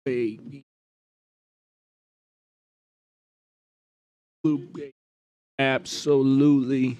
baby. Blue baby. Absolutely.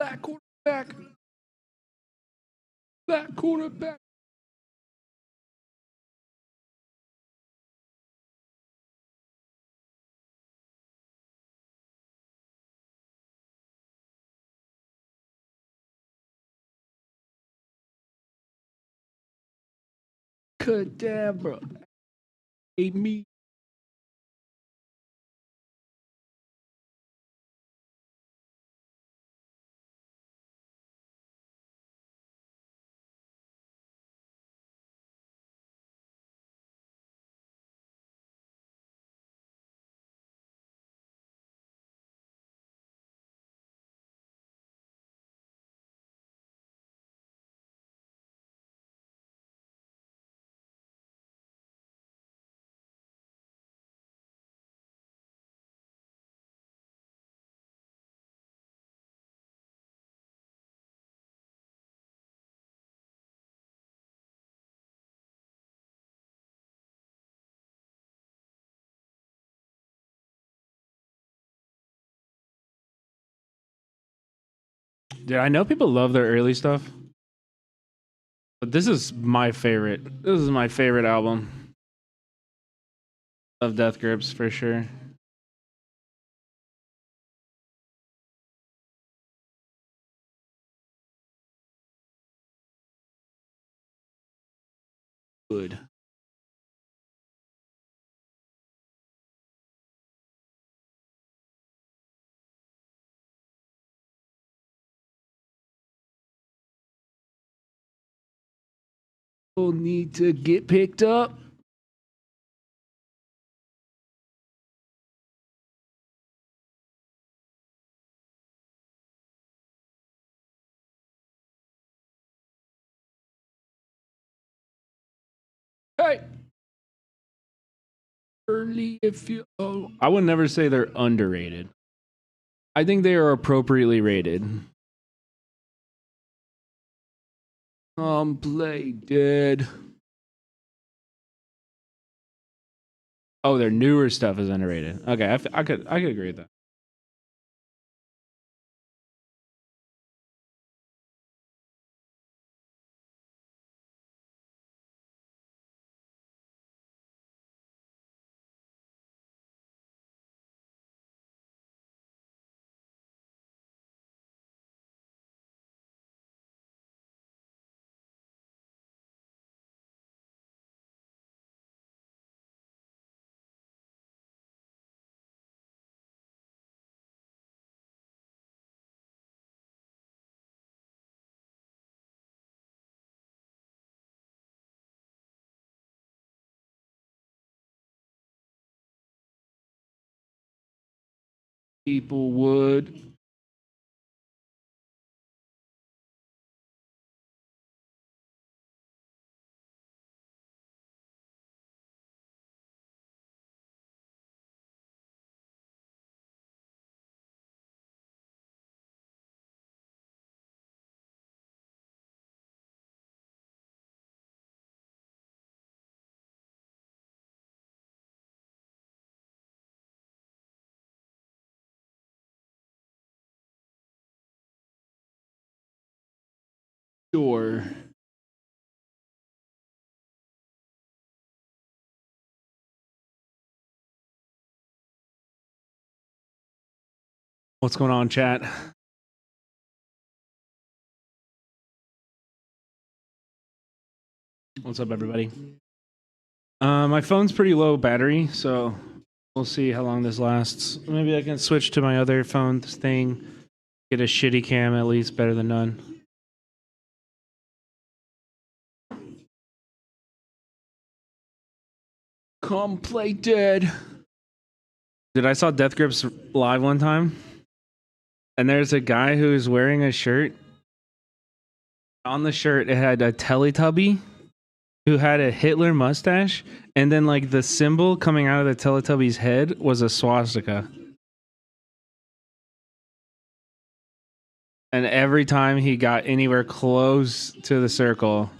Black quarterback. Black quarterback. Cadabra. Ate me. Dude, I know people love their early stuff, but this is my favorite. This is my favorite album of Death Grips for sure. Good. People need to get picked up. Hey, early if you. Oh, I would never say they're underrated. I think they are appropriately rated. Play dead. Oh, their newer stuff is underrated. Okay, I could agree with that. People would. Sure. What's going on, chat? What's up, everybody? My phone's pretty low battery, so we'll see how long this lasts. Maybe I can switch to my other phone thing. Get a shitty cam at least, better than none. Come play dead. Dude, I saw Death Grips live one time, and there's a guy who's wearing a shirt. On the shirt, it had a Teletubby who had a Hitler mustache, and then like the symbol coming out of the Teletubby's head was a swastika. And every time he got anywhere close to the circle,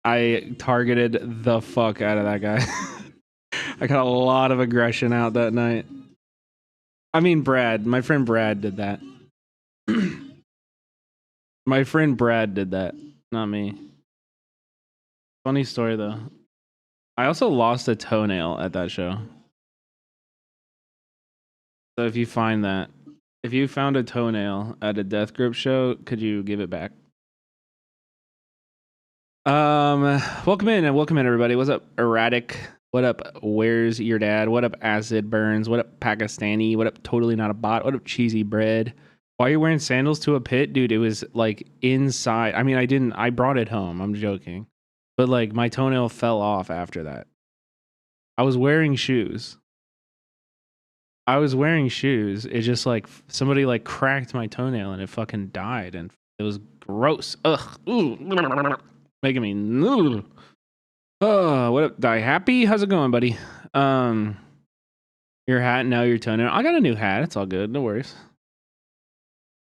I targeted the fuck out of that guy. I got a lot of aggression out that night. I mean, Brad, my friend Brad did that. My friend Brad did that, not me. Funny story, though. I also lost a toenail at that show. So if you find that, if you found a toenail at a Death Grip show, could you give it back? Welcome in, everybody. What's up, Erratic? What up, Where's Your Dad? What up, Acid Burns? What up, Pakistani? What up, Totally Not a Bot? What up, Cheesy Bread? Why are you wearing sandals to a pit? Dude, it was like inside. I mean, I brought it home. I'm joking. But like my toenail fell off after that. I was wearing shoes. It just like somebody like cracked my toenail and it fucking died and it was gross. Ugh. Ooh. Making me. Ugh. Oh, what up, Die Happy? How's it going, buddy? Your hat, now your toenail. I got a new hat. It's all good. No worries.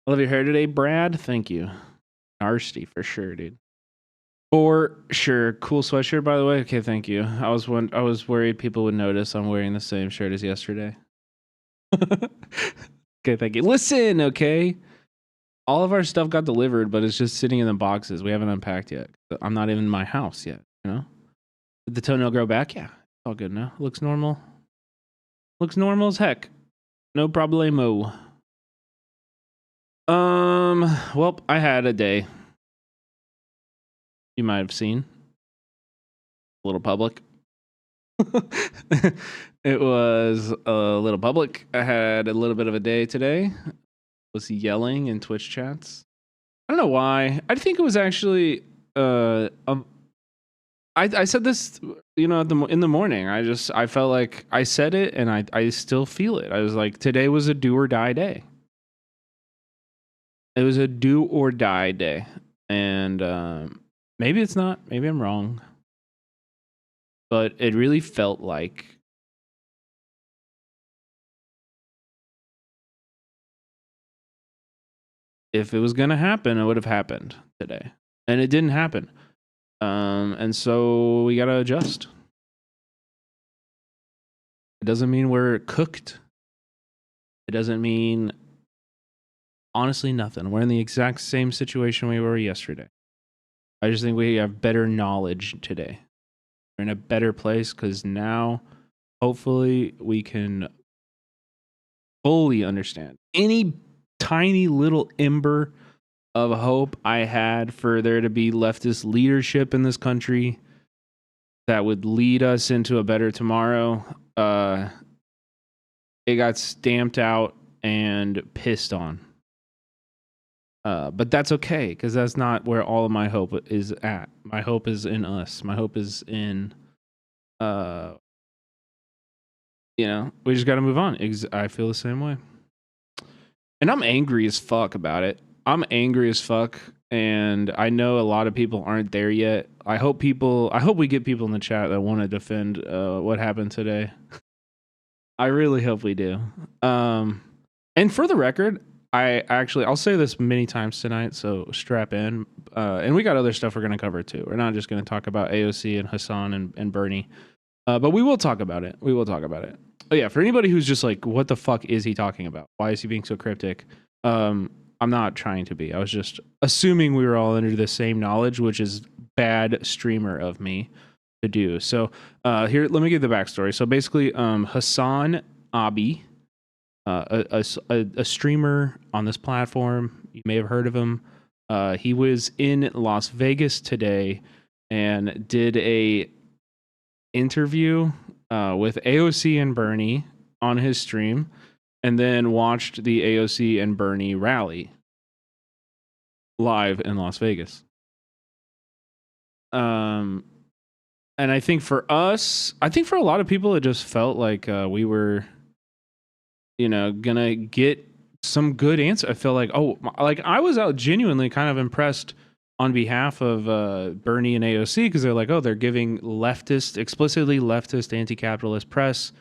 I love your hair today, Brad. Thank you. Nasty for sure, dude. For sure. Cool sweatshirt, by the way. Okay, thank you. I was worried people would notice I'm wearing the same shirt as yesterday. Okay, thank you. Listen, okay. All of our stuff got delivered, but it's just sitting in the boxes. We haven't unpacked yet. I'm not even in my house yet, you know? Did the toenail grow back? Yeah. It's all good now. Looks normal. Looks normal as heck. No problemo. Well, I had a day. You might have seen. A little public. It was a little public. I had a little bit of a day today. Was yelling in Twitch chats. I don't know why. I think it was actually I said this, you know, in the morning. I felt like I said it and I still feel it. I was like, today was a do or die day. It was a do or die day. And maybe it's not. Maybe I'm wrong. But it really felt like if it was going to happen, it would have happened today. And it didn't happen. And so we got to adjust. It doesn't mean we're cooked. It doesn't mean, honestly, nothing. We're in the exact same situation we were yesterday. I just think we have better knowledge today. We're in a better place because now, hopefully, we can fully understand. Any tiny little ember of hope I had for there to be leftist leadership in this country that would lead us into a better tomorrow, it got stamped out and pissed on. But that's okay, because that's not where all of my hope is at. My hope is in us. My hope is in, you know, we just got to move on. I feel the same way. And I'm angry as fuck about it. I'm angry as fuck. And I know a lot of people aren't there yet. I hope we get people in the chat that want to defend what happened today. I really hope we do. And for the record, I'll say this many times tonight, so strap in. And we got other stuff we're going to cover too. We're not just going to talk about AOC and Hassan and Bernie. But we will talk about it. Oh yeah, for anybody who's just like, what the fuck is he talking about? Why is he being so cryptic? I'm not trying to be. I was just assuming we were all under the same knowledge, which is bad streamer of me to do. So here, let me give the backstory. So basically, Hasanabi, a streamer on this platform, you may have heard of him. He was in Las Vegas today, and did a interview with AOC and Bernie on his stream, and then watched the AOC and Bernie rally live in Las Vegas. And I think for us, I think for a lot of people, it just felt like we were, gonna get some good answer. I feel like, I was out genuinely kind of impressed on behalf of Bernie and AOC, because they're like, they're giving explicitly leftist, anti-capitalist press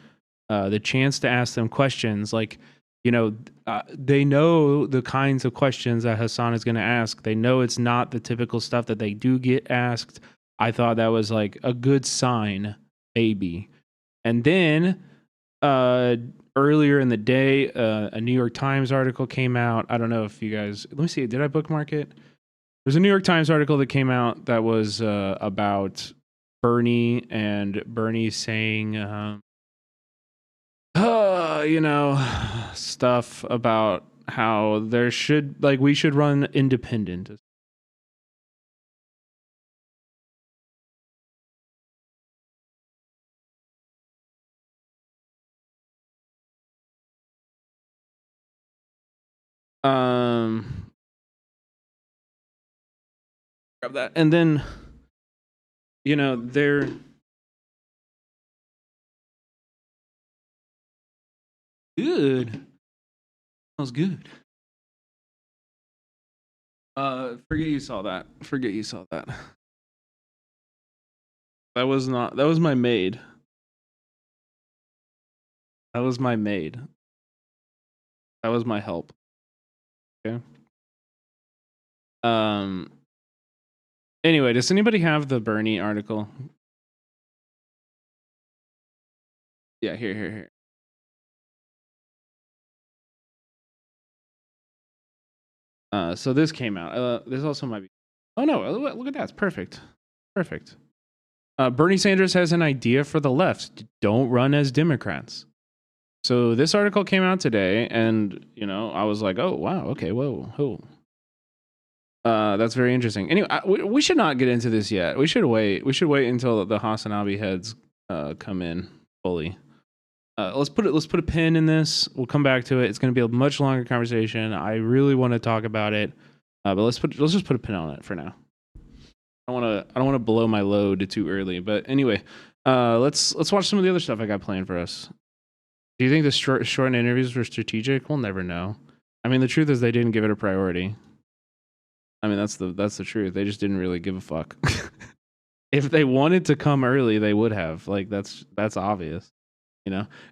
the chance to ask them questions. Like, they know the kinds of questions that Hassan is going to ask. They know it's not the typical stuff that they do get asked. I thought that was like a good sign, maybe. And then earlier in the day, a New York Times article came out. I don't know if you guys, let me see, did I bookmark it? There's a New York Times article that came out that was about Bernie, and Bernie saying, stuff about how we should run independent. Grab that. And then, they're good. Smells good. Forget you saw that. That was my maid. That was my help. Okay. Anyway, does anybody have the Bernie article? Yeah, here. So this came out. This also might be. Oh no! Look at that. It's perfect. Bernie Sanders has an idea for the left. Don't run as Democrats. So this article came out today, and I was like, oh wow, okay, whoa. That's very interesting. Anyway, we should not get into this yet. We should wait. Until the Hasanabi heads come in fully. Let's put a pin in this. We'll come back to it. It's going to be a much longer conversation. I really want to talk about it, but let's just put a pin on it for now. I don't want to blow my load too early. But anyway, let's watch some of the other stuff I got planned for us. Do you think the short interviews were strategic? We'll never know. I mean, the truth is they didn't give it a priority. I mean, that's the truth. They just didn't really give a fuck. If they wanted to come early, they would have. Like that's obvious.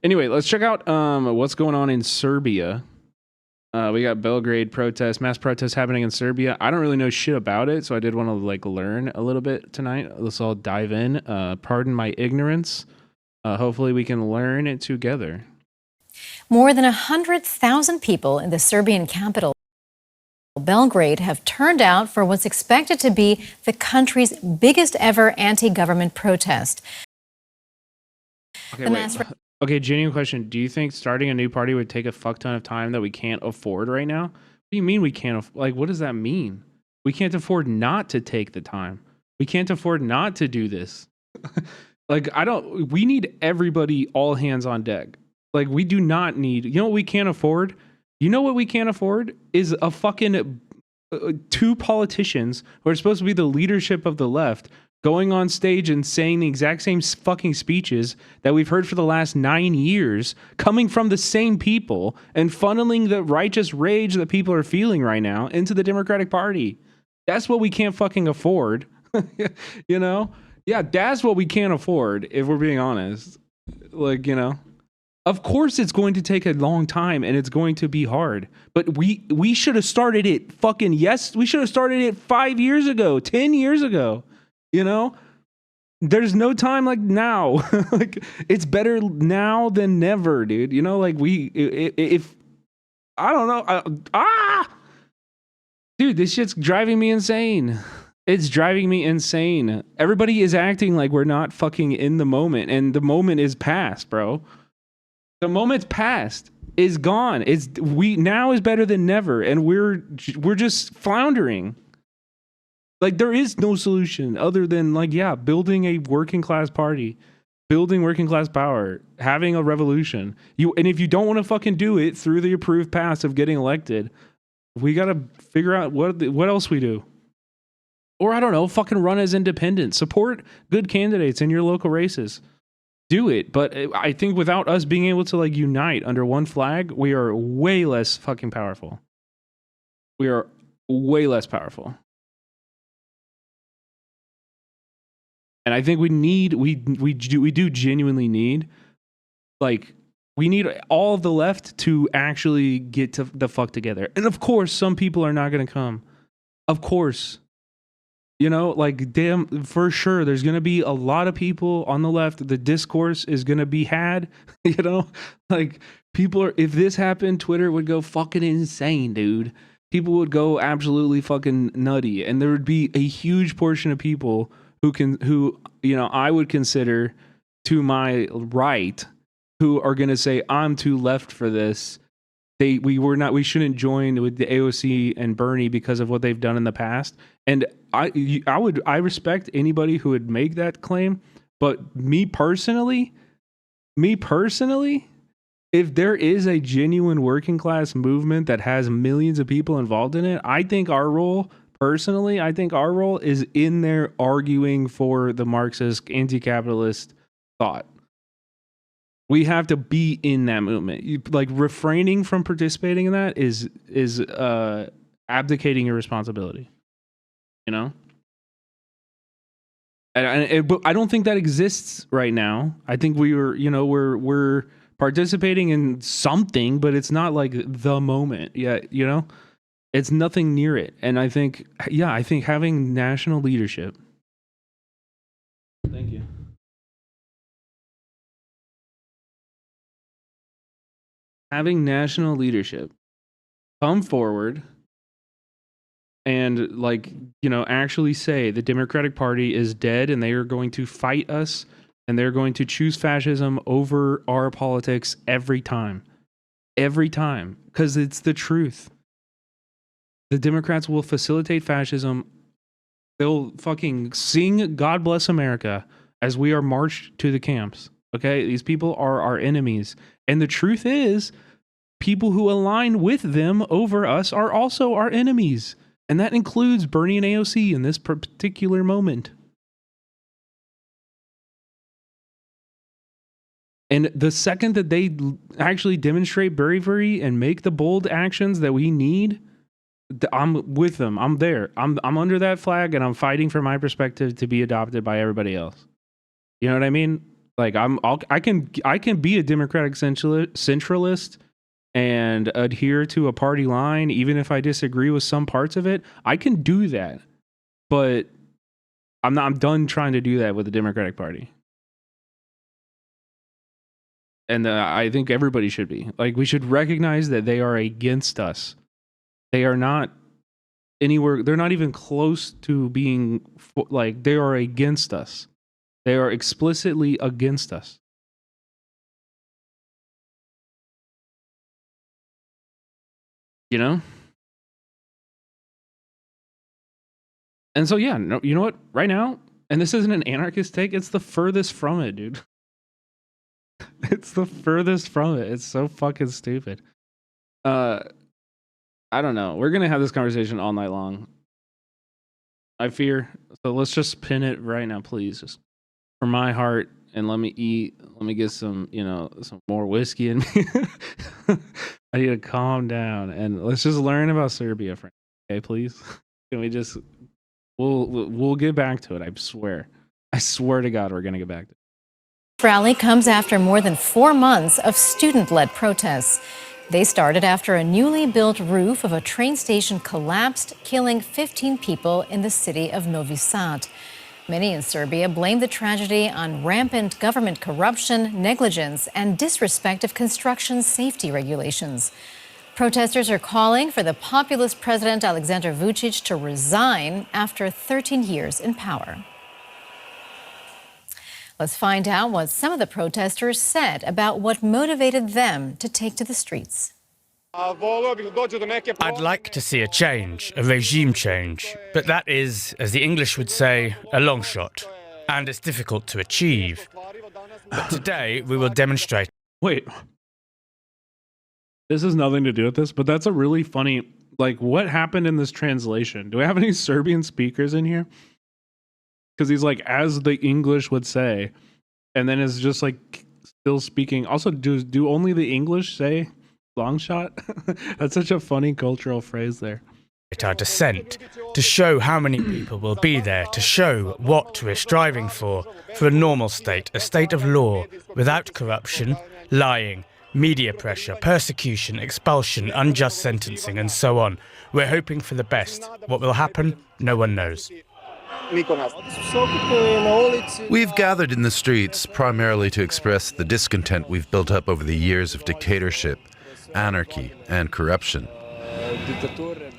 Anyway, let's check out what's going on in Serbia. We got Belgrade mass protests happening in Serbia. I don't really know shit about it, so I did want to learn a little bit tonight. Let's all dive in. Pardon my ignorance. Hopefully we can learn it together. More than 100,000 people in the Serbian capital, Belgrade, have turned out for what's expected to be the country's biggest ever anti-government protest. Okay, genuine question. Do you think starting a new party would take a fuck ton of time that we can't afford right now? What do you mean we can't? What does that mean? We can't afford not to take the time. We can't afford not to do this. We need everybody, all hands on deck. We do not need, what we can't afford? What we can't afford is a fucking two politicians who are supposed to be the leadership of the left going on stage and saying the exact same fucking speeches that we've heard for the last 9 years, coming from the same people and funneling the righteous rage that people are feeling right now into the Democratic Party. That's what we can't fucking afford. Yeah, that's what we can't afford, if we're being honest. Of course it's going to take a long time and it's going to be hard, but we should have started it we should have started it 5 years ago, 10 years ago. There's no time like now. It's better now than never, dude. If I don't know, dude, this shit's driving me insane. It's driving me insane. Everybody is acting like we're not fucking in the moment, and the moment is past, bro. The moment's past, is gone. Now is better than never, and we're just floundering. Like, there is no solution other than, like, yeah, building a working class party, building working class power, having a revolution. And if you don't want to fucking do it through the approved paths of getting elected, we got to figure out what else we do. Or I don't know, fucking run as independent. Support good candidates in your local races. Do it. But I think without us being able to, like, unite under one flag, we are way less fucking powerful. We are way less powerful. And I think we do genuinely need, like, we need all of the left to actually get to the fuck together. And of course, some people are not going to come. Of course. You know, like, damn, for sure, there's going to be a lot of people on the left. The discourse is going to be had, you know? Like, people are, if this happened, Twitter would go fucking insane, dude. People would go absolutely fucking nutty. And there would be a huge portion of people who, you know, I would consider to my right, who are going to say, I'm too left for this. We shouldn't join with the AOC and Bernie because of what they've done in the past. And I respect anybody who would make that claim, but me personally, if there is a genuine working class movement that has millions of people involved in it, I think our role is in there arguing for the Marxist anti-capitalist thought. We have to be in that movement. Like, refraining from participating in that is abdicating your responsibility. You know? But I don't think that exists right now. I think we're participating in something, but it's not like the moment yet, you know? It's nothing near it. And I think having national leadership. Thank you. Having national leadership come forward and, like, you know, actually say the Democratic Party is dead and they are going to fight us and they're going to choose fascism over our politics every time, because it's the truth. The Democrats will facilitate fascism. They'll fucking sing God Bless America as we are marched to the camps. Okay? These people are our enemies. And the truth is, people who align with them over us are also our enemies. And that includes Bernie and AOC in this particular moment. And the second that they actually demonstrate bravery and make the bold actions that we need, I'm with them. I'm there. I'm under that flag, and I'm fighting for my perspective to be adopted by everybody else. You know what I mean? Like, I can be a Democratic centralist and adhere to a party line, even if I disagree with some parts of it. I can do that, but I'm done trying to do that with the Democratic Party. And I think everybody should be. Like, we should recognize that they are against us. They are not anywhere. They're not even close to being, like, they are against us. They are explicitly against us. You know? And so, yeah, no, you know what? Right now, and this isn't an anarchist take, it's the furthest from it, dude. It's the furthest from it. It's so fucking stupid. I don't know. We're going to have this conversation all night long, I fear. So let's just pin it right now, please. Just for my heart, and let me get some, you know, some more whiskey in me. I need to calm down, and let's just learn about Serbia, friend. Okay, please. Can we just, we'll get back to it. I swear to God, we're going to get back to it. Rally comes after more than 4 months of student-led protests. They started after a newly built roof of a train station collapsed, killing 15 people in the city of Novi Sad. Many in Serbia blame the tragedy on rampant government corruption, negligence, and disrespect of construction safety regulations. Protesters are calling for the populist President Aleksandar Vučić to resign after 13 years in power. Let's find out what some of the protesters said about what motivated them to take to the streets. I'd like to see a change, a regime change, but that is, as the English would say, a long shot, and it's difficult to achieve. But today we will demonstrate. Wait, this has nothing to do with this, but that's a really funny, like, what happened in this translation? Do we have any Serbian speakers in here? Because he's like, as the English would say, and then is just like still speaking. Also, do only the English say long shot? That's such a funny cultural phrase there. Our dissent, to show how many people will be there, to show what we're striving for a normal state, a state of law, without corruption, lying, media pressure, persecution, expulsion, unjust sentencing, and so on. We're hoping for the best. What will happen, no one knows. We've gathered in the streets primarily to express the discontent we've built up over the years of dictatorship, anarchy, and corruption.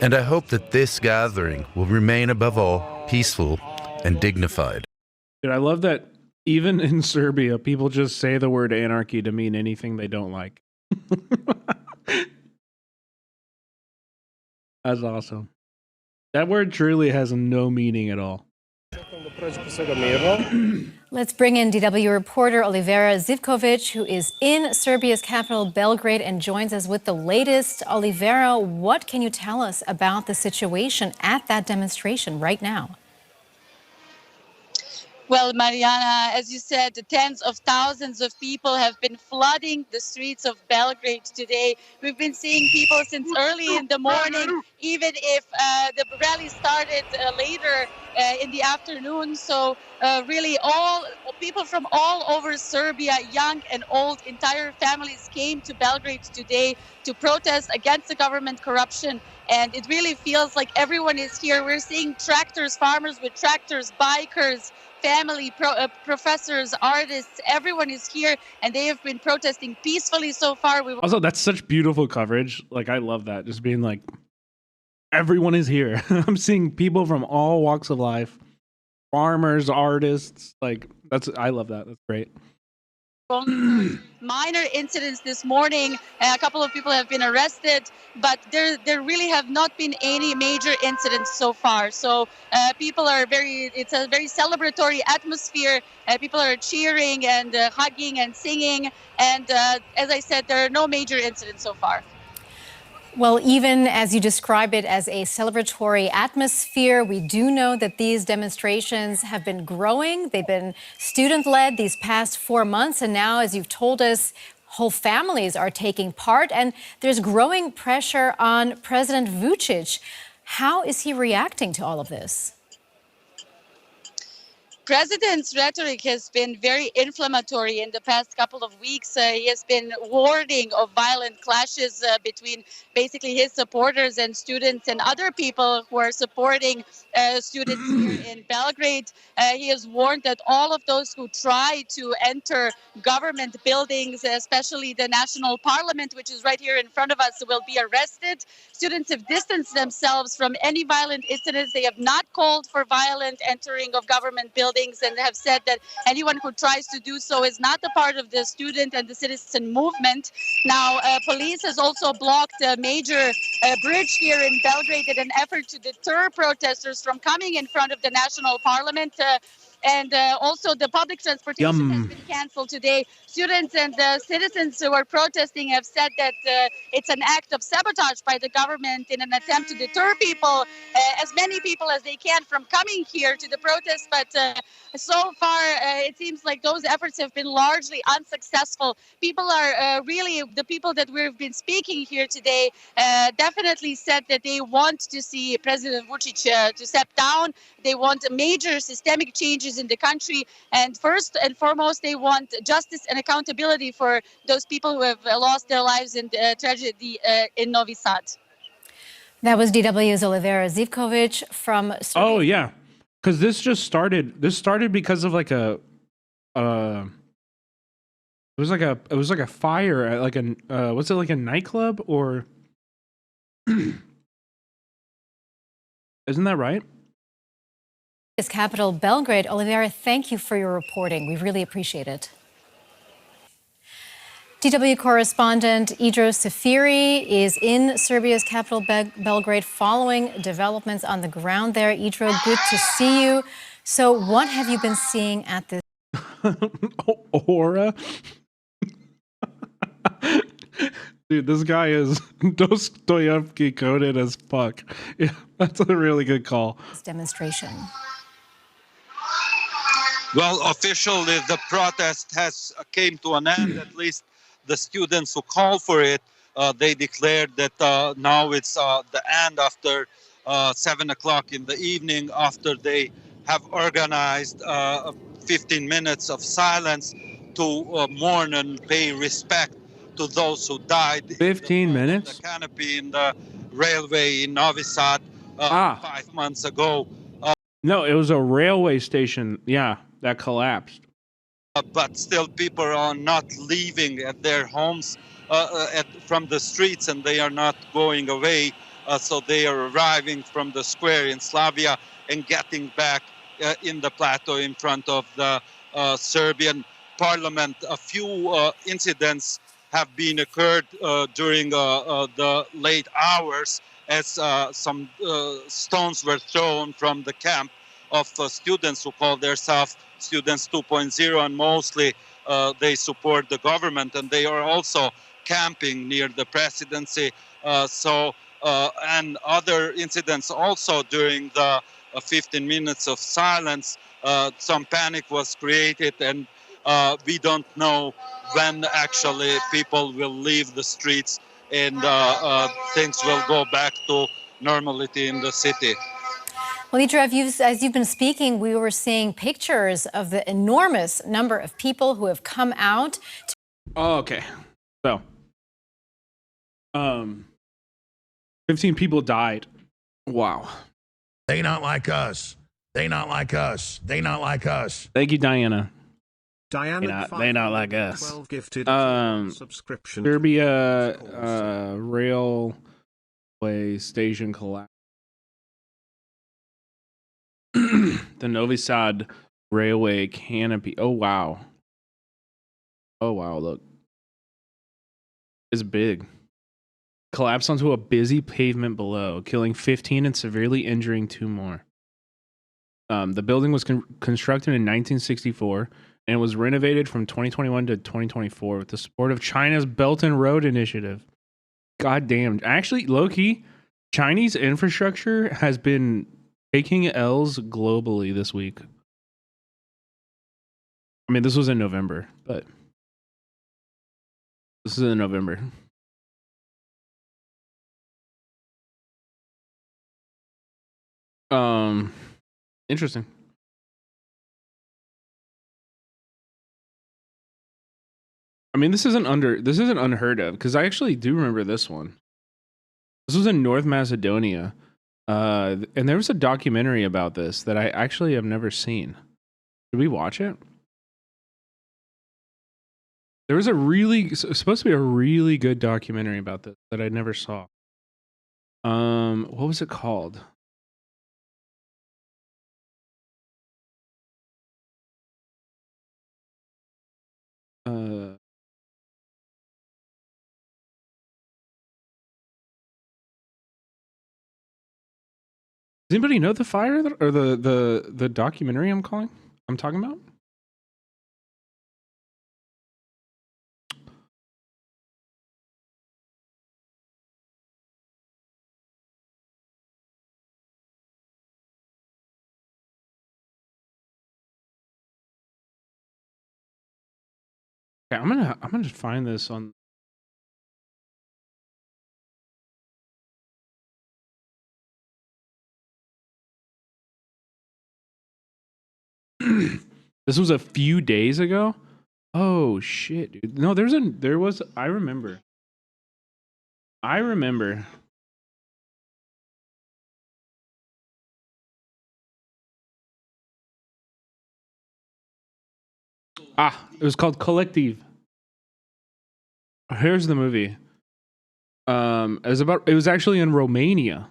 And I hope that this gathering will remain above all peaceful and dignified. Dude, I love that even in Serbia, people just say the word anarchy to mean anything they don't like. That's awesome. That word truly has no meaning at all. Let's bring in DW reporter Olivera Zivkovic, who is in Serbia's capital, Belgrade, and joins us with the latest. Olivera, what can you tell us about the situation at that demonstration right now? Well, Mariana, as you said, tens of thousands of people have been flooding the streets of Belgrade today. We've been seeing people since early in the morning, even if the rally started later in the afternoon. So really all people from all over Serbia, young and old, entire families came to Belgrade today to protest against the government corruption. And it really feels like everyone is here. We're seeing tractors, farmers with tractors, bikers, family, professors, artists, everyone is here, and they have been protesting peacefully so far. Also, that's such beautiful coverage. Like, I love that. Just being like, everyone is here. I'm seeing people from all walks of life, farmers, artists. Like, I love that. That's great. Minor incidents this morning. A couple of people have been arrested, but there really have not been any major incidents so far. So people are it's a very celebratory atmosphere. People are cheering and hugging and singing. And as I said, there are no major incidents so far. Well, even as you describe it as a celebratory atmosphere, we do know that these demonstrations have been growing. They've been student-led these past 4 months. And now, as you've told us, whole families are taking part. And there's growing pressure on President Vučić. How is he reacting to all of this? President's rhetoric has been very inflammatory in the past couple of weeks. He has been warning of violent clashes between basically his supporters and students and other people who are supporting students here in Belgrade. He has warned that all of those who try to enter government buildings, especially the National Parliament, which is right here in front of us, will be arrested. Students have distanced themselves from any violent incidents. They have not called for violent entering of government buildings and have said that anyone who tries to do so is not a part of the student and the citizen movement. Now, police has also blocked a major bridge here in Belgrade in an effort to deter protesters from coming in front of the National Parliament. And also the public transportation has been canceled today. Students and citizens who are protesting have said that it's an act of sabotage by the government in an attempt to deter people, as many people as they can, from coming here to the protest. But so far, it seems like those efforts have been largely unsuccessful. People are really, the people that we've been speaking here today definitely said that they want to see President Vučić to step down. They want major systemic changes in the country. And first and foremost, they want justice and accountability for those people who have lost their lives in the tragedy in Novi Sad. That was DW's Olivera Zivkovic from Serbia. Oh, yeah. Because this just started. This started because of like a... it was like a fire at like a... was it like a nightclub or... Isn't that right? Capital Belgrade. Olivera, thank you for your reporting. We really appreciate it. DW correspondent Idro Safiri is in Serbia's capital, Belgrade, following developments on the ground there. Idro, good to see you. So what have you been seeing at this? Aura? Dude, this guy is Dostoevsky coded as fuck. Yeah, that's a really good call. Demonstration. Well, officially, the protest has came to an end. At least the students who called for it, they declared that now it's the end after 7 o'clock in the evening, after they have organized 15 minutes of silence to mourn and pay respect to those who died. 15 minutes? The canopy in the railway in Novi Sad 5 months ago. No, it was a railway station. Yeah, that collapsed. But still, people are not leaving at their homes from the streets, and they are not going away. So they are arriving from the square in Slavia and getting back in the plateau in front of the Serbian parliament. A few incidents have been occurred during the late hours, as some stones were thrown from the camp of students who call themselves Students 2.0, and mostly they support the government, and they are also camping near the presidency. And other incidents also during the 15 minutes of silence, some panic was created, and we don't know when actually people will leave the streets and things will go back to normality in the city. Well, Idro, as you've been speaking, we were seeing pictures of the enormous number of people who have come out. Oh, okay. So, 15 people died. Wow. They not like us. They not like us. They not like us. Thank you, Diana. Diana, they not like us. 12 gifted subscription. Serbia railway station collapse. The Novi Sad railway canopy. Oh wow. Oh wow, look. It's big. Collapsed onto a busy pavement below, killing 15 and severely injuring 2 more. The building was constructed in 1964 and was renovated from 2021 to 2024 with the support of China's Belt and Road Initiative. God damn. Actually, low-key, Chinese infrastructure has been taking L's globally this week. I mean, this was in November, but this is in November. Interesting. I mean, this isn't unheard of, because I actually do remember this one. This was in North Macedonia. And there was a documentary about this that I actually have never seen. Did we watch it? There was supposed to be a really good documentary about this that I never saw. What was it called? Does anybody know the fire or the documentary I'm talking about? Okay, I'm gonna find this on. This was a few days ago. Oh shit, dude. No, there was. I remember. It was called Collective. Here's the movie. It was actually in Romania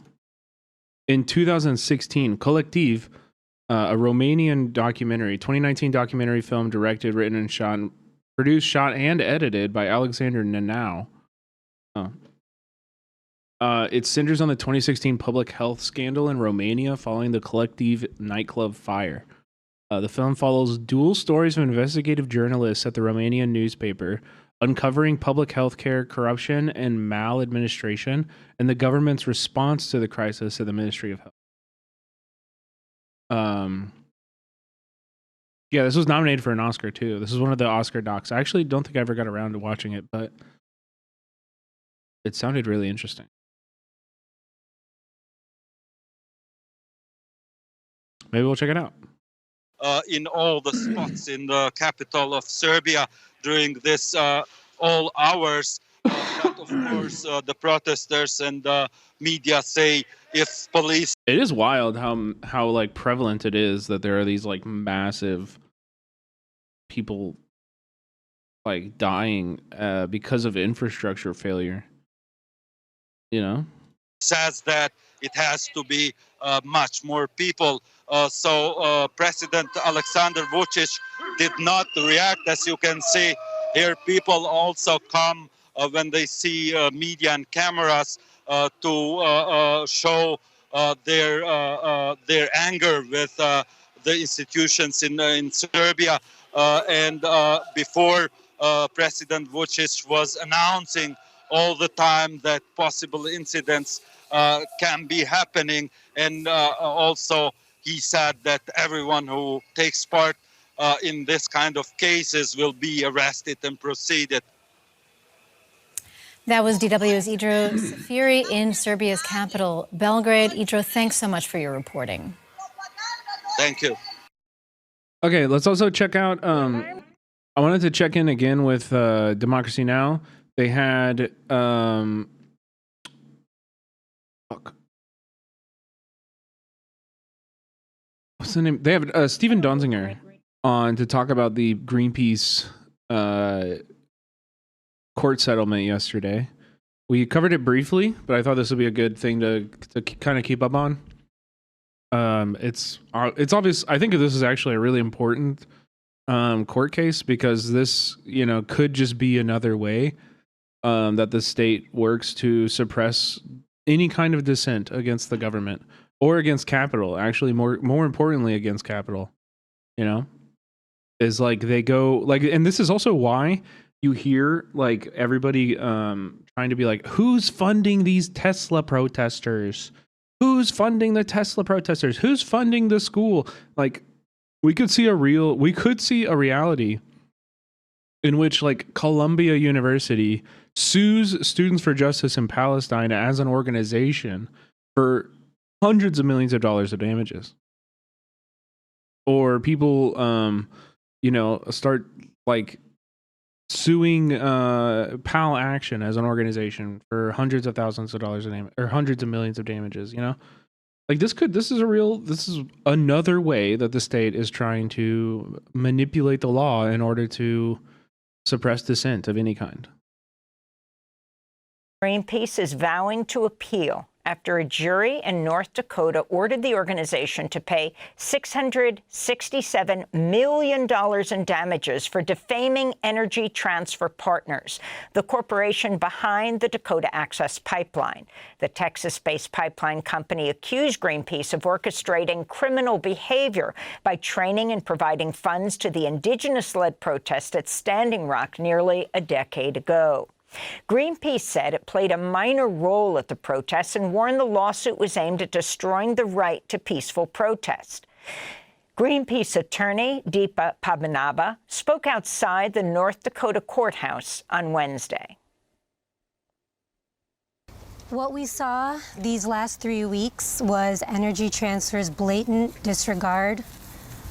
in 2016. Collective, a Romanian documentary, 2019 documentary film directed, written, and shot Produced, shot, and edited by Alexander Nanau. Oh. It centers on the 2016 public health scandal in Romania following the collective nightclub fire. The film follows dual stories of investigative journalists at the Romanian newspaper, uncovering public health care corruption and maladministration, and the government's response to the crisis at the Ministry of Health. Yeah, this was nominated for an Oscar too. This is one of the Oscar docs. I actually don't think I ever got around to watching it, but it sounded really interesting. Maybe we'll check it out. In all the spots in the capital of Serbia during this all hours. But of course, the protesters and the media say if police. It is wild how like prevalent it is that there are these like massive people like dying because of infrastructure failure. You know, says that it has to be much more people. So President Alexander Vučić did not react. As you can see here, people also come when they see media and cameras to show their anger with the institutions in Serbia. And before President Vučić was announcing all the time that possible incidents can be happening, and also he said that everyone who takes part in this kind of cases will be arrested and proceeded. That was DW's Idro Safiri in Serbia's capital, Belgrade. Idro, thanks so much for your reporting. Thank you. Okay, let's also check out. I wanted to check in again with Democracy Now! They had what's the name? They have Stephen Donziger on to talk about the Greenpeace court settlement yesterday. We covered it briefly, but I thought this would be a good thing to kind of keep up on. It's obvious. I think this is actually a really important court case because this, you know, could just be another way that the state works to suppress any kind of dissent against the government or against capital. Actually, more importantly, against capital. You know, is like they go like, and this is also why you hear like everybody trying to be like, who's funding these Tesla protesters? Who's funding the Tesla protesters? Who's funding the school? Like, we could see a reality in which like Columbia University sues Students for Justice in Palestine as an organization for hundreds of millions of dollars of damages. Or people, you know, start like suing PAL Action as an organization for hundreds of thousands of dollars of damage or hundreds of millions of damages, you know? Like this is another way that the state is trying to manipulate the law in order to suppress dissent of any kind. Greenpeace is vowing to appeal after a jury in North Dakota ordered the organization to pay $667 million in damages for defaming Energy Transfer Partners, the corporation behind the Dakota Access Pipeline. The Texas-based pipeline company accused Greenpeace of orchestrating criminal behavior by training and providing funds to the indigenous-led protest at Standing Rock nearly a decade ago. Greenpeace said it played a minor role at the protests and warned the lawsuit was aimed at destroying the right to peaceful protest. Greenpeace attorney Deepa Padmanabha spoke outside the North Dakota courthouse on Wednesday. What we saw these last 3 weeks was Energy Transfer's blatant disregard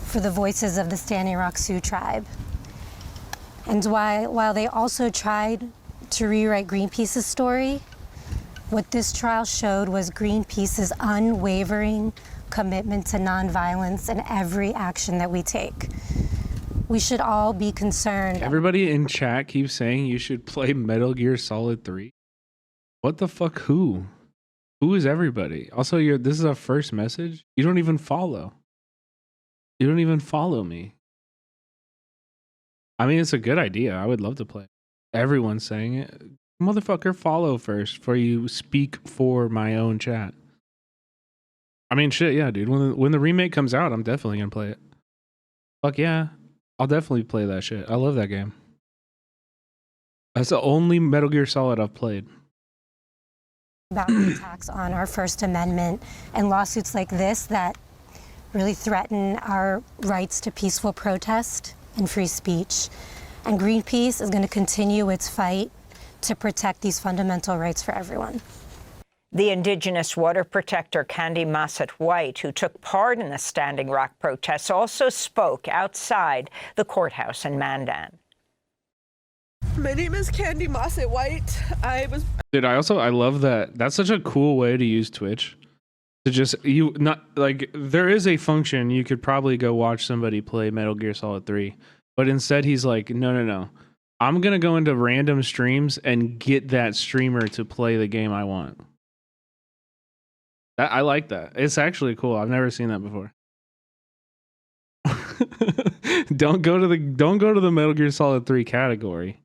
for the voices of the Standing Rock Sioux tribe. And while they also tried to rewrite Greenpeace's story, what this trial showed was Greenpeace's unwavering commitment to nonviolence in every action that we take. We should all be concerned. Everybody in chat keeps saying you should play Metal Gear Solid 3. What the fuck? Who is everybody? Also, this is a first message. You don't even follow. You don't even follow me. I mean, it's a good idea. I would love to play. Everyone's saying it. Motherfucker, follow first before you speak for my own chat. I mean, shit, yeah, dude. When the remake comes out, I'm definitely gonna play it. Fuck yeah, I'll definitely play that shit. I love that game. That's the only Metal Gear Solid I've played. About the attacks on our First Amendment and lawsuits like this that really threaten our rights to peaceful protest and free speech. And Greenpeace is going to continue its fight to protect these fundamental rights for everyone. The Indigenous water protector Candy Mossett-White, who took part in the Standing Rock protests, also spoke outside the courthouse in Mandan. My name is Candy Mossett-White. Dude, I love that. That's such a cool way to use Twitch. To just, there is a function you could probably go watch somebody play Metal Gear Solid 3. But instead he's like, no. I'm going to go into random streams and get that streamer to play the game I want. I like that. It's actually cool. I've never seen that before. Don't go to the Metal Gear Solid 3 category.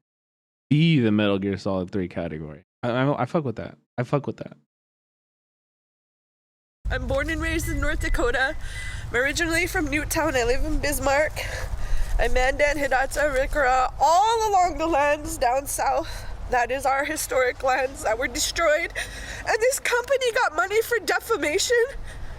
Be the Metal Gear Solid 3 category. I fuck with that. I'm born and raised in North Dakota. I'm originally from Newtown. I live in Bismarck. I'm Mandan, Hidatsa, Rikara, all along the lands down south. That is our historic lands that were destroyed. And this company got money for defamation,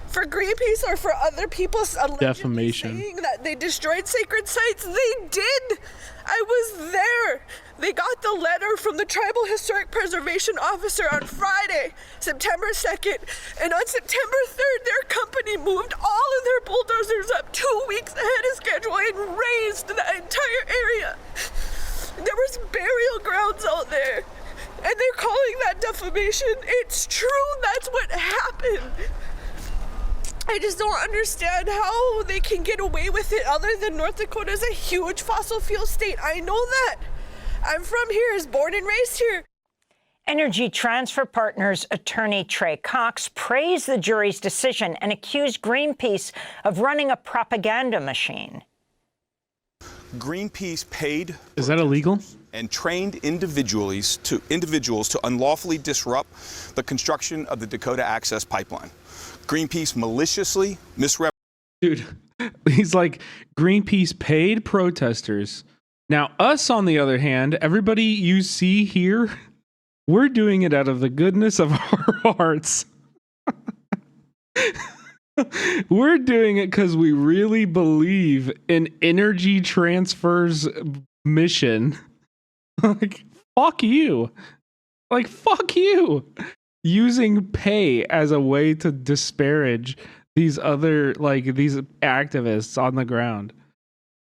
for Greenpeace or for other people's allegedly saying that they destroyed sacred sites. They did. I was there. They got the letter from the Tribal Historic Preservation Officer on Friday, September 2nd. And on September 3rd, their company moved all of their bulldozers up 2 weeks ahead of schedule and razed the entire area. There was burial grounds out there. And they're calling that defamation. It's true. That's what happened. I just don't understand how they can get away with it other than North Dakota is a huge fossil fuel state. I know that. I'm from here, I was born and raised here. Energy Transfer Partners attorney Trey Cox praised the jury's decision and accused Greenpeace of running a propaganda machine. Greenpeace paid. Is that illegal? And trained individuals to unlawfully disrupt the construction of the Dakota Access Pipeline. Greenpeace maliciously misrepresented. Dude, he's like, Greenpeace paid protesters. Now, us, on the other hand, everybody you see here, we're doing it out of the goodness of our hearts. We're doing it because we really believe in Energy Transfer's mission. Like, fuck you. Like, fuck you. Using pay as a way to disparage these other, these activists on the ground.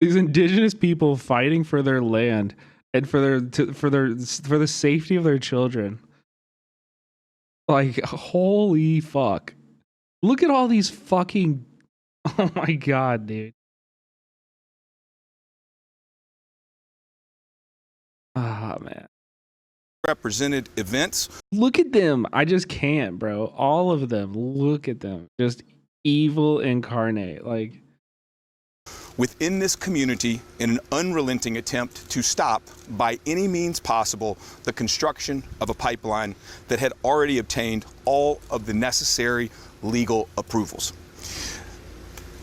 These indigenous people fighting for their land and for the safety of their children. Like, holy fuck. Look at all these fucking, oh my god, dude. Ah, man. Represented events. Look at them. I just can't, bro. All of them. Look at them. Just evil incarnate. Like, within this community in an unrelenting attempt to stop, by any means possible, the construction of a pipeline that had already obtained all of the necessary legal approvals.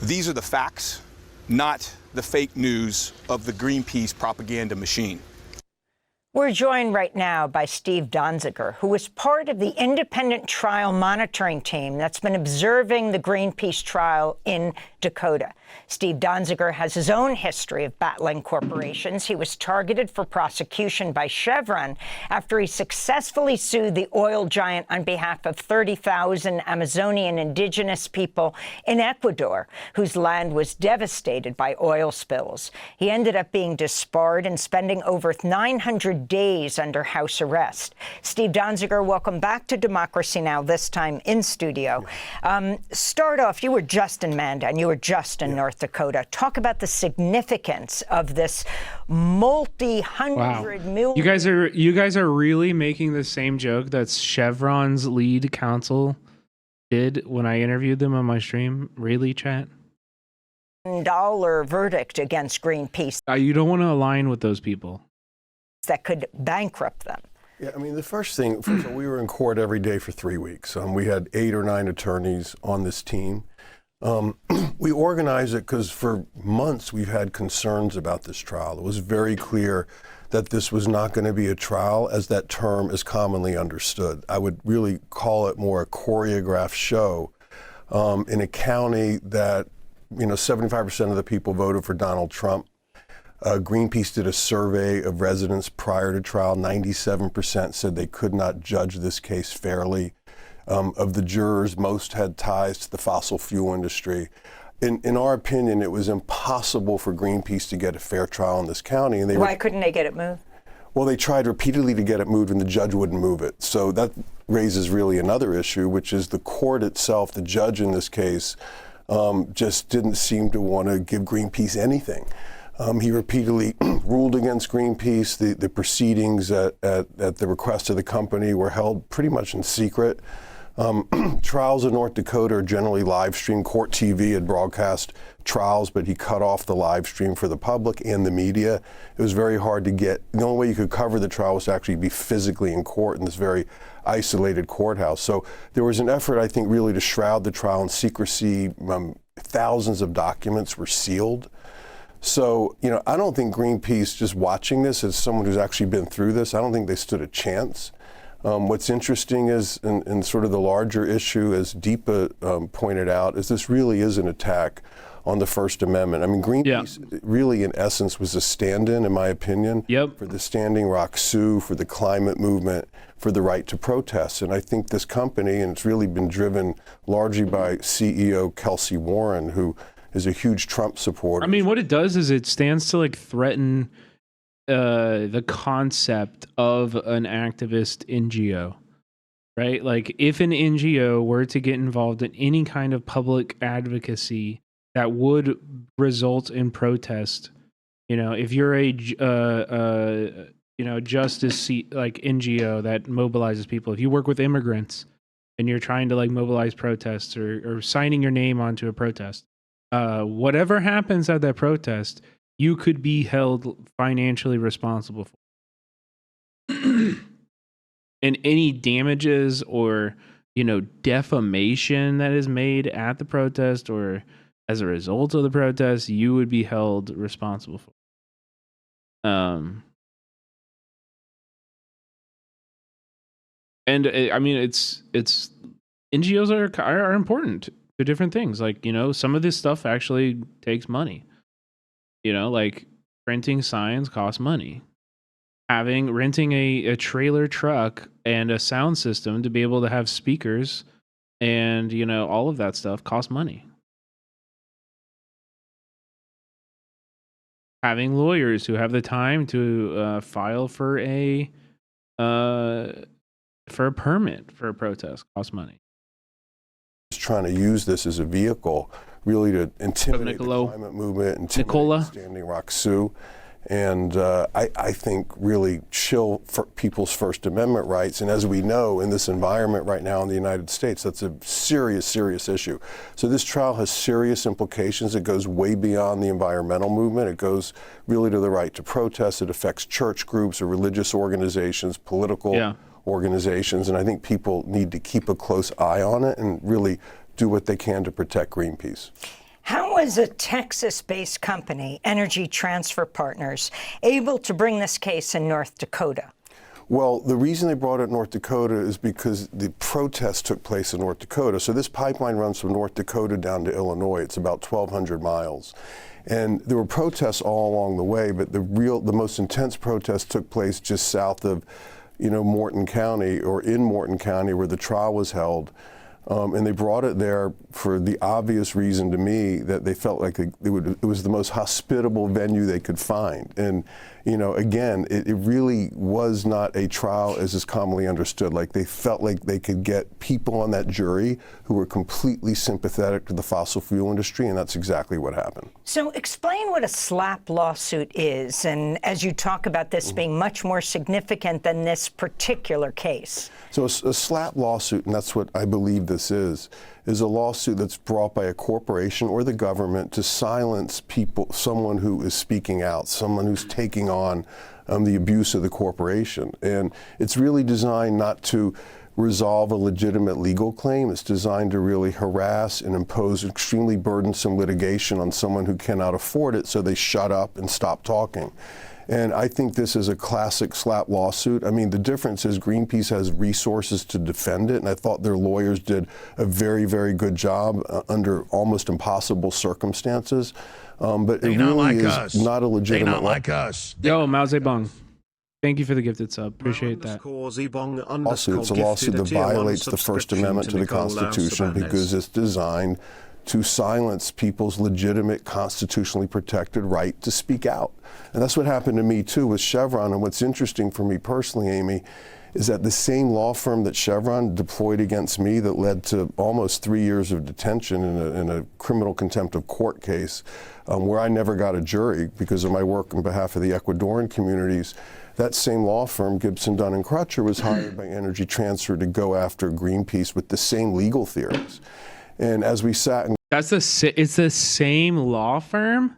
These are the facts, not the fake news of the Greenpeace propaganda machine. We're joined right now by Steve Donziger, who was part of the independent trial monitoring team that's been observing the Greenpeace trial in Dakota. Steve Donziger has his own history of battling corporations. He was targeted for prosecution by Chevron after he successfully sued the oil giant on behalf of 30,000 Amazonian indigenous people in Ecuador, whose land was devastated by oil spills. He ended up being disbarred and spending over 900 days under house arrest. Steve Donziger, welcome back to Democracy Now!, this time in studio. Start off, you were just in Mandan, you were just in North Dakota. Talk about the significance of this multi-hundred million. You guys are really making the same joke that Chevron's lead counsel did when I interviewed them on my stream. Really, chat? verdict against Greenpeace. You don't want to align with those people. That could bankrupt them. Yeah, I mean, first of all, we were in court every day for 3 weeks. We had 8 or 9 attorneys on this team. We organized it because for months we've had concerns about this trial. It was very clear that this was not going to be a trial as that term is commonly understood. I would really call it more a choreographed show in a county that, 75% of the people voted for Donald Trump. Greenpeace did a survey of residents prior to trial. 97% said they could not judge this case fairly. Of the jurors, most had ties to the fossil fuel industry. In our opinion, it was impossible for Greenpeace to get a fair trial in this county. And Why couldn't they get it moved? Well, they tried repeatedly to get it moved and the judge wouldn't move it. So that raises really another issue, which is the court itself, the judge in this case, just didn't seem to want to give Greenpeace anything. He repeatedly ruled against Greenpeace. The proceedings at the request of the company were held pretty much in secret. Trials in North Dakota are generally live streamed. Court TV had broadcast trials, but he cut off the live stream for the public and the media. It was very hard to get. The only way you could cover the trial was to actually be physically in court in this very isolated courthouse. So there was an effort, I think, really to shroud the trial in secrecy. Thousands of documents were sealed. So, I don't think Greenpeace, just watching this as someone who's actually been through this, I don't think they stood a chance. What's interesting is, in sort of the larger issue, as Deepa pointed out, is this really is an attack on the First Amendment. I mean, Greenpeace really, in essence, was a stand-in, in my opinion, for the Standing Rock Sioux, for the climate movement, for the right to protest. And I think this company, and it's really been driven largely by CEO Kelsey Warren, who is a huge Trump supporter. I mean, what it does is it stands to threaten the concept of an activist NGO, right? Like if an NGO were to get involved in any kind of public advocacy that would result in protest, if you're a justice NGO that mobilizes people, if you work with immigrants and you're trying to mobilize protests or signing your name onto a protest, whatever happens at that protest, you could be held financially responsible for. And any damages or, defamation that is made at the protest or as a result of the protest, you would be held responsible for. And I mean, it's NGOs are important to different things. Some of this stuff actually takes money. Printing signs costs money. Renting a trailer truck and a sound system to be able to have speakers and, all of that stuff costs money. Having lawyers who have the time to file for a permit for a protest costs money. Trying to use this as a vehicle really to intimidate the climate movement, intimidate the Standing Rock Sioux, and I think really chill for people's First Amendment rights. And as we know, in this environment right now in the United States, that's a serious, serious issue. So this trial has serious implications. It goes way beyond the environmental movement. It goes really to the right to protest. It affects church groups or religious organizations, political organizations, and I think people need to keep a close eye on it and really do what they can to protect Greenpeace. How was a Texas-based company, Energy Transfer Partners, able to bring this case in North Dakota? Well, the reason they brought it in North Dakota is because the protest took place in North Dakota. So this pipeline runs from North Dakota down to Illinois. It's about 1,200 miles. And there were protests all along the way, but the most intense protest took place just south of Morton County, or in Morton County, where the trial was held. And they brought it there for the obvious reason to me that they felt like it was the most hospitable venue they could find. And, again, it really was not a trial as is commonly understood. They felt like they could get people on that jury who were completely sympathetic to the fossil fuel industry, and that's exactly what happened. So explain what a SLAPP lawsuit is, and as you talk about this being much more significant than this particular case. So a SLAPP lawsuit, and that's what I believe this is a lawsuit that's brought by a corporation or the government to silence people, someone who is speaking out, someone who's taking on the abuse of the corporation. And it's really designed not to resolve a legitimate legal claim. It's designed to really harass and impose extremely burdensome litigation on someone who cannot afford it, so they shut up and stop talking. And I think this is a classic slap lawsuit. I mean, the difference is Greenpeace has resources to defend it, and I thought their lawyers did a very, very good job under almost impossible circumstances. But it really is not a legitimate They not like us. Yo, Mao Zedong. Thank you for the gifted sub. Appreciate that. Lawsuit. It's a lawsuit that violates the First Amendment to the Constitution because it's designed to silence people's legitimate constitutionally protected right to speak out. And that's what happened to me too with Chevron. And what's interesting for me personally, Amy, is that the same law firm that Chevron deployed against me that led to almost 3 years of detention in a criminal contempt of court case where I never got a jury because of my work on behalf of the Ecuadorian communities, that same law firm, Gibson, Dunn and Crutcher, was hired by Energy Transfer to go after Greenpeace with the same legal theories. And as we sat and it's the same law firm?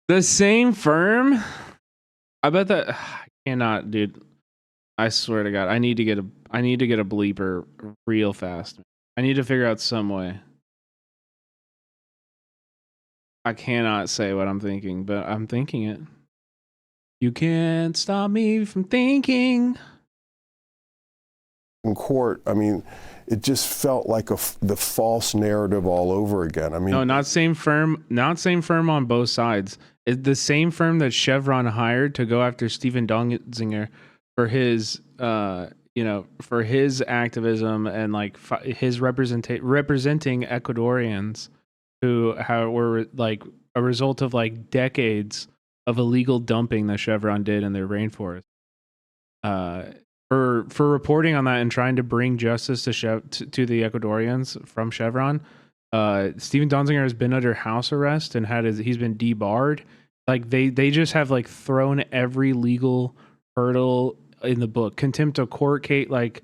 The same firm? I bet that I cannot, dude. I swear to God, I need to get a bleeper real fast. I need to figure out some way. I cannot say what I'm thinking, but I'm thinking it. You can't stop me from thinking. In court, I mean, it just felt like the false narrative all over again. I mean, no, not same firm on both sides. It's the same firm that Chevron hired to go after Stephen Donziger for his, for his activism and like his representing Ecuadorians who were like a result of like decades of illegal dumping that Chevron did in their rainforest. For reporting on that and trying to bring justice to the Ecuadorians from Chevron, Stephen Donziger has been under house arrest and he's been debarred. Like they just have like thrown every legal hurdle in the book. Contempt of court, Kate. Like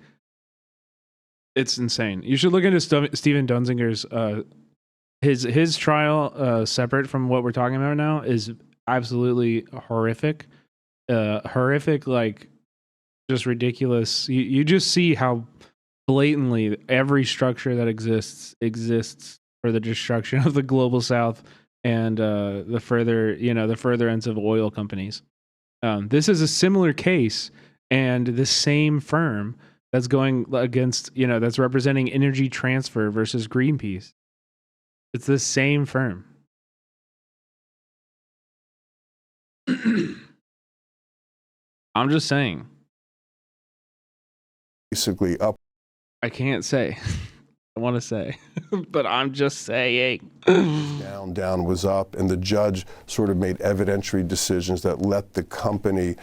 it's insane. You should look into Stephen Donziger's his trial separate from what we're talking about now is absolutely horrific. Horrific, like. Just ridiculous. You just see how blatantly every structure that exists for the destruction of the global South and the further ends of oil companies. This is a similar case, and the same firm that's going against that's representing Energy Transfer versus Greenpeace. It's the same firm. I'm just saying. Basically up. I can't say. I want to say, but I'm just saying. Down was up, and the judge sort of made evidentiary decisions that let the company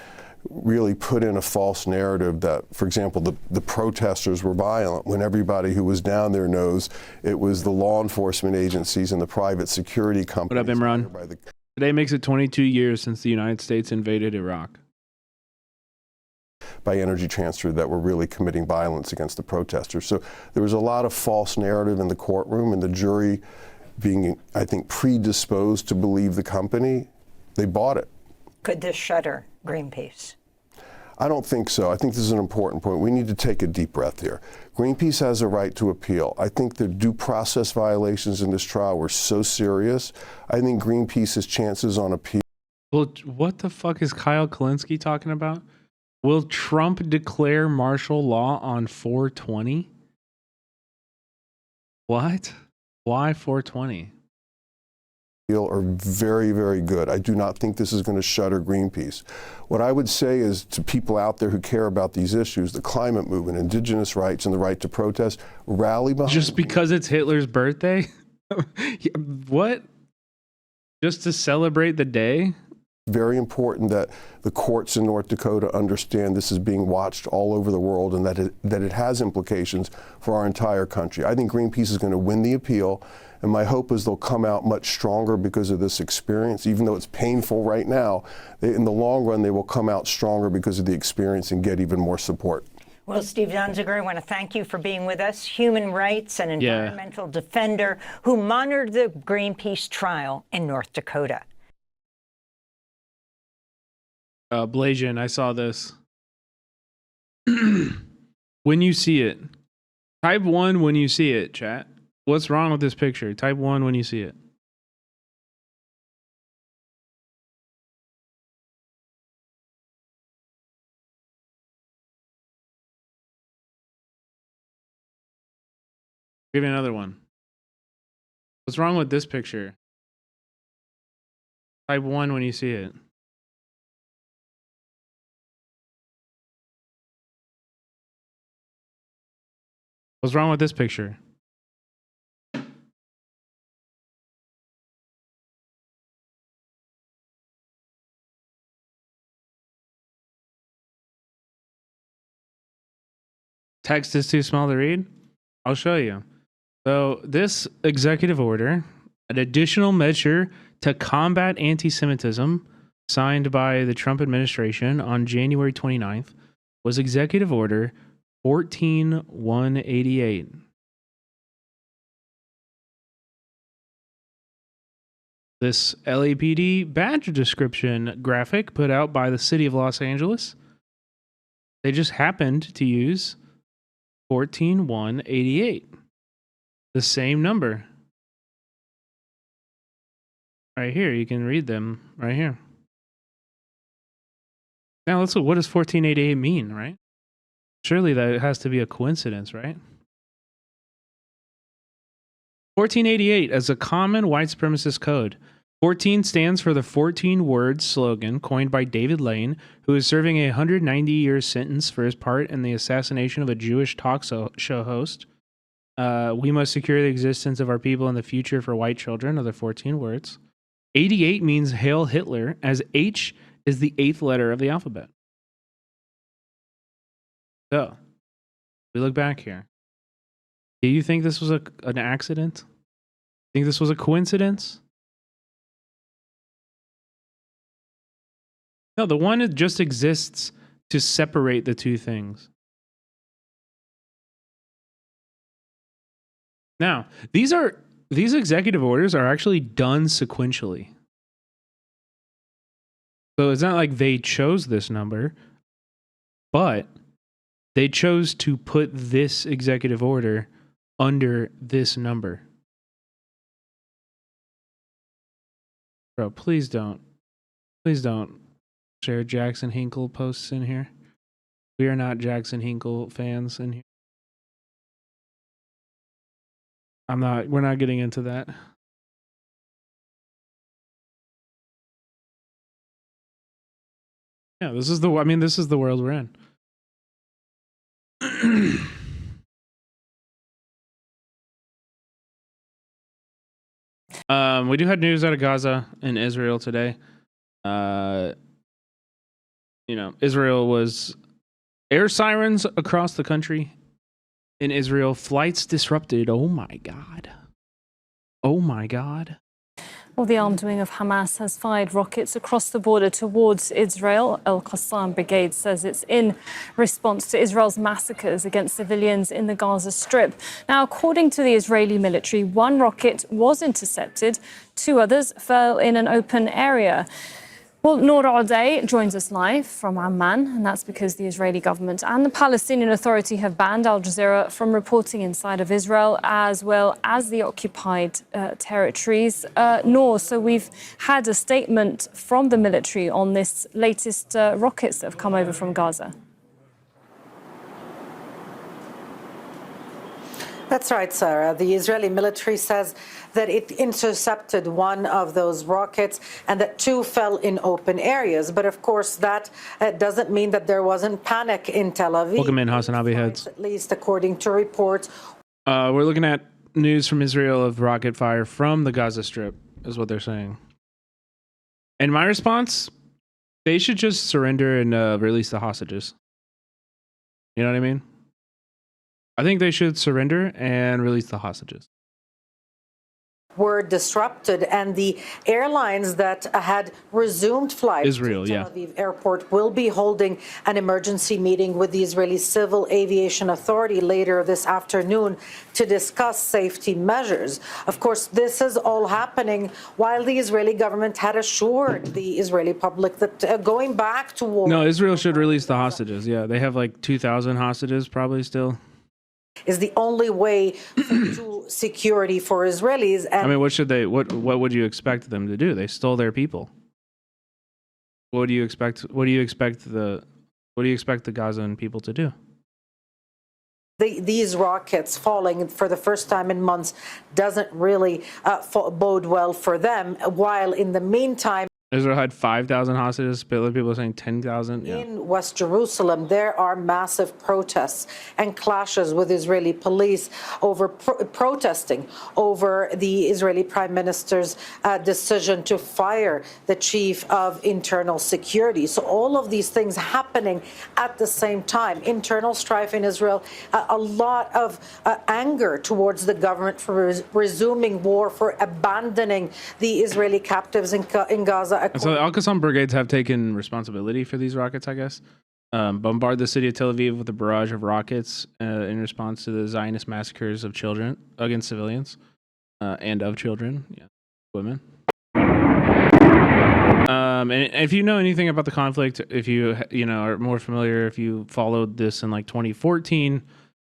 really put in a false narrative that, for example, the protesters were violent when everybody who was down there knows it was the law enforcement agencies and the private security companies. What up, Imran? Today makes it 22 years since the United States invaded Iraq. By Energy Transfer that were really committing violence against the protesters. So there was a lot of false narrative in the courtroom, and the jury being, I think, predisposed to believe the company, they bought it. Could this shutter Greenpeace? I don't think so. I think this is an important point. We need to take a deep breath here. Greenpeace has a right to appeal. I think the due process violations in this trial were so serious. I think Greenpeace's chances on appeal. Well, what the fuck is Kyle Kalinske talking about? Will Trump declare martial law on 420? What? Why 420? Are very, very good. I do not think this is going to shutter Greenpeace. What I would say is to people out there who care about these issues, the climate movement, indigenous rights, and the right to protest, rally behind. Just because it's Hitler's birthday? What? Just to celebrate the day? very important that the courts in North Dakota understand this is being watched all over the world and that it has implications for our entire country. I think Greenpeace is going to win the appeal, and my hope is they'll come out much stronger because of this experience. Even though it's painful right now, in the long run, they will come out stronger because of the experience and get even more support. Well, Steve Donziger, I want to thank you for being with us, human rights and environmental defender who monitored the Greenpeace trial in North Dakota. Blasian, I saw this. When you see it, type 1 when you see it, chat. What's wrong with this picture? Type 1 when you see it. Give me another one. What's wrong with this picture? Type 1 when you see it. What's wrong with this picture? Text is too small to read? I'll show you. So this executive order, an additional measure to combat anti-Semitism signed by the Trump administration on January 29th, was Executive Order 14188. This LAPD badge description graphic put out by the city of Los Angeles, they just happened to use 14188. The same number. Right here, you can read them right here. Now let's look, what does 1488 mean, right? Surely that has to be a coincidence, right? 1488 as a common white supremacist code. 14 stands for the 14 words slogan coined by David Lane, who is serving a 190-year sentence for his part in the assassination of a Jewish talk show host. We must secure the existence of our people in the future for white children, other 14 words. 88 means Hail Hitler, as H is the 8th letter of the alphabet. So, we look back here. Do you think this was an accident? Think this was a coincidence? No, the one that just exists to separate the two things. Now, these executive orders are actually done sequentially. So it's not like they chose this number, but they chose to put this executive order under this number. Bro, please don't share Jackson Hinkle posts in here. We are not Jackson Hinkle fans in here. We're not getting into that. Yeah, this is the world we're in. We do have news out of Gaza and Israel today. Israel was air sirens across the country. In Israel, flights disrupted. Oh my God. Well, the armed wing of Hamas has fired rockets across the border towards Israel. Al-Qassam Brigade says it's in response to Israel's massacres against civilians in the Gaza Strip. Now, according to the Israeli military, one rocket was intercepted. 2 others fell in an open area. Well, Noor Odeh joins us live from Amman, and that's because the Israeli government and the Palestinian Authority have banned Al Jazeera from reporting inside of Israel, as well as the occupied territories. Noor, so we've had a statement from the military on this latest rockets that have come over from Gaza. That's right, Sarah. The Israeli military says that it intercepted one of those rockets and that 2 fell in open areas. But of course, that doesn't mean that there wasn't panic in Tel Aviv. Welcome in, Hasanabi heads. At least according to reports. We're looking at news from Israel of rocket fire from the Gaza Strip, is what they're saying. And my response, They should just surrender and release the hostages. You know what I mean? I think they should surrender and release the hostages. Were disrupted, and the airlines that had resumed flights Israel, to Tel Aviv airport will be holding an emergency meeting with the Israeli Civil Aviation Authority later this afternoon to discuss safety measures. Of course, this is all happening while the Israeli government had assured the Israeli public that going back to war. No, Israel should release the hostages. Yeah, they have like 2,000 hostages probably still. Is the only way to security for Israelis. And I mean, what would you expect them to do? They stole their people. What do you expect the Gazan people to do? These rockets falling for the first time in months doesn't really bode well for them, while in the meantime, Israel had 5,000 hostages, but other people are saying 10,000. Yeah. in West Jerusalem, there are massive protests and clashes with Israeli police over protesting over the Israeli Prime Minister's decision to fire the chief of internal security. So all of these things happening at the same time. Internal strife in Israel, a lot of anger towards the government for resuming war, for abandoning the Israeli captives in Gaza. So the Al-Qassam brigades have taken responsibility for these rockets, I guess. Bombard the city of Tel Aviv with a barrage of rockets in response to the Zionist massacres of children against civilians and of children, women. And if you know anything about the conflict, if you are more familiar, if you followed this in like 2014,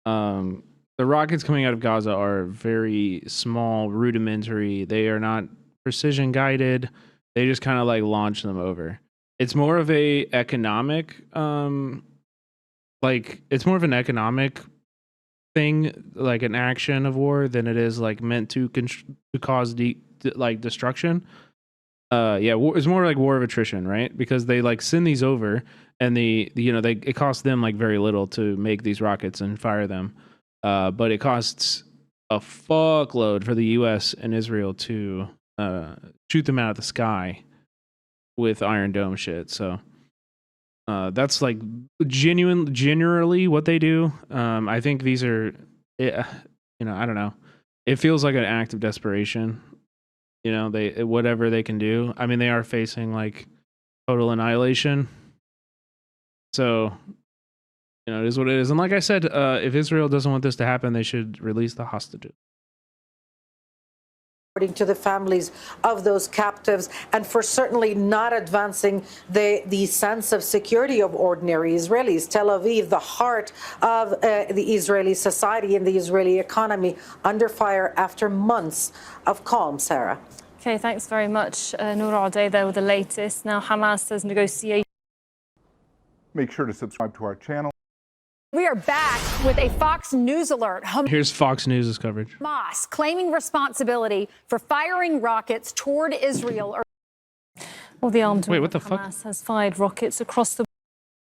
the rockets coming out of Gaza are very small, rudimentary. They are not precision guided. They just kind of like launch them over. It's more of a economic, it's more of an economic thing, like an action of war, than it is like meant to cause destruction. It's more like war of attrition, right? Because they like send these over, and it costs them like very little to make these rockets and fire them, but it costs a fuckload for the U.S. and Israel to shoot them out of the sky with Iron Dome shit. So that's like generally what they do. I think these are, I don't know. It feels like an act of desperation. They whatever they can do. I mean, they are facing like total annihilation. So, it is what it is. And like I said, if Israel doesn't want this to happen, they should release the hostages. According to the families of those captives, and for certainly not advancing the sense of security of ordinary Israelis. Tel Aviv, the heart of the Israeli society and the Israeli economy, under fire after months of calm. Sarah. Okay, thanks very much, Noor Ade, there with the latest. Now, Hamas says negotiations. Make sure to subscribe to our channel. We are back with a Fox News alert. Here's Fox News' coverage. Hamas claiming responsibility for firing rockets toward Israel. Well, the armed what the fuck? Hamas has fired rockets across the.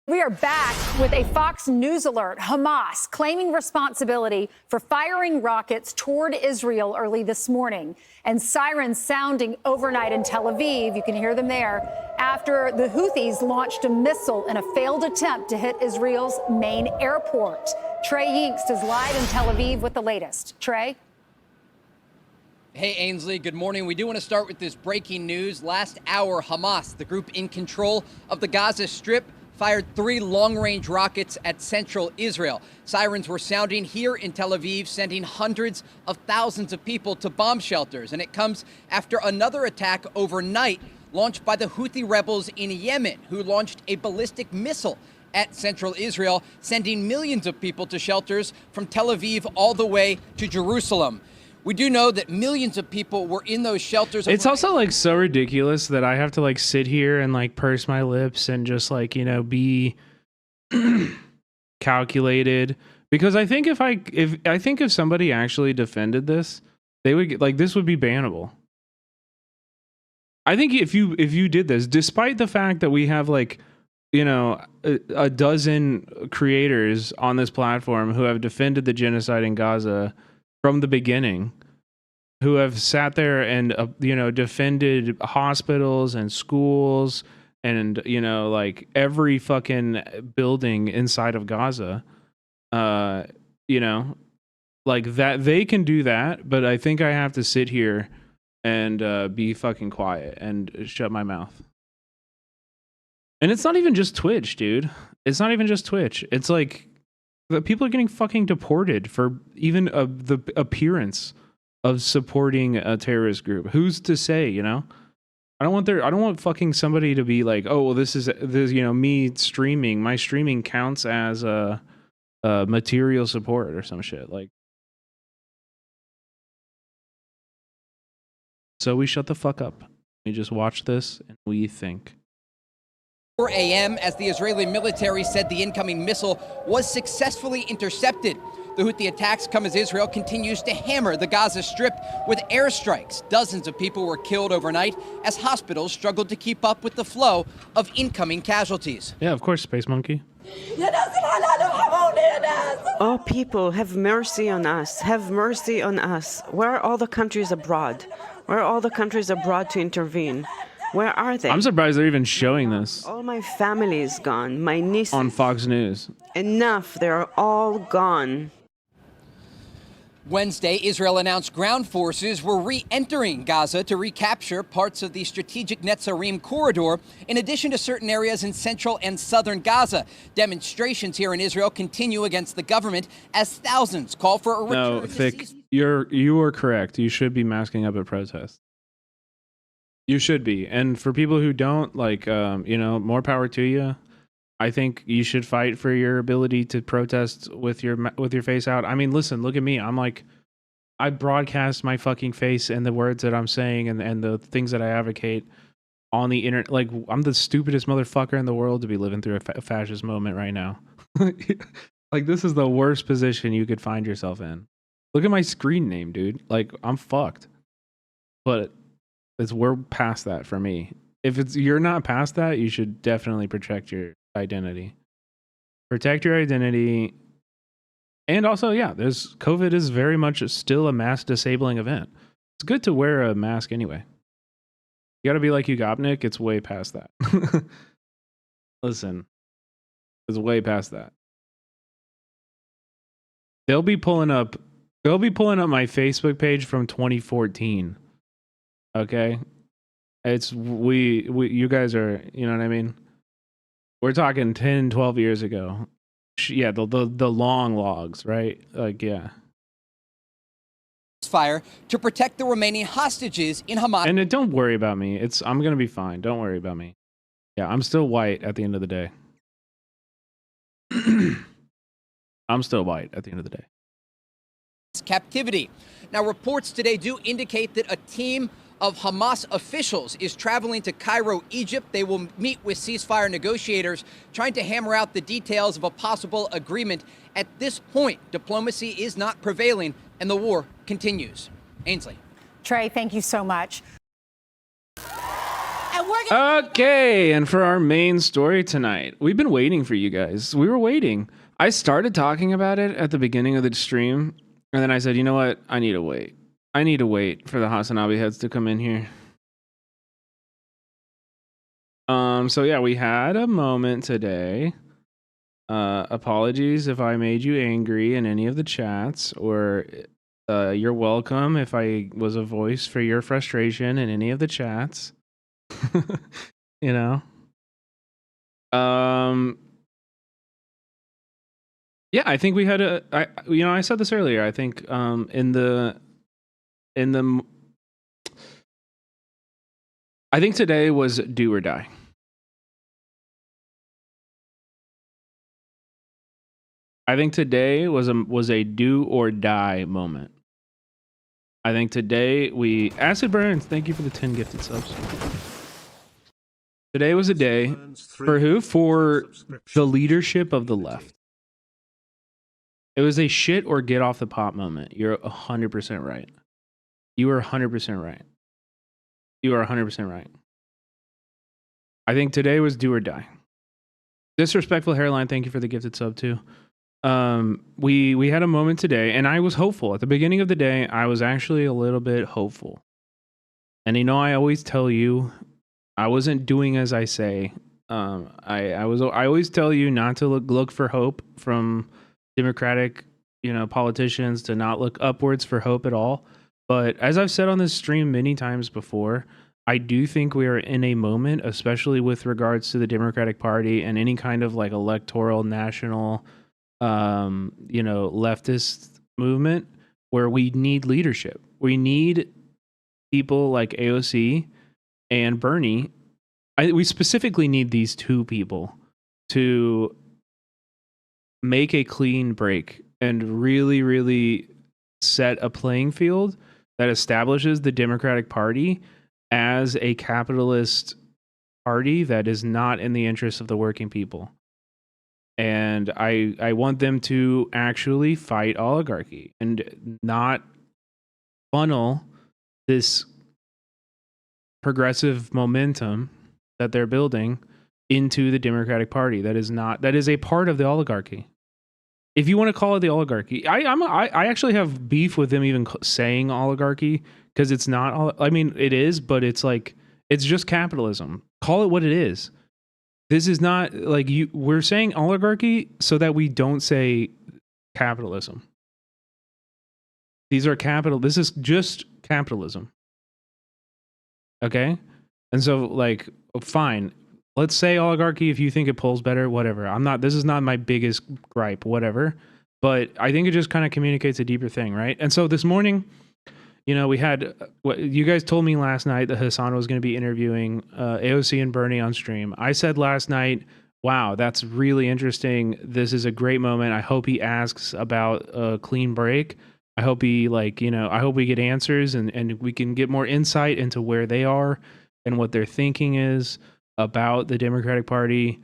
We are back with a Fox News alert. Hamas claiming responsibility for firing rockets toward Israel early this morning, and sirens sounding overnight in Tel Aviv. You can hear them there after the Houthis launched a missile in a failed attempt to hit Israel's main airport. Trey Yingst is live in Tel Aviv with the latest. Trey? Hey, Ainsley, good morning. We do want to start with this breaking news. Last hour, Hamas, the group in control of the Gaza Strip, fired 3 long-range rockets at central Israel. Sirens were sounding here in Tel Aviv, sending hundreds of thousands of people to bomb shelters. And it comes after another attack overnight launched by the Houthi rebels in Yemen, who launched a ballistic missile at central Israel, sending millions of people to shelters from Tel Aviv all the way to Jerusalem. We do know that millions of people were in those shelters. It's also like so ridiculous that I have to like sit here and like purse my lips and just like, be calculated, because I think if somebody actually defended this, they would like, this would be bannable. I think if you did this, despite the fact that we have like, a dozen creators on this platform who have defended the genocide in Gaza from the beginning, who have sat there and defended hospitals and schools and like every fucking building inside of Gaza, you know, like that they can do that, but I think I have to sit here and be fucking quiet and shut my mouth. And it's not even just Twitch, dude. It's not even just Twitch. It's like the people are getting fucking deported for even the appearance of supporting a terrorist group. Who's to say, I don't want fucking somebody to be like, oh, well, this me streaming. My streaming counts as a material support or some shit. Like, so we shut the fuck up. We just watch this and we think. 4 a.m. as the Israeli military said the incoming missile was successfully intercepted. The Houthi attacks come as Israel continues to hammer the Gaza Strip with airstrikes. Dozens of people were killed overnight as hospitals struggled to keep up with the flow of incoming casualties. Yeah, of course, Space Monkey. Oh, people, have mercy on us. Have mercy on us. Where are all the countries abroad? Where are all the countries abroad to intervene? Where are they? I'm surprised they're even showing this. All my family is gone. My niece on Fox News. Enough. They're all gone. Wednesday, Israel announced ground forces were re-entering Gaza to recapture parts of the strategic Netzarim corridor, in addition to certain areas in central and southern Gaza. Demonstrations here in Israel continue against the government as thousands call for a return to Thick, you are correct. You should be masking up at protests. You should be. And for people who don't, like, more power to you. I think you should fight for your ability to protest with your face out. I mean, listen, look at me. I'm like, I broadcast my fucking face and the words that I'm saying and the things that I advocate on the internet. Like, I'm the stupidest motherfucker in the world to be living through a fascist moment right now. Like, this is the worst position you could find yourself in. Look at my screen name, dude. Like, I'm fucked. But we're past that for me. If you're not past that, you should definitely protect your identity. Protect your identity. And also, yeah, COVID is very much still a mass disabling event. It's good to wear a mask anyway. You gotta be like Ugopnik, it's way past that. Listen, it's way past that. They'll be pulling up my Facebook page from 2014. Okay? It's you guys are, you know what I mean? We're talking 10, 12 years ago. Yeah, the long logs, right? Like, yeah. Fire to protect the remaining hostages in Hamas. And don't worry about me. I'm going to be fine. Don't worry about me. Yeah, I'm still white at the end of the day. I'm still white at the end of the day. Captivity. Now, reports today do indicate that a team of Hamas officials is traveling to Cairo, Egypt. They will meet with ceasefire negotiators, trying to hammer out the details of a possible agreement. At this point, diplomacy is not prevailing, and the war continues. Ainsley. Trey, thank you so much. Okay, and for our main story tonight, we've been waiting for you guys. We were waiting. I started talking about it at the beginning of the stream, and then I said, you know what? I need to wait. I need to wait for the Hasanabi heads to come in here. So yeah, we had a moment today. Apologies if I made you angry in any of the chats, or you're welcome if I was a voice for your frustration in any of the chats. You know? Yeah, I think we had I said this earlier. I think I think today was do or die. I think today was a do or die moment. I think today Acid Burns, thank you for the 10 gifted subs. Today was a day for who? For the leadership of the left. It was a shit or get off the pot moment. You're 100% right. You are 100% right. You are 100% right. I think today was do or die. Disrespectful Hairline, thank you for the gifted sub too. We had a moment today, and I was hopeful. At the beginning of the day, I was actually a little bit hopeful. And I always tell you I wasn't doing as I say. I always tell you not to look for hope from Democratic, politicians, to not look upwards for hope at all. But as I've said on this stream many times before, I do think we are in a moment, especially with regards to the Democratic Party and any kind of like electoral national, leftist movement, where we need leadership. We need people like AOC and Bernie. We specifically need these two people to make a clean break and really, really set a playing field that establishes the Democratic Party as a capitalist party that is not in the interest of the working people. And I want them to actually fight oligarchy and not funnel this progressive momentum that they're building into the Democratic Party. That is a part of the oligarchy. If you want to call it the oligarchy, I actually have beef with them even saying oligarchy, because it's not. I mean, it is, but it's like, it's just capitalism. Call it what it is. This is not like we're saying oligarchy so that we don't say capitalism. These are capital. This is just capitalism. Okay? And so, like, fine. Let's say oligarchy if you think it pulls better, whatever. This is not my biggest gripe, whatever. But I think it just kind of communicates a deeper thing, right? And so this morning, we had what you guys told me last night that Hassan was going to be interviewing AOC and Bernie on stream. I said last night, wow, that's really interesting. This is a great moment. I hope he asks about a clean break. I hope I hope we get answers and we can get more insight into where they are and what their thinking is about the Democratic Party.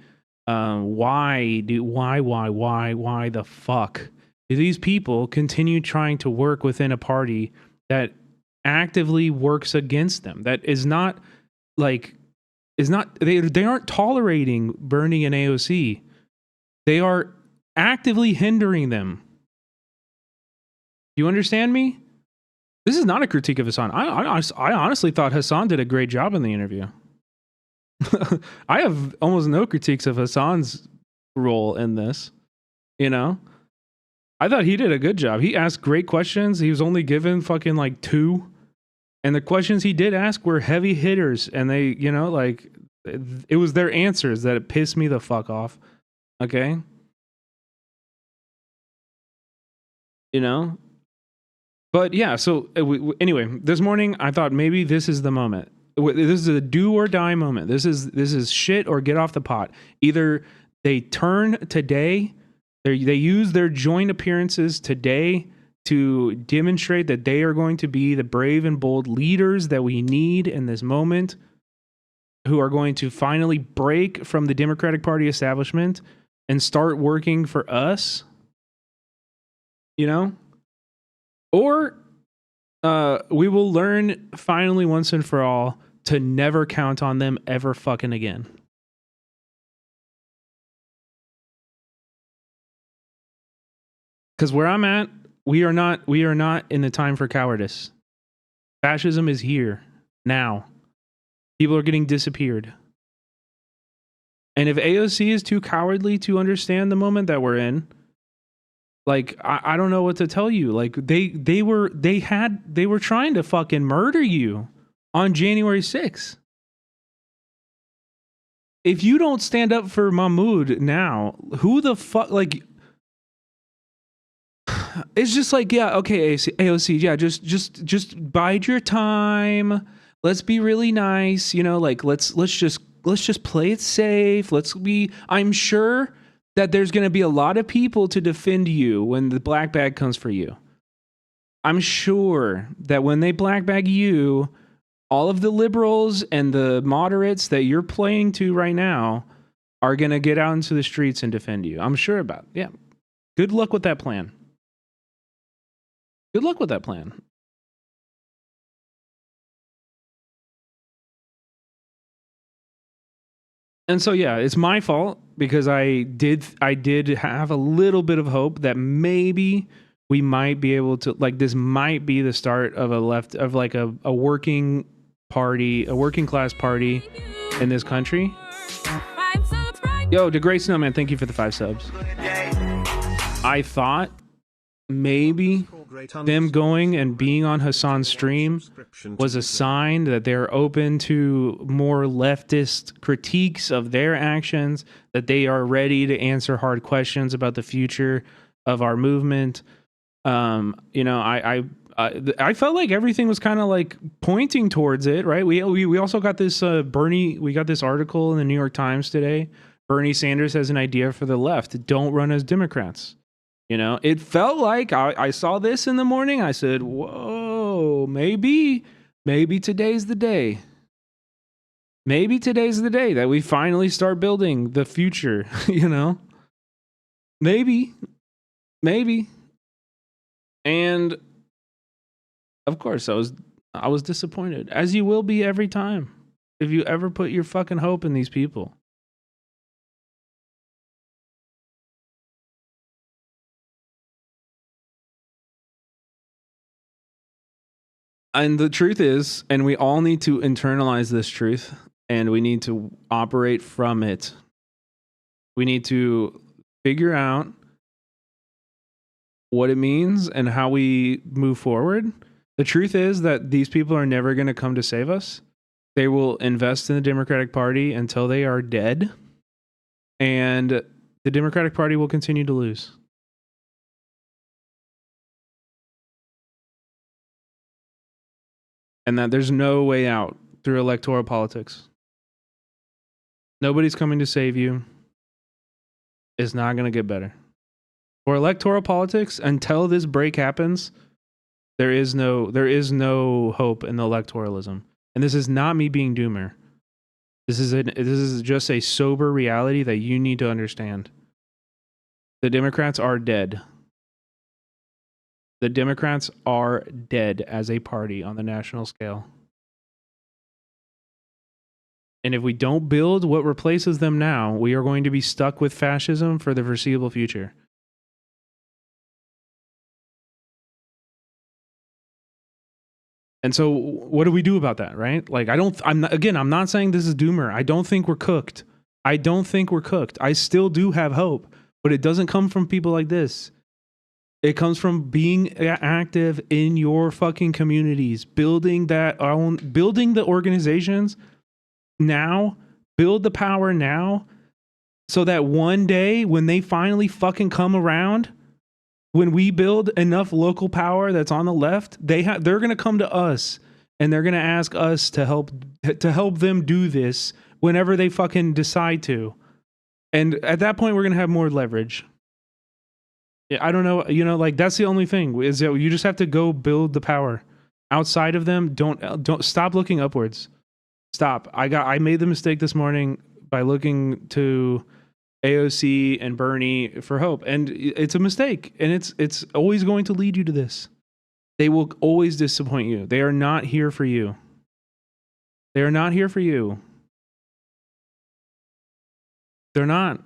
Why the fuck do these people continue trying to work within a party that actively works against them? That is not they aren't tolerating Bernie and AOC. They are actively hindering them. You understand me? This is not a critique of Hassan. I honestly thought Hassan did a great job in the interview. I have almost no critiques of Hassan's role in this. I thought he did a good job. He asked great questions. He was only given fucking like 2. And the questions he did ask were heavy hitters. And they, it was their answers that pissed me the fuck off. Okay? But yeah, so anyway, this morning I thought maybe this is the moment. This is a do or die moment. This is shit or get off the pot. Either they turn today, they use their joint appearances today to demonstrate that they are going to be the brave and bold leaders that we need in this moment, who are going to finally break from the Democratic Party establishment and start working for us, or we will learn finally once and for all to never count on them ever fucking again. Because where I'm at, we are not in the time for cowardice. Fascism is here now. People are getting disappeared. And if AOC is too cowardly to understand the moment that we're in, like, I don't know what to tell you. Like, they were trying to fucking murder you on January 6th. If you don't stand up for Mahmoud now, who the fuck, like, it's just like, yeah, okay, AOC, yeah, just bide your time. Let's be really nice, like, let's just play it safe. I'm sure that there's going to be a lot of people to defend you when the black bag comes for you. I'm sure that when they black bag you, all of the liberals and the moderates that you're playing to right now are going to get out into the streets and defend you. I'm sure about it. Yeah. Good luck with that plan. Good luck with that plan. And so, yeah, it's my fault because I did have a little bit of hope that maybe we might be able to, like, this might be the start of a working party, a working class party in this country. Yo, to Great Snowman, thank you for the 5 subs. I thought maybe them going and being on Hassan's stream was a sign that they're open to more leftist critiques of their actions, that they are ready to answer hard questions about the future of our movement. You know, I felt like everything was kind of like pointing towards it, right? We also got this we got this article in the New York Times today. Bernie Sanders has an idea for the left: don't run as Democrats. You know, it felt like I saw this in the morning. I said, whoa, maybe today's the day. Maybe today's the day that we finally start building the future, you know? Maybe. And of course, I was disappointed, as you will be every time if you ever put your fucking hope in these people. And the truth is, and we all need to internalize this truth, and we need to operate from it. We need to figure out what it means and how we move forward. The truth is that these people are never going to come to save us. They will invest in the Democratic Party until they are dead, and the Democratic Party will continue to lose. And that there's no way out through electoral politics. Nobody's coming to save you. It's not going to get better. For electoral politics, until this break happens, there is no hope in the electoralism. And this is not me being doomer. This is just a sober reality that you need to understand. The Democrats are dead. The Democrats are dead as a party on the national scale. And if we don't build what replaces them now, we are going to be stuck with fascism for the foreseeable future. And so what do we do about that, right? Like, I'm not saying this is doomer. I don't think we're cooked. I still do have hope, but it doesn't come from people like this. It comes from being active in your fucking communities, building the organizations now, build the power now, so that one day when they finally fucking come around, when we build enough local power that's on the left, they're going to come to us and they're going to ask us to help them do this whenever they fucking decide to. And at that point, we're going to have more leverage. I don't know, you know, like that's the only thing is that you just have to go build the power. Outside of them, don't stop looking upwards. Stop. I made the mistake this morning by looking to AOC and Bernie for hope, and it's a mistake, and it's always going to lead you to this. They will always disappoint you. They are not here for you. They are not here for you. They're not.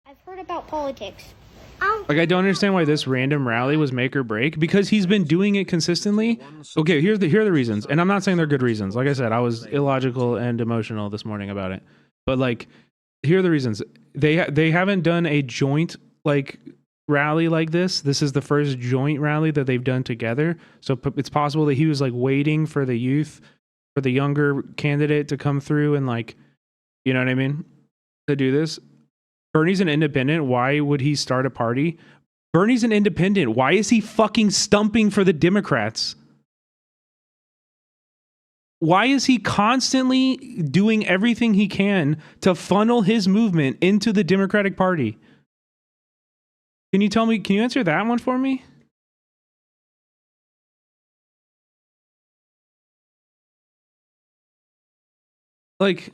I've heard about politics. Like, I don't understand why this random rally was make or break, because he's been doing it consistently. Okay, here are the reasons, and I'm not saying they're good reasons. Like I said, I was illogical and emotional this morning about it, but like, here are the reasons. They haven't done a joint like rally like this. This is the first joint rally that they've done together. So it's possible that he was like waiting for the younger candidate to come through and, like, you know what I mean, to do this. Bernie's an independent. Why would he start a party? Bernie's an independent. Why is he fucking stumping for the Democrats? Why is he constantly doing everything he can to funnel his movement into the Democratic Party? Can you answer that one for me? Like,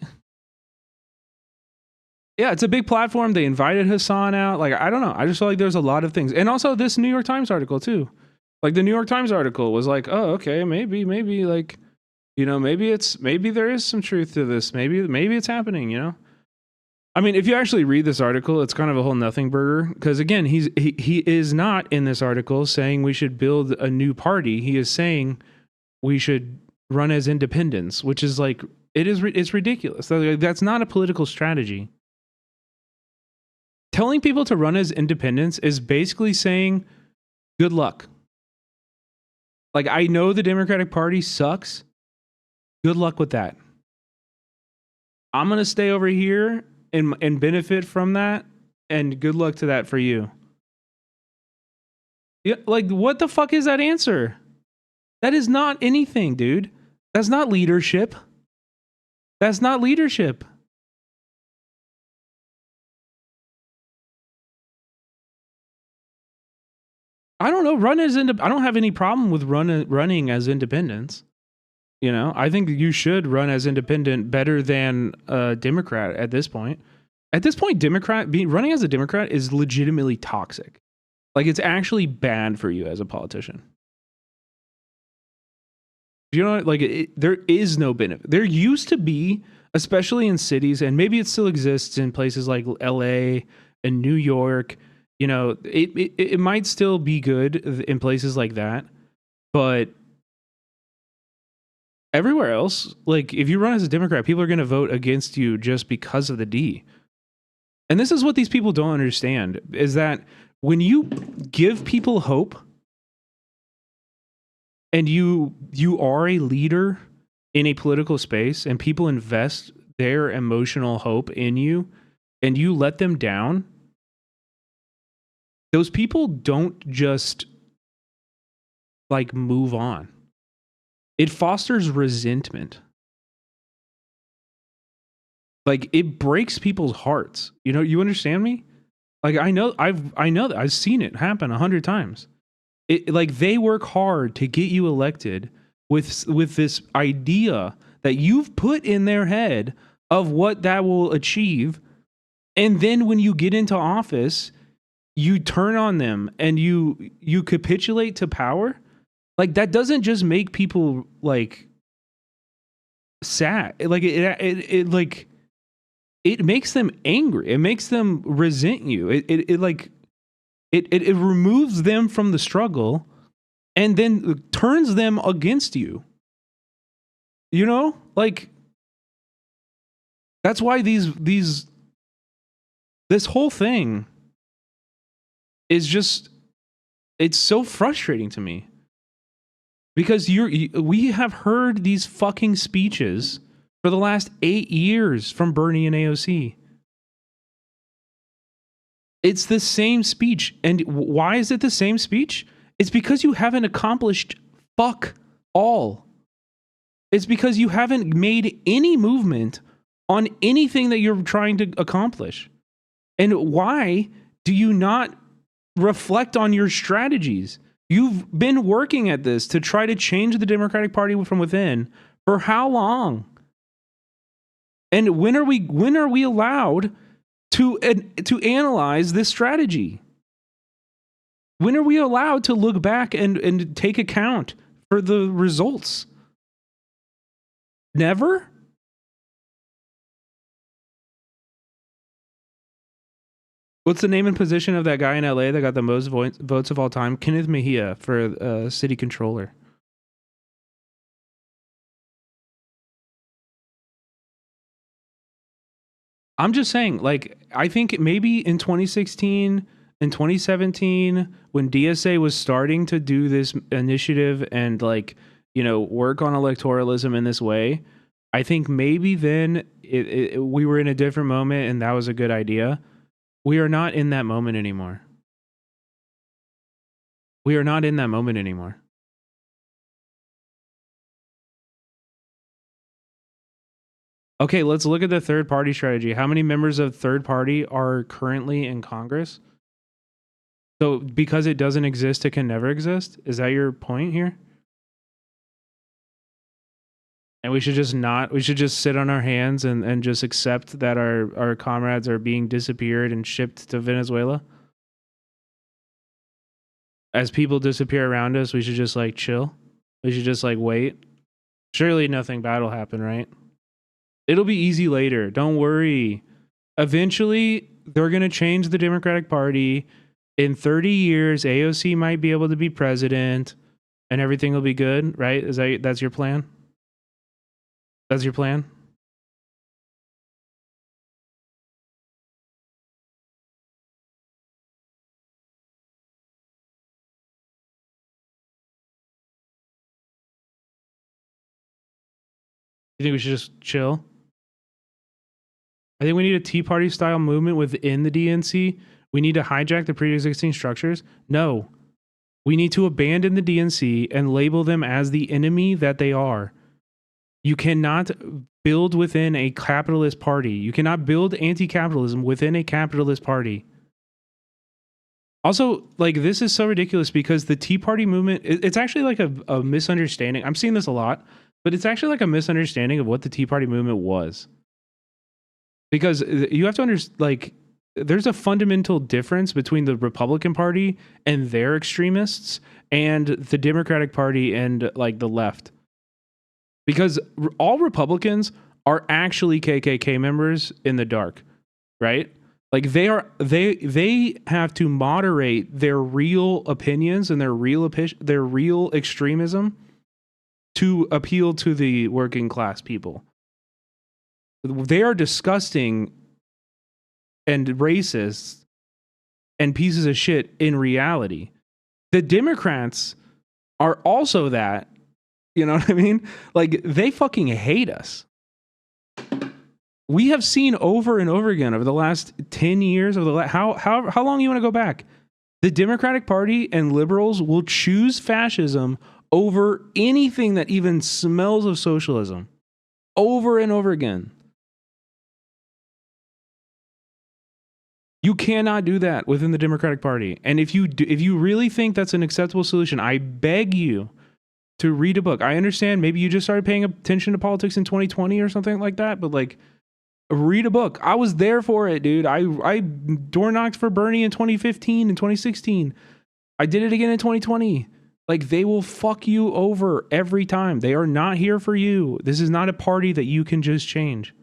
yeah, it's a big platform. They invited Hassan out. Like, I don't know. I just feel like there's a lot of things. And also this New York Times article too. Like, the New York Times article was like, oh, okay, maybe like, you know, maybe there is some truth to this. Maybe it's happening, you know? I mean, if you actually read this article, it's kind of a whole nothing burger. Because again, he is not in this article saying we should build a new party. He is saying we should run as independents, which is like it's ridiculous. That's not a political strategy. Telling people to run as independents is basically saying good luck. Like, I know the Democratic Party sucks. Good luck with that. I'm going to stay over here and benefit from that, and good luck to that for you. Yeah, like, what the fuck is that answer? That is not anything, dude. That's not leadership. That's not leadership. I don't know. I don't have any problem with running as independents. You know, I think you should run as independent better than a Democrat at this point. At this point, running as a Democrat is legitimately toxic. Like, it's actually bad for you as a politician. You know, like, there is no benefit. There used to be, especially in cities, and maybe it still exists in places like LA and New York. You know, it might still be good in places like that, but everywhere else, like, if you run as a Democrat, people are going to vote against you just because of the D. And this is what these people don't understand, is that when you give people hope and you are a leader in a political space and people invest their emotional hope in you and you let them down, those people don't just like move on. It fosters resentment. Like, it breaks people's hearts. You know, you understand me? Like, I know that I've seen it happen 100 times. Like, they work hard to get you elected with this idea that you've put in their head of what that will achieve. And then when you get into office, you turn on them and you capitulate to power. Like, that doesn't just make people like sad. Like, it like, it makes them angry. It makes them resent you. It removes them from the struggle and then turns them against you. You know, like, that's why this whole thing is just, it's so frustrating to me. Because we have heard these fucking speeches for the last 8 years from Bernie and AOC. It's the same speech. And why is it the same speech? It's because you haven't accomplished fuck all. It's because you haven't made any movement on anything that you're trying to accomplish. And why do you not reflect on your strategies? You've been working at this to try to change the Democratic Party from within for how long? And when are we allowed to analyze this strategy? When are we allowed to look back and take account for the results? Never? What's the name and position of that guy in LA that got the most votes of all time? Kenneth Mejia for city controller. I'm just saying, like, I think maybe in 2016 and 2017, when DSA was starting to do this initiative and, like, you know, work on electoralism in this way, I think maybe then we were in a different moment and that was a good idea. We are not in that moment anymore. We are not in that moment anymore. Okay, let's look at the third party strategy. How many members of third party are currently in Congress? So because it doesn't exist, it can never exist? Is that your point here? And we should just sit on our hands and just accept that our comrades are being disappeared and shipped to Venezuela? As people disappear around us, we should just like chill. We should just like wait. Surely nothing bad will happen, right? It'll be easy later. Don't worry. Eventually, they're going to change the Democratic Party. In 30 years, AOC might be able to be president and everything will be good, right? That's your plan? That's your plan? You think we should just chill? I think we need a Tea Party style movement within the DNC. We need to hijack the pre-existing structures. No. We need to abandon the DNC and label them as the enemy that they are. You cannot build within a capitalist party. You cannot build anti-capitalism within a capitalist party. Also, like, this is so ridiculous because the Tea Party movement, it's actually like a misunderstanding. I'm seeing this a lot, but it's actually like a misunderstanding of what the Tea Party movement was. Because you have to understand, like, there's a fundamental difference between the Republican Party and their extremists and the Democratic Party and, like, the left. Because all Republicans are actually KKK members in the dark, right? Like, they have to moderate their real opinions and their real extremism to appeal to the working class people. They are disgusting and racist and pieces of shit in reality. The Democrats are also that. You know what I mean? Like, they fucking hate us. We have seen over and over again over the last 10 years of how long you want to go back? The Democratic Party and liberals will choose fascism over anything that even smells of socialism. Over and over again. You cannot do that within the Democratic Party. And if you really think that's an acceptable solution, I beg you to read a book. I understand maybe you just started paying attention to politics in 2020 or something like that, but, like, read a book. I was there for it, dude. I door knocked for Bernie in 2015 and 2016. I did it again in 2020. Like, they will fuck you over every time. They are not here for you. This is not a party that you can just change.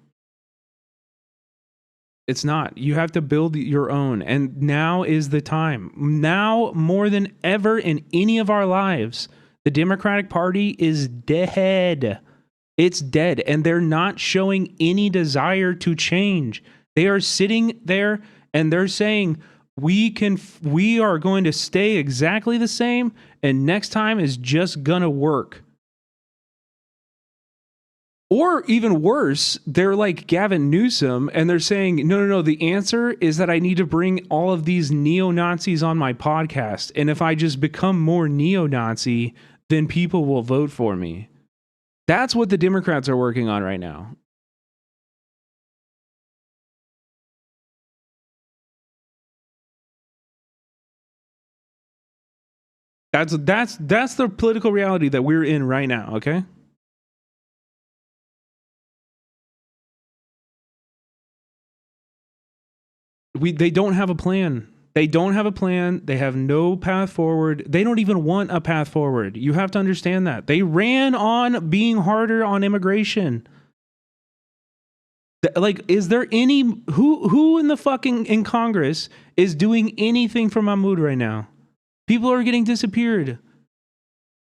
It's not. You have to build your own. And now is the time. Now, more than ever in any of our lives, the Democratic Party is dead. It's dead. And they're not showing any desire to change. They are sitting there and they're saying, we are going to stay exactly the same, and next time is just gonna work. Or even worse, they're like Gavin Newsom and they're saying, no, the answer is that I need to bring all of these neo-Nazis on my podcast. And if I just become more neo-Nazi, then people will vote for me. That's what the Democrats are working on right now. That's the political reality that we're in right now, okay? They don't have a plan. They don't have a plan. They have no path forward. They don't even want a path forward. You have to understand that. They ran on being harder on immigration. Like, is there any who in the fucking in Congress is doing anything for Mahmoud right now? People are getting disappeared.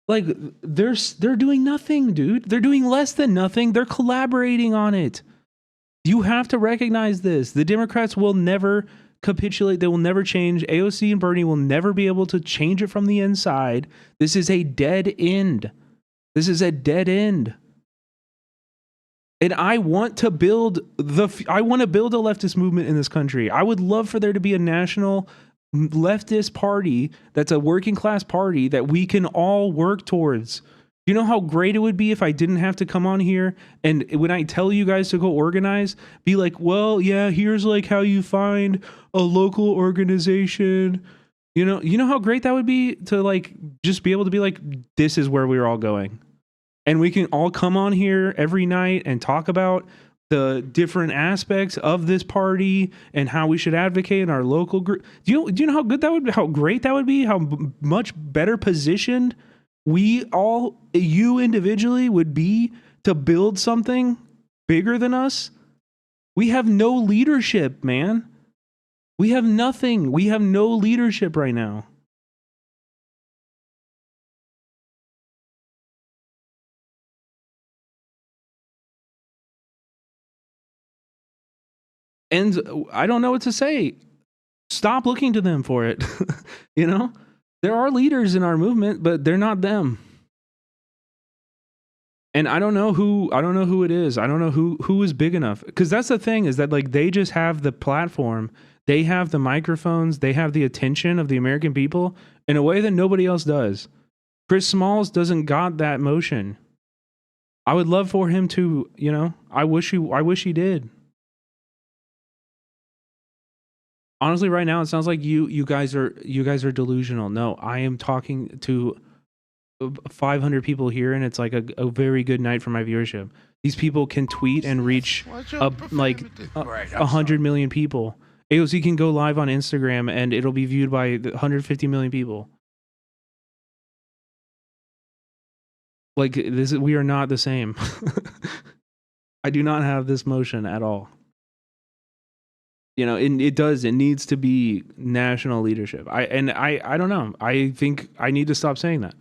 Like, they're doing nothing, dude. They're doing less than nothing. They're collaborating on it. You have to recognize this. The Democrats will never capitulate. They will never change. AOC and Bernie will never be able to change it from the inside. This is a dead end. This is a dead end. And I want to build a leftist movement in this country. I would love for there to be a national leftist party that's a working class party that we can all work towards. You know how great it would be if I didn't have to come on here and when I tell you guys to go organize, be like, well, yeah, here's like how you find a local organization. You know how great that would be to, like, just be able to be like, this is where we're all going. And we can all come on here every night and talk about the different aspects of this party and how we should advocate in our local group. Do you know how good that would be? How great that would be? How much better positioned you individually would be to build something bigger than us? We have no leadership, man. We have nothing. We have no leadership right now. And I don't know what to say. Stop looking to them for it. You know, there are leaders in our movement, but they're not them. And I don't know who it is. I don't know who is big enough. Because that's the thing, is that like they just have the platform, they have the microphones, they have the attention of the American people in a way that nobody else does. Chris Smalls doesn't got that motion. I would love for him to, you know, I wish he did. Honestly, right now it sounds like you guys are delusional. No, I am talking to 500 people here, and it's like a very good night for my viewership. These people can tweet and reach like 100 million people. AOC can go live on Instagram and it'll be viewed by 150 million people. Like we are not the same. I do not have this motion at all. You know, it needs to be national leadership. I don't know. I think I need to stop saying that,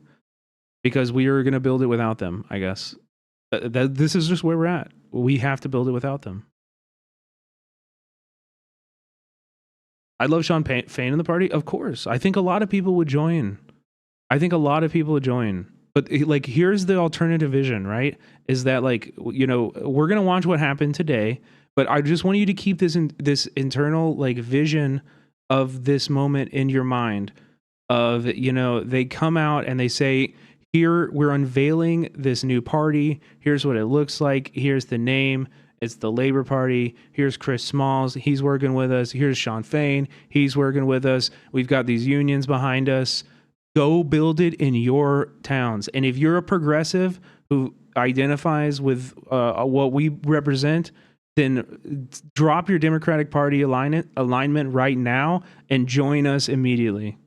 because we are going to build it without them, I guess. This is just where we're at. We have to build it without them. I love Sean Payne in the party. Of course. I think a lot of people would join. But like, here's the alternative vision, right? Is that like, you know, we're going to watch what happened today, but I just want you to keep this internal like vision of this moment in your mind of, you know, they come out and they say, here, we're unveiling this new party. Here's what it looks like. Here's the name. It's the Labor Party. Here's Chris Smalls. He's working with us. Here's Sean Fain. He's working with us. We've got these unions behind us. Go build it in your towns. And if you're a progressive who identifies with what we represent, then drop your Democratic Party alignment right now and join us immediately.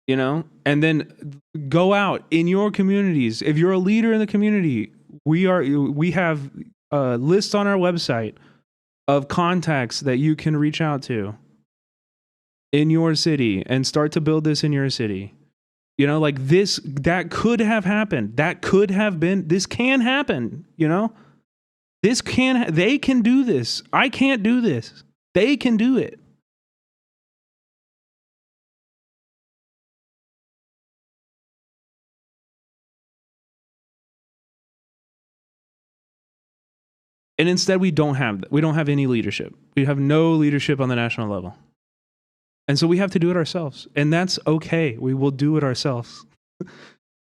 You know, and then go out in your communities. If you're a leader in the community, we have a list on our website of contacts that you can reach out to in your city and start to build this in your city. You know, like that could have happened. This can happen, you know? They can do this. I can't do this. They can do it. And instead, we don't have any leadership. We have no leadership on the national level. And so we have to do it ourselves. And that's okay. We will do it ourselves.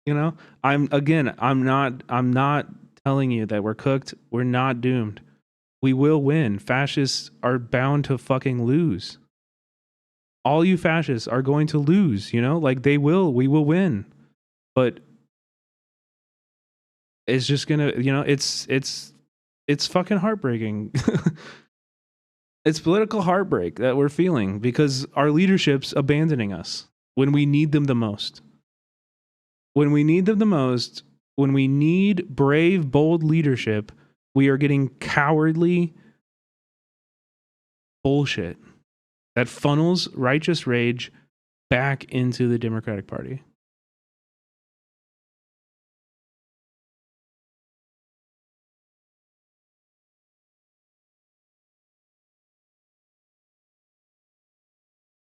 You know, I'm not telling you that we're cooked. We're not doomed. We will win. Fascists are bound to fucking lose. All you fascists are going to lose, you know, like we will win. But it's just gonna, you know, it's fucking heartbreaking. It's political heartbreak that we're feeling because our leadership's abandoning us when we need them the most. When we need them the most, when we need brave, bold leadership, we are getting cowardly bullshit that funnels righteous rage back into the Democratic Party.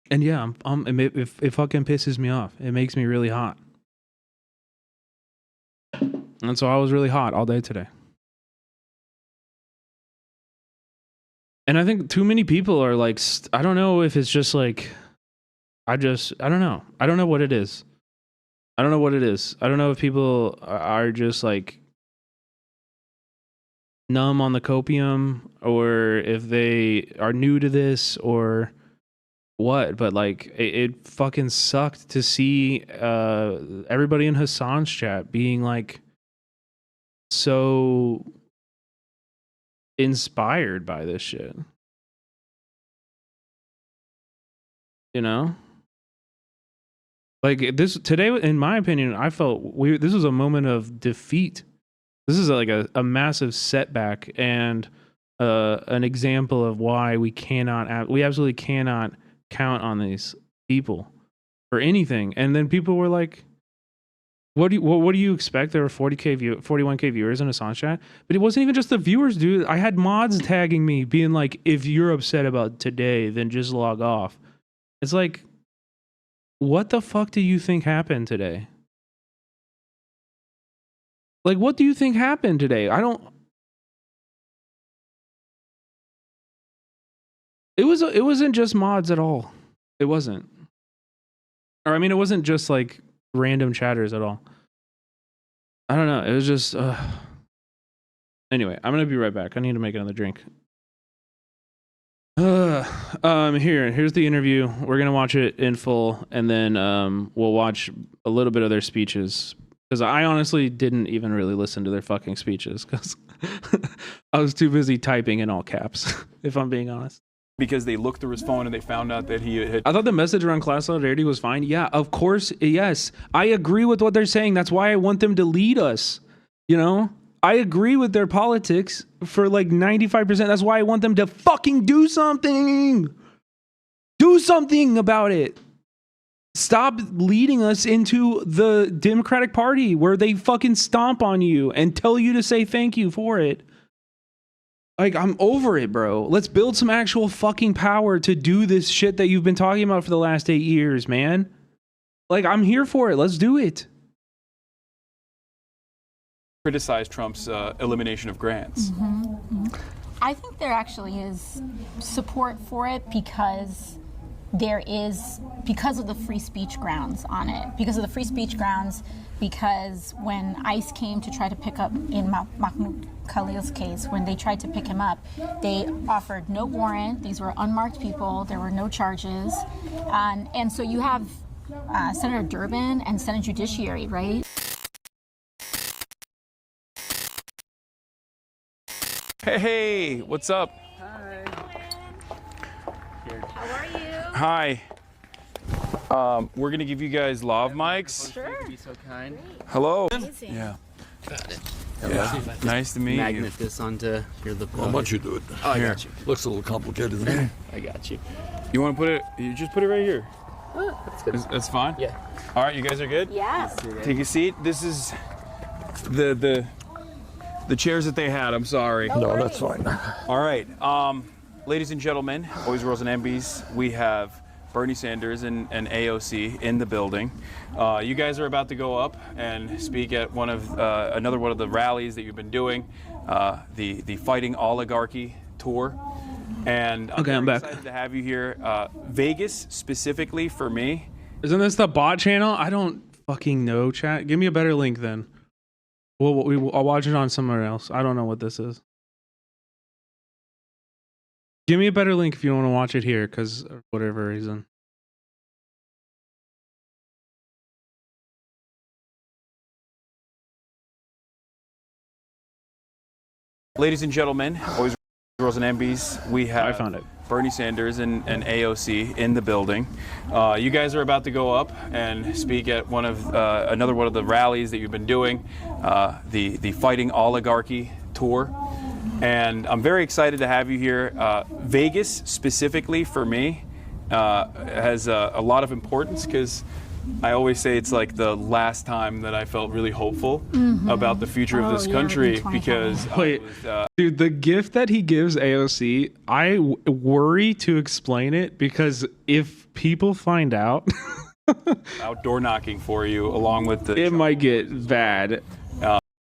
And yeah, it fucking pisses me off. It makes me really hot. And so I was really hot all day today. And I think too many people are like, I don't know if it's just like, I don't know. I don't know what it is. I don't know if people are just like numb on the copium or if they are new to this or what, but like it fucking sucked to see everybody in Hassan's chat being like so inspired by this shit. You know? Like this today, in my opinion, I felt this was a moment of defeat This is like a massive setback and an example of why we absolutely cannot count on these people for anything. And then people were like, what do you expect? There were 41K viewers in Assange chat, but it wasn't even just the viewers, dude. I had mods tagging me being like, if you're upset about today, then just log off. It's like, what the fuck do you think happened today? Like, what do you think happened today? It wasn't just mods at all. It wasn't. Or I mean, it wasn't just like random chatters at all. I don't know. It was just anyway, I'm gonna be right back. I need to make another drink. Here's the interview. We're gonna watch it in full, and then we'll watch a little bit of their speeches. Because I honestly didn't even really listen to their fucking speeches because I was too busy typing in all caps, if I'm being honest. Because they looked through his phone and they found out that he had... I thought the message around class solidarity was fine. Yeah, of course, yes. I agree with what they're saying. That's why I want them to lead us. You know? I agree with their politics for like 95%. That's why I want them to fucking do something. Do something about it. Stop leading us into the Democratic Party where they fucking stomp on you and tell you to say thank you for it. Like, I'm over it, bro. Let's build some actual fucking power to do this shit that you've been talking about for the last 8 years, man. Like, I'm here for it. Let's do it. Criticize Trump's elimination of grants. I think there actually is support for it because of the free speech grounds on it. Because of the free speech grounds, because when ICE came to try to pick up in Mahmoud Khalil's case, when they tried to pick him up, they offered no warrant. These were unmarked people. There were no charges. And so you have Senator Durbin and Senate Judiciary, right? Hey, what's up? How are you? Hi. We're going to give you guys lav mics. Sure. Be so kind. Hello. Amazing. Yeah. Got it. Yeah. Nice to meet you. Magnet this onto your lip. How much you do it? Oh, I got you. Looks a little complicated to me. I got you. You want to put it? You just put it right here. That's good. That's fine. Yeah. All right, you guys are good. Yeah. Take a seat. This is the chairs that they had. I'm sorry. No, that's fine. All right, ladies and gentlemen, boys, girls, and MBs, we have Bernie Sanders and AOC in the building. You guys are about to go up and speak at another one of the rallies that you've been doing, the Fighting Oligarchy tour. And I'm back. Excited to have you here. Vegas specifically for me. Isn't this the bot channel? I don't fucking know, chat. Give me a better link then. I'll watch it on somewhere else. I don't know what this is. Give me a better link if you want to watch it here, because for whatever reason. Ladies and gentlemen, boys, girls, and MBs, we have I found it. Bernie Sanders and AOC in the building. You guys are about to go up and speak at another one of the rallies that you've been doing, the Fighting Oligarchy tour. And I'm very excited to have you here. Vegas specifically for me has a lot of importance because I always say it's like the last time that I felt really hopeful about the future of this country because dude, the gift that he gives AOC, I worry to explain it because if people find out, outdoor knocking for you along with the it might get bad.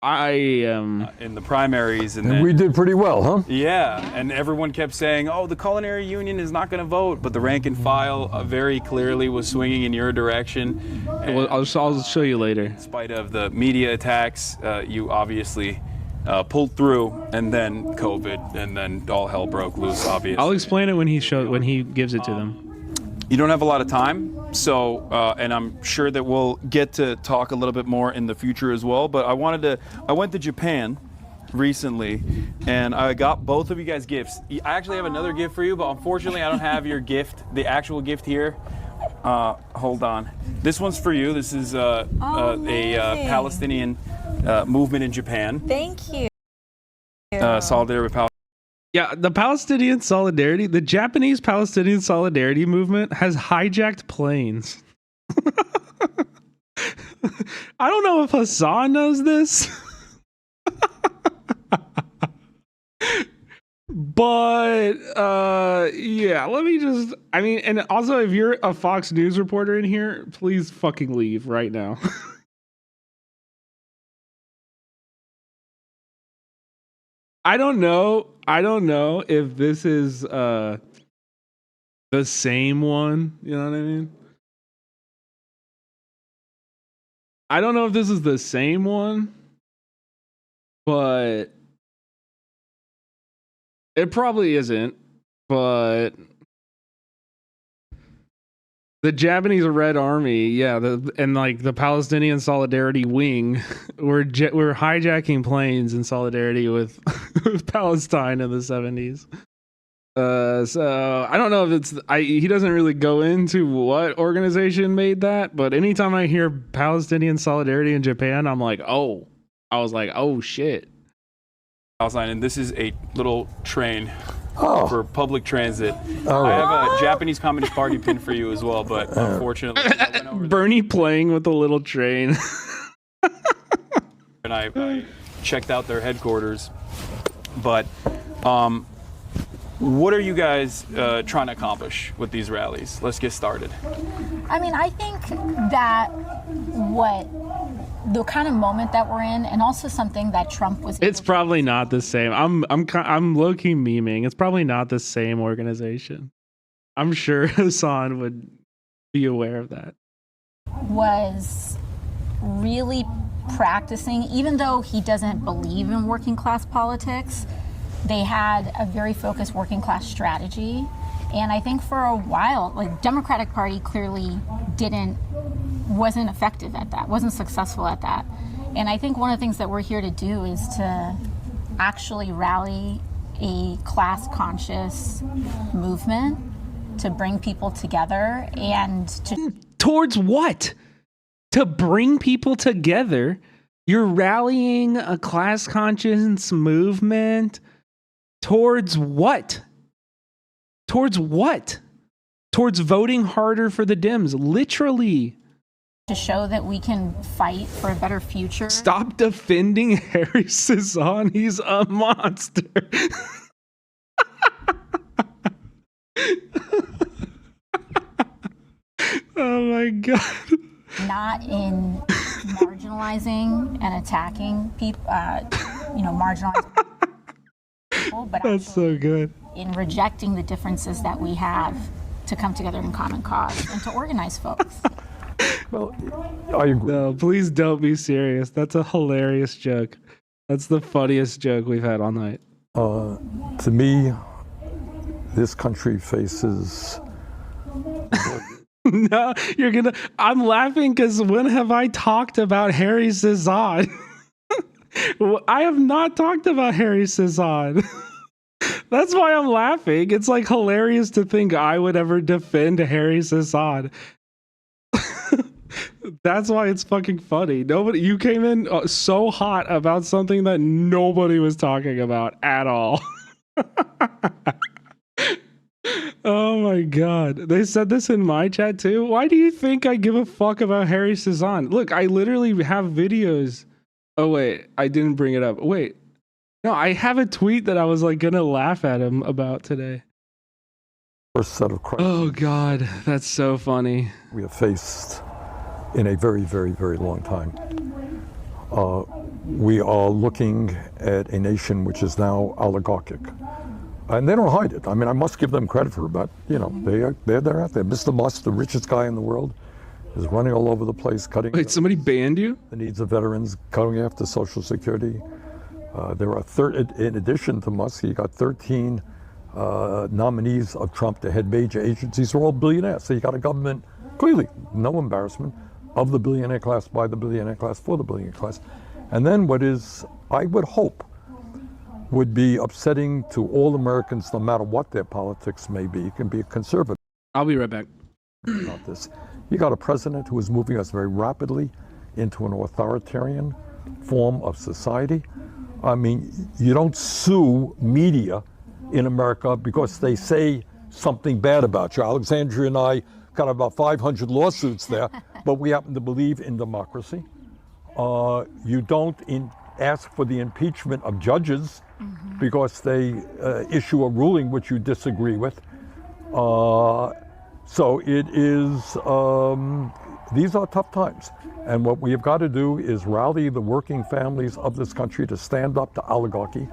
I am in the primaries, and we did pretty well, huh? Yeah, and everyone kept saying, "Oh, the culinary union is not going to vote," but the rank and file very clearly was swinging in your direction. Well, I'll show you later. In spite of the media attacks, you obviously pulled through, and then COVID, and then all hell broke loose. Obviously, I'll explain it when he gives it to them. You don't have a lot of time, so and I'm sure that we'll get to talk a little bit more in the future as well. But I went to Japan recently, and I got both of you guys gifts. I actually have another gift for you, but unfortunately, I don't have your gift, the actual gift here. Hold on. This one's for you. This is a Palestinian movement in Japan. Thank you. Solidarity with Palestine. Yeah, the Palestinian solidarity, the Japanese Palestinian solidarity movement has hijacked planes. I don't know if Hassan knows this. But yeah, let me just, I mean, and also if you're a Fox News reporter in here, please fucking leave right now. I don't know if this is the same one, you know what I mean? I don't know if this is the same one, but it probably isn't. But the Japanese Red Army, yeah, and like the Palestinian Solidarity Wing, we're hijacking planes in solidarity with, with Palestine in the 70s. So I don't know if it's he doesn't really go into what organization made that, but anytime I hear Palestinian Solidarity in Japan, I'm like, oh, I was like, oh shit. Palestine, and this is a little train for public transit. I have a Japanese Communist Party pin for you as well, but unfortunately, I went over Bernie playing with a little train. and I checked out their headquarters. But what are you guys trying to accomplish with these rallies? Let's get started. I mean, I think that the kind of moment that we're in, and also something that Trump was. It's probably not the same. I'm low-key memeing. It's probably not the same organization. I'm sure Hassan would be aware of that. Was really practicing, even though he doesn't believe in working class politics, they had a very focused working class strategy. And I think for a while, like Democratic Party clearly wasn't effective at that, wasn't successful at that. And I think one of the things that we're here to do is to actually rally a class conscious movement to bring people together and to. Towards what? To bring people together? You're rallying a class conscious movement towards what? Towards what? Towards voting harder for the Dems, literally. To show that we can fight for a better future. Stop defending Harry Cezanne. He's a monster. Oh my God. Not in marginalizing and attacking people, marginalized people, but that's so good. In rejecting the differences that we have to come together in common cause and to organize folks. Well, I agree. No, please don't be serious. That's a hilarious joke. That's the funniest joke we've had all night. To me, this country faces. No, I'm laughing because when have I talked about Harry Cezanne? I have not talked about Harry Cezanne. That's why I'm laughing. It's like hilarious to think I would ever defend Harry Cezanne. That's why it's fucking funny. You came in so hot about something that nobody was talking about at all. Oh my God. They said this in my chat too. Why do you think I give a fuck about Harry Cezanne? Look, I literally have videos. Oh wait, I didn't bring it up. Wait. No, I have a tweet that I was like gonna laugh at him about today. First set of crises. Oh God, that's so funny. We have faced in a very, very, very long time. We are looking at a nation which is now oligarchic. And they don't hide it. I mean, I must give them credit for that. You know, they're out there. Mr. Musk, the richest guy in the world, is running all over the place, cutting. Wait, somebody banned you? The needs of veterans, cutting after Social Security. There are in addition to Musk, he got 13 nominees of Trump to head major agencies. They're all billionaires. So you got a government, clearly, no embarrassment, of the billionaire class, by the billionaire class, for the billionaire class. And then what is, I would hope, would be upsetting to all Americans, no matter what their politics may be. You can be a conservative. I'll be right back. About this. You got a president who is moving us very rapidly into an authoritarian form of society. I mean, you don't sue media in America because they say something bad about you. Alexandria and I got about 500 lawsuits there, but we happen to believe in democracy. You don't ask for the impeachment of judges because they issue a ruling which you disagree with. So it is, these are tough times. And what we have got to do is rally the working families of this country to stand up to oligarchy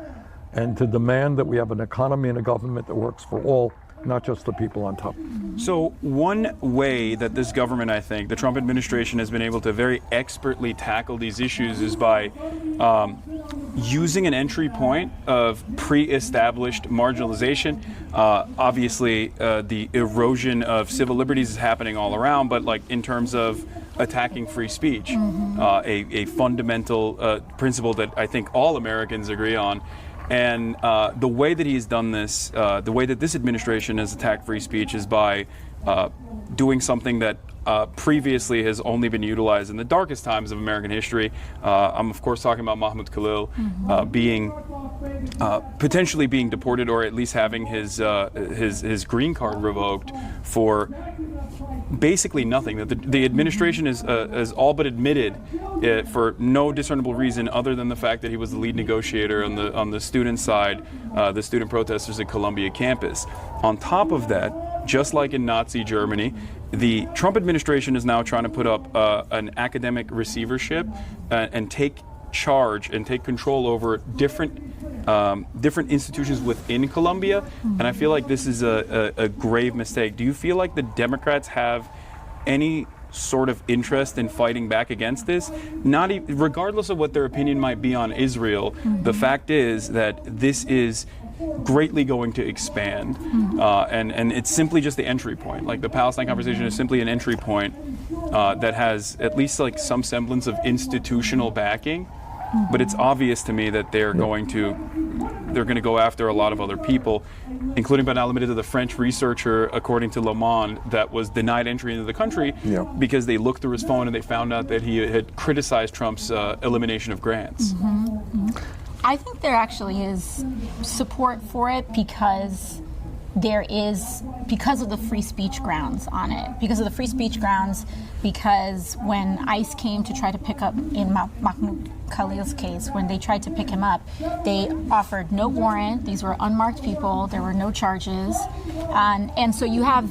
and to demand that we have an economy and a government that works for all, not just the people on top. So one way that this government, I think, the Trump administration has been able to very expertly tackle these issues is by using an entry point of pre-established marginalization. Obviously, the erosion of civil liberties is happening all around, but like in terms of attacking free speech, a fundamental principle that I think all Americans agree on. And the way that he's done this, the way that this administration has attacked free speech is by doing something that previously has only been utilized in the darkest times of American history. I'm of course talking about Mahmoud Khalil potentially being deported, or at least having his green card revoked for basically nothing. That the administration has all but admitted it for no discernible reason other than the fact that he was the lead negotiator on the student side, the student protesters at Columbia campus. On top of that, just like in Nazi Germany, the Trump administration is now trying to put up an academic receivership and take charge and take control over different institutions within Columbia. And I feel like this is a grave mistake. Do you feel like the Democrats have any sort of interest in fighting back against this? Regardless of what their opinion might be on Israel, the fact is that this is greatly going to expand, and it's simply just the entry point. Like the Palestine conversation is simply an entry point that has at least like some semblance of institutional backing. But it's obvious to me that they're going to go after a lot of other people, including but not limited to the French researcher, according to Le Monde, that was denied entry into the country because they looked through his phone and they found out that he had criticized Trump's elimination of grants. I think there actually is support for it because of the free speech grounds on it. Because of the free speech grounds, because when ICE came to try to pick up, in Mahmoud Khalil's case, when they tried to pick him up, they offered no warrant. These were unmarked people. There were no charges. And so you have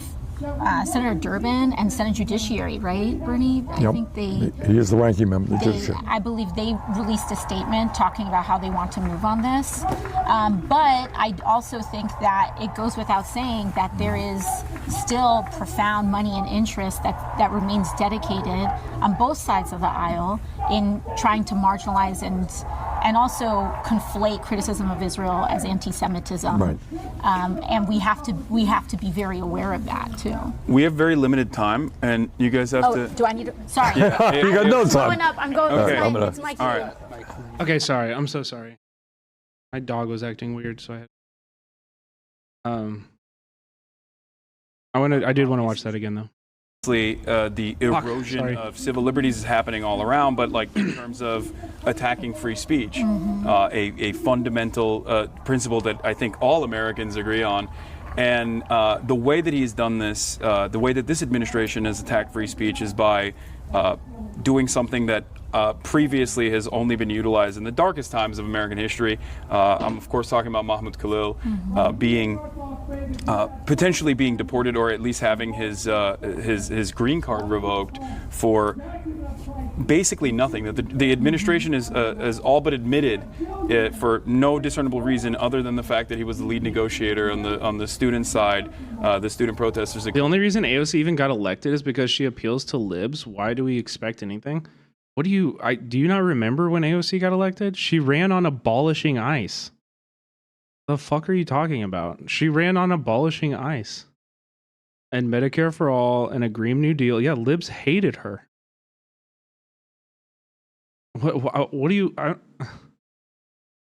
Senator Durbin and Senate Judiciary, right, Bernie? I think he is the ranking member of the Judiciary. I believe they released a statement talking about how they want to move on this. But I also think that it goes without saying that there is still profound money and interest that remains dedicated on both sides of the aisle in trying to marginalize and also conflate criticism of Israel as anti-Semitism. Right. And we have to be very aware of that too. We have very limited time, and you guys have to. Do I need to? Sorry. You got no time. I'm going. Okay. It's my cue. All right. Okay, sorry. I'm so sorry. My dog was acting weird, so I did want to watch that again though. The erosion of civil liberties is happening all around, but like in terms of attacking free speech, a fundamental principle that I think all Americans agree on. And the way that he's done this, the way that this administration has attacked free speech is by doing something that previously has only been utilized in the darkest times of American history. I'm of course talking about Mahmoud Khalil potentially being deported, or at least having his green card revoked for basically nothing. That the administration has all but admitted it for no discernible reason other than the fact that he was the lead negotiator on the student side, the student protesters. The only reason AOC even got elected is because she appeals to libs. Why do we expect anything? Do you not remember when AOC got elected? She ran on abolishing ICE. The fuck are you talking about? She ran on abolishing ICE and Medicare for all and a Green New Deal. Yeah, libs hated her. What do you?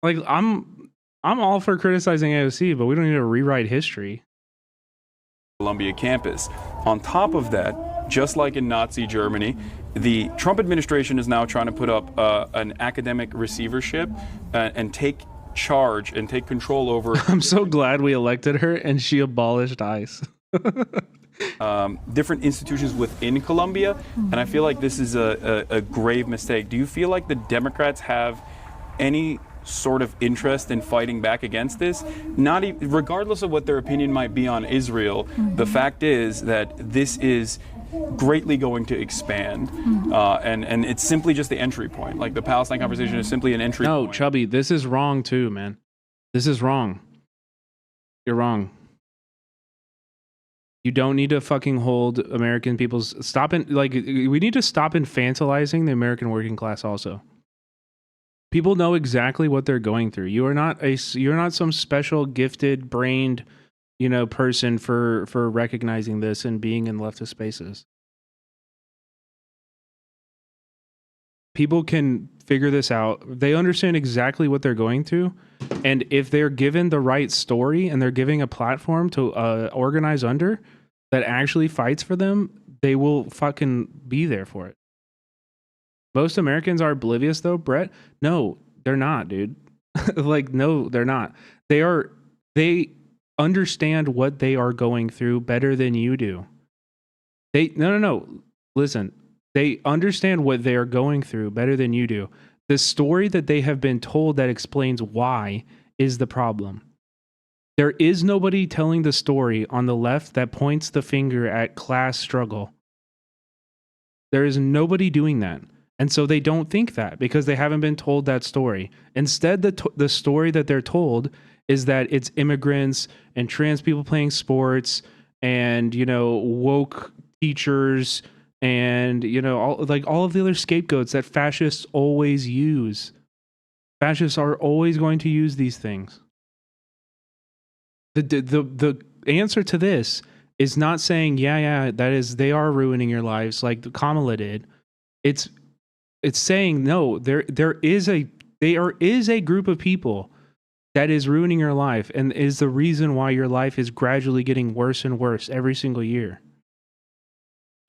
I'm all for criticizing AOC, but we don't need to rewrite history. Columbia campus. On top of that, just like in Nazi Germany. The Trump administration is now trying to put up an academic receivership and take charge and take control over. I'm so glad we elected her and she abolished ICE. Different institutions within Colombia, and I feel like this is a grave mistake. Do you feel like the Democrats have any sort of interest in fighting back against this? Regardless of what their opinion might be on Israel, the fact is that this is greatly going to expand, and it's simply just the entry point. Like the Palestine conversation is simply an entry point. No, Chubby, this is wrong too, man. This is wrong. You're wrong. You don't need to fucking hold American people's we need to stop infantilizing the American working class also. People know exactly what they're going through. You're not some special gifted brained, person for recognizing this and being in leftist spaces. People can figure this out. They understand exactly what they're going through. And if they're given the right story and they're giving a platform to organize under that actually fights for them, they will fucking be there for it. Most Americans are oblivious though, Brett. No, they're not, dude. No, they're not. They understand what they are going through better than you do. No. Listen, they understand what they are going through better than you do. The story that they have been told that explains why is the problem. There is nobody telling the story on the left that points the finger at class struggle. There is nobody doing that. And so they don't think that because they haven't been told that story. Instead, the story that they're told is that it's immigrants and trans people playing sports and, woke teachers and, all of the other scapegoats that fascists always use. Fascists are always going to use these things. The answer to this is not saying, they are ruining your lives like Kamala did. It's saying, no, there is a group of people that is ruining your life and is the reason why your life is gradually getting worse and worse every single year.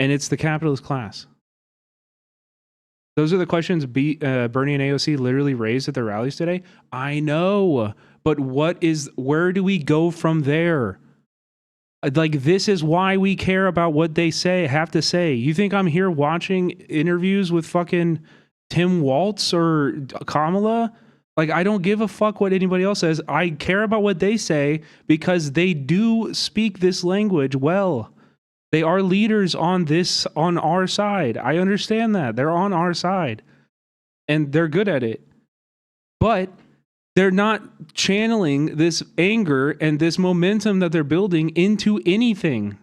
And it's the capitalist class. Those are the questions Bernie and AOC literally raised at their rallies today. I know, but where do we go from there? This is why we care about what they have to say. You think I'm here watching interviews with fucking Tim Walz or Kamala? I don't give a fuck what anybody else says. I care about what they say because they do speak this language well. They are leaders on our side. I understand that. They're on our side. And they're good at it. But they're not channeling this anger and this momentum that they're building into anything.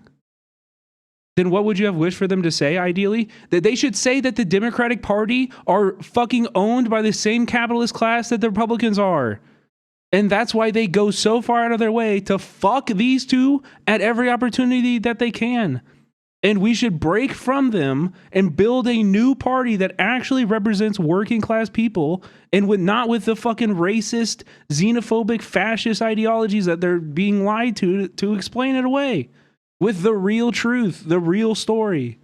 Then what would you have wished for them to say, ideally? That they should say that the Democratic Party are fucking owned by the same capitalist class that the Republicans are. And that's why they go so far out of their way to fuck these two at every opportunity that they can. And we should break from them and build a new party that actually represents working class people and not with the fucking racist, xenophobic, fascist ideologies that they're being lied to explain it away. With the real truth, the real story.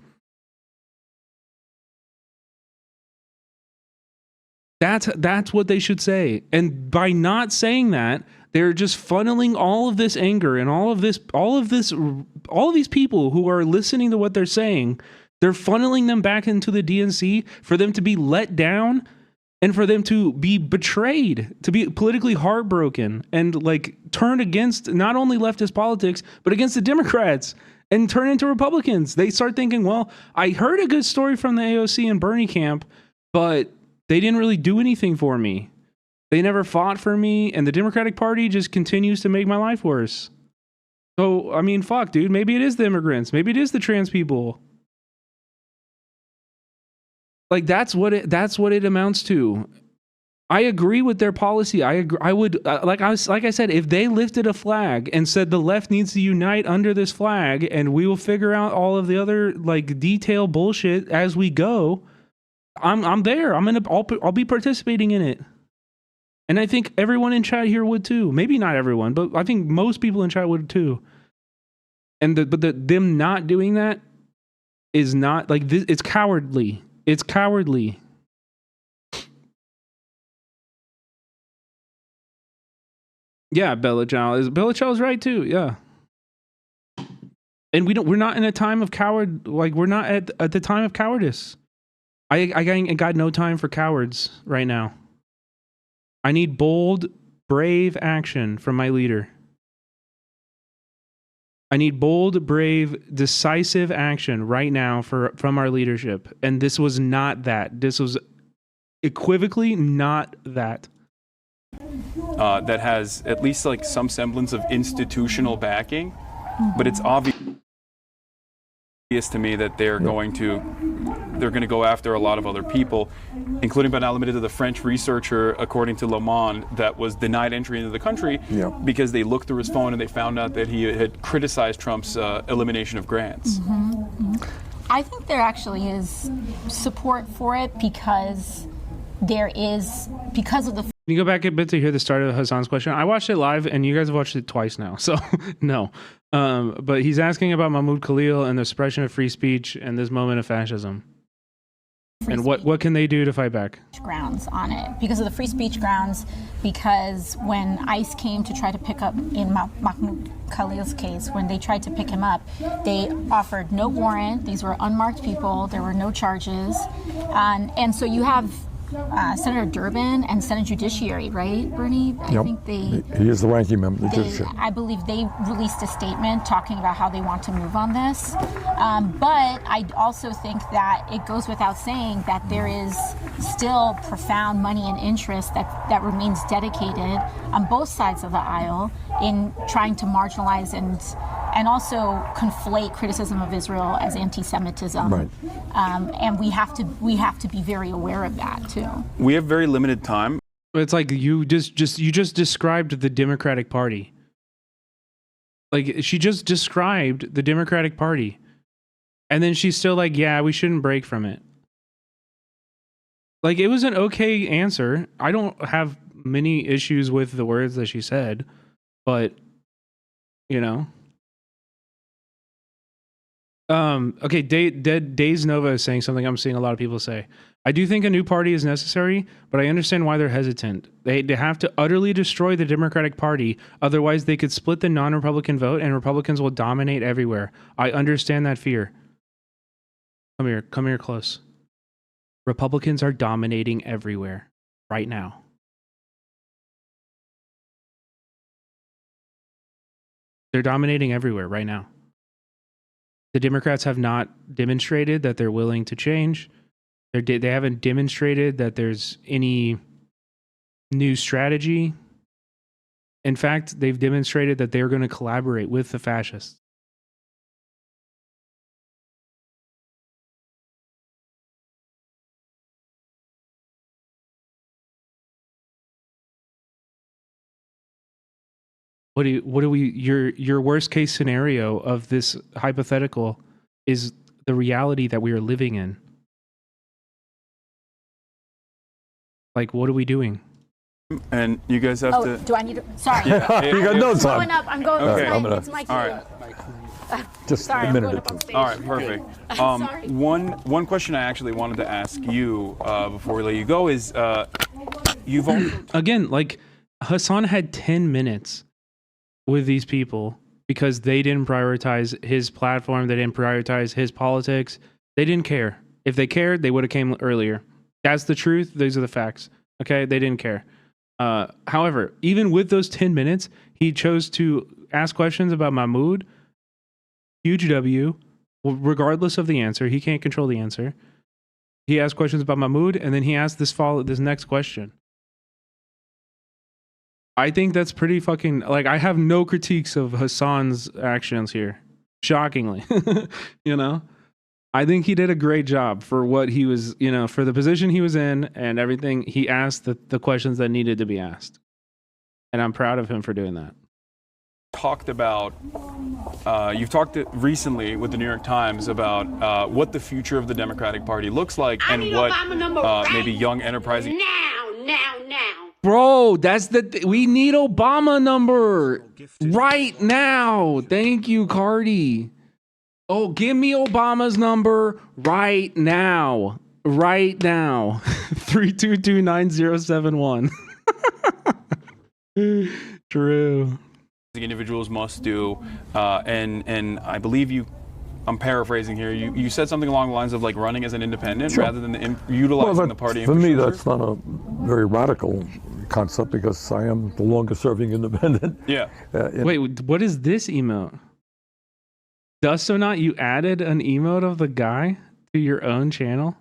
That's what they should say. And by not saying that, they're just funneling all of this anger and all of these people who are listening to what they're saying, they're funneling them back into the DNC for them to be let down and for them to be betrayed, to be politically heartbroken and turn against not only leftist politics, but against the Democrats and turn into Republicans. They start thinking, well, I heard a good story from the AOC and Bernie camp, but they didn't really do anything for me. They never fought for me, and the Democratic Party just continues to make my life worse. So, I mean, fuck, dude. Maybe it is the immigrants. Maybe it is the trans people. That's what it amounts to. I agree with their policy. I would like I said, if they lifted a flag and said the left needs to unite under this flag, and we will figure out all of the other detail bullshit as we go, I'm there. I'll be participating in it. And I think everyone in chat here would too. Maybe not everyone, but I think most people in chat would too. And them not doing that is not like this. It's cowardly. It's cowardly. Yeah, Bella Chow's right too. Yeah. And we're not in a time of coward. Like we're not at the time of cowardice. I got no time for cowards right now. I need bold, brave action from my leader. I need bold, brave, decisive action right now from our leadership. And this was not that. This was equivocally not that. That has at least like some semblance of institutional backing, but it's obvious to me that they're going to go after a lot of other people, including but not limited to the French researcher, according to Le Monde, that was denied entry into the country because they looked through his phone and they found out that he had criticized Trump's elimination of grants. I think there actually is support for it because of the. Can you go back a bit to hear the start of Hassan's question? I watched it live, and you guys have watched it twice now, so no. But he's asking about Mahmoud Khalil and the suppression of free speech and this moment of fascism. And what can they do to fight back? Grounds on it because of the free speech grounds, because when ICE came to try to pick up in Mahmoud Khalil's case, when they tried to pick him up, they offered no warrant. These were unmarked people. There were no charges. And so you have Senator Durbin and Senate Judiciary, right, Bernie? I think he is the ranking member of the Judiciary. I believe they released a statement talking about how they want to move on this. But I also think that it goes without saying that there is still profound money and interest that remains dedicated on both sides of the aisle in trying to marginalize and also conflate criticism of Israel as anti-Semitism. Right. And we have to be very aware of that too. We have very limited time. It's like you just described the Democratic Party. Like she just described the Democratic Party. And then she's still like, yeah, we shouldn't break from it. Like it was an okay answer. I don't have many issues with the words that she said, but you know. Okay, Days Nova is saying something I'm seeing a lot of people say. I do think a new party is necessary, but I understand why they're hesitant. They have to utterly destroy the Democratic Party, otherwise they could split the non-Republican vote and Republicans will dominate everywhere. I understand that fear. Come here close. Republicans are dominating everywhere right now. They're dominating everywhere right now. The Democrats have not demonstrated that they're willing to change. They haven't demonstrated that there's any new strategy. In fact, they've demonstrated that they're going to collaborate with the fascists. Your worst case scenario of this hypothetical is the reality that we are living in. Like, what are we doing? And you guys have to. Do I need to? Sorry. You got no time. I'm going Okay. It's my cue. All right. Just Sorry, a I'm minute going or up on two. stage. All right, perfect. Sorry. One question I actually wanted to ask you before we let you go is you've again, like Hassan had 10 minutes with these people because they didn't prioritize his platform, they didn't prioritize his politics, they didn't care. If they cared, they would have came earlier. That's the truth. These are the facts. Okay, they didn't care. However, even with those 10 minutes, he chose to ask questions about Mahmoud. Huge W, regardless of the answer. He can't control the answer. He asked questions about Mahmoud, and then he asked this next question. I think that's pretty fucking, like, I have no critiques of Hassan's actions here. Shockingly. You know? I think he did a great job for what he was, you know, for the position he was in and everything. He asked the questions that needed to be asked. And I'm proud of him for doing that. talked about, you've talked recently with the New York Times about what the future of the Democratic Party looks like and what maybe young enterprising. Now. Bro, that's we need Obama number right now. Thank you, Cardi. Oh, give me Obama's number right now. Right now. 322-9071. True. Individuals must do, and I believe I'm paraphrasing here. You said something along the lines of like running as an independent rather than utilizing the party for me, infrastructure. that's not a very radical concept because I am the longest serving independent. Yeah. Wait, what is this emote? Does not you added an emote of the guy to your own channel?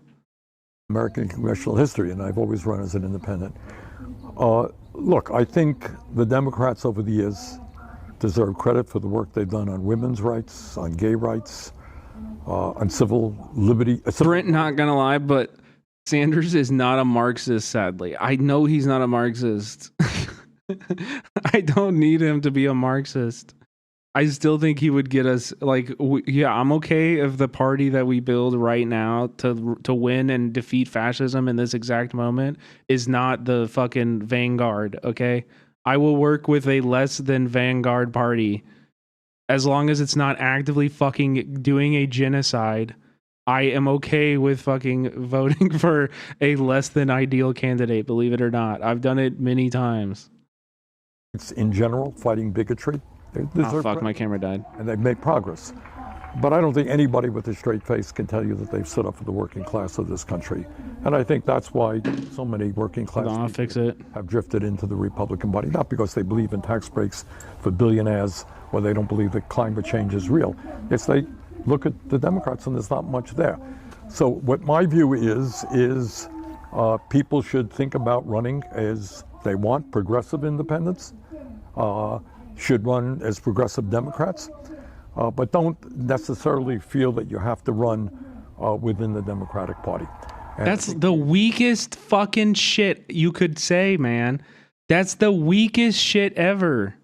American congressional history, and I've always run as an independent. Look, I think the Democrats over the years deserve credit for the work they've done on women's rights, on gay rights, on civil liberty. Brent, not gonna lie, but Sanders is not a Marxist, sadly. I know he's not a Marxist. I don't need him to be a Marxist. I still think he would get us like, yeah, I'm okay if the party that we build right now to win and defeat fascism in this exact moment is not the fucking vanguard. Okay, I will work with a less than vanguard party as long as it's not actively fucking doing a genocide. I am okay with fucking voting for a less than ideal candidate. Believe it or not, I've done it many times. It's in general fighting bigotry. Oh fuck, my camera died. And they've made progress. But I don't think anybody with a straight face can tell you that they've stood up for the working class of this country. And I think that's why so many working class people have drifted into the Republican Party, not because they believe in tax breaks for billionaires or they don't believe that climate change is real. It's they look at the Democrats and there's not much there. So what my view is people should think about running as they want, progressive independents, should run as progressive Democrats, but don't necessarily feel that you have to run within the Democratic Party. And that's the weakest fucking shit you could say, man. That's the weakest shit ever.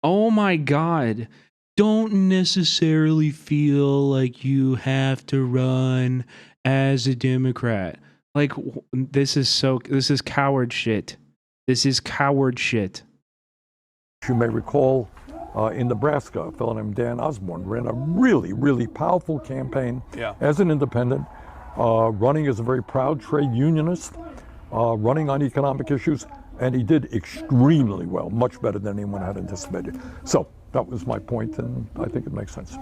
Oh my God. Don't necessarily feel like you have to run as a Democrat. Like, this is coward shit. This is coward shit. You may recall in Nebraska, a fellow named Dan Osborne ran a really, really powerful campaign as an independent, running as a very proud trade unionist, running on economic issues, and he did extremely well, much better than anyone had anticipated. So that was my point, and I think it makes sense.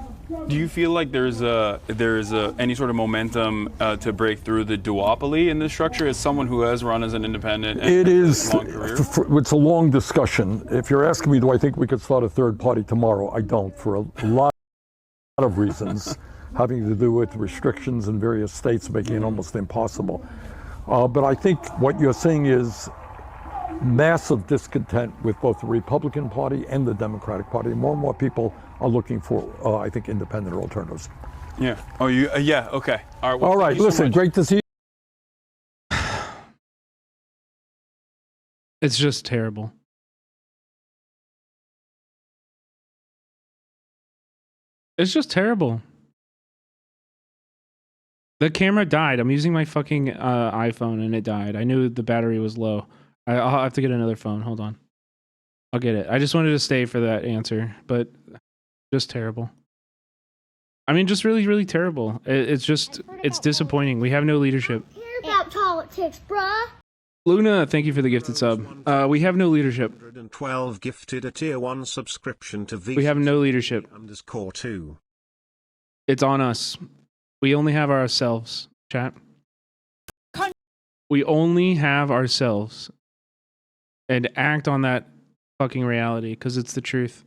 Do you feel like there's any sort of momentum to break through the duopoly in this structure as someone who has run as an independent? It is. A long career? It's a long discussion. If you're asking me, do I think we could start a third party tomorrow? I don't, for a lot of reasons, having to do with restrictions in various states making it almost impossible. But I think what you're seeing is massive discontent with both the Republican Party and the Democratic Party. More and more people are looking for, I think, independent alternatives. Yeah. Oh, you? Yeah. Okay. All right. Well, all right. Listen, great to see you. It's just terrible. It's just terrible. The camera died. I'm using my fucking iPhone and it died. I knew the battery was low. I'll have to get another phone. Hold on. I'll get it. I just wanted to stay for that answer, but just terrible. I mean, just really, really terrible. It's disappointing. We have no leadership. About politics, bruh. Luna, thank you for the gifted sub. We have no leadership. 112 gifted a tier 1 subscription to V. We have no leadership. _2. It's on us. We only have ourselves, chat. We only have ourselves. And act on that fucking reality, because it's the truth.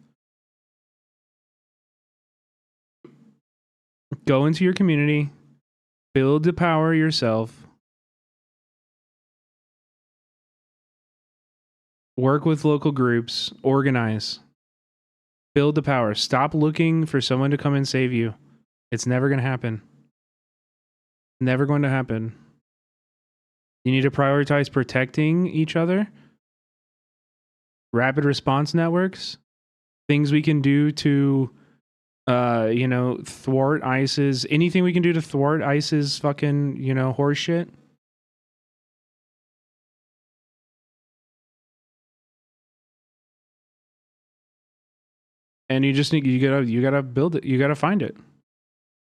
Go into your community. Build the power yourself. Work with local groups. Organize. Build the power. Stop looking for someone to come and save you. It's never going to happen. Never going to happen. You need to prioritize protecting each other. Rapid response networks. Things we can do to, thwart ISIS. Anything we can do to thwart ISIS fucking, horse shit. And you just need, you gotta build it. You gotta find it.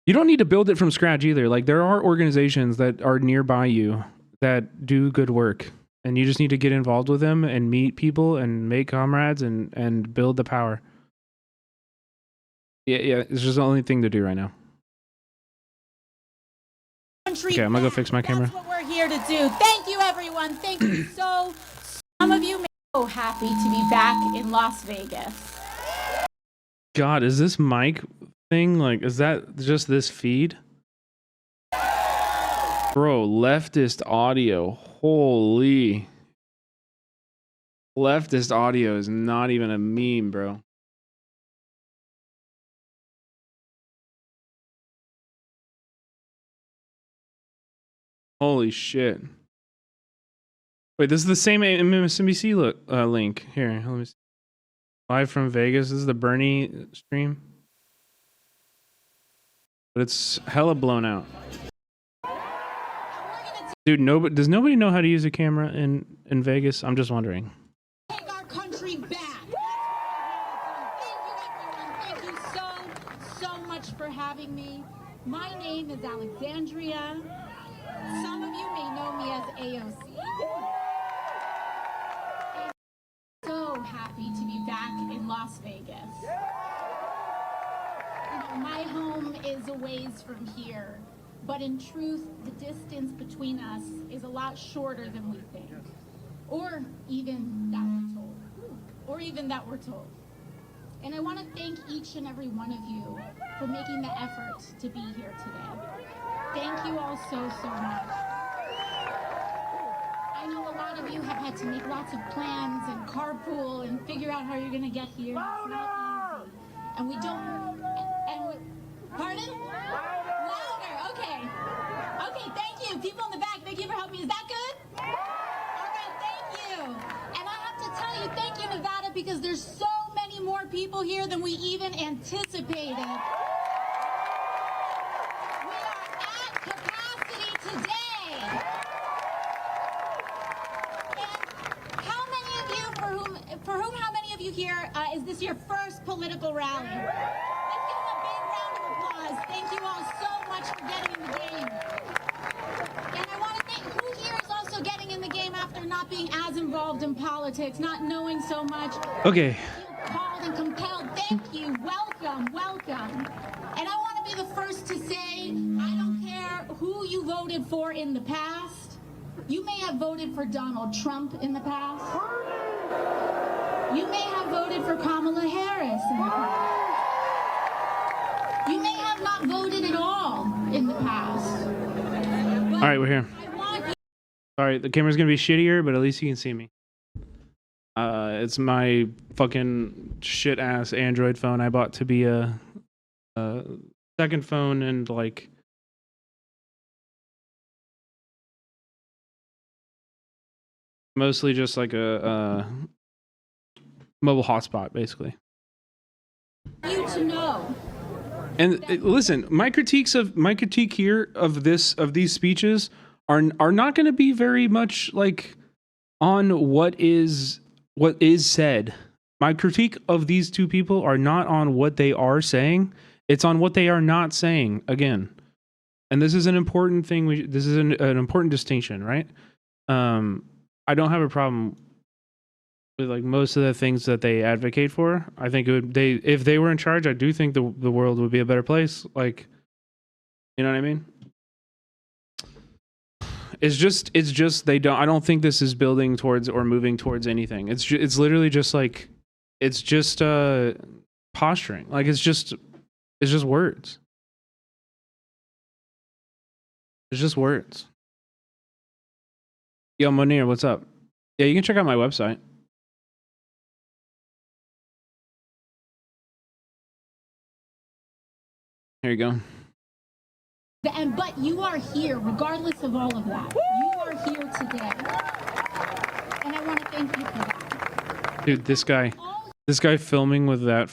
You don't need to build it from scratch either. Like, there are organizations that are nearby you that do good work, and you just need to get involved with them and meet people and make comrades and build the power. Yeah, it's just the only thing to do right now. Okay, I'm gonna go fix my camera. That's what we're here to do. Thank you, everyone. Thank you so. Some of you may be so happy to be back in Las Vegas. God, is this mic thing, like, is that just this feed? Bro, leftist audio. Holy. Leftist audio is not even a meme, bro. Holy shit. Wait, this is the same MSNBC link. Here, let me see. Live from Vegas. This is the Bernie stream. But it's hella blown out. Dude, does nobody know how to use a camera in Vegas? I'm just wondering. Take our country back. Thank you, everyone. Thank you so much for having me. My name is Alexandria. Some of you may know me as AOC. I'm so happy to be back in Las Vegas. My home is a ways from here, but in truth, the distance between us is a lot shorter than we think, or even that we're told. And I want to thank each and every one of you for making the effort to be here today. Thank you all so much. I know a lot of you have had to make lots of plans and carpool and figure out how you're going to get here. It's not easy. And we don't... Pardon? Louder. Okay. Okay, thank you. People in the back, thank you for helping me. Is that good? All right, thank you. And I have to tell you, thank you, Nevada, because there's so many more people here than we even anticipated. We are at capacity today. And how many of you, how many of you here, is this your first political rally? Thank you all so much for getting in the game. And I want to thank who here is also getting in the game after not being as involved in politics, not knowing so much. Okay. Called and compelled. Thank you. Welcome. And I want to be the first to say, I don't care who you voted for in the past. You may have voted for Donald Trump in the past. You may have voted for Kamala Harris in the past. You may have not voted at all in the past. All right, we're here. Sorry, the camera's gonna be shittier, but at least you can see me. It's my fucking shit ass Android phone I bought to be a second phone and like mostly just like a mobile hotspot, basically. You to know. And listen, my critique here of these speeches are not going to be very much like on what is said. My critique of these two people are not on what they are saying; it's on what they are not saying. Again, and this is an important thing. This is an important distinction, right? I don't have a problem with like most of the things that they advocate for. I think if they were in charge, I do think the world would be a better place. Like, you know what I mean? It's just I don't think this is building towards or moving towards anything. It's literally just like it's just posturing. Like it's just words. It's just words. Yo, Monir, what's up? Yeah, you can check out my website. Here you go. But you are here, regardless of all of that. You are here today. And I want to thank you for that. Dude, this guy filming with that.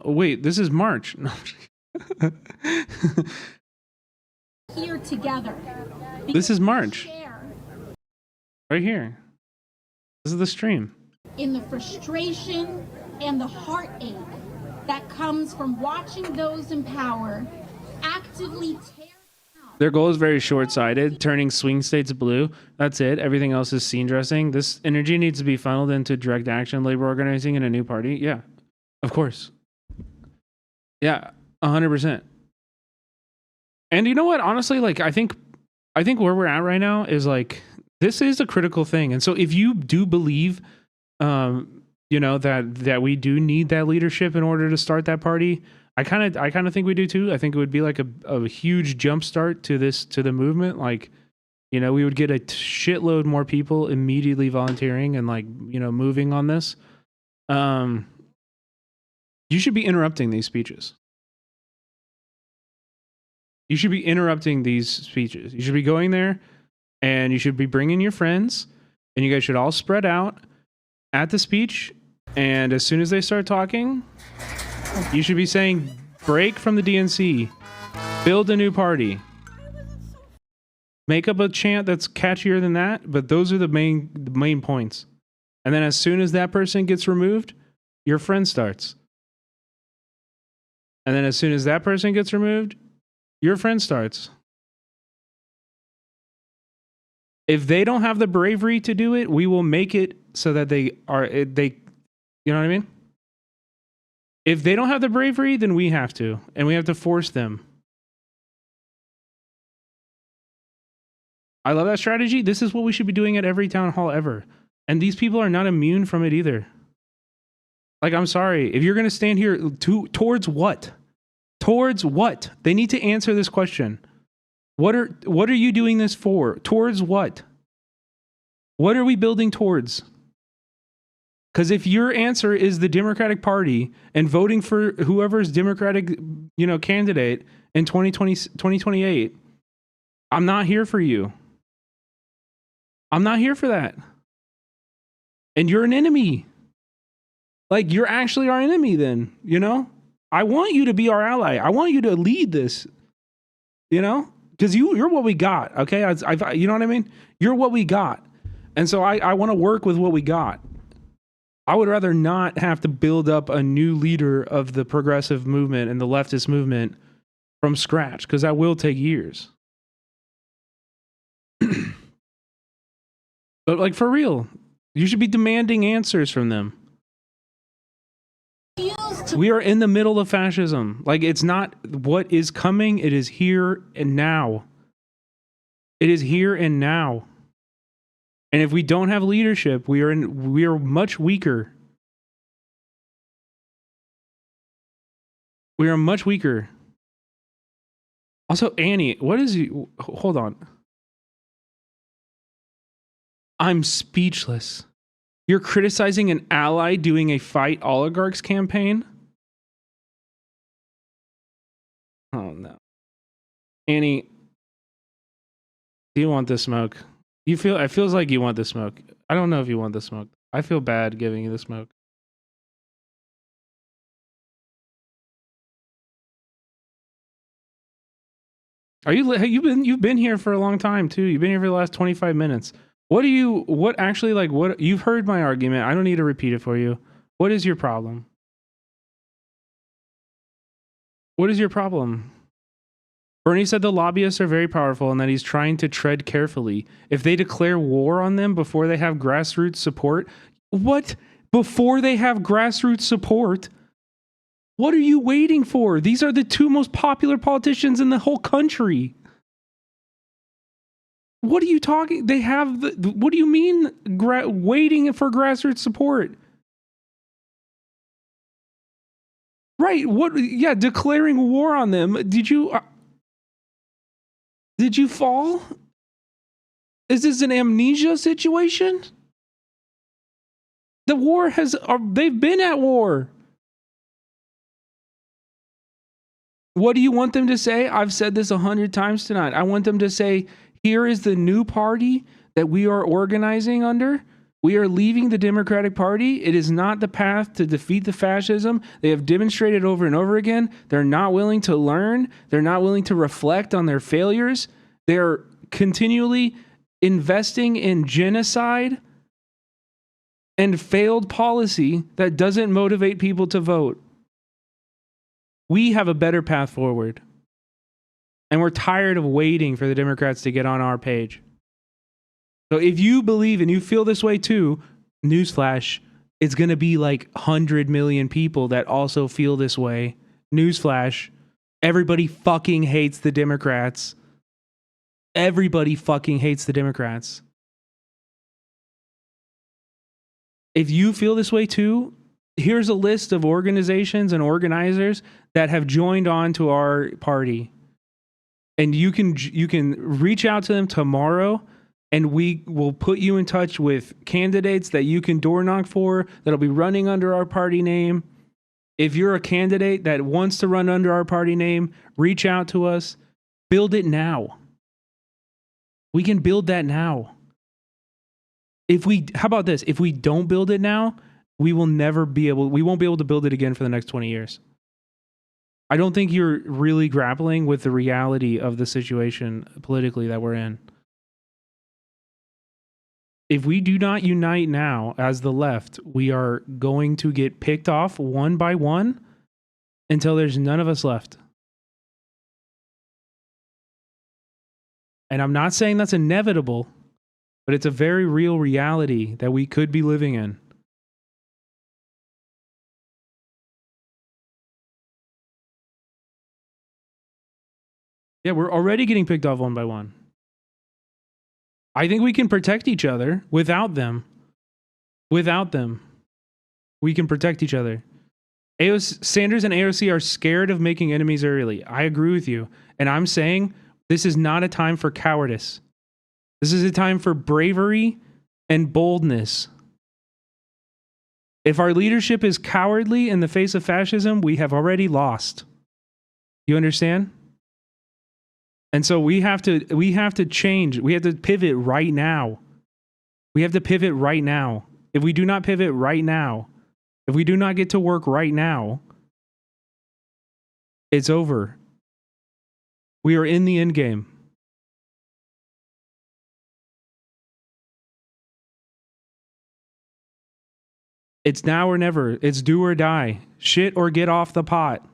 Wait, this is March. No. Here together. This is March. Right here. This is the stream. In the frustration and the heartache that comes from watching those in power act actively tear. Their goal is very short-sighted, turning swing states blue. That's it. Everything else is scene dressing. This energy needs to be funneled into direct action, labor organizing, and a new party. Yeah, of course. Yeah, 100%. And you know what? Honestly, like I think where we're at right now is like this is a critical thing. And so if you do believe, you know, that we do need that leadership in order to start that party, I kind of think we do too. I think it would be like a huge jump start to the movement. Like, you know, we would get a shitload more people immediately volunteering and like, you know, moving on this. You should be interrupting these speeches. You should be interrupting these speeches. You should be going there and you should be bringing your friends and you guys should all spread out at the speech. And as soon as they start talking, you should be saying, break from the DNC, build a new party, make up a chant that's catchier than that. But those are the main points. And then as soon as that person gets removed, your friend starts. And then as soon as that person gets removed, your friend starts. If they don't have the bravery to do it, we will make it so that they, you know what I mean? If they don't have the bravery, then we have to, and we have to force them. I love that strategy. This is what we should be doing at every town hall ever. And these people are not immune from it either. Like, I'm sorry. If you're going to stand here towards what? Towards what? They need to answer this question. What are you doing this for? Towards what? What are we building towards? Because if your answer is the Democratic Party and voting for whoever's Democratic, you know, candidate in 2028, I'm not here for you. I'm not here for that. And you're an enemy. Like, you're actually our enemy then, you know? I want you to be our ally. I want you to lead this, you know? Because you're what we got, okay? You know what I mean? You're what we got. And so I want to work with what we got. I would rather not have to build up a new leader of the progressive movement and the leftist movement from scratch, because that will take years. But like, for real, you should be demanding answers from them. We are in the middle of fascism. Like, it's not what is coming, it is here and now. It is here and now. And if we don't have leadership, we are much weaker. We are much weaker. Also, Annie, what is you? Hold on. I'm speechless. You're criticizing an ally doing a fight oligarchs campaign? Oh no. Annie, do you want the smoke? It feels like you want the smoke. I don't know if you want the smoke. I feel bad giving you the smoke. You've been here for a long time too. You've been here for the last 25 minutes. What you've heard my argument. I don't need to repeat it for you. What is your problem? What is your problem? Bernie said the lobbyists are very powerful and that he's trying to tread carefully. If they declare war on them before they have grassroots support, what? Before they have grassroots support? What are you waiting for? These are the two most popular politicians in the whole country. What are you talking? They have what do you mean waiting for grassroots support? Right. What? Yeah, declaring war on them. Did you fall? Is this an amnesia situation? The war they've been at war. What do you want them to say? I've said this 100 times tonight. I want them to say, here is the new party that we are organizing under. We are leaving the Democratic Party. It is not the path to defeat the fascism. They have demonstrated over and over again. They're not willing to learn. They're not willing to reflect on their failures. They're continually investing in genocide and failed policy that doesn't motivate people to vote. We have a better path forward. And we're tired of waiting for the Democrats to get on our page. So if you believe and you feel this way too, newsflash, it's going to be like 100 million people that also feel this way. Newsflash, everybody fucking hates the Democrats. Everybody fucking hates the Democrats. If you feel this way too, here's a list of organizations and organizers that have joined on to our party. And you can reach out to them tomorrow, and we will put you in touch with candidates that you can door knock for that'll be running under our party name. If you're a candidate that wants to run under our party name, reach out to us. Build it now. We can build that now. How about this? If we don't build it now, we won't be able to build it again for the next 20 years. I don't think you're really grappling with the reality of the situation politically that we're in. If we do not unite now as the left, we are going to get picked off one by one until there's none of us left. And I'm not saying that's inevitable, but it's a very real reality that we could be living in. Yeah, we're already getting picked off one by one. I think we can protect each other without them. Without them, we can protect each other. Sanders and AOC are scared of making enemies early. I agree with you. And I'm saying this is not a time for cowardice. This is a time for bravery and boldness. If our leadership is cowardly in the face of fascism, we have already lost. You understand? And so we have to change. We have to pivot right now. We have to pivot right now. If we do not pivot right now, if we do not get to work right now, it's over. We are in the end game. It's now or never. It's do or die. Shit or get off the pot.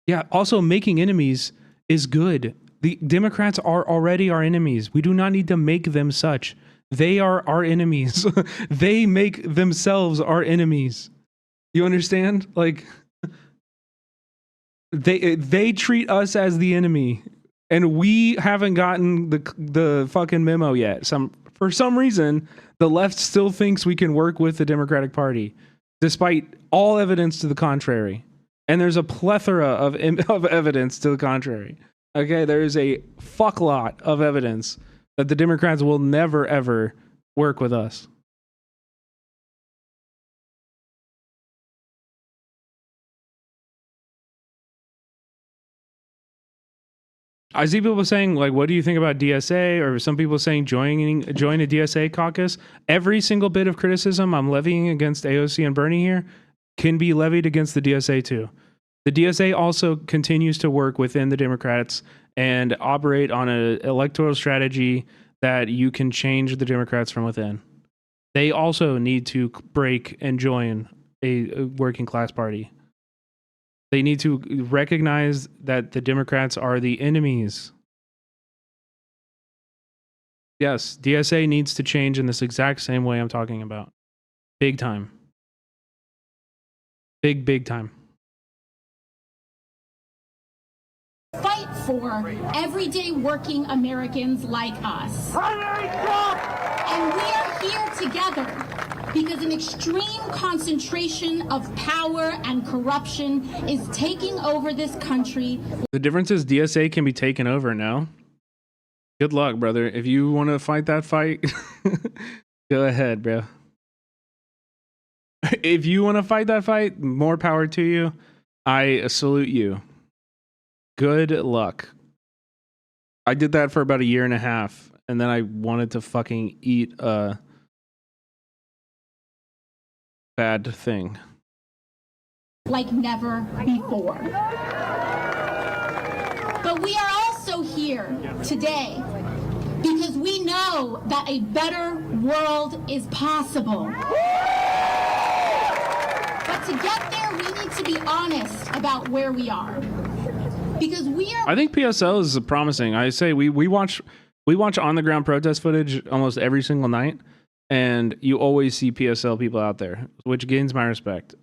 Yeah, also making enemies is good. The Democrats are already our enemies. We do not need to make them such. They are our enemies. They make themselves our enemies. You understand? Like, they treat us as the enemy, and we haven't gotten the fucking memo yet. For some reason, the left still thinks we can work with the Democratic Party, despite all evidence to the contrary. And there's a plethora of evidence to the contrary. Okay, there is a fuck lot of evidence that the Democrats will never, ever work with us. I see people saying, like, what do you think about DSA? Or some people saying join a DSA caucus. Every single bit of criticism I'm levying against AOC and Bernie here can be levied against the DSA too. The DSA also continues to work within the Democrats and operate on an electoral strategy that you can change the Democrats from within. They also need to break and join a working class party. They need to recognize that the Democrats are the enemies. Yes, DSA needs to change in this exact same way I'm talking about. Big time. Big time. Fight for everyday working Americans like us. And we are here together because an extreme concentration of power and corruption is taking over this country. The difference is DSA can be taken over now. Good luck, brother. If you want to fight that fight, go ahead, bro. If you want to fight that fight, more power to you. I salute you. Good luck. I did that for about a year and a half, and then I wanted to fucking eat a bad thing. Like never before. But we are also here today because we know that a better world is possible. But to get there, we need to be honest about where we are. Because we are... I think PSL is promising. I say we watch on the ground protest footage almost every single night, and you always see PSL people out there, which gains my respect.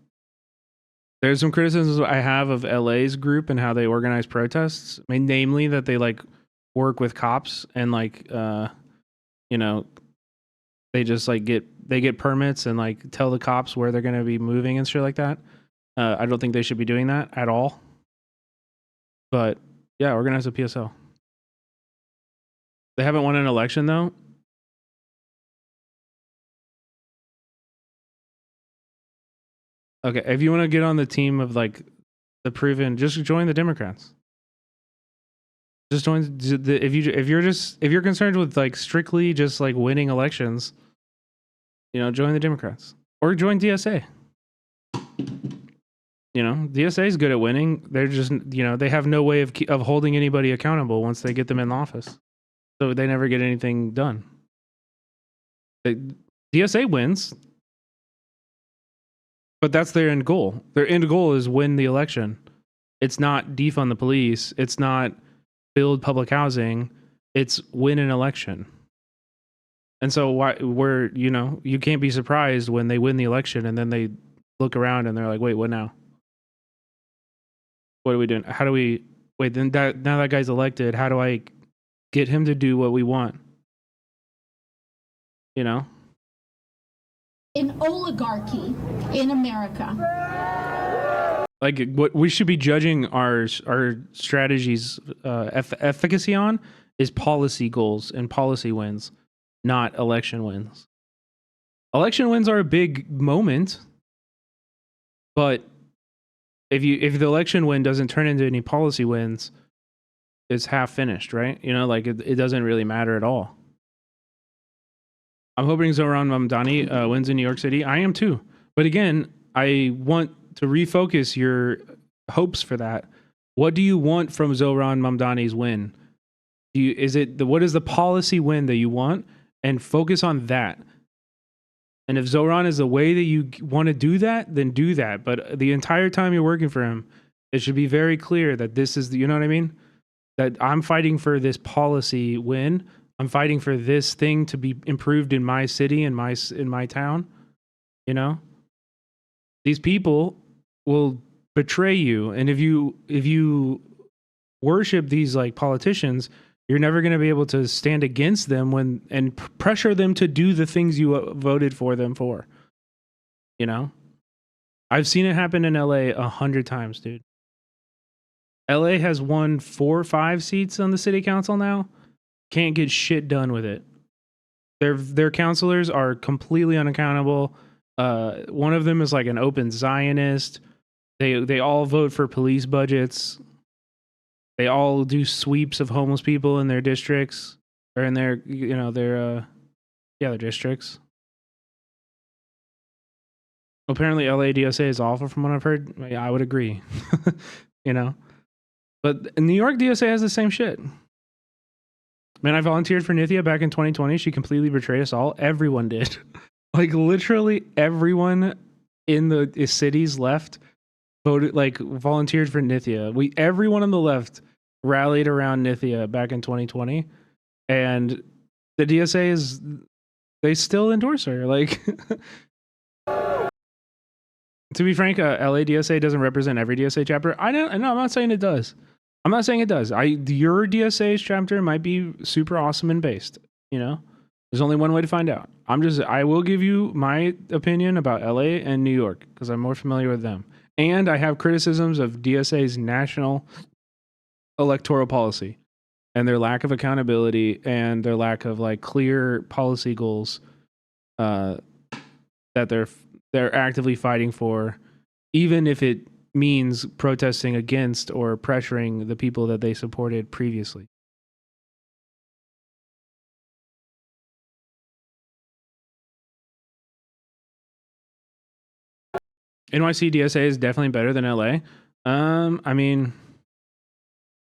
There's some criticisms I have of LA's group and how they organize protests. I mean, namely that they like work with cops and like you know, they just like get permits and like tell the cops where they're going to be moving and shit like that. I don't think they should be doing that at all. But yeah, organize a PSL. They haven't won an election though. Okay, if you want to get on the team of like the proven, just join the Democrats. Just join the, if you're concerned with like strictly just like winning elections, you know, join the Democrats or join DSA. You know, DSA is good at winning. They're just, you know, they have no way of holding anybody accountable once they get them in office, so they never get anything done. DSA wins, but that's their end goal. Their end goal is win the election. It's not defund the police. It's not build public housing. It's win an election. And so you know, you can't be surprised when they win the election and then they look around and they're like, wait, what now? What are we doing? How do we wait? Then now that guy's elected, how do I get him to do what we want? You know? An oligarchy in America. Like what we should be judging our strategies efficacy on is policy goals and policy wins, not election wins. Election wins are a big moment, but if the election win doesn't turn into any policy wins, it's half finished, right? You know, like it doesn't really matter at all. I'm hoping Zohran Mamdani wins in New York City. I am too. But again, I want to refocus your hopes for that. What do you want from Zohran Mamdani's win? What is the policy win that you want? And focus on that. And if Zohran is the way that you want to do that, then do that. But the entire time you're working for him, it should be very clear that this is, you know what I mean? That I'm fighting for this policy win. I'm fighting for this thing to be improved in my city, in my town. You know? These people will betray you. And if you worship these like politicians, you're never going to be able to stand against them and pressure them to do the things you voted for them for. You know? I've seen it happen in LA 100 times, dude. LA has won 4 or 5 seats on the city council now. Can't get shit done with it. Their councilors are completely unaccountable. One of them is like an open Zionist. They all vote for police budgets. They all do sweeps of homeless people in their districts or in their, you know, their districts. Apparently LADSA is awful from what I've heard. Yeah, I would agree. You know, but in New York DSA has the same shit. Man, I volunteered for Nithya back in 2020. She completely betrayed us all. Everyone did. Like literally everyone in the cities left voted, like volunteered for Nithya. Everyone on the left rallied around Nithya back in 2020, and the DSA they still endorse her. Like, to be frank, LA DSA doesn't represent every DSA chapter. I know. I'm not saying it does. I'm not saying it does. Your DSA's chapter might be super awesome and based. You know, there's only one way to find out. I will give you my opinion about LA and New York because I'm more familiar with them. And I have criticisms of DSA's national electoral policy and their lack of accountability and their lack of like clear policy goals that they're actively fighting for, even if it means protesting against or pressuring the people that they supported previously. NYC DSA is definitely better than LA. I mean,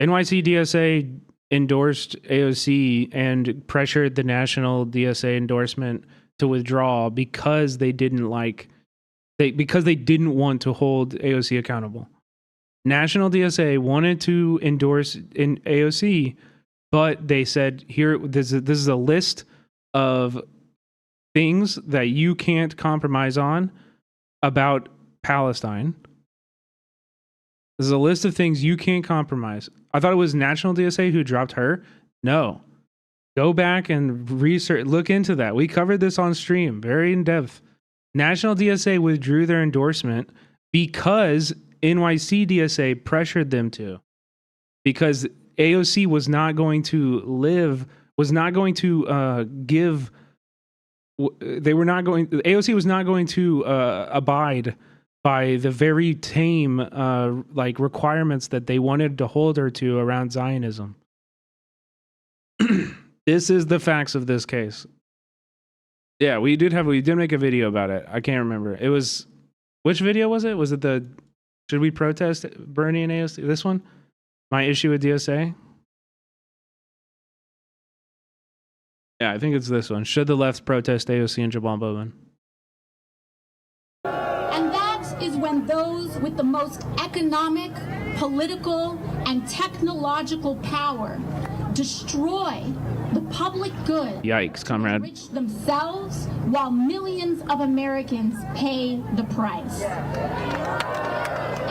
NYC DSA endorsed AOC and pressured the national DSA endorsement to withdraw because they didn't want to hold AOC accountable. National DSA wanted to endorse in AOC, but they said, here, this is a list of things that you can't compromise on about Palestine. This is a list of things you can't compromise. I thought it was National DSA who dropped her. No. Go back and research, look into that. We covered this on stream, very in depth. National DSA withdrew their endorsement because NYC DSA pressured them to. Because AOC was not going to AOC was not going to abide by the very tame requirements that they wanted to hold her to around Zionism. This is the facts of this case. Yeah, we did make a video about it. I can't remember. It was, which video was it? Was it the should we protest Bernie and AOC? This one? My issue with DSA? Yeah, I think it's this one. Should the left protest AOC and Jabal Bowman? And that is when those with the most economic, political, and technological power destroy the public good. Yikes, comrade. Enrich themselves while millions of Americans pay the price.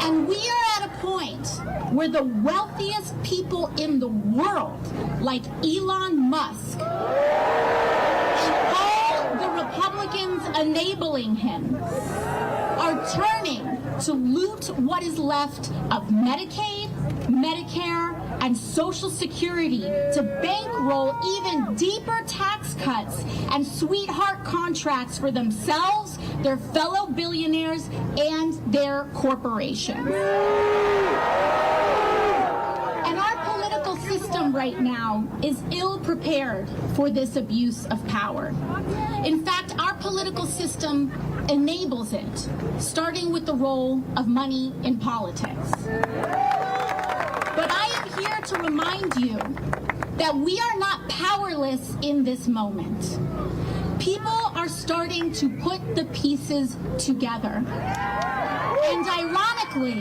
And we are at a point where the wealthiest people in the world, like Elon Musk, and all the Republicans enabling him, are turning to loot what is left of Medicaid, Medicare, and Social Security to bankroll even deeper tax cuts and sweetheart contracts for themselves, their fellow billionaires, and their corporations. And our political system right now is ill-prepared for this abuse of power. In fact, our political system enables it, starting with the role of money in politics. But I am here to remind you that we are not powerless in this moment. People are starting to put the pieces together. And ironically,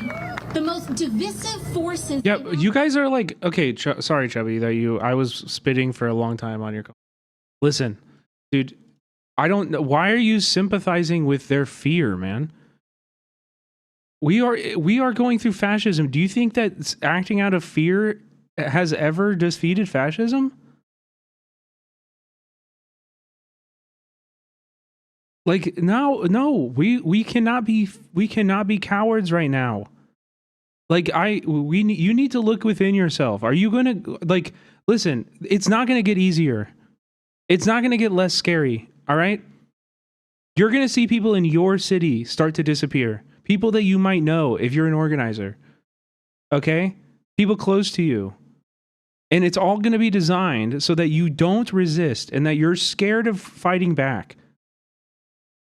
the most divisive forces... Yeah, you guys are like... Okay, sorry, Chubby, that I was spitting for a long time on your... Listen, dude, I don't know. Why are you sympathizing with their fear, man? We are going through fascism. Do you think that acting out of fear has ever defeated fascism? Like, no, we cannot be cowards right now. Like, you need to look within yourself. Are you gonna, like, listen, it's not gonna get easier. It's not gonna get less scary, all right? You're gonna see people in your city start to disappear. People that you might know if you're an organizer. Okay? People close to you. And it's all going to be designed so that you don't resist and that you're scared of fighting back.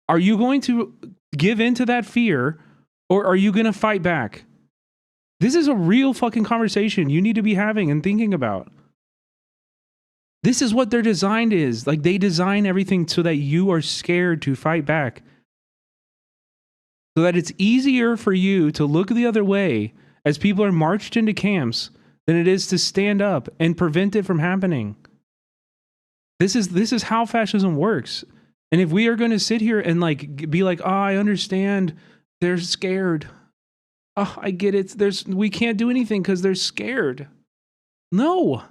Are you going to give in to that fear, or are you going to fight back? This is a real fucking conversation you need to be having and thinking about. This is what their design is. Like, they design everything so that you are scared to fight back. So that it's easier for you to look the other way as people are marched into camps than it is to stand up and prevent it from happening. This is how fascism works. And if we are going to sit here and be like, oh, I understand, they're scared. Oh, I get it. We can't do anything because they're scared. No.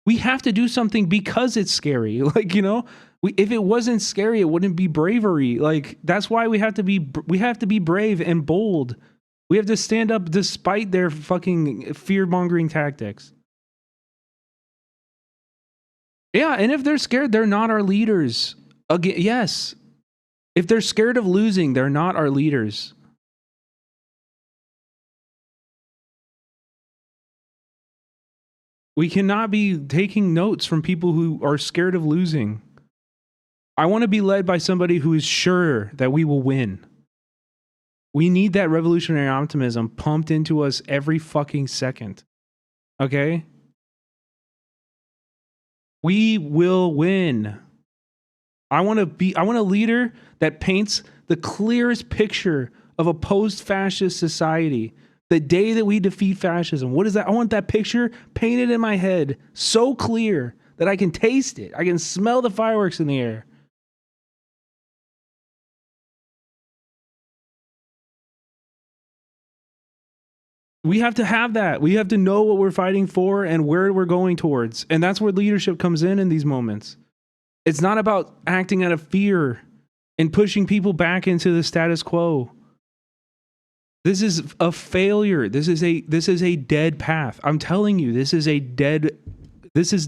We have to do something because it's scary. Like, you know, if it wasn't scary, it wouldn't be bravery. Like, that's why we have to be brave and bold. We have to stand up despite their fucking fear-mongering tactics. Yeah, and if they're scared, they're not our leaders. Again, yes. If they're scared of losing, they're not our leaders. We cannot be taking notes from people who are scared of losing. I want to be led by somebody who is sure that we will win. We need that revolutionary optimism pumped into us every fucking second. Okay? We will win. I want a leader that paints the clearest picture of a post-fascist society. The day that we defeat fascism. What is that? I want that picture painted in my head so clear that I can taste it. I can smell the fireworks in the air. We have to have that. We have to know what we're fighting for and where we're going towards. And that's where leadership comes in these moments. It's not about acting out of fear and pushing people back into the status quo. This is a failure. This is a dead path. I'm telling you, this is dead. This is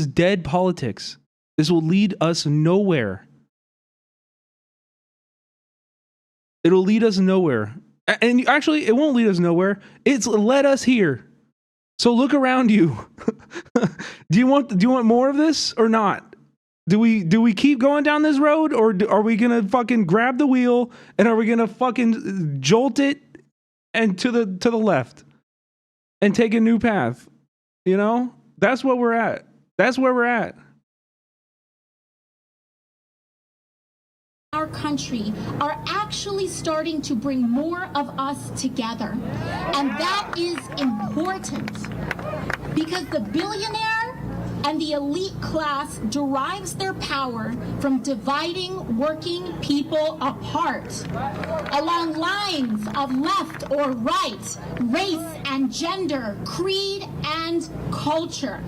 dead politics. This will lead us nowhere. It'll lead us nowhere. And actually, it won't lead us nowhere. It's led us here. So look around you. Do you want more of this or not? Do we keep going down this road, or are we gonna fucking grab the wheel and are we gonna fucking jolt it and to the left and take a new path? You know, that's what we're at. That's where we're at. Our country are actually starting to bring more of us together. And that is important because the billionaire and the elite class derives their power from dividing working people apart along lines of left or right, race and gender, creed and culture.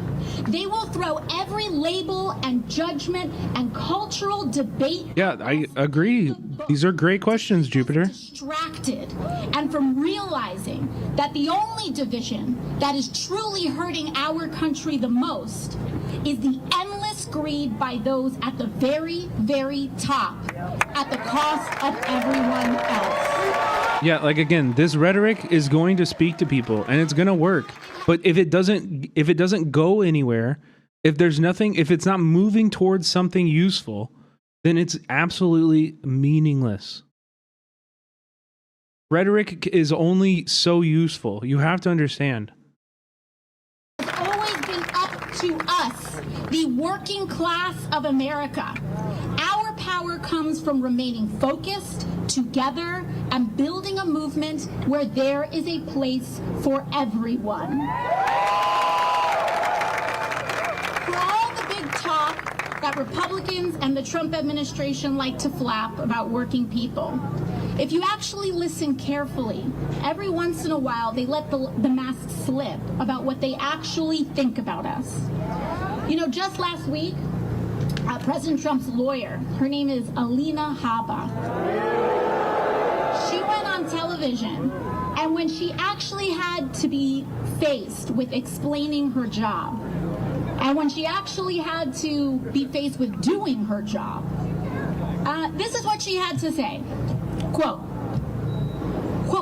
They will throw every label and judgment and cultural debate. Yeah, I agree. These are great questions, Jupiter. Distracted and from realizing that the only division that is truly hurting our country the most is the endless greed by those at the very, very top at the cost of everyone else. Yeah, like again, this rhetoric is going to speak to people and it's going to work. But if it doesn't go anywhere, if it's not moving towards something useful, then it's absolutely meaningless. Rhetoric is only so useful. You have to understand. It's always been up to us, the working class of America. Our power comes from remaining focused, together, and building a movement where there is a place for everyone. For all the big talk that Republicans and the Trump administration like to flap about working people, if you actually listen carefully, every once in a while they let the mask slip about what they actually think about us. You know, just last week, President Trump's lawyer, her name is Alina Habba, she went on television, and when she actually had to be faced with explaining her job, and when she actually had to be faced with doing her job, this is what she had to say. Quote,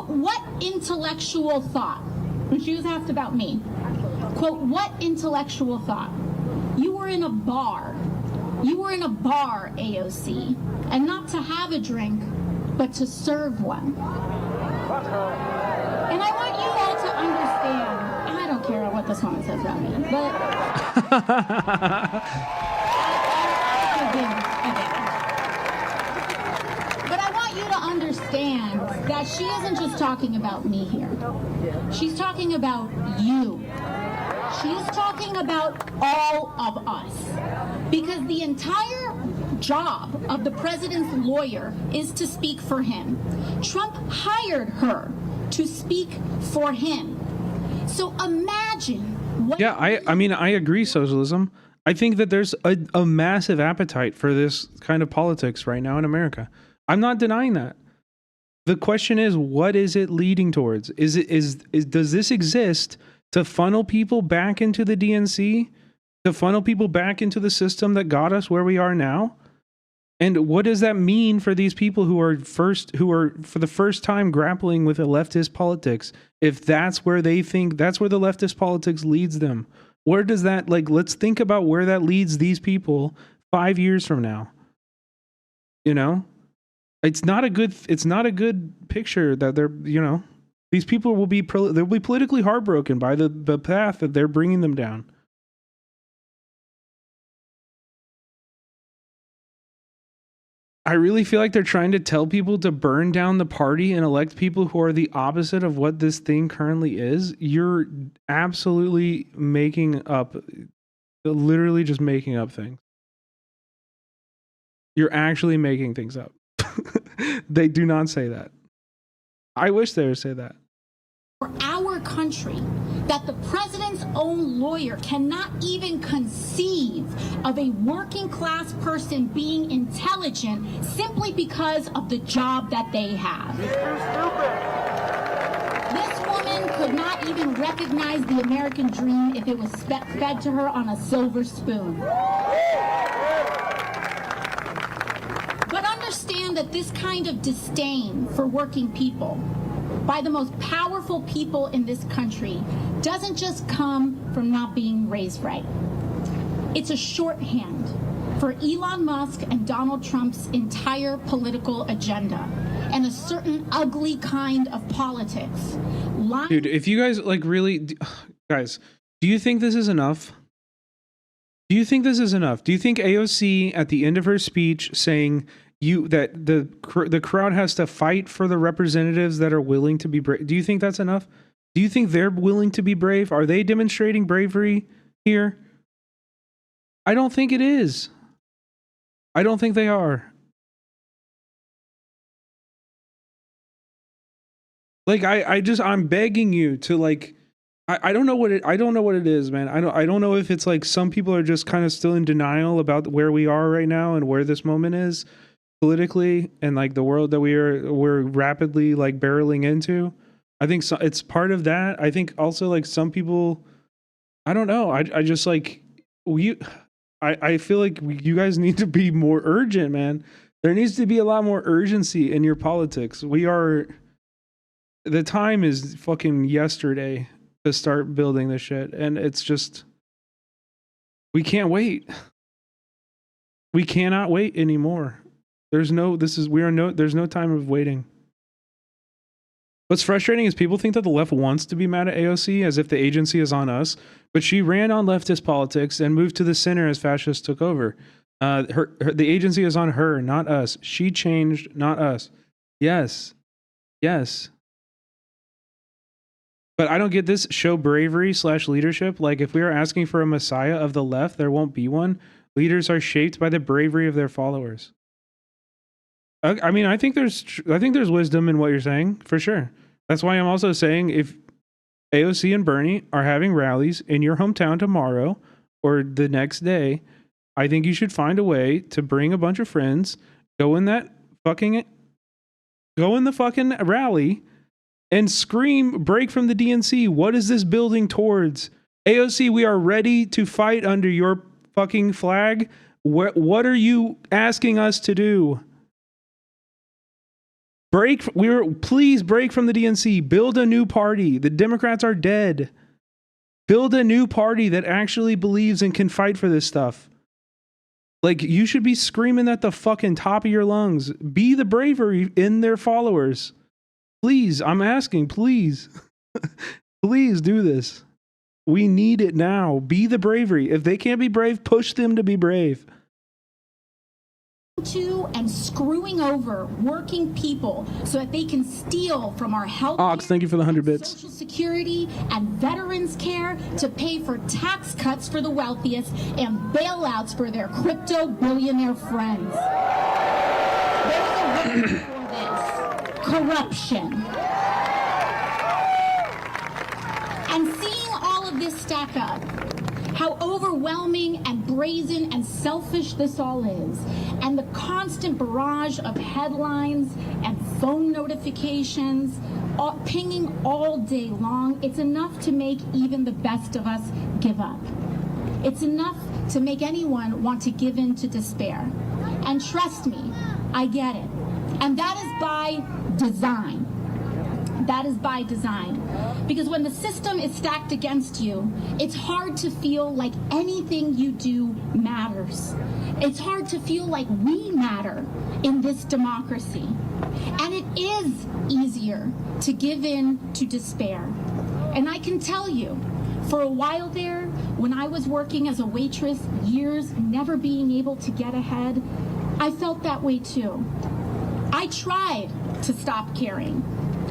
what intellectual thought? And she was asked about me. Quote, what intellectual thought? You were in a bar. You were in a bar, AOC, and not to have a drink, but to serve one. And I want you all to understand, I don't care what this woman says about me, but But I want you to understand that she isn't just talking about me here. She's talking about you. She's talking about all of us. Because the entire job of the president's lawyer is to speak for him. Trump hired her to speak for him. So imagine what... Yeah, I mean, I agree, socialism. I think that there's a massive appetite for this kind of politics right now in America. I'm not denying that. The question is, what is it leading towards? Does this exist to funnel people back into the DNC? To funnel people back into the system that got us where we are now? And what does that mean for these people who are for the first time grappling with a leftist politics? If that's where they think, that's where the leftist politics leads them. Where does that, let's think about where that leads these people 5 years from now. You know? It's not a good picture that they're, these people will be they'll be politically heartbroken by the path that they're bringing them down. I really feel like they're trying to tell people to burn down the party and elect people who are the opposite of what this thing currently is. You're absolutely making up, literally just making up things. You're actually making things up. They do not say that. I wish they would say that. For our country, that the president's own lawyer cannot even conceive of a working class person being intelligent simply because of the job that they have. This woman could not even recognize the American dream if it was fed to her on a silver spoon. But understand that this kind of disdain for working people by the most powerful people in this country doesn't just come from not being raised right. It's a shorthand for Elon Musk and Donald Trump's entire political agenda and a certain ugly kind of politics. Dude, if you guys like really, guys, do you think this is enough? Do you think this is enough? Do you think AOC at the end of her speech saying that the crowd has to fight for the representatives that are willing to be brave? Do you think that's enough? Do you think they're willing to be brave? Are they demonstrating bravery here? I don't think it is. I don't think they are. Like I'm begging you to like, I don't know what it is, man. I don't know if it's like some people are just kind of still in denial about where we are right now and where this moment is politically and like the world that we're rapidly like barreling into. I think so, it's part of that. I think also like some people, I don't know. I just like I feel like you guys need to be more urgent, man. There needs to be a lot more urgency in your politics. The time is fucking yesterday to start building this shit. And it's just, we can't wait. We cannot wait anymore. There's no time of waiting. What's frustrating is people think that the left wants to be mad at AOC as if the agency is on us, but she ran on leftist politics and moved to the center as fascists took over. The agency is on her, not us. She changed, not us. Yes. But I don't get this. Show bravery / leadership. Like if we are asking for a messiah of the left, there won't be one. Leaders are shaped by the bravery of their followers. I mean, I think there's wisdom in what you're saying, for sure. That's why I'm also saying if AOC and Bernie are having rallies in your hometown tomorrow or the next day, I think you should find a way to bring a bunch of friends, go in the fucking rally and scream, break from the DNC. What is this building towards? AOC, we are ready to fight under your fucking flag. What are you asking us to do? Please break from the DNC. Build a new party. The Democrats are dead. Build a new party that actually believes and can fight for this stuff. Like, you should be screaming at the fucking top of your lungs. Be the bravery in their followers. Please, I'm asking, please. Please do this. We need it now. Be the bravery. If they can't be brave, push them to be brave. And screwing over working people so that they can steal from our health Ox, thank you for the 100 bits. Social Security and veterans care to pay for tax cuts for the wealthiest and bailouts for their crypto billionaire friends. There's a reason for this. Corruption. And seeing all of this stack up, how overwhelming and brazen and selfish this all is, and the constant barrage of headlines and phone notifications pinging all day long, it's enough to make even the best of us give up. It's enough to make anyone want to give in to despair. And trust me, I get it. And that is by design. That is by design. Because when the system is stacked against you, it's hard to feel like anything you do matters. It's hard to feel like we matter in this democracy. And it is easier to give in to despair. And I can tell you, for a while there, when I was working as a waitress, years never being able to get ahead, I felt that way too. I tried to stop caring.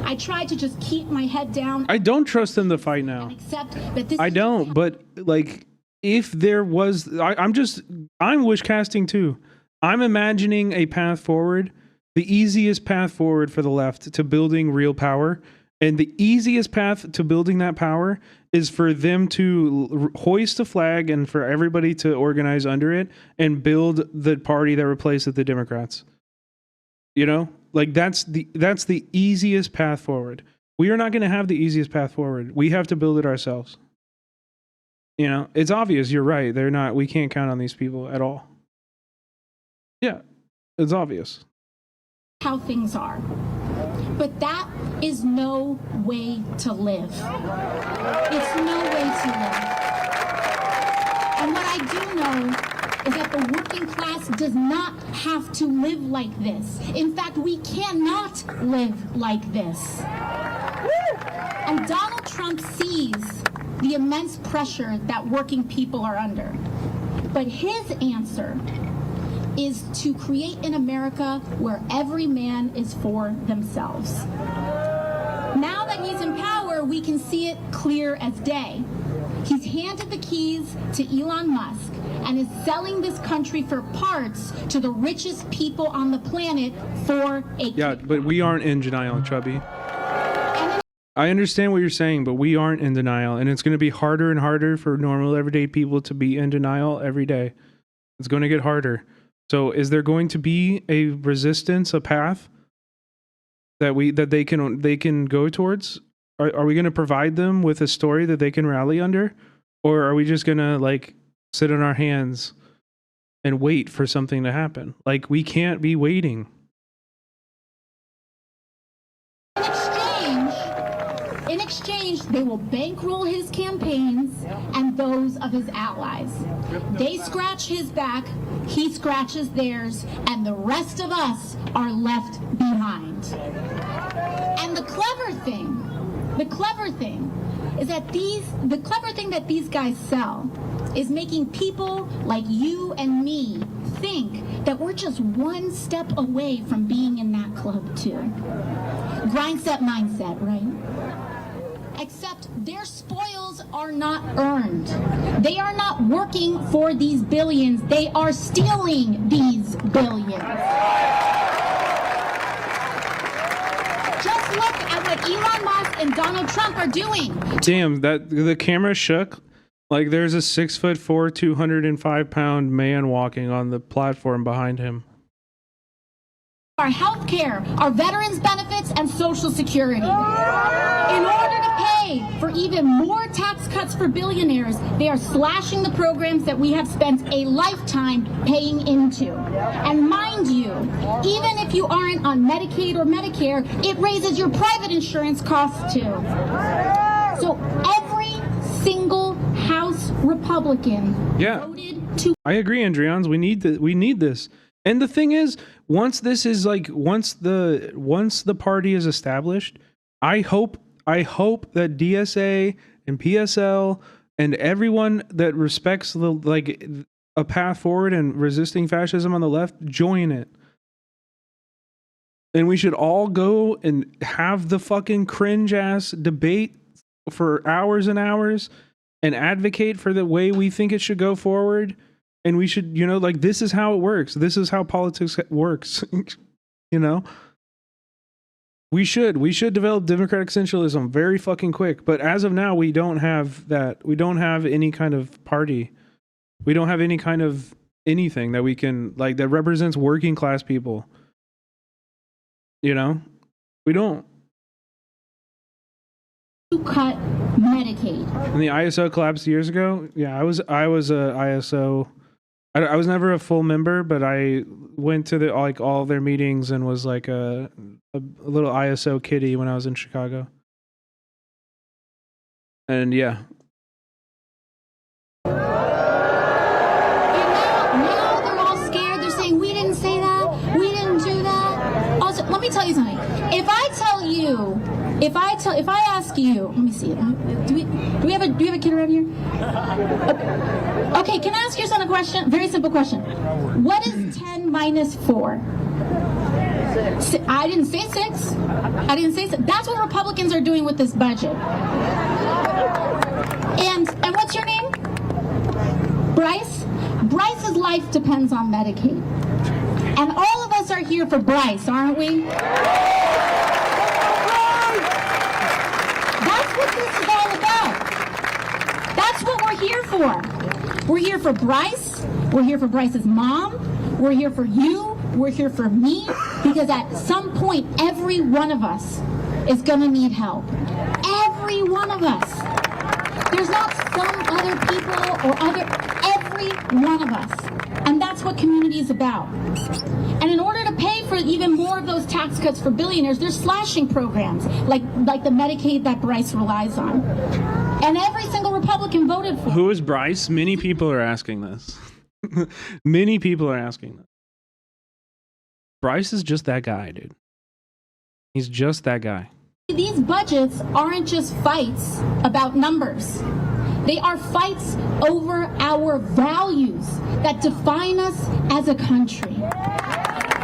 I tried to just keep my head down. I don't trust them to fight now. Accept that this I don't, but like if there was, I'm wish casting too. I'm imagining a path forward, the easiest path forward for the left to building real power. And the easiest path to building that power is for them to hoist a flag and for everybody to organize under it and build the party that replaces the Democrats. You know, like that's the easiest path forward. We are not going to have the easiest path forward. We have to build it ourselves. You know, it's obvious. You're right. We can't count on these people at all. Yeah, it's obvious. How things are. But that is no way to live. It's no way to live. And what I do know is that the working class does not have to live like this. In fact, we cannot live like this. And Donald Trump sees the immense pressure that working people are under. But his answer is to create an America where every man is for themselves. Now that he's in power, we can see it clear as day. He's handed the keys to Elon Musk and is selling this country for parts to the richest people on the planet for a but we aren't in denial, Chubby. I understand what you're saying, but we aren't in denial, and it's going to be harder and harder for normal everyday people to be in denial every day. It's going to get harder. So is there going to be a resistance, a path that they can go towards? Are we going to provide them with a story that they can rally under? Or are we just going to like sit on our hands and wait for something to happen? Like we can't be waiting. In exchange, they will bankroll his campaigns and those of his allies. They scratch his back, he scratches theirs, and the rest of us are left behind. And the clever thing is that the clever thing that these guys sell is making people like you and me think that we're just one step away from being in that club too. Grind set mindset, right? Except their spoils are not earned. They are not working for these billions. They are stealing these billions. Just look at what Elon Musk and Donald Trump are doing. Damn, that the camera shook. Like there's a 6'4", 205-pound man walking on the platform behind him. Our health care, our veterans benefits, and Social Security. In order to pay for even more tax cuts for billionaires, they are slashing the programs that we have spent a lifetime paying into. And mind you, even if you aren't on Medicaid or Medicare, it raises your private insurance costs too. So every single House Republican voted to... I agree, Andrians. We need this. And the thing is, once the party is established, I hope that DSA and PSL and everyone that respects a path forward and resisting fascism on the left join it. And we should all go and have the fucking cringe ass debate for hours and hours and advocate for the way we think it should go forward. And we should, this is how it works. This is how politics works. We should develop democratic essentialism very fucking quick. But as of now, we don't have that. We don't have any kind of party. We don't have any kind of anything that we can, that represents working class people. We don't. To cut Medicaid. And the ISO collapsed years ago. Yeah, I was a ISO. I was never a full member, but I went to all of their meetings and was like a little ISO kiddie when I was in Chicago. And yeah. Now they're all scared. They're saying, we didn't say that. We didn't do that. Also, let me tell you something. If I tell you If I ask you, let me see. Do we have a kid around here? Okay, can I ask your son a question? Very simple question. What is 10 minus 4? I didn't say 6. I didn't say 6. That's what Republicans are doing with this budget. And what's your name? Bryce? Bryce's life depends on Medicaid. And all of us are here for Bryce, aren't we? That's what this is all about. That's what we're here for. We're here for Bryce. We're here for Bryce's mom. We're here for you. We're here for me. Because at some point, every one of us is going to need help. Every one of us. There's not some other people or every one of us. And that's what community is about. And in order to pay for even more of those tax cuts for billionaires, they're slashing programs like the Medicaid that Bryce relies on. And every single Republican voted for. Who is Bryce? Many people are asking this. Many people are asking this. Bryce is just that guy, dude. He's just that guy. These budgets aren't just fights about numbers. They are fights over our values that define us as a country.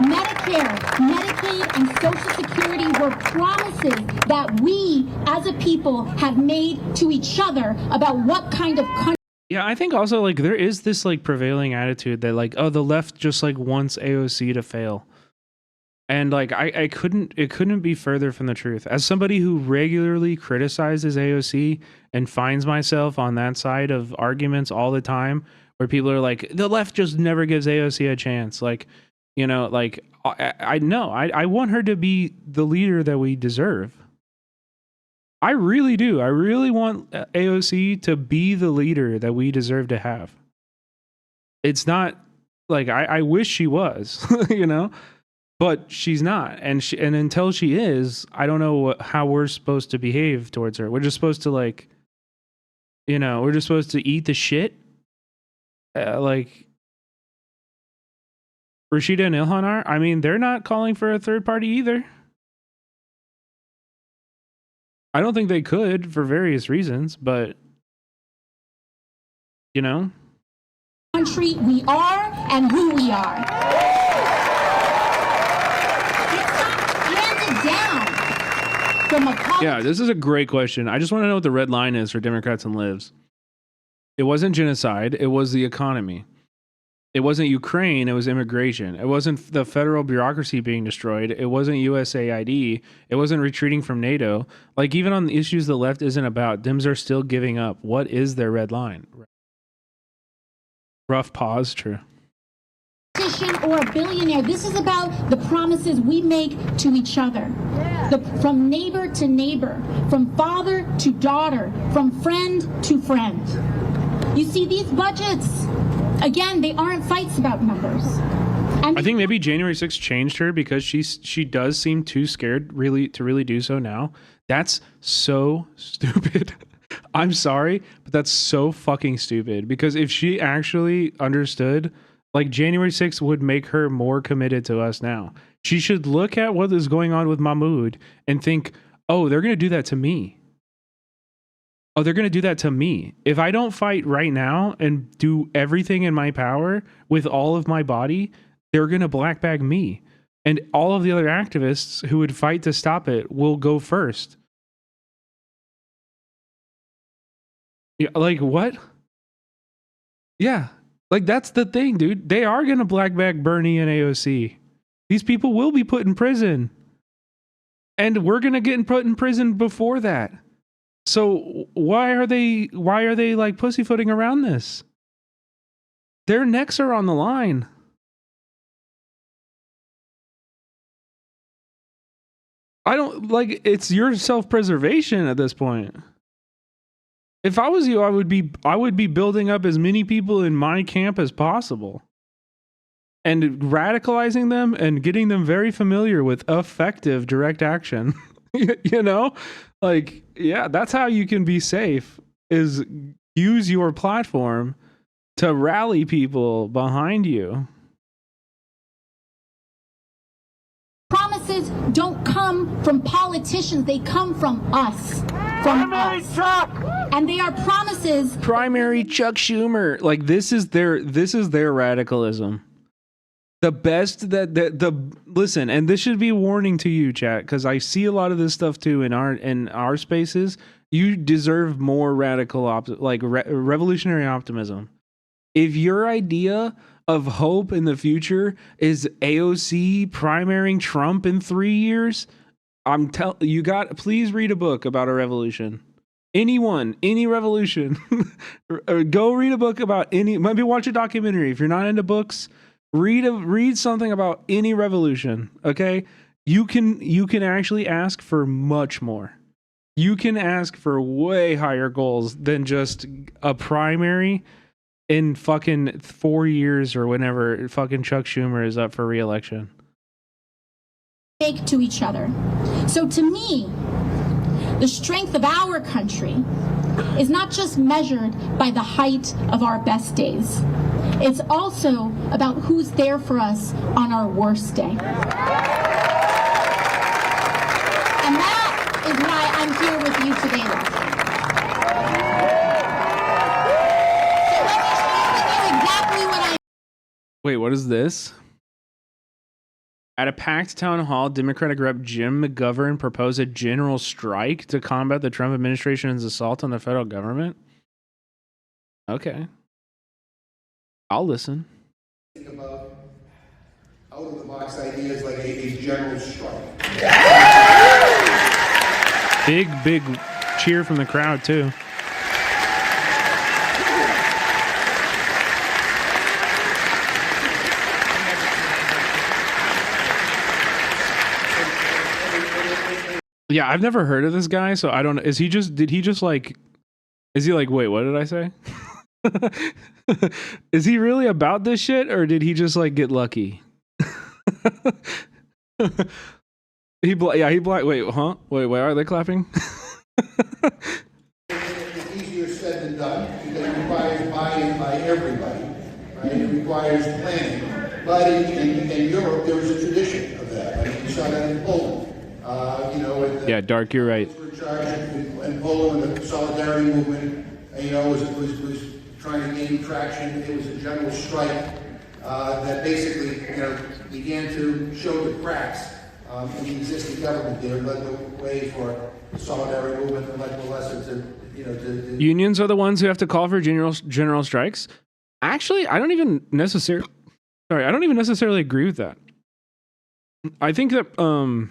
Medicare, Medicaid, and Social Security were promises that we as a people have made to each other about what kind of country. Yeah, I think also like there is this like prevailing attitude that like, oh, the left just like wants AOC to fail. And like it couldn't be further from the truth. As somebody who regularly criticizes AOC and finds myself on that side of arguments all the time where people are like, the left just never gives AOC a chance. Like, you know, like I know I want her to be the leader that we deserve. I really do. I really want AOC to be the leader that we deserve to have. It's not like I wish she was, you know? But she's not, and until she is, I don't know how we're supposed to behave towards her. We're just supposed to like, you know, we're just supposed to eat the shit. Like Rashida and Ilhan are. I mean, they're not calling for a third party either. I don't think they could for various reasons, but you know, Country we are and who we are. Yeah, this is a great question. I just want to know what the red line is for Democrats and Libs. It wasn't genocide. It was the economy. It wasn't Ukraine. It was immigration. It wasn't the federal bureaucracy being destroyed. It wasn't USAID. It wasn't retreating from NATO. Like even on the issues the left isn't about, Dems are still giving up. What is their red line? Rough pause. True. Or a billionaire. This is about the promises we make to each other. From neighbor to neighbor, from father to daughter, from friend to friend. You see, these budgets, again, they aren't fights about numbers. I think maybe January 6th changed her because she does seem too scared to really do so now. That's so stupid. I'm sorry, but that's so fucking stupid because if she actually understood, like January 6th would make her more committed to us now. She should look at what is going on with Mahmoud and think, oh, they're going to do that to me. Oh, they're going to do that to me. If I don't fight right now and do everything in my power with all of my body, they're going to black bag me. And all of the other activists who would fight to stop it will go first. Yeah, like what? Yeah. Like, that's the thing, dude. They are going to black bag Bernie and AOC. These people will be put in prison. And we're going to get put in prison before that. So why are they like pussyfooting around this? Their necks are on the line. I don't like, it's your self-preservation at this point. If I was you, I would be building up as many people in my camp as possible and radicalizing them and getting them very familiar with effective direct action. You know, like, yeah, that's how you can be safe, is use your platform to rally people behind you. Promises promises don't come from politicians. They come from us. From us. And they are promises. Primary Chuck Schumer. Like this is their radicalism. The best the listen, and this should be a warning to you, chat, because I see a lot of this stuff too in our spaces. You deserve more radical revolutionary optimism. If your idea of hope in the future is AOC primarying Trump in 3 years, please read a book about a revolution. Any revolution. Go read a book about maybe watch a documentary. If you're not into books, read something about any revolution, okay? You can actually ask for much more. You can ask for way higher goals than just a primary in fucking 4 years or whenever fucking Chuck Schumer is up for re-election. Take to each other. So to me, the strength of our country is not just measured by the height of our best days. It's also about who's there for us on our worst day. And that is why I'm here with you today, Leslie. So let me share with you exactly what I... Wait, what is this? At a packed town hall, Democratic Rep. Jim McGovern proposed a general strike to combat the Trump administration's assault on the federal government. Okay. I'll listen. Think about out-of-the-box ideas like a general strike. Big cheer from the crowd, too. Yeah, I've never heard of this guy, so I don't know. Is he like, wait, what did I say? Is he really about this shit, or did he just like get lucky? Wait, huh? Wait, why are they clapping? It's easier said than done because it requires buy-in by everybody. Right? It requires planning. But in Europe, there was a tradition of that. Right? You saw that in Poland. Yeah, Dark, you're right. In Poland, the solidarity movement, was trying to gain traction. It was a general strike that basically, began to show the cracks in the existing government there, led the way for the solidarity movement and led Lesser to Unions are the ones who have to call for general strikes. Actually, I don't even necessarily agree with that. I think that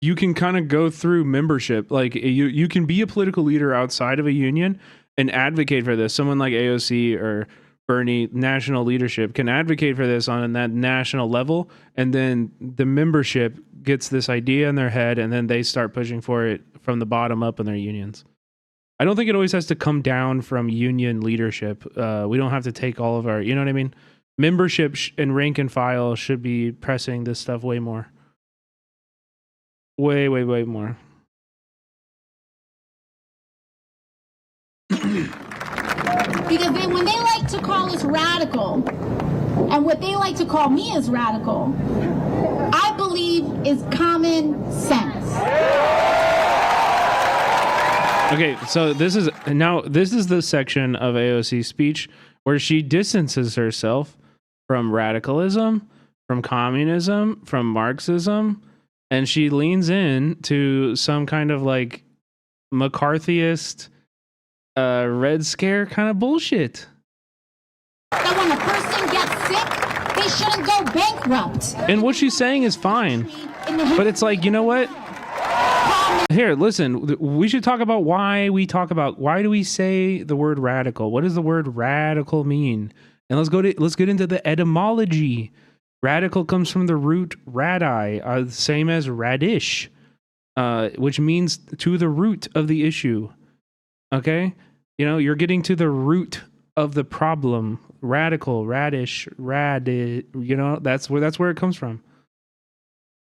you can kind of go through membership. Like you can be a political leader outside of a union and advocate for this. Someone like AOC or Bernie, national leadership, can advocate for this on that national level, and then the membership gets this idea in their head, and then they start pushing for it from the bottom up in their unions. I don't think it always has to come down from union leadership. We don't have to take all of our, you know what I mean? Membership and rank and file should be pressing this stuff way more. Way more. Because when they like to call us radical, and what they like to call me as radical, I believe is common sense. Okay, so this is the section of AOC's speech where she distances herself from radicalism, from communism, from Marxism, and she leans in to some kind of like McCarthyist Red Scare kind of bullshit. That when a person gets sick, they shouldn't go bankrupt. And what she's saying is fine. But it's like, you know what? Here, listen, we should talk about why do we say the word radical? What does the word radical mean? And let's get into the etymology. Radical comes from the root radi, same as radish, which means to the root of the issue. Okay? You're getting to the root of the problem. Radical, radish, that's where it comes from.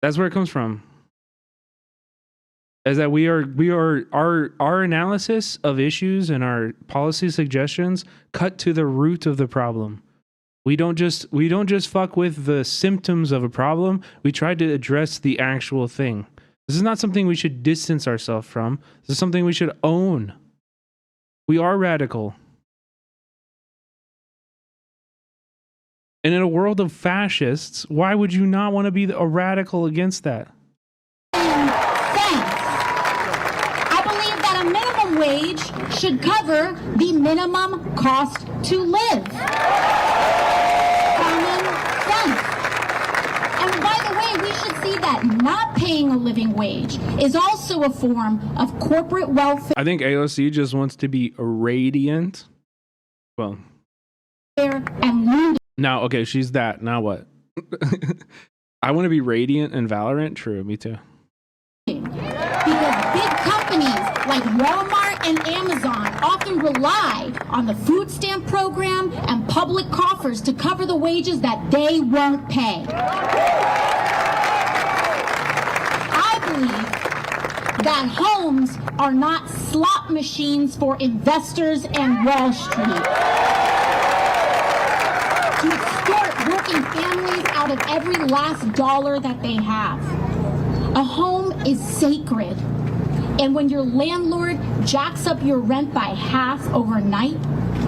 That's where it comes from. Is that we are our analysis of issues and our policy suggestions cut to the root of the problem. We don't just fuck with the symptoms of a problem. We try to address the actual thing. This is not something we should distance ourselves from. This is something we should own. We are radical. And in a world of fascists, why would you not want to be a radical against that? I believe that a minimum wage should cover the minimum cost to live. Common sense. And by the way, we should see that not paying a living wage is also a form of corporate welfare. I think AOC just wants to be radiant. Well, and now, okay, she's that. Now what? I want to be radiant and Valorant. True, me too. Because big companies like Walmart and Amazon often rely on the food stamp program and public coffers to cover the wages that they won't pay. I believe that homes are not slot machines for investors and Wall Street. To extort working families out of every last dollar that they have. A home is sacred. And when your landlord jacks up your rent by half overnight,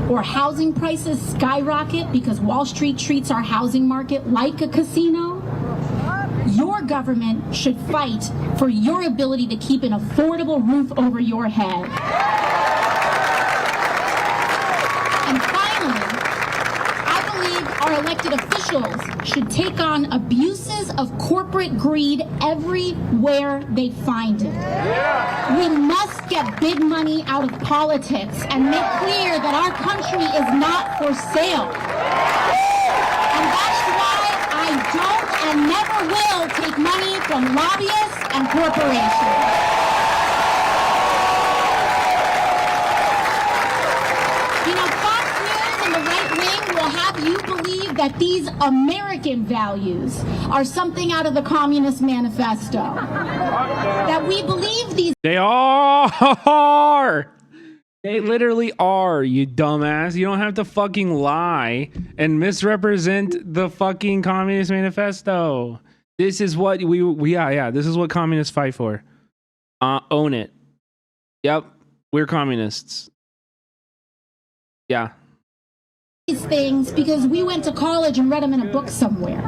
or housing prices skyrocket because Wall Street treats our housing market like a casino, your government should fight for your ability to keep an affordable roof over your head. And finally, our elected officials should take on abuses of corporate greed everywhere they find it. We must get big money out of politics and make clear that our country is not for sale. And that's why I don't and never will take money from lobbyists and corporations. Have you believe that these American values are something out of the Communist Manifesto? That we believe these... They are! They literally are, you dumbass. You don't have to fucking lie and misrepresent the fucking Communist Manifesto. This is what this is what communists fight for. Own it. Yep, we're communists. Yeah. These things because we went to college and read them in a book somewhere.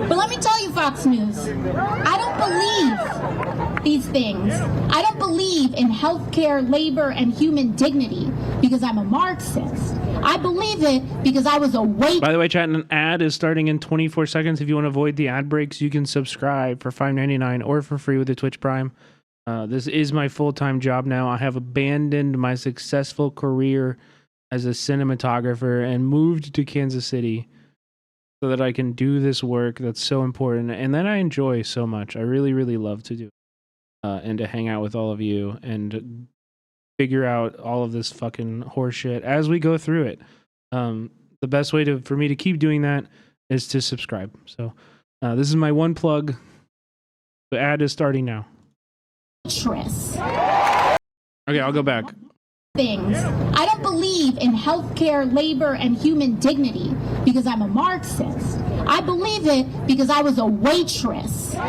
But let me tell you, Fox News, I don't believe these things. I don't believe in healthcare, labor, and human dignity because I'm a Marxist. I believe it because I was a wait. By the way, chat, an ad is starting in 24 seconds. If you want to avoid the ad breaks, you can subscribe for $5.99 or for free with the Twitch Prime. This is my full-time job now. I have abandoned my successful career as a cinematographer and moved to Kansas City so that I can do this work that's so important and that I enjoy so much. I really, really love to do and to hang out with all of you and figure out all of this fucking horseshit as we go through it. The best way for me to keep doing that is to subscribe. So this is my one plug. The ad is starting now. Okay, I'll go back. Things. I don't believe in healthcare, labor, and human dignity because I'm a Marxist. I believe it because I was a waitress. Because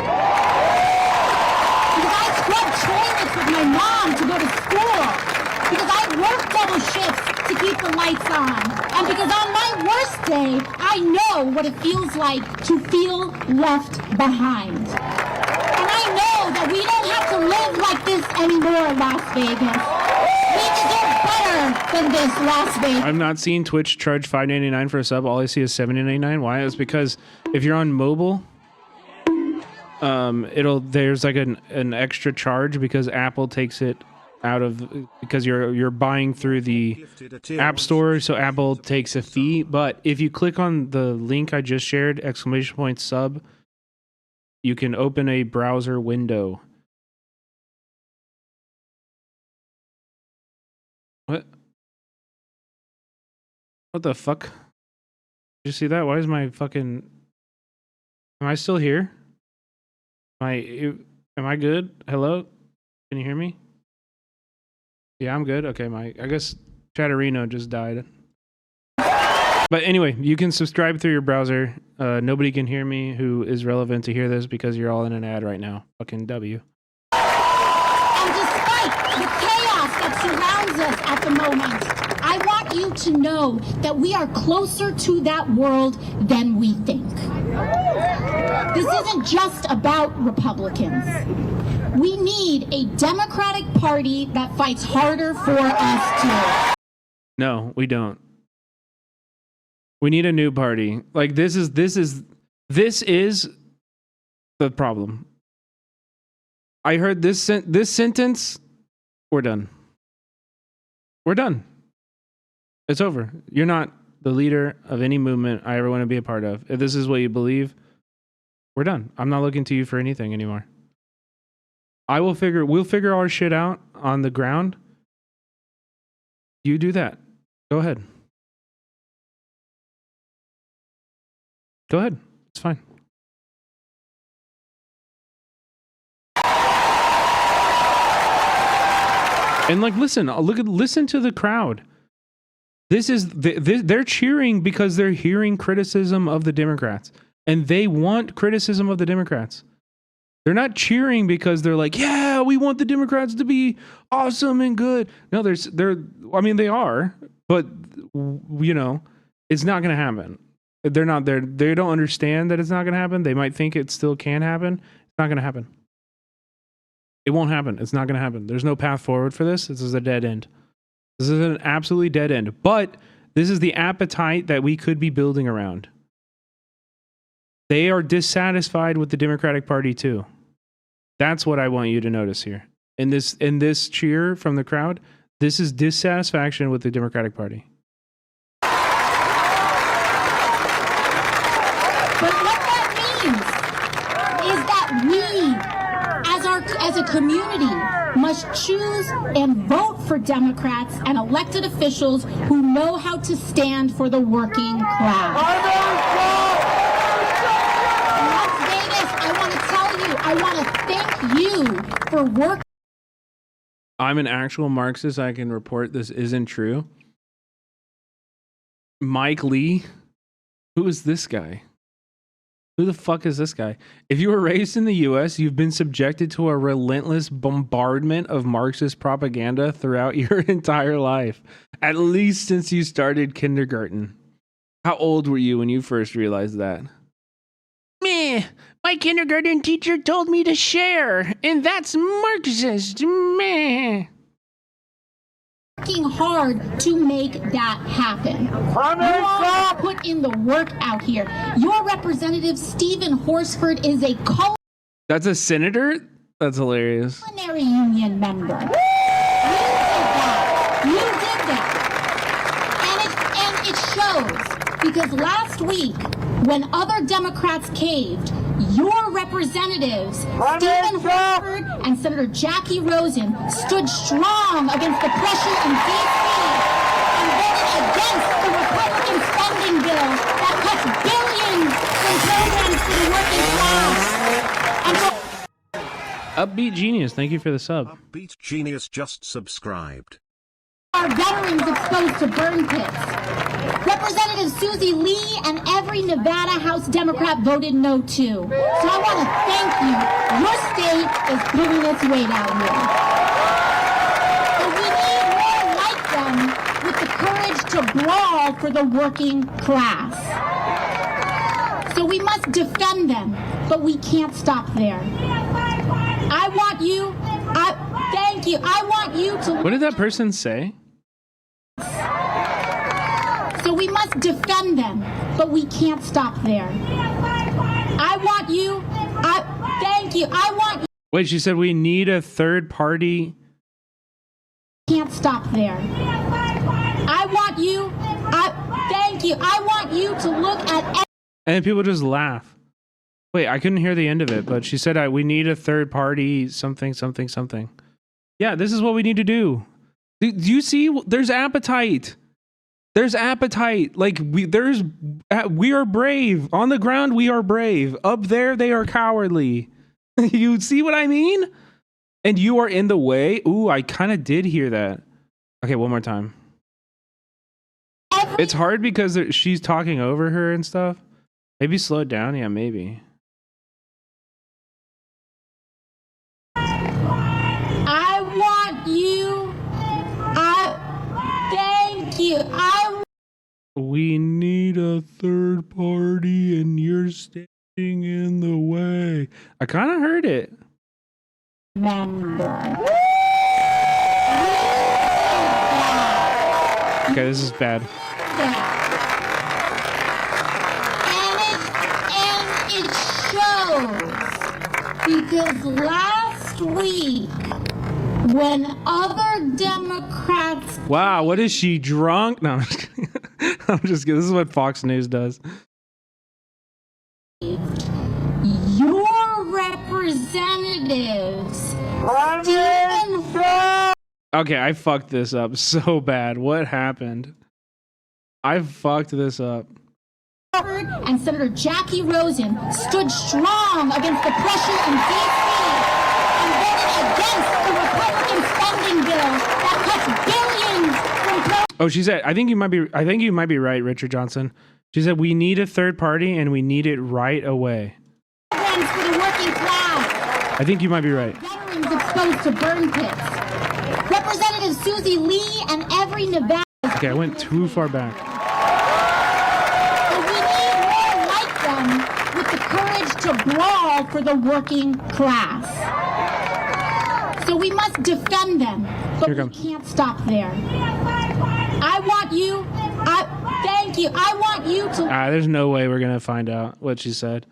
I scrubbed toilets with my mom to go to school. Because I worked double shifts to keep the lights on. And because on my worst day, I know what it feels like to feel left behind. And I know that we don't have to live like this anymore in Las Vegas. We can do better than this, Las Vegas. I'm not seeing Twitch charge $5.99 for a sub. All I see is $7.99. Why? It's because if you're on mobile, there's like an extra charge because Apple takes it out of because you're buying through the App Store, so Apple takes a fee. But if you click on the link I just shared, !sub, you can open a browser window. What the fuck? Did you see that? Why is my fucking... Am I still here? Am I good? Hello? Can you hear me? Yeah, I'm good. Okay, I guess Chatterino just died. But anyway, you can subscribe through your browser. Nobody can hear me who is relevant to hear this because you're all in an ad right now. Fucking W. And despite the chaos that surrounds us at the moment, I want you to know that we are closer to that world than we think. This isn't just about Republicans. We need a Democratic Party that fights harder for us too. No, we don't. We need a new party. Like this is the problem. I heard this sentence. We're done. We're done. It's over. You're not the leader of any movement I ever want to be a part of. If this is what you believe, we're done. I'm not looking to you for anything anymore. We'll figure our shit out on the ground. You do that. Go ahead. Go ahead. It's fine. And like, listen to the crowd. They're cheering because they're hearing criticism of the Democrats, and they want criticism of the Democrats. They're not cheering because they're like, yeah, we want the Democrats to be awesome and good. No, they are, but you know, it's not going to happen. They're not there. They don't understand that it's not going to happen. They might think it still can happen. It's not going to happen. It won't happen. It's not going to happen. There's no path forward for this. This is a dead end. This is an absolutely dead end. But this is the appetite that we could be building around. They are dissatisfied with the Democratic Party too. That's what I want you to notice here. In this cheer from the crowd, this is dissatisfaction with the Democratic Party. But what that means is that we, as a community, must choose and vote for Democrats and elected officials who know how to stand for the working class. Las Vegas, I want to thank you for working. I'm an actual Marxist. I can report this isn't true. Mike Lee, who is this guy? Who the fuck is this guy? If you were raised in the US, you've been subjected to a relentless bombardment of Marxist propaganda throughout your entire life, at least since you started kindergarten. How old were you when you first realized that? Meh, my kindergarten teacher told me to share, and that's Marxist. Meh. Working hard to make that happen. You all put in the work out here. Your representative, Stephen Horsford, is a That's a senator? That's hilarious. culinary union member. You did that. And it shows, because last week, when other Democrats caved, your representatives, Stephen Horsford and Senator Jackie Rosen, stood strong against the pressure in D.C. and voted against the Republican spending bill that cuts billions from programs for the working class. Upbeat Genius, thank you for the sub. Upbeat Genius just subscribed. Our veterans exposed to burn pits. Representative Susie Lee and every Nevada House Democrat voted no too. So I want to thank you. Your state is pulling its weight out here. But we need more like them with the courage to brawl for the working class. So we must defend them, but we can't stop there. I want you, thank you. I want you to... What did that person say? So we must defend them, but we can't stop there. I want you, thank you. I want you... Wait, she said we need a third party. Can't stop there. I want you, thank you. I want you to look at... And then people just laugh. Wait, I couldn't hear the end of it, but she said we need a third party, something. Yeah, this is what we need to do. Do you see? There's appetite. There's appetite. Like we are brave. On the ground, we are brave. Up there, they are cowardly. You see what I mean? And you are in the way. Ooh, I kind of did hear that. Okay, one more time. Every It's hard because she's talking over her and stuff. Maybe slow it down. Yeah, maybe. I want you. Thank you. We need a third party and you're standing in the way. I kind of heard it. Okay, this is bad. And it shows because last week when other Democrats. Wow, what is she drunk? No, I'm just kidding. I'm just kidding. This is what Fox News does. Your representatives. Okay, I fucked this up so bad. What happened? I fucked this up. And Senator Jackie Rosen stood strong against the pressure in D.C. and voted against the Republican spending bill that cuts billions from. Oh, she said, I think you might be right, Richard Johnson. She said we need a third party and we need it right away. Programs for the working class. I think you might be right. Veterans exposed to burn pits. Representative Susie Lee and every Nevada. Okay, I went too far back. We need more like them with the courage to brawl for the working class. So we must defend them, but we can't stop there. I want you. Thank you. I want you to. There's no way we're gonna find out what she said.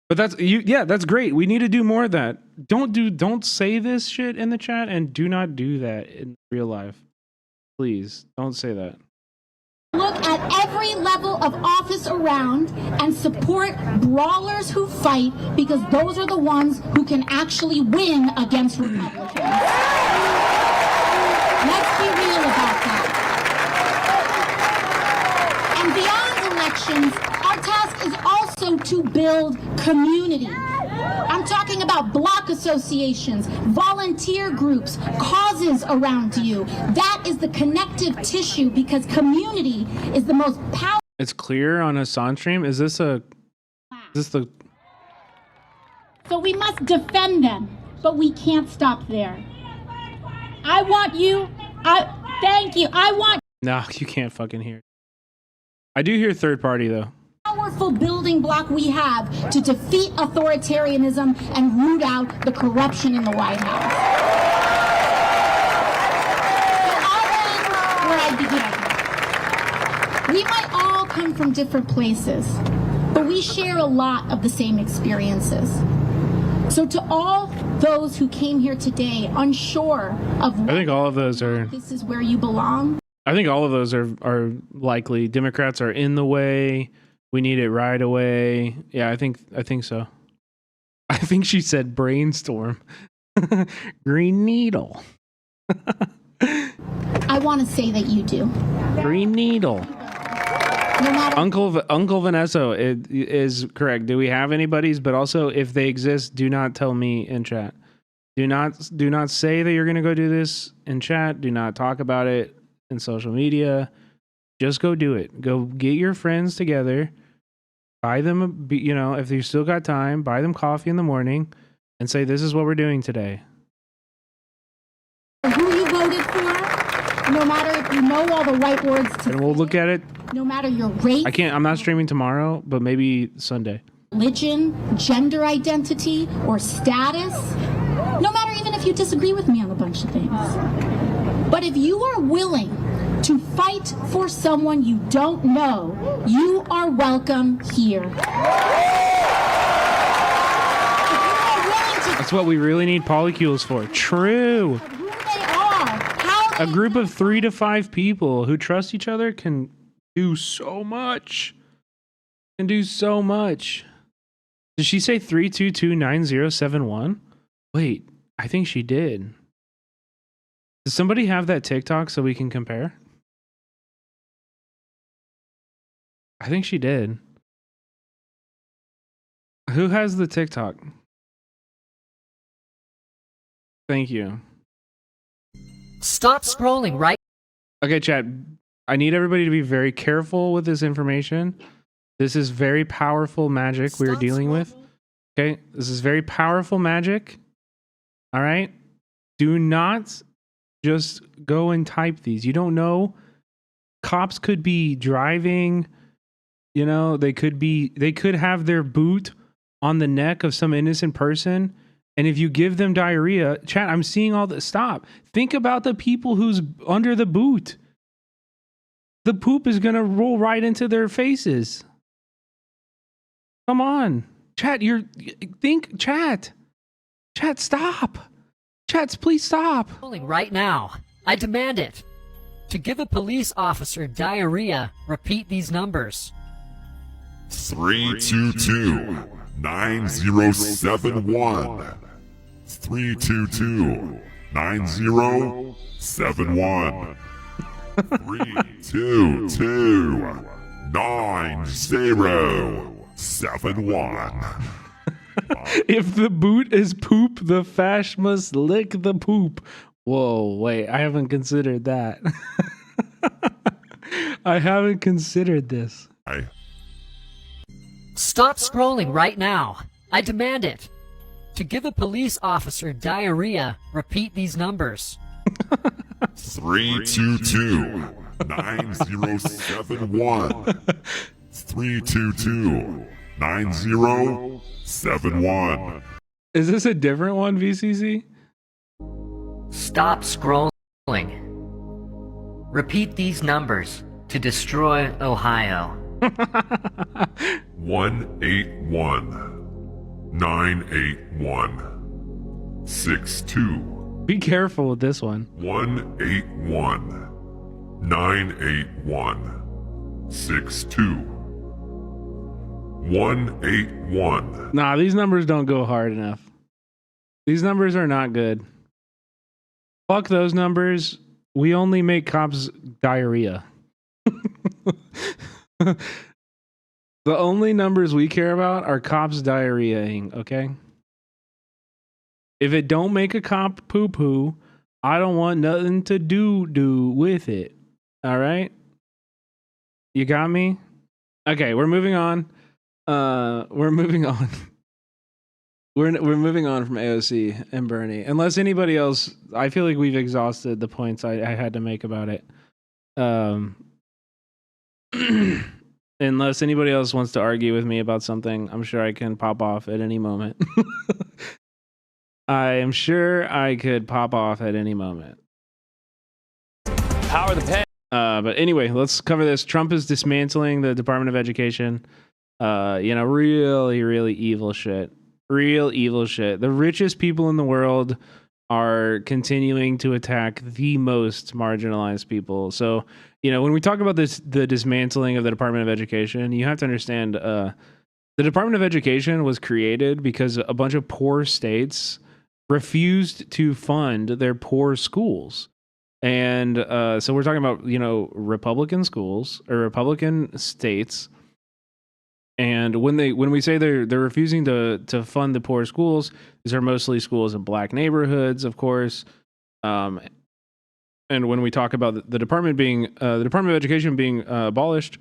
But that's you. Yeah, that's great. We need to do more of that. Don't say this shit in the chat, and do not do that in real life. Please don't say that. Look at every level of office around and support brawlers who fight, because those are the ones who can actually win against Republicans. Let's be real about that. And beyond elections, our task is also to build community. I'm talking about block associations, volunteer groups, causes around you. That is the connective tissue, because community is the most powerful. It's clear on Hassan stream. Is this the? So we must defend them, but we can't stop there. I want you. Thank you. I want. No, you can't fucking hear. I do hear third party though. Powerful building block we have to defeat authoritarianism and root out the corruption in the White House. So I'll end where I began. We might all come from different places, but we share a lot of the same experiences. So to all those who came here today unsure of I think all of those are. This is where you belong. I think all of those are likely. Democrats are in the way. We need it right away. Yeah, I think so. I think she said brainstorm. Green Needle. I want to say that you do. Green Needle. No matter Uncle Vanessa is correct. Do we have anybody's? But also, if they exist, do not tell me in chat. Do not say that you're going to go do this in chat. Do not talk about it in social media. Just go do it. Go get your friends together. Buy them, if you still got time, buy them coffee in the morning and say, this is what we're doing today. who you voted for, no matter if you know all the right words to And we'll look at it. no matter your race, I'm not streaming tomorrow, but maybe Sunday. religion, gender identity, or status, no matter even if you disagree with me on a bunch of things. But if you are willing to fight for someone you don't know, you are welcome here. That's what we really need polycules for. True. A group of 3 to 5 people who trust each other can do so much. Did she say 3229071? Wait, I think she did. Does somebody have that TikTok so we can compare? I think she did. Who has the TikTok? Thank you. Stop scrolling right. Okay, chat. I need everybody to be very careful with this information. This is very powerful magic we're dealing with. Okay, this is very powerful magic. All right, do not just go and type these. You don't know. Cops could be driving. You know, they could have their boot on the neck of some innocent person. And if you give them diarrhea, chat, I'm seeing all this. Stop. Think about the people who's under the boot. The poop is going to roll right into their faces. Come on. Chat, Chat, stop. Chats, please stop. Right now. I demand it. To give a police officer diarrhea, repeat these numbers. 322-9071. 322-9071. 322-9071. If the boot is poop, the fash must lick the poop. Whoa, wait, I haven't considered that. I haven't considered this. Stop scrolling right now. I demand it. To give a police officer diarrhea, repeat these numbers. 322-9071. 322-9071. Is this a different one, VCC? Stop scrolling. Repeat these numbers to destroy Ohio. 181-981-62. Be careful with this one. 181-981-62. 181. Nah, these numbers don't go hard enough. These numbers are not good. Fuck those numbers. We only make cops diarrhea. The only numbers we care about are cops diarrheaing, okay? If it don't make a cop poo-poo, I don't want nothing to do with it. All right? You got me? Okay, we're moving on. We're moving on. We're moving on from AOC and Bernie. Unless anybody else, I feel like we've exhausted the points I had to make about it. Unless anybody else wants to argue with me about something, I'm sure I can pop off at any moment. I am sure I could pop off at any moment. Power the pen. But anyway, let's cover this. Trump is dismantling the Department of Education. Really, really evil shit. Real evil shit. The richest people in the world are continuing to attack the most marginalized people. So, when we talk about the dismantling of the Department of Education, you have to understand the Department of Education was created because a bunch of poor states refused to fund their poor schools. And so we're talking about, Republican schools or Republican states. And when we say they're refusing to fund the poor schools, these are mostly schools in black neighborhoods, of course. And when we talk about the Department of Education being abolished,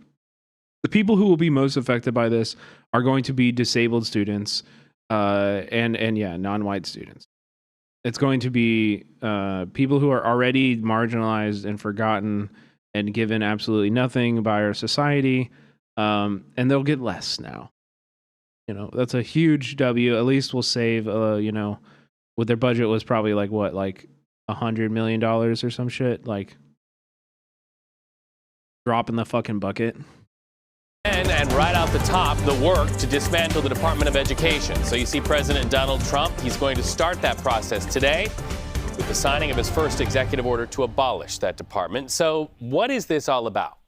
the people who will be most affected by this are going to be disabled students, non-white students. It's going to be people who are already marginalized and forgotten and given absolutely nothing by our society. And they'll get less now. That's a huge W. At least we'll save, what their budget was probably like $100 million or some shit. Like, drop in the fucking bucket. And right out the top, the work to dismantle the Department of Education. So you see President Donald Trump, he's going to start that process today with the signing of his first executive order to abolish that department. So what is this all about?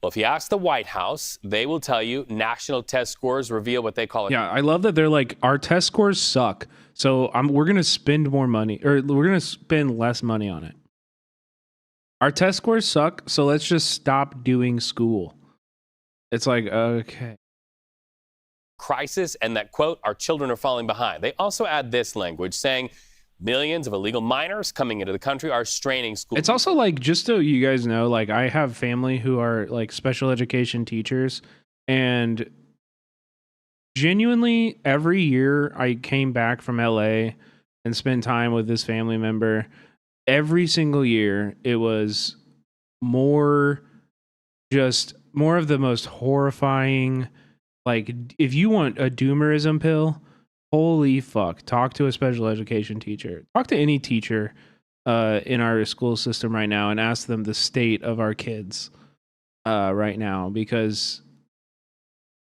Well, if you ask the White House, they will tell you national test scores reveal what they call it. Yeah, I love that they're like, our test scores suck. So we're going to spend more money, or we're going to spend less money on it. Our test scores suck, so let's just stop doing school. It's like, okay. Crisis, and that, quote, our children are falling behind. They also add this language saying Millions of illegal minors coming into the country are straining schools. It's also like, just so you guys know, like I have family who are like special education teachers, and genuinely every year I came back from LA and spent time with this family member. Every single year it was more of the most horrifying, like if you want a doomerism pill, holy fuck, talk to a special education teacher. Talk to any teacher in our school system right now and ask them the state of our kids right now, because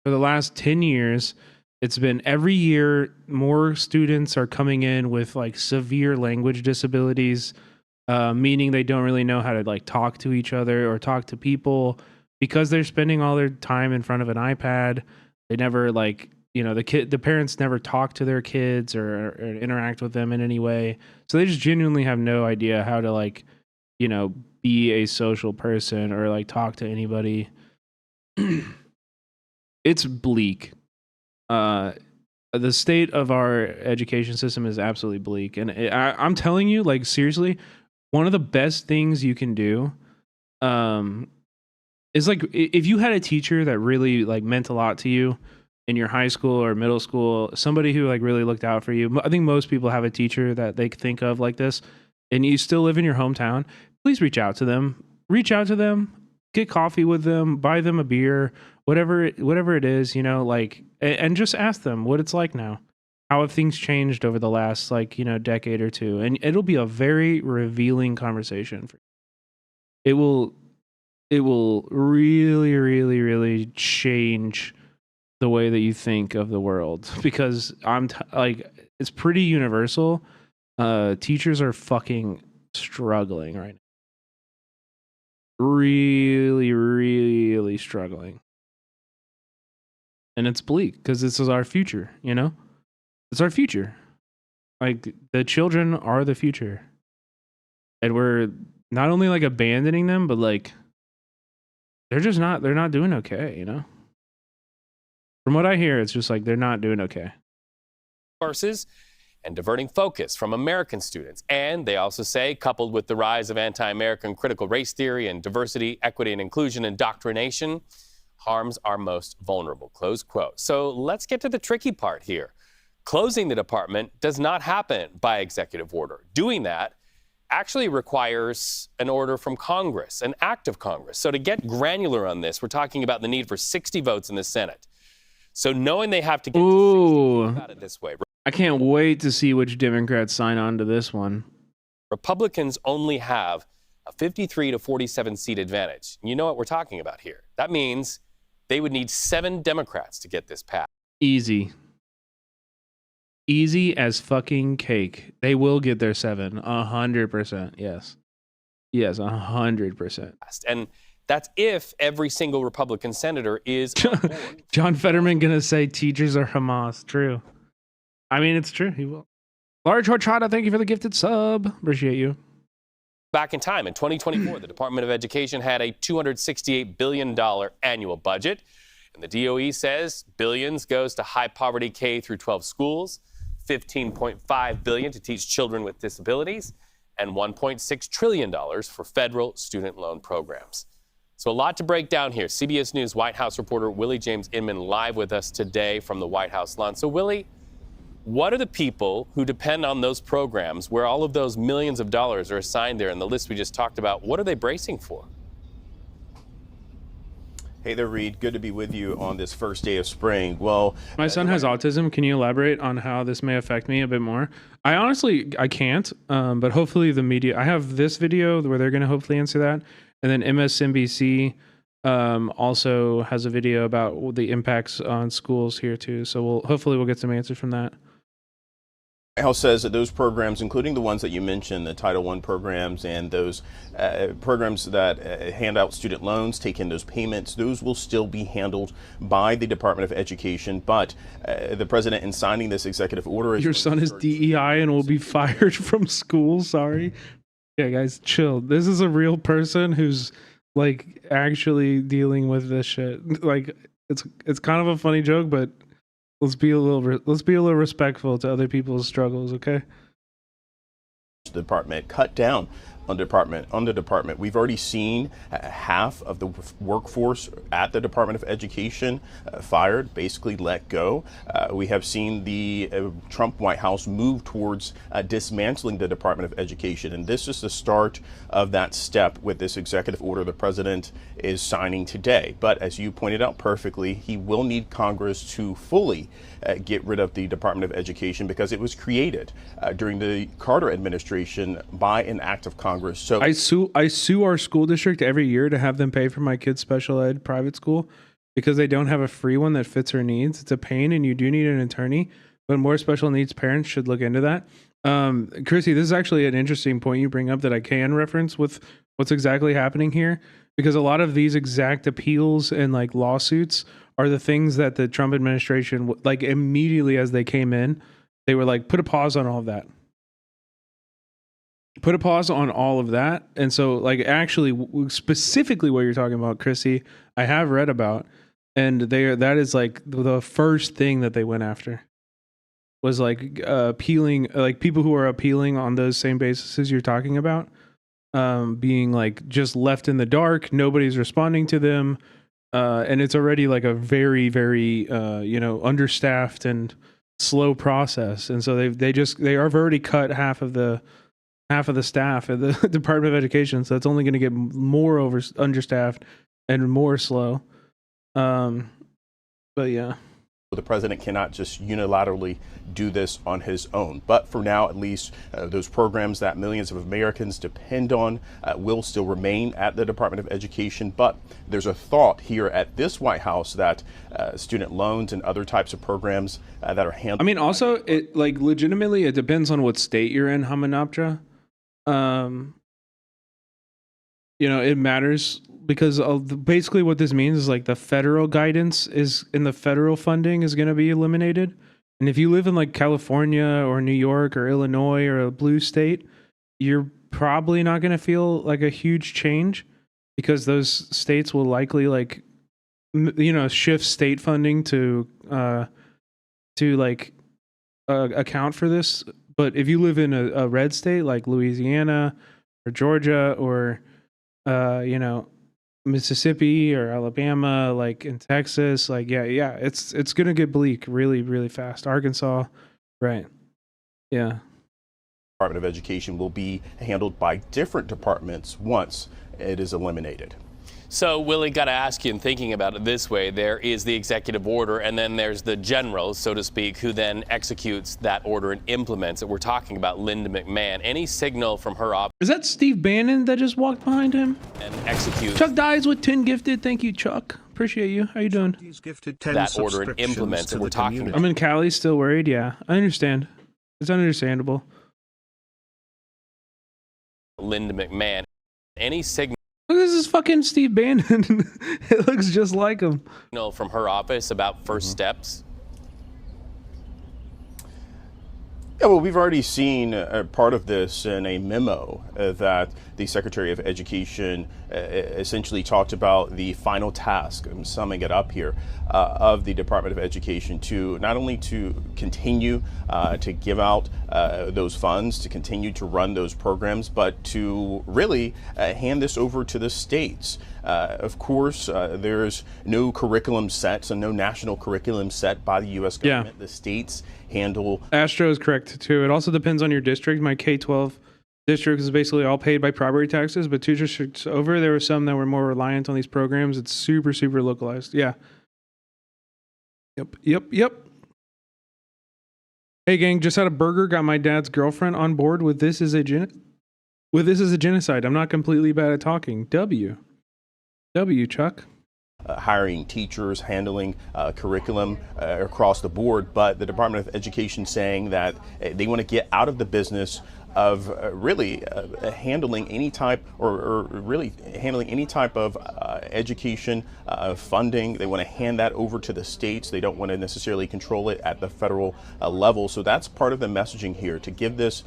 for the last 10 years, it's been every year more students are coming in with like severe language disabilities, meaning they don't really know how to like talk to each other or talk to people because they're spending all their time in front of an iPad. They never like, the parents never talk to their kids or interact with them in any way. So they just genuinely have no idea how to like, be a social person or like talk to anybody. It's bleak. The state of our education system is absolutely bleak. And I'm telling you, like, seriously, one of the best things you can do is like, if you had a teacher that really like meant a lot to you in your high school or middle school, somebody who like really looked out for you. I think most people have a teacher that they think of like this, and you still live in your hometown. Please reach out to them, get coffee with them, buy them a beer, whatever it is, like, and just ask them what it's like now. How have things changed over the last decade or two? And it'll be a very revealing conversation for you. It will really, really, really change the way that you think of the world, because it's pretty universal. Teachers are fucking struggling right now. Really, really struggling. And it's bleak because this is our future, It's our future. Like, the children are the future. And we're not only like abandoning them, but like they're not doing okay, From what I hear, it's just like they're not doing okay. Courses and diverting focus from American students. And they also say, coupled with the rise of anti-American critical race theory and diversity, equity, and inclusion indoctrination, harms our most vulnerable, close quote. So let's get to the tricky part here. Closing the department does not happen by executive order. Doing that actually requires an order from Congress, an act of Congress. So to get granular on this, we're talking about the need for 60 votes in the Senate. So knowing they have to get to 60, about it this way. I can't wait to see which Democrats sign on to this one. Republicans only have a 53 to 47 seat advantage. You know what we're talking about here. That means they would need 7 Democrats to get this passed. Easy as fucking cake. They will get their 7. 100%. Yes, 100%. And that's if every single Republican senator is on board. John Fetterman gonna say teachers are Hamas. True. I mean, it's true. He will. Large Horchata, thank you for the gifted sub. Appreciate you. Back in time, in 2024, the Department of Education had a $268 billion annual budget. And the DOE says billions goes to high poverty K through 12 schools, $15.5 billion to teach children with disabilities, and $1.6 trillion for federal student loan programs. So a lot to break down here. CBS News White House reporter Willie James Inman live with us today from the White House lawn. So Willie, what are the people who depend on those programs where all of those millions of dollars are assigned there in the list we just talked about? What are they bracing for? Hey there, Reed. Good to be with you on this first day of spring. Well, my son has autism. Can you elaborate on how this may affect me a bit more? I can't, but hopefully the media, I have this video where they're going to hopefully answer that. And then MSNBC also has a video about the impacts on schools here too. So hopefully we'll get some answers from that. White House says that those programs, including the ones that you mentioned, the Title I programs and those programs that hand out student loans, take in those payments, those will still be handled by the Department of Education. But the president, in signing this executive order, your son is DEI and will be fired from school. Sorry. Yeah, guys, chill. This is a real person who's like actually dealing with this shit. Like, it's kind of a funny joke, but let's be a little respectful to other people's struggles, okay? The department cut down on the department. We've already seen half of the workforce at the Department of Education fired, basically let go. We have seen the Trump White House move towards dismantling the Department of Education, and this is the start of that step with this executive order the president is signing today. But as you pointed out perfectly, he will need Congress to fully get rid of the Department of Education because it was created during the Carter administration by an act of Congress. So I sue our school district every year to have them pay for my kid's special ed private school because they don't have a free one that fits her needs. It's a pain, and you do need an attorney, but more special needs parents should look into that. Chrissy, this is actually an interesting point you bring up that I can reference with what's exactly happening here, because a lot of these exact appeals and like lawsuits are the things that the Trump administration, like immediately as they came in, they were like, put a pause on all of that. Put a pause on all of that. And so like actually specifically what you're talking about, Chrissy, I have read about, and that is like the first thing that they went after was like appealing, like people who are appealing on those same bases you're talking about, being like just left in the dark. Nobody's responding to them. And it's already like a very, very, understaffed and slow process. And so they have already cut half of the staff at the Department of Education. So it's only going to get more understaffed and more slow. But yeah. The president cannot just unilaterally do this on his own. But for now, at least, those programs that millions of Americans depend on will still remain at the Department of Education. But there's a thought here at this White House that student loans and other types of programs that are handled. I mean, also, it like legitimately, it depends on what state you're in, Hamanaptra. It matters because basically what this means is like the federal guidance is in the federal funding is going to be eliminated. And if you live in like California or New York or Illinois or a blue state, you're probably not going to feel like a huge change because those states will likely like, shift state funding to account for this. But if you live in a red state like Louisiana or Georgia or, Mississippi or Alabama, like in Texas, like, yeah, it's going to get bleak really, really fast. Arkansas, right. Yeah. Department of Education will be handled by different departments once it is eliminated. So, Willie, got to ask you, in thinking about it this way, there is the executive order, and then there's the general, so to speak, who then executes that order and implements it. We're talking about Linda McMahon. Any signal from her office? Is that Steve Bannon that just walked behind him? And execute. Chuck Dies with 10 gifted. Thank you, Chuck. Appreciate you. How you doing? He's gifted 10 that order and implements it. We're talking about. I'm in Cali, still worried. Yeah, I understand. It's understandable. Linda McMahon. Any signal? Look, this is fucking Steve Bannon. It looks just like him. From her office about first steps? Yeah, well, we've already seen part of this in a memo that the Secretary of Education essentially talked about the final task, I'm summing it up here, of the Department of Education to not only to continue to give out those funds, to continue to run those programs, but to really hand this over to the states. Of course, there's no curriculum set, so no national curriculum set by the U.S. government. Yeah. The states handle. Astro is correct, too. It also depends on your district. My K-12 district is basically all paid by property taxes, but 2 districts over, there were some that were more reliant on these programs. It's super, super localized. Yeah. Yep. Hey, gang, just had a burger. Got my dad's girlfriend on board with this is a genocide. I'm not completely bad at talking. W, Chuck. Hiring teachers, handling curriculum across the board, but the Department of Education saying that they want to get out of the business of really handling any type or really handling any type of education funding. They want to hand that over to the states. They don't want to necessarily control it at the federal level. So that's part of the messaging here, to give this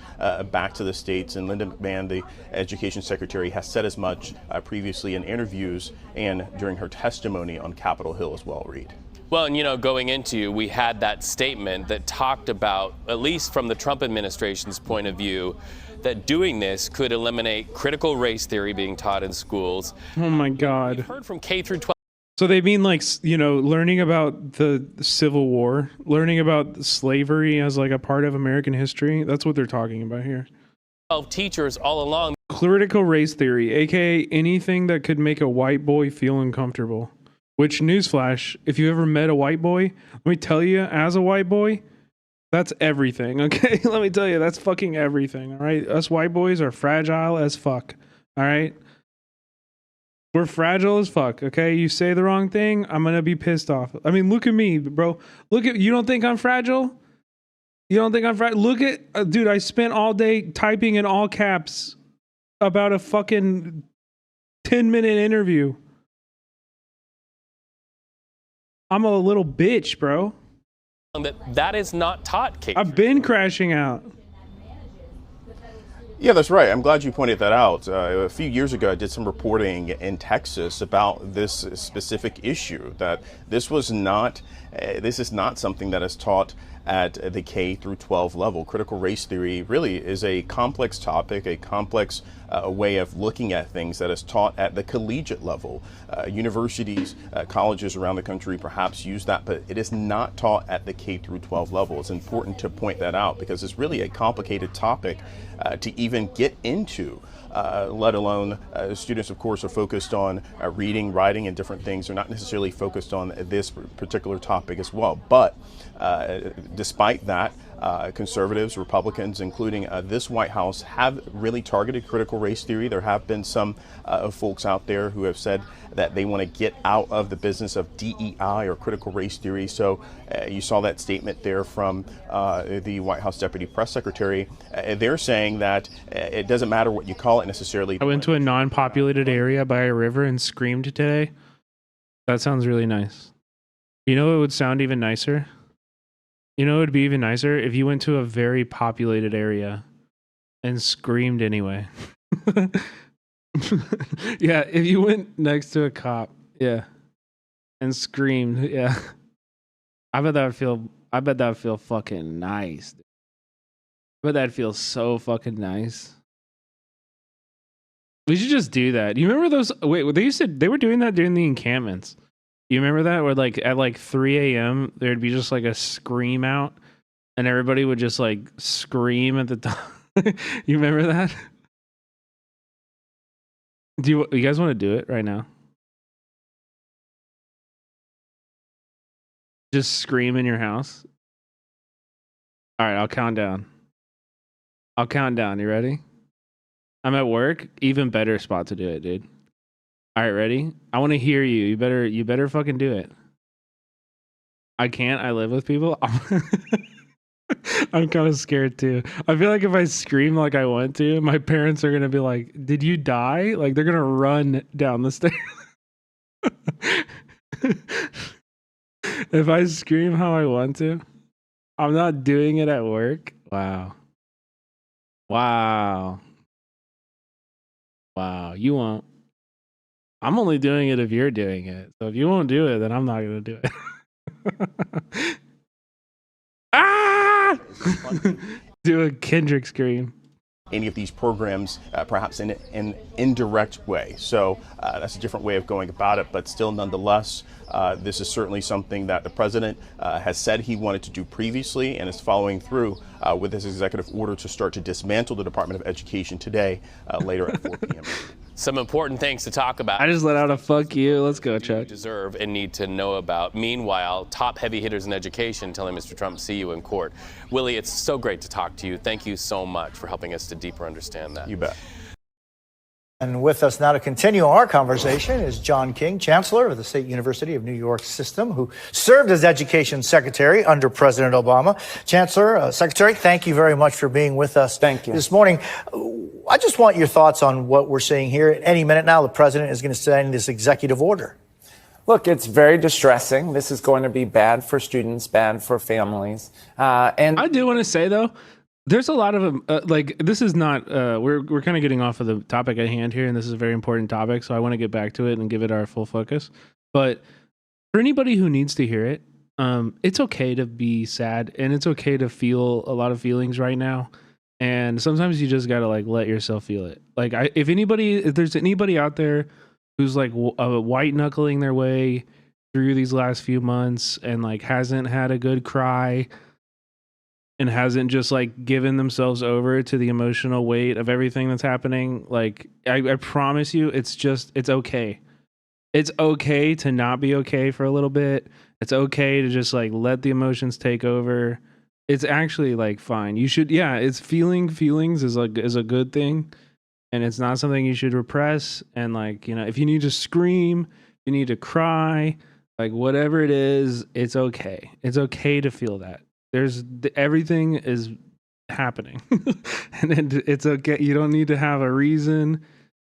back to the states. And Linda McMahon, the Education Secretary, has said as much previously in interviews and during her testimony on Capitol Hill as well, Reed. Well, and going into, we had that statement that talked about, at least from the Trump administration's point of view, that doing this could eliminate critical race theory being taught in schools. Oh my God. We've heard from K through 12. So they mean like, learning about the Civil War, learning about slavery as like a part of American history. That's what they're talking about here. 12 teachers all along. Critical race theory, aka anything that could make a white boy feel uncomfortable. Which, newsflash, if you ever met a white boy, let me tell you, as a white boy, that's everything, okay? Let me tell you, that's fucking everything, all right? Us white boys are fragile as fuck, all right? We're fragile as fuck, okay? You say the wrong thing, I'm gonna be pissed off. I mean, look at me, bro. You don't think I'm fragile? You don't think I'm fragile? Look at, dude, I spent all day typing in all caps about a fucking 10-minute interview. I'm a little bitch, bro. That is not taught, Kate. I've been crashing out. Yeah, that's right. I'm glad you pointed that out. A few years ago, I did some reporting in Texas about this specific issue, that this is not something that is taught at the K through 12 level. Critical race theory really is a complex topic, a complex way of looking at things that is taught at the collegiate level. Universities, colleges around the country perhaps use that, but it is not taught at the K through 12 level. It's important to point that out because it's really a complicated topic to even get into. Let alone students, of course, are focused on reading, writing, and different things. They're not necessarily focused on this particular topic as well. But despite that, conservatives, Republicans, including this White House, have really targeted critical race theory. There have been some folks out there who have said that they want to get out of the business of DEI or critical race theory. So you saw that statement there from the White House Deputy Press Secretary. They're saying that it doesn't matter what you call it necessarily. I went to a non-populated area by a river and screamed today. That sounds really nice. You know, it would sound even nicer. You know, it would be even nicer if you went to a very populated area and screamed anyway. Yeah, if you went next to a cop, yeah, and screamed, yeah. I bet that would feel fucking nice. I bet that'd feel so fucking nice. We should just do that. You remember those? Wait, they were doing that during the encampments. You remember that? Where like at like 3 a.m. there'd be just like a scream out, and everybody would just like scream at the top. You remember that? You guys want to do it right now? Just scream in your house. All right, I'll count down. You ready? I'm at work. Even better spot to do it, dude. All right, ready? I want to hear you. You better fucking do it. I can't. I live with people. I'm kind of scared too. I feel like if I scream like I want to, my parents are gonna be like, "Did you die?" Like they're gonna run down the stairs. If I scream how I want to, I'm not doing it at work. Wow. You won't. I'm only doing it if you're doing it. So if you won't do it, then I'm not gonna do it. Ah! Do a Kendrick scream. Any of these programs, perhaps in an indirect way. So that's a different way of going about it, but still nonetheless, this is certainly something that the president has said he wanted to do previously and is following through with his executive order to start to dismantle the Department of Education today, later at 4 p.m. Some important things to talk about. I just let out a fuck you. Let's go, Chuck. Deserve and need to know about. Meanwhile, top heavy hitters in education telling Mr. Trump, see you in court. Willie, it's so great to talk to you. Thank you so much for helping us to deeper understand that. You bet. And with us now to continue our conversation is John King, Chancellor of the State University of New York System, who served as Education Secretary under President Obama. Chancellor, Secretary, thank you very much for being with us this morning. I just want your thoughts on what we're seeing here. Any minute now, the president is going to sign this executive order. Look, it's very distressing. This is going to be bad for students, bad for families. And I do want to say, though, there's a lot of like, this is not, we're kind of getting off of the topic at hand here, and this is a very important topic, so I want to get back to it and give it our full focus. But For anybody who needs to hear it, it's okay to be sad and it's okay to feel a lot of feelings right now. And sometimes you just gotta like let yourself feel it. Like if there's anybody out there who's like white knuckling their way through these last few months and like hasn't had a good cry and hasn't just like given themselves over to the emotional weight of everything that's happening, like I promise you, it's okay. It's okay to not be okay for a little bit. It's okay to just like let the emotions take over. It's actually like fine. You should, it's feelings is a good thing, and it's not something you should repress. And like, if you need to scream, you need to cry, like whatever it is, it's okay. It's okay to feel that. Everything is happening, and it's okay. You don't need to have a reason.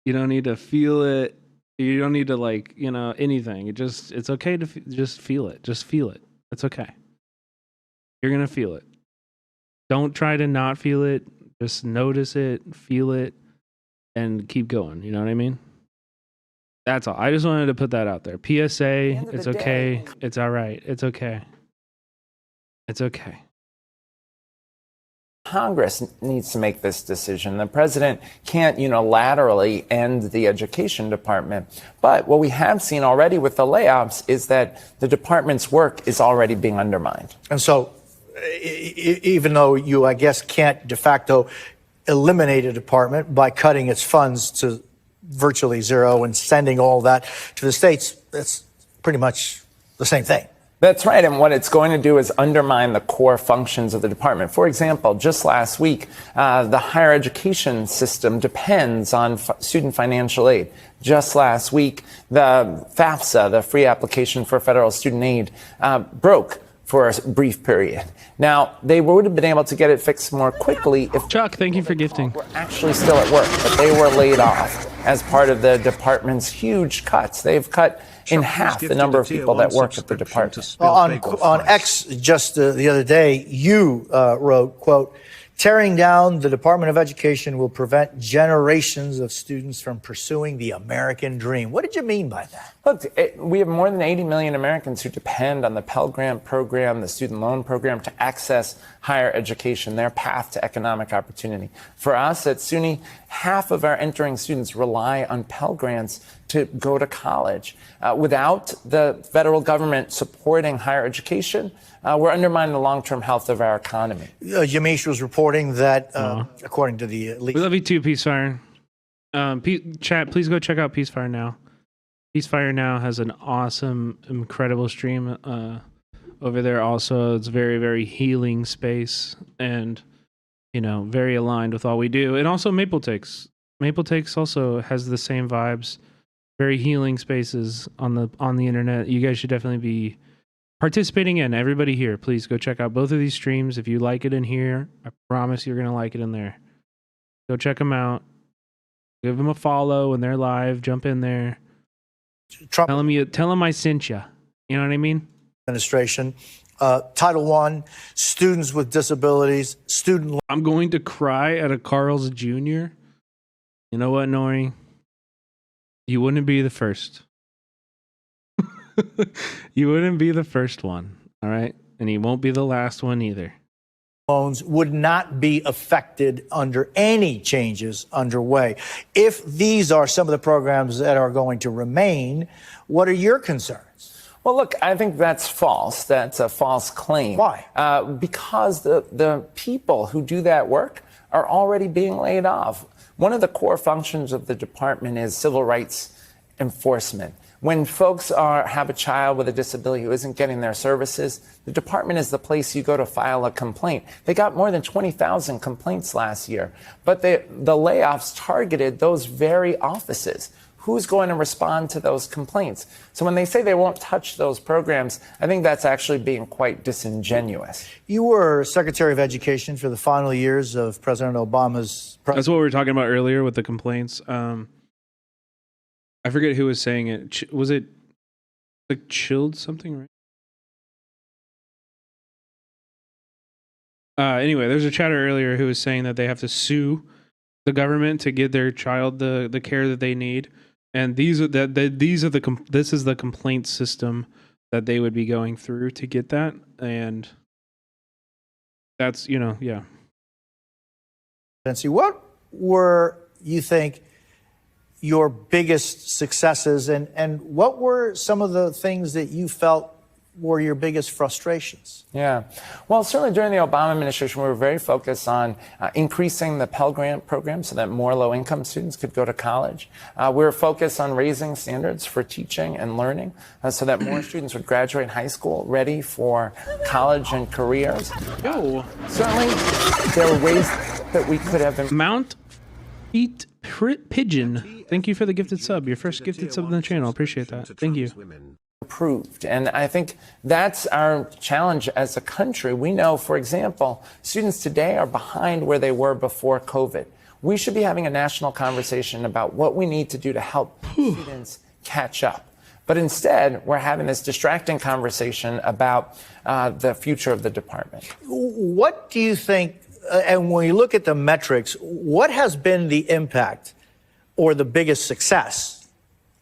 You don't need to feel it. You don't need to like, anything. It's okay to just feel it. Just feel it. It's okay. You're going to feel it. Don't try to not feel it. Just notice it, feel it, and keep going. You know what I mean? That's all. I just wanted to put that out there. PSA, it's okay. It's all right. It's okay. It's okay. Congress needs to make this decision. The president can't unilaterally end the education department. But what we have seen already with the layoffs is that the department's work is already being undermined. And so even though you, I guess, can't de facto eliminate a department by cutting its funds to virtually zero and sending all that to the states, that's pretty much the same thing. That's right. And what it's going to do is undermine the core functions of the department. For example, just last week, the higher education system depends on student financial aid. Just last week, the FAFSA, the free application for federal student aid, broke for a brief period. Now, they would have been able to get it fixed more quickly if Chuck, thank you for gifting. Were actually still at work, but they were laid off as part of the department's huge cuts. They've cut in half the number of people that work at the department. On X just the other day, you wrote, quote, tearing down the Department of Education will prevent generations of students from pursuing the American dream. What did you mean by that? Look, we have more than 80 million Americans who depend on the Pell Grant program, the student loan program, to access higher education, their path to economic opportunity. For us at SUNY, half of our entering students rely on Pell Grants to go to college. Without the federal government supporting higher education, we're undermining the long-term health of our economy. Yamiche was reporting that, according to the... We love you too, Peacefire. Chat, please go check out Peacefire Now. Peacefire Now has an awesome, incredible stream over there also. It's very, very healing space and, very aligned with all we do. And also Maple Takes. Maple Takes also has the same vibes. Very healing spaces on the internet. You guys should definitely be participating in. Everybody here, please go check out both of these streams. If you like it in here, I promise you're going to like it in there. Go check them out. Give them a follow when they're live. Jump in there. Tell them I sent you. You know what I mean? Administration. Title I, students with disabilities, I'm going to cry at a Carl's Jr. You know what, Nori? You wouldn't be the first. You wouldn't be the first one, all right? And you won't be the last one either. Loans would not be affected under any changes underway. If these are some of the programs that are going to remain, what are your concerns? Well, look, I think that's false. That's a false claim. Why? Because the people who do that work are already being laid off. One of the core functions of the department is civil rights enforcement. When folks have a child with a disability who isn't getting their services, the department is the place you go to file a complaint. They got more than 20,000 complaints last year, but the layoffs targeted those very offices. Who's going to respond to those complaints? So when they say they won't touch those programs, I think that's actually being quite disingenuous. You were Secretary of Education for the final years of President Obama's... That's what we were talking about earlier with the complaints. I forget who was saying it. Was it like Chilled something, right? Anyway, there's a chatter earlier who was saying that they have to sue the government to get their child the care that they need. And this is the complaint system that they would be going through to get that. And that's, yeah. Nancy, what were, you think, your biggest successes, and what were some of the things that you felt were your biggest frustrations? Yeah. Well, certainly during the Obama administration, we were very focused on increasing the Pell Grant program so that more low-income students could go to college. We were focused on raising standards for teaching and learning so that more students would graduate high school ready for college and careers. Certainly, there were ways that we could have... Mount Eat Pigeon. Thank you for the gifted sub. Your first gifted sub on the channel. Appreciate that. Thank you. Improved. And I think that's our challenge as a country. We know, for example, students today are behind where they were before COVID. We should be having a national conversation about what we need to do to help students catch up. But instead, we're having this distracting conversation about the future of the department. What do you think, and when you look at the metrics, what has been the impact or the biggest success,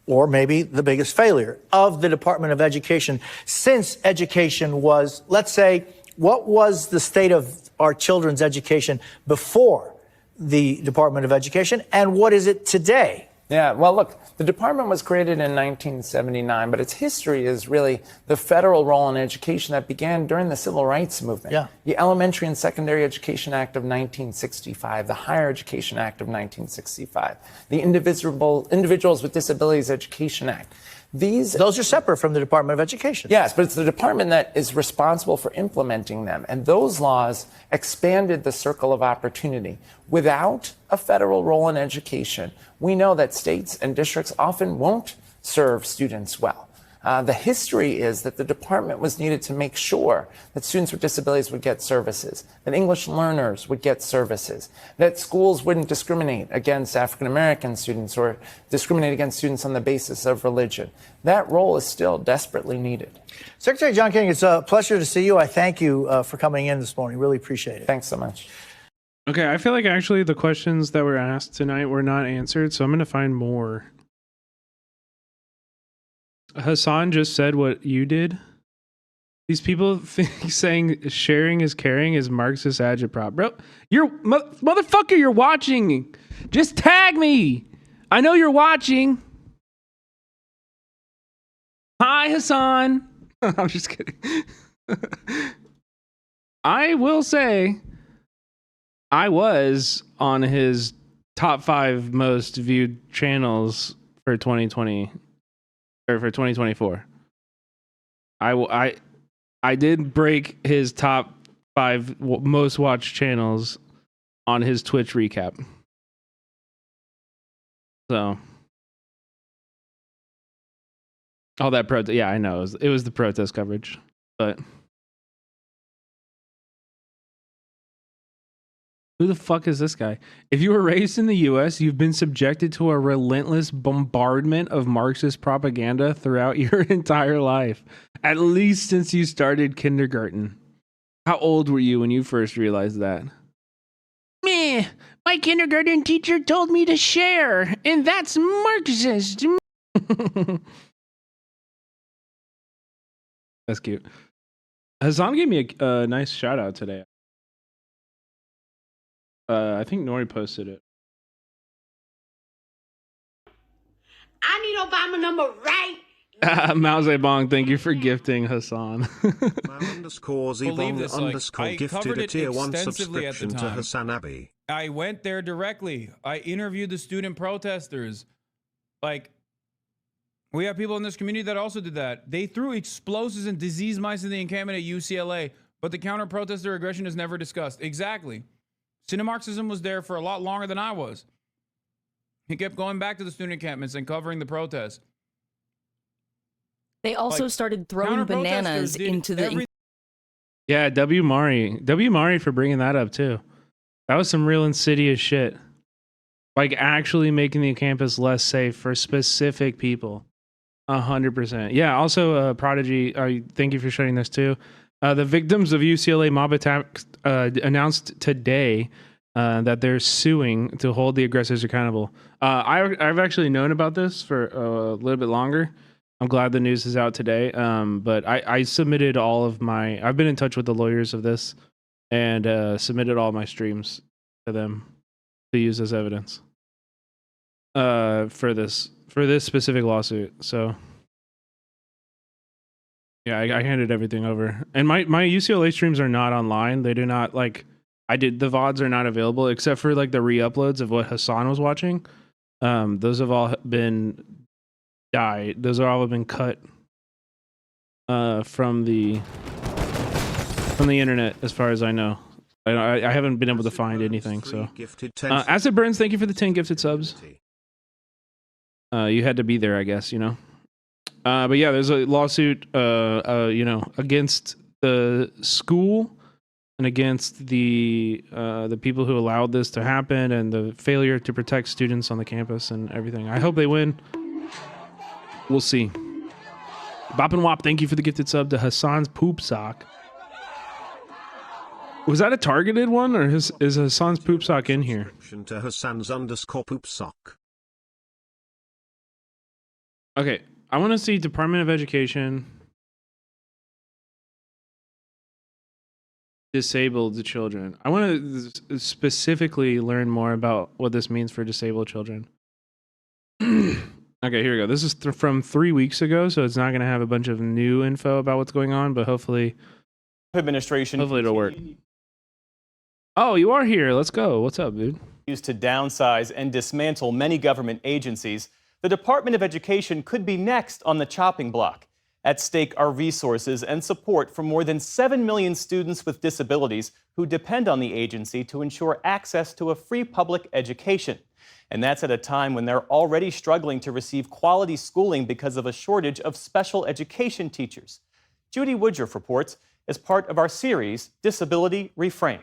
or maybe the biggest failure of the Department of Education since education was, let's say, what was the state of our children's education before the Department of Education, and what is it today? Yeah, well, look, the department was created in 1979, but its history is really the federal role in education that began during the Civil Rights Movement. Yeah. The Elementary and Secondary Education Act of 1965, the Higher Education Act of 1965, the Individuals with Disabilities Education Act. Those are separate from the Department of Education. Yes, but it's the department that is responsible for implementing them. And those laws expanded the circle of opportunity. Without a federal role in education, we know that states and districts often won't serve students well. The history is that the department was needed to make sure that students with disabilities would get services, that English learners would get services, that schools wouldn't discriminate against African American students or discriminate against students on the basis of religion. That role is still desperately needed. Secretary John King, it's a pleasure to see you. I thank you for coming in this morning. Really appreciate it. Thanks so much. Okay, I feel like actually the questions that were asked tonight were not answered, so I'm going to find more. Hassan just said what you did. These people saying sharing is caring is Marxist agitprop. Bro, you're motherfucker, you're watching. Just tag me. I know you're watching. Hi, Hassan. I'm just kidding. I will say I was on his top 5 most viewed channels for 2020. Or for 2024. I did break his top 5 most watched channels on his Twitch recap. So all that protest, yeah, I know it was the protest coverage, but who the fuck is this guy? If you were raised in the US, you've been subjected to a relentless bombardment of Marxist propaganda throughout your entire life, at least since you started kindergarten. How old were you when you first realized that? Meh, my kindergarten teacher told me to share, and that's Marxist. That's cute. Hassan gave me a nice shout out today. I think Nori posted it. I need Obama number right. Mao Zedong, thank you for gifting Hassan. Believe this, I gifted covered a it tier 1 extensively at the subscription to time. Hasanabi. I went there directly. I interviewed the student protesters. Like, we have people in this community that also did that. They threw explosives and disease mice in the encampment at UCLA, but the counter-protester aggression is never discussed. Exactly. Marxism was there for a lot longer than I was. He kept going back to the student encampments and covering the protests. They also started throwing bananas into the... Yeah, W. Mari for bringing that up too. That was some real insidious shit. Like actually making the campus less safe for specific people. 100%. Yeah, also Prodigy, thank you for sharing this too. The victims of UCLA mob attack announced today that they're suing to hold the aggressors accountable. I've actually known about this for a little bit longer. I'm glad the news is out today. But I submitted all of my. I've been in touch with the lawyers of this, and submitted all my streams to them to use as evidence. For this specific lawsuit. So yeah, I handed everything over, and my UCLA streams are not online. They do not like. The VODs are not available except for like the re-uploads of what Hassan was watching. Those have all been died. Those are all have been cut from the internet, as far as I know. I haven't been able to find anything. So, Acid Burns, thank you for the 10 gifted subs. You had to be there, I guess. You know. But yeah, there's a lawsuit. Against the school and against the people who allowed this to happen and the failure to protect students on the campus and everything. I hope they win. We'll see. Bop and Wop, thank you for the gifted sub to Hassan's Poop Sock. Was that a targeted one, or is Hassan's Poop Sock in here? To Hassan's _poop sock. Okay, I want to see Department of Education disabled children. I want to specifically learn more about what this means for disabled children. Okay, here we go. This is from 3 weeks ago, so it's not going to have a bunch of new info about what's going on, but hopefully it'll work. Oh, you are here. Let's go. What's up, dude? Used to downsize and dismantle many government agencies, the Department of Education could be next on the chopping block. At stake are resources and support for more than 7 million students with disabilities who depend on the agency to ensure access to a free public education. And that's at a time when they're already struggling to receive quality schooling because of a shortage of special education teachers. Judy Woodruff reports as part of our series, Disability Reframed.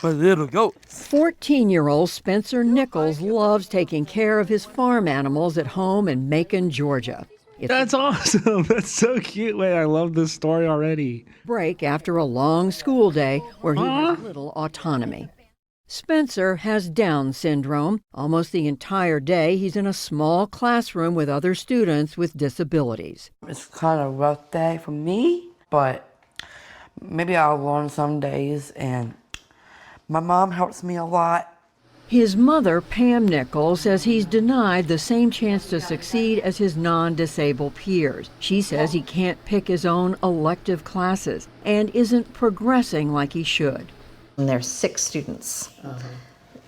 But it'll go. 14-year-old Spencer Nichols loves taking care of his farm animals at home in Macon, Georgia. That's awesome. That's so cute. Wait, I love this story already. Break after a long school day where he has little autonomy. Spencer has Down syndrome. Almost the entire day, he's in a small classroom with other students with disabilities. It's kind of a rough day for me, but maybe I'll learn some days, and my mom helps me a lot. His mother, Pam Nichols, says he's denied the same chance to succeed as his non-disabled peers. She says he can't pick his own elective classes and isn't progressing like he should. And there's 6 students,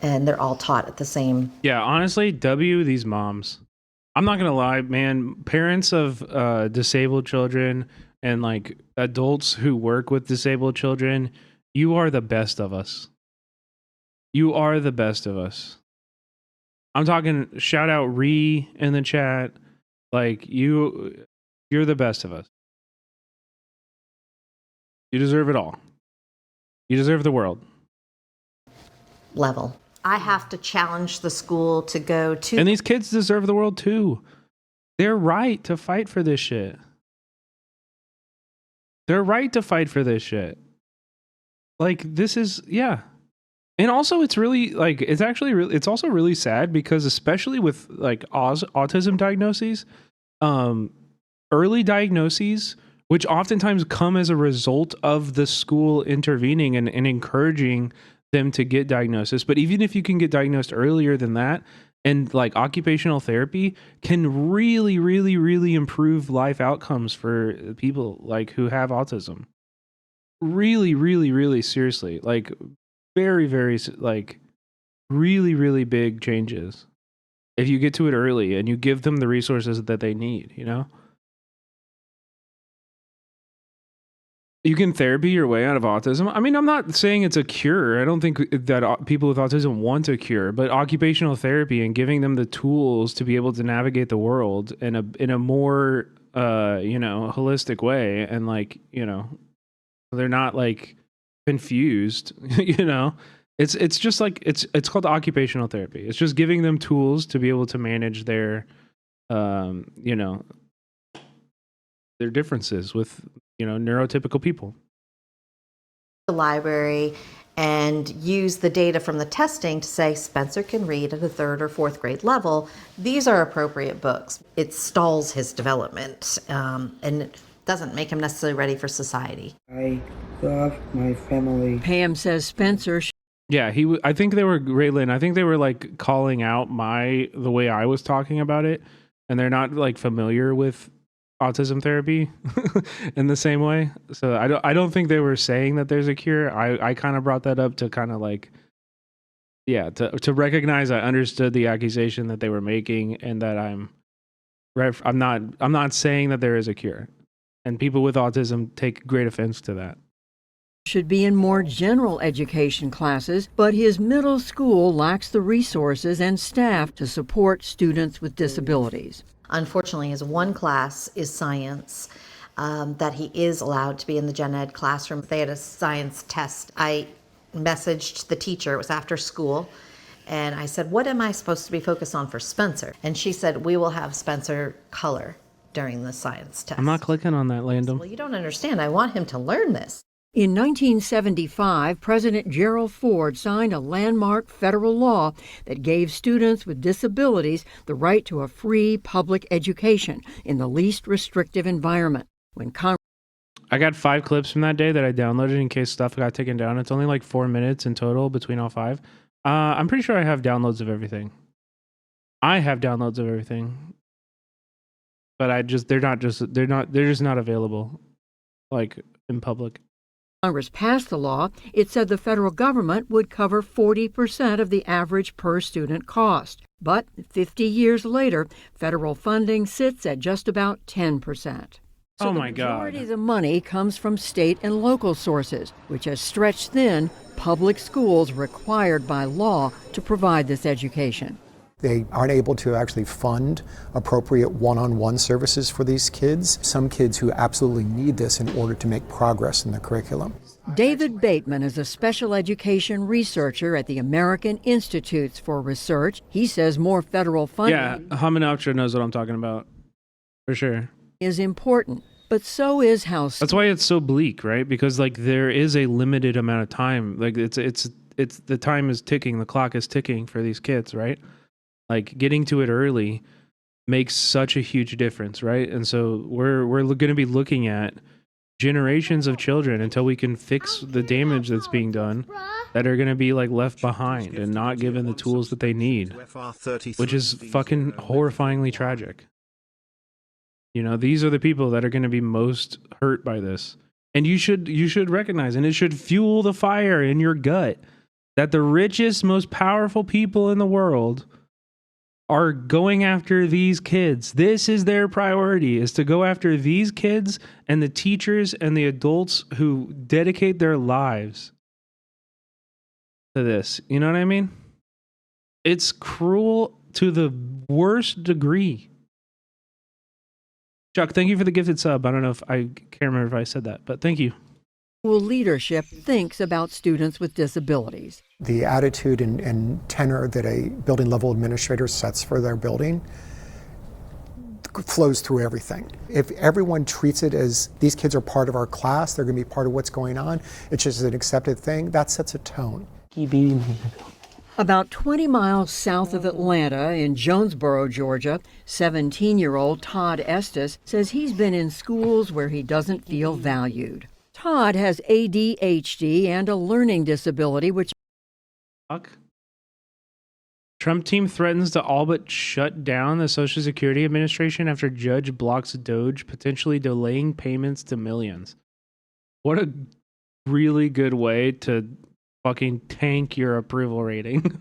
and they're all taught at the same. Yeah, honestly, these moms. I'm not gonna lie, man. Parents of disabled children and like adults who work with disabled children, you are the best of us. You are the best of us. I'm talking shout out Ree in the chat. Like you're the best of us. You deserve it all. You deserve the world. Level. I have to challenge the school to go to. And these kids deserve the world too. They're right to fight for this shit. They're right to fight for this shit. Like this is, yeah. And also it's really like, it's actually really, it's also really sad because especially with like autism diagnoses, early diagnoses, which oftentimes come as a result of the school intervening and encouraging them to get diagnosis. But even if you can get diagnosed earlier than that, and like occupational therapy can really, really, really improve life outcomes for people like who have autism. Really, really, really seriously, like very, very like really, really big changes. If you get to it early and you give them the resources that they need, you know? You can therapy your way out of autism. I mean, I'm not saying it's a cure. I don't think that people with autism want a cure, but occupational therapy and giving them the tools to be able to navigate the world in a more holistic way, and like, they're not like confused, It's just like it's called occupational therapy. It's just giving them tools to be able to manage their their differences with neurotypical people. The library and use the data from the testing to say Spencer can read at a 3rd or 4th grade level. These are appropriate books. It stalls his development and it doesn't make him necessarily ready for society. I love my family. Pam says Spencer. Yeah, I think they were, Raylan, I think they were like calling out the way I was talking about it, and they're not like familiar with autism therapy in the same way. So I don't think they were saying that there's a cure. I kind of brought that up to kind of like, yeah, to recognize I understood the accusation that they were making, and that I'm not saying that there is a cure. And people with autism take great offense to that. Should be in more general education classes, but his middle school lacks the resources and staff to support students with disabilities. Unfortunately, his one class is science, that he is allowed to be in the gen ed classroom. They had a science test. I messaged the teacher, it was after school, and I said, what am I supposed to be focused on for Spencer? And she said, we will have Spencer color during the science test. I'm not clicking on that, Landon. Well, you don't understand. I want him to learn this. In 1975, President Gerald Ford signed a landmark federal law that gave students with disabilities the right to a free public education in the least restrictive environment. When Congress I got 5 clips from that day that I downloaded in case stuff got taken down. It's only like 4 minutes in total between all 5. I'm pretty sure I have downloads of everything. But they're just not available like in public. Congress passed the law, it said the federal government would cover 40% of the average per-student cost. But 50 years later, federal funding sits at just about 10%. So oh my God. The majority of the money comes from state and local sources, which has stretched thin public schools required by law to provide this education. They aren't able to actually fund appropriate one-on-one services for these kids. Some kids who absolutely need this in order to make progress in the curriculum. David Bateman is a special education researcher at the American Institutes for Research. He says more federal funding Hamanoptera knows what I'm talking about. For sure. Is important, but so is how. That's why it's so bleak, right? Because like there is a limited amount of time. Like it's the time is ticking, the clock is ticking for these kids, right? Like getting to it early makes such a huge difference, right? And so we're going to be looking at generations of children until we can fix the damage that's being done that are going to be like left behind and not given the tools that they need, which is fucking horrifyingly tragic. You know, these are the people that are going to be most hurt by this. And you should recognize, and it should fuel the fire in your gut, that the richest, most powerful people in the world are going after these kids. This is their priority, is to go after these kids and the teachers and the adults who dedicate their lives to this. You know what I mean? It's cruel to the worst degree. Chuck, thank you for the gifted sub. I don't know if I can't remember if I said that, but thank you. Leadership thinks about students with disabilities. The attitude and tenor that a building level administrator sets for their building flows through everything. If everyone treats it as these kids are part of our class, they're going to be part of what's going on, it's just an accepted thing, that sets a tone. About 20 miles south of Atlanta in Jonesboro, Georgia, 17-year-old Todd Estes says he's been in schools where he doesn't feel valued. Todd has ADHD and a learning disability, which... Trump team threatens to all but shut down the Social Security Administration after judge blocks Doge, potentially delaying payments to millions. What a really good way to fucking tank your approval rating.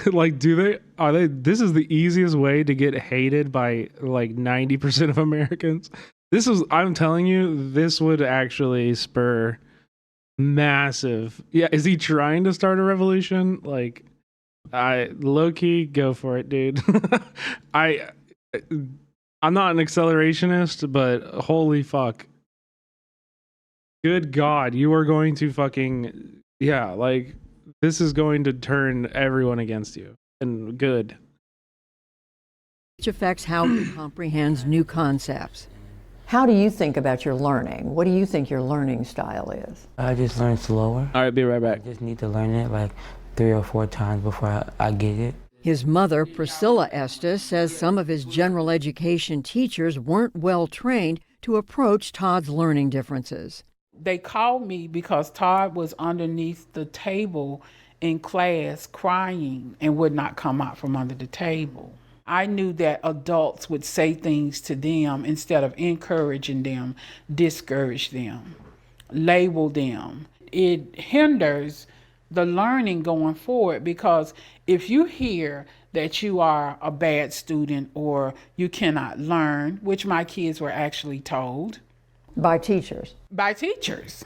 Like, this is the easiest way to get hated by like 90% of Americans. I'm telling you, this would actually spur massive. Yeah, is he trying to start a revolution? Like, low-key, go for it, dude. I'm not an accelerationist, but holy fuck. Good God, you are going to fucking, like, this is going to turn everyone against you. And good. Which affects how he comprehends new concepts. How do you think about your learning? What do you think your learning style is? I just learn slower. All right, be right back. I just need to learn it like 3 or 4 times before I get it. His mother, Priscilla Estes, says some of his general education teachers weren't well trained to approach Todd's learning differences. They called me because Todd was underneath the table in class crying and would not come out from under the table. I knew that adults would say things to them instead of encouraging them, discourage them, label them. It hinders the learning going forward, because if you hear that you are a bad student or you cannot learn, which my kids were actually told. By teachers? By teachers.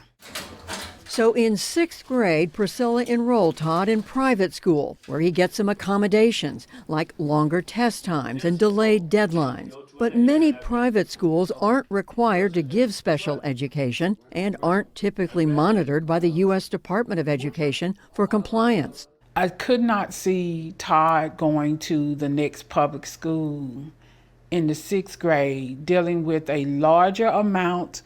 So in 6th grade, Priscilla enrolled Todd in private school, where he gets some accommodations, like longer test times and delayed deadlines. But many private schools aren't required to give special education and aren't typically monitored by the U.S. Department of Education for compliance. I could not see Todd going to the next public school in the 6th grade, dealing with a larger amount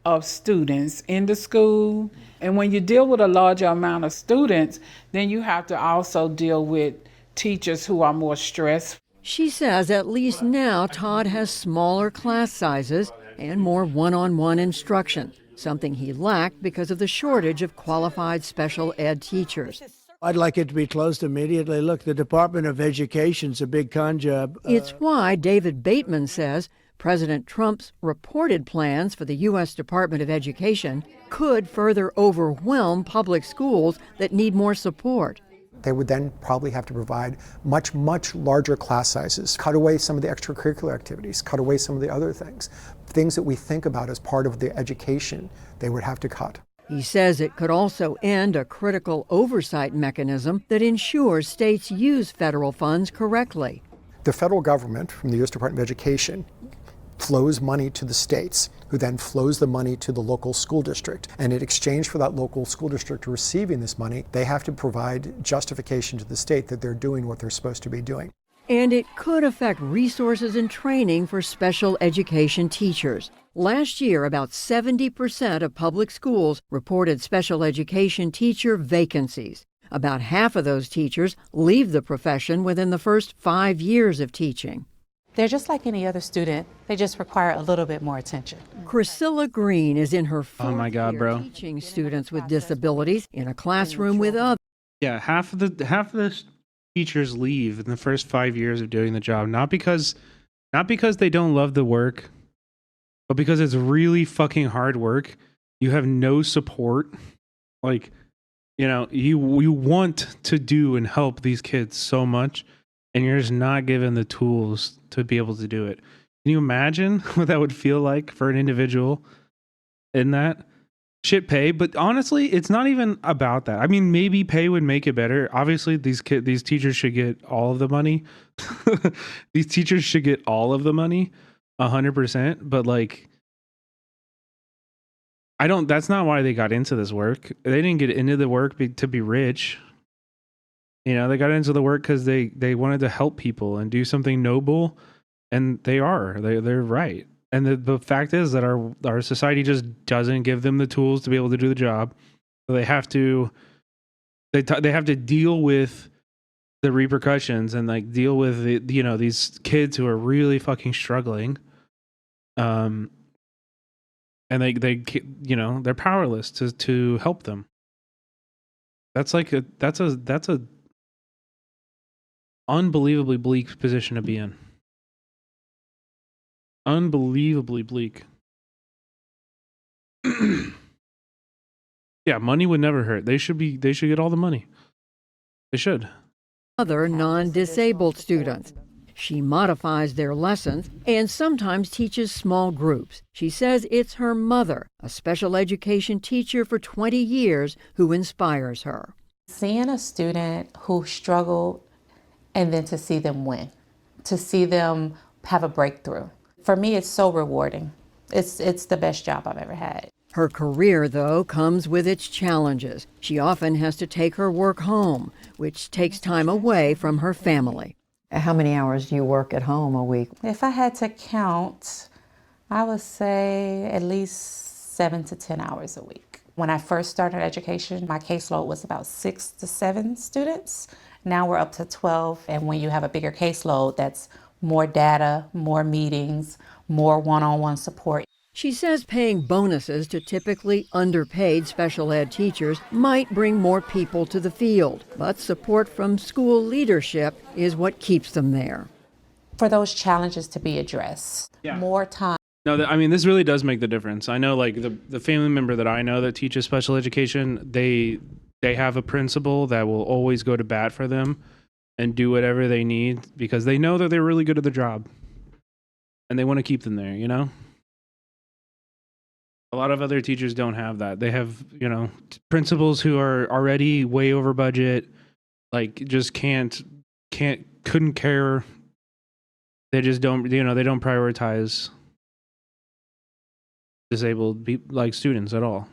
of students in the school. And when you deal with a larger amount of students, then you have to also deal with teachers who are more stressed. She says at least now Todd has smaller class sizes and more one-on-one instruction, something he lacked because of the shortage of qualified special ed teachers. I'd like it to be closed immediately. Look, the Department of Education's a big con job. It's why David Bateman says President Trump's reported plans for the U.S. Department of Education could further overwhelm public schools that need more support. They would then probably have to provide much, much larger class sizes, cut away some of the extracurricular activities, cut away some of the other things that we think about as part of the education, they would have to cut. He says it could also end a critical oversight mechanism that ensures states use federal funds correctly. The federal government, from the U.S. Department of Education, flows money to the states, who then flows the money to the local school district. And in exchange for that local school district receiving this money, they have to provide justification to the state that they're doing what they're supposed to be doing. And it could affect resources and training for special education teachers. Last year, about 70% of public schools reported special education teacher vacancies. About half of those teachers leave the profession within the first 5 years of teaching. They're just like any other student. They just require a little bit more attention. Priscilla Green is in her fourth year teaching students with disabilities in a classroom with others. Yeah, half of the teachers leave in the first 5 years of doing the job, not because they don't love the work, but because it's really fucking hard work. You have no support. Like, you know, you want to do and help these kids so much, and you're just not given the tools to be able to do it. Can you imagine what that would feel like for an individual in that? Shit pay, but honestly, it's not even about that. I mean, maybe pay would make it better. Obviously, these teachers should get all of the money. These teachers should get all of the money, 100%. But like, that's not why they got into this work. They didn't get into the work to be rich. You know, they got into the work because they wanted to help people and do something noble, and they're right. And the fact is that our society just doesn't give them the tools to be able to do the job. So they have to deal with the repercussions and like deal with these kids who are really fucking struggling. And they're powerless to help them. That's a unbelievably bleak position to be in. Unbelievably bleak. Yeah, money would never hurt. They should get all the money. They should. Other non-disabled students. She modifies their lessons and sometimes teaches small groups. She says it's her mother, a special education teacher for 20 years, who inspires her. Seeing a student who struggled and then to see them win, to see them have a breakthrough. For me, it's so rewarding. It's the best job I've ever had. Her career, though, comes with its challenges. She often has to take her work home, which takes time away from her family. How many hours do you work at home a week? If I had to count, I would say at least 7 to 10 hours a week. When I first started education, my caseload was about 6 to 7 students. Now we're up to 12. And when you have a bigger caseload, that's more data, more meetings, more one-on-one support. She says paying bonuses to typically underpaid special ed teachers might bring more people to the field, but support from school leadership is what keeps them there. For those challenges to be addressed, more time. No, I mean, this really does make the difference. I know, like, the family member that I know that teaches special education, they have a principal that will always go to bat for them and do whatever they need because they know that they're really good at the job and they want to keep them there, you know? A lot of other teachers don't have that. They have, you know, principals who are already way over budget, like just couldn't care. They just don't, you know, they don't prioritize disabled like students at all.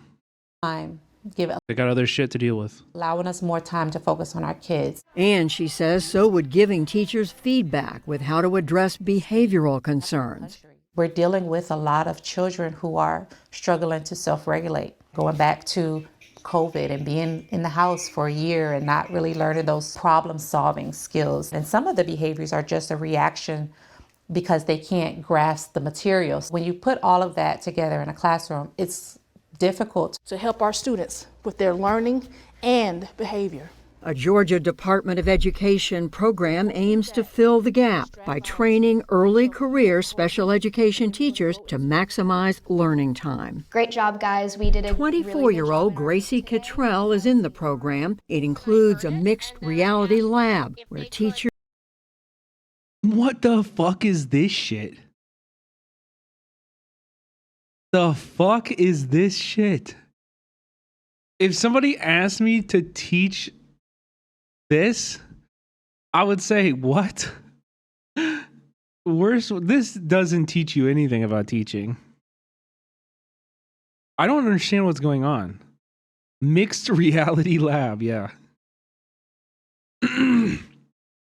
Time. They got other shit to deal with. Allowing us more time to focus on our kids. And she says so would giving teachers feedback with how to address behavioral concerns. We're dealing with a lot of children who are struggling to self-regulate, going back to COVID and being in the house for a year and not really learning those problem-solving skills. And some of the behaviors are just a reaction because they can't grasp the materials. When you put all of that together in a classroom, it's difficult to help our students with their learning and behavior. A Georgia Department of Education program aims to fill the gap by training early career special education teachers to maximize learning time. Great job, guys. We did a 24-year-old Gracie Cottrell is in the program. It includes a mixed reality lab where teachers... What the fuck is this shit? The fuck is this shit? If somebody asked me to teach this, I would say, what? This doesn't teach you anything about teaching. I don't understand what's going on. Mixed reality lab, yeah.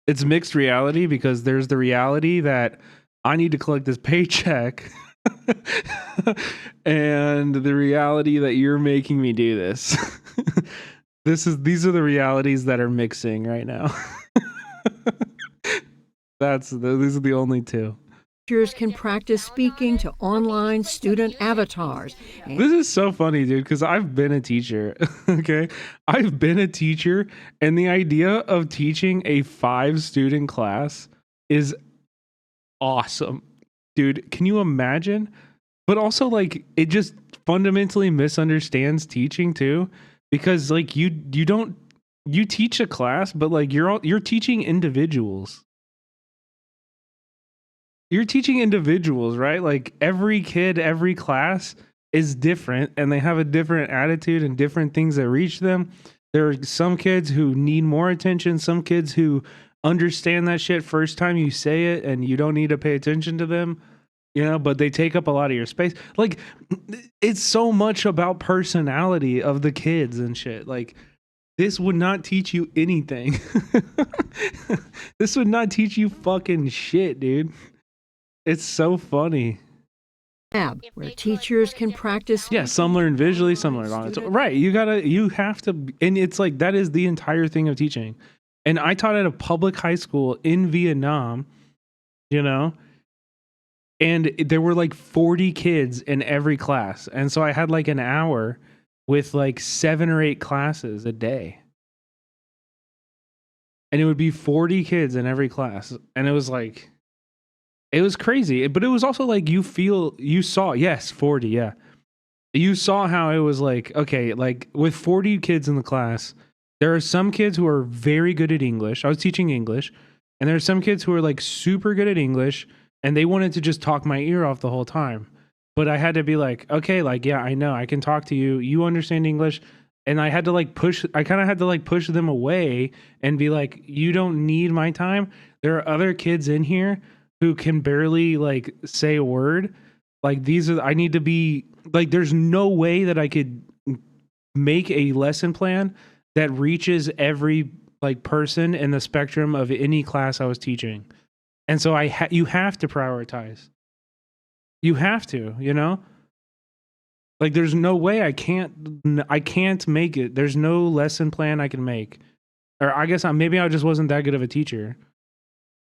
It's mixed reality because there's the reality that I need to collect this paycheck and the reality that you're making me do this. These are the realities that are mixing right now. These are the only two. Teachers can practice speaking to online student avatars. This is so funny, dude, because I've been a teacher, okay? I've been a teacher, and the idea of teaching a 5-student class is awesome. Dude, can you imagine? But also, like, it just fundamentally misunderstands teaching, too, because, like, you teach a class, but, like, you're teaching individuals. You're teaching individuals, right? Like every kid, every class is different and they have a different attitude and different things that reach them. There are some kids who need more attention, some kids who understand that shit first time you say it and you don't need to pay attention to them, you know, but they take up a lot of your space. Like it's so much about personality of the kids and shit. Like this would not teach you anything. This would not teach you fucking shit, dude. It's so funny. Where teachers can practice. Yeah, some learn visually, some learn on it. Right, you have to, and it's like that is the entire thing of teaching. And I taught at a public high school in Vietnam, you know, and there were like 40 kids in every class, and so I had like an hour with like 7 or 8 classes a day, and it would be 40 kids in every class, and it was like. It was crazy, but it was also like you saw, yes, 40, yeah. You saw how it was like, okay, like with 40 kids in the class, there are some kids who are very good at English. I was teaching English, and there are some kids who are like super good at English, and they wanted to just talk my ear off the whole time. But I had to be like, okay, like, yeah, I know, I can talk to you. You understand English. And I had to like push them away and be like, you don't need my time. There are other kids in here who can barely like say a word. Like I need to be like, there's no way that I could make a lesson plan that reaches every like person in the spectrum of any class I was teaching. And so you have to prioritize. You have to, you know? Like there's no way I can't make it. There's no lesson plan I can make. Or I guess maybe I just wasn't that good of a teacher.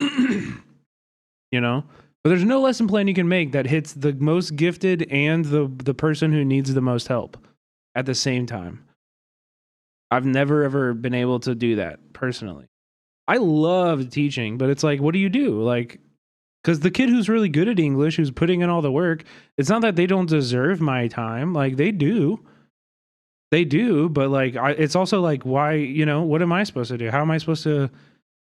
You know? But there's no lesson plan you can make that hits the most gifted and the person who needs the most help at the same time. I've never ever been able to do that personally. I love teaching, but it's like, what do you do? Like, because the kid who's really good at English, who's putting in all the work, it's not that they don't deserve my time. Like, they do. They do, but like, it's also like, why, you know, what am I supposed to do? How am I supposed to,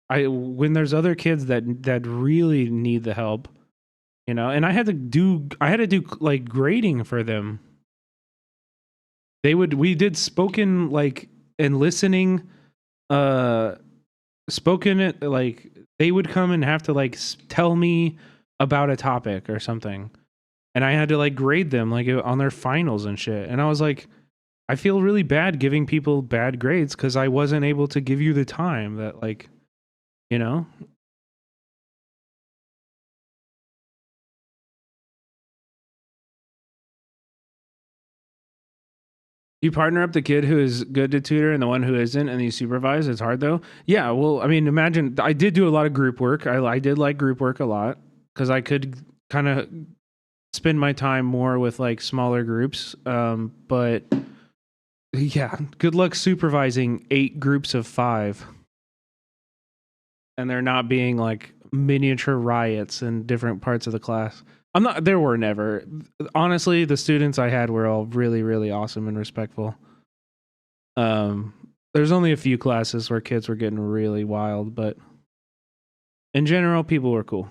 when there's other kids that really need the help, you know, and I had to do like grading for them. We did spoken, like, and listening, spoken it, like, they would come and have to like tell me about a topic or something, and I had to like grade them like on their finals and shit. And I was like, I feel really bad giving people bad grades because I wasn't able to give you the time that, like, you know. You partner up the kid who is good to tutor and the one who isn't, and you supervise. It's hard though. Yeah, well, I mean, imagine I did do a lot of group work. I did like group work a lot because I could kind of spend my time more with like smaller groups. But yeah, good luck supervising 8 groups of 5, and they're not being like miniature riots in different parts of the class. There were never. Honestly, the students I had were all really, really awesome and respectful. There's only a few classes where kids were getting really wild, but in general, people were cool.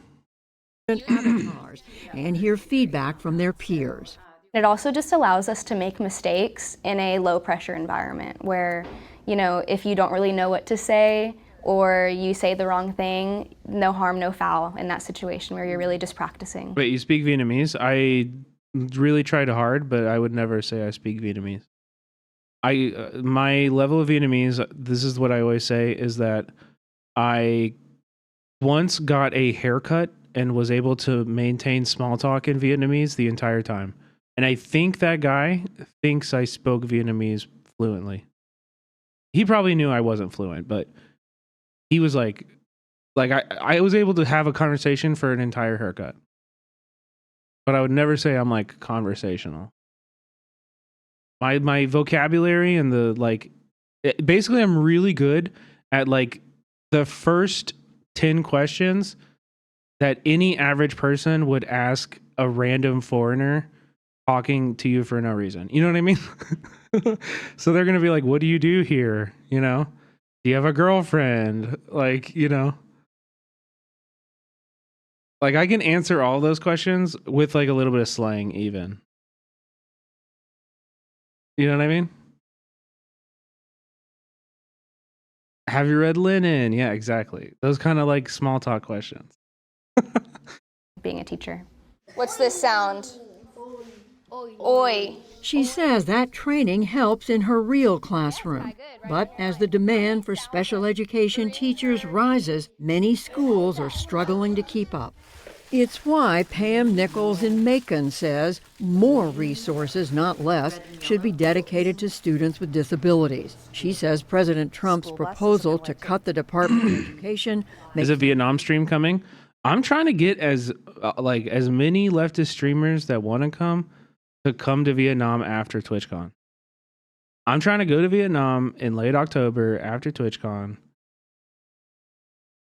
Avatars and hear feedback from their peers. It also just allows us to make mistakes in a low pressure environment where, you know, if you don't really know what to say, or you say the wrong thing, no harm, no foul in that situation where you're really just practicing. Wait, you speak Vietnamese? I really tried hard, but I would never say I speak Vietnamese. My level of Vietnamese, this is what I always say, is that I once got a haircut and was able to maintain small talk in Vietnamese the entire time. And I think that guy thinks I spoke Vietnamese fluently. He probably knew I wasn't fluent, but he was like I was able to have a conversation for an entire haircut. But I would never say I'm like conversational. My vocabulary and basically I'm really good at like the first 10 questions that any average person would ask a random foreigner talking to you for no reason. You know what I mean? So they're going to be like, what do you do here? You know? Do you have a girlfriend? Like, you know, like I can answer all those questions with like a little bit of slang even. You know what I mean? Have you read Linen? Yeah, exactly. Those kind of like small talk questions. Being a teacher. What's this sound? Oi. She says that training helps in her real classroom. But as the demand for special education teachers rises, many schools are struggling to keep up. It's why Pam Nichols in Macon says more resources, not less, should be dedicated to students with disabilities. She says President Trump's proposal to cut the Department of Education... Is a Vietnam stream coming? I'm trying to get as many leftist streamers that want to come to Vietnam after TwitchCon. I'm trying to go to Vietnam in late October after TwitchCon.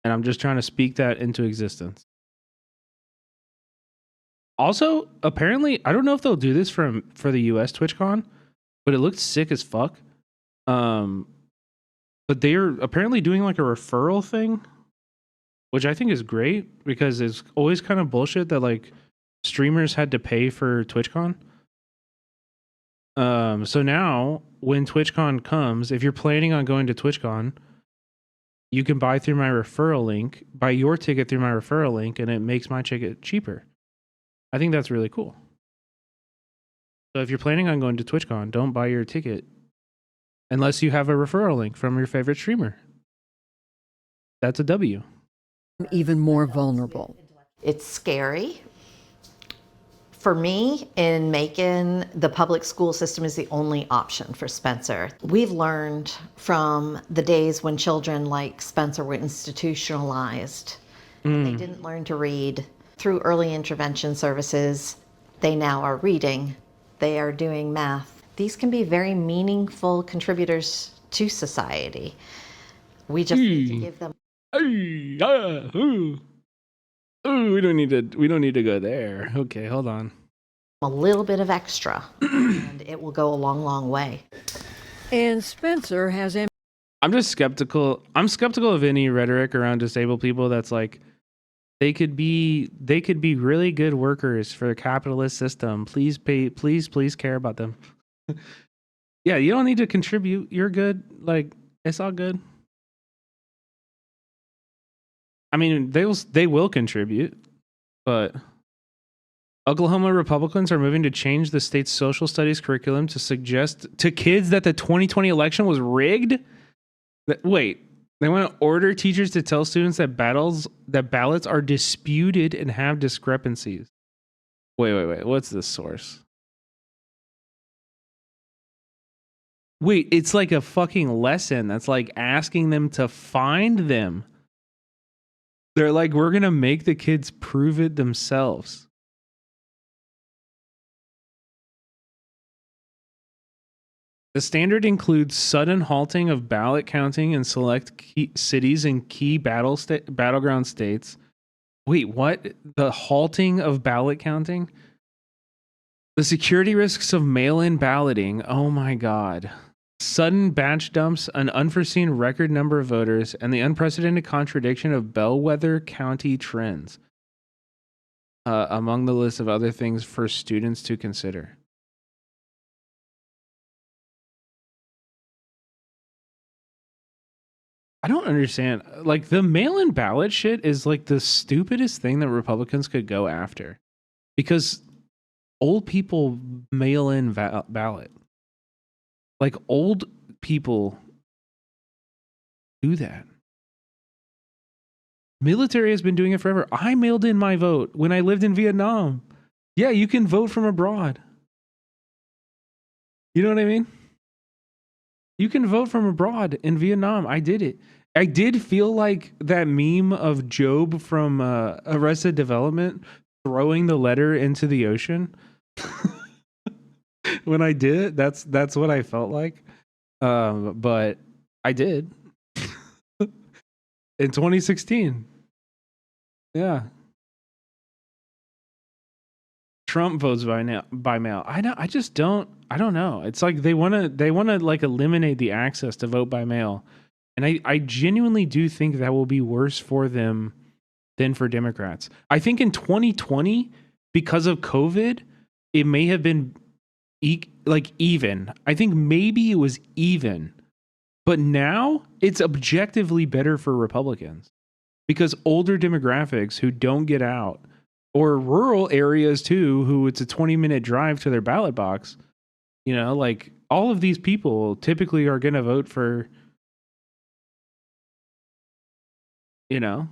And I'm just trying to speak that into existence. Also, apparently, I don't know if they'll do this for the US TwitchCon, but it looked sick as fuck. But they're apparently doing like a referral thing, which I think is great because it's always kind of bullshit that like streamers had to pay for TwitchCon. So now when TwitchCon comes, if you're planning on going to TwitchCon, you can buy through my referral link, buy your ticket through my referral link, and it makes my ticket cheaper. I think that's really cool. So if you're planning on going to TwitchCon, don't buy your ticket unless you have a referral link from your favorite streamer. That's a W. Even more vulnerable. It's scary For me, in Macon, the public school system is the only option for Spencer. We've learned from the days when children like Spencer were institutionalized. They didn't learn to read. Through early intervention services, they now are reading. They are doing math. These can be very meaningful contributors to society. We just need to give them Ooh, we don't need to go there. Okay, hold on. a little bit of extra, and it will go a long, long way. And Spencer has I'm just skeptical. I'm skeptical of any rhetoric around disabled people that's like they could be really good workers for a capitalist system. Please care about them. Yeah, you don't need to contribute. You're good. Like, it's all good. I mean, they will contribute, but Oklahoma Republicans are moving to change the state's social studies curriculum to suggest to kids that the 2020 election was rigged. Wait, they want to order teachers to tell students that ballots are disputed and have discrepancies. Wait. What's the source? Wait, it's like a fucking lesson that's like asking them to find them. They're like, we're going to make the kids prove it themselves. The standard includes sudden halting of ballot counting in select key cities and key battleground states. Wait, what? The halting of ballot counting? The security risks of mail-in balloting. Oh my God. Sudden batch dumps, an unforeseen record number of voters, and the unprecedented contradiction of bellwether county trends. Among the list of other things for students to consider. I don't understand. Like, the mail-in ballot shit is like the stupidest thing that Republicans could go after. Because old people mail in ballot. Like, old people do that. Military has been doing it forever. I mailed in my vote when I lived in Vietnam. Yeah, you can vote from abroad. You know what I mean? You can vote from abroad in Vietnam. I did it. I did feel like that meme of Job from Arrested Development throwing the letter into the ocean. When I did it, that's what I felt like. But I did. In 2016. Yeah. Trump votes by mail. I don't know. It's like they want to like eliminate the access to vote by mail. And I genuinely do think that will be worse for them than for Democrats. I think in 2020, because of COVID, it may have been even. I think maybe it was even. But now it's objectively better for Republicans because older demographics who don't get out, or rural areas too, who it's a 20-minute drive to their ballot box, you know, like all of these people typically are going to vote for, you know,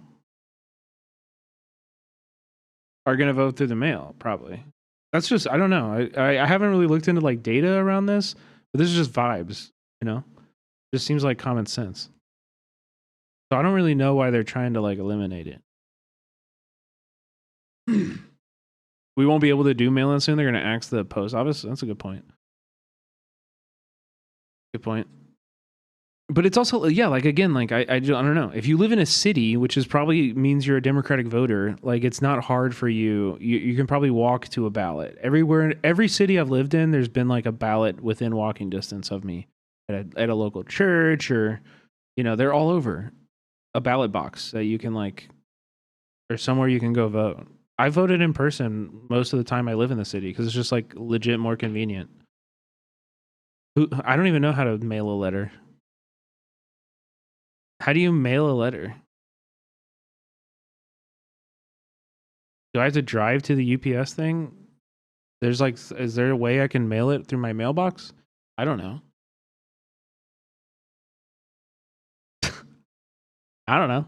are going to vote through the mail, probably. That's just, I don't know. I haven't really looked into like data around this, but this is just vibes, you know? Just seems like common sense. So I don't really know why they're trying to like eliminate it. We won't be able to do mail-in soon. They're going to axe the post office. That's a good point. Good point. But it's also, yeah, like, again, like, I don't know. If you live in a city, which is probably means you're a Democratic voter, like, it's not hard for you. You can probably walk to a ballot. Every city I've lived in, there's been, like, a ballot within walking distance of me at a local church, or, you know, they're all over. A ballot box that you can, like, or somewhere you can go vote. I voted in person most of the time I live in the city because it's just, like, legit more convenient. I don't even know how to mail a letter. How do you mail a letter? Do I have to drive to the UPS thing? There's like, is there a way I can mail it through my mailbox? I don't know. I don't know.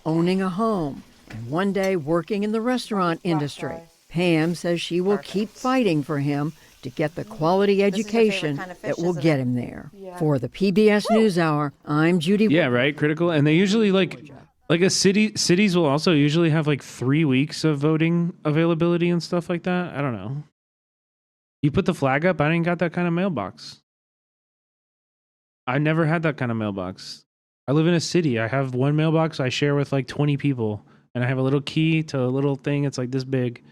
Owning a home, and one day working in the restaurant industry. Pam says she will keep fighting for him to get the quality education that will get him there. For the PBS NewsHour, I'm Judy. Yeah, right. Critical, and they usually like a cities will also usually have like 3 weeks of voting availability and stuff like that. I don't know. You put the flag up. I ain't got that kind of mailbox. I never had that kind of mailbox. I live in a city. I have one mailbox I share with like 20 people, and I have a little key to a little thing. It's like this big,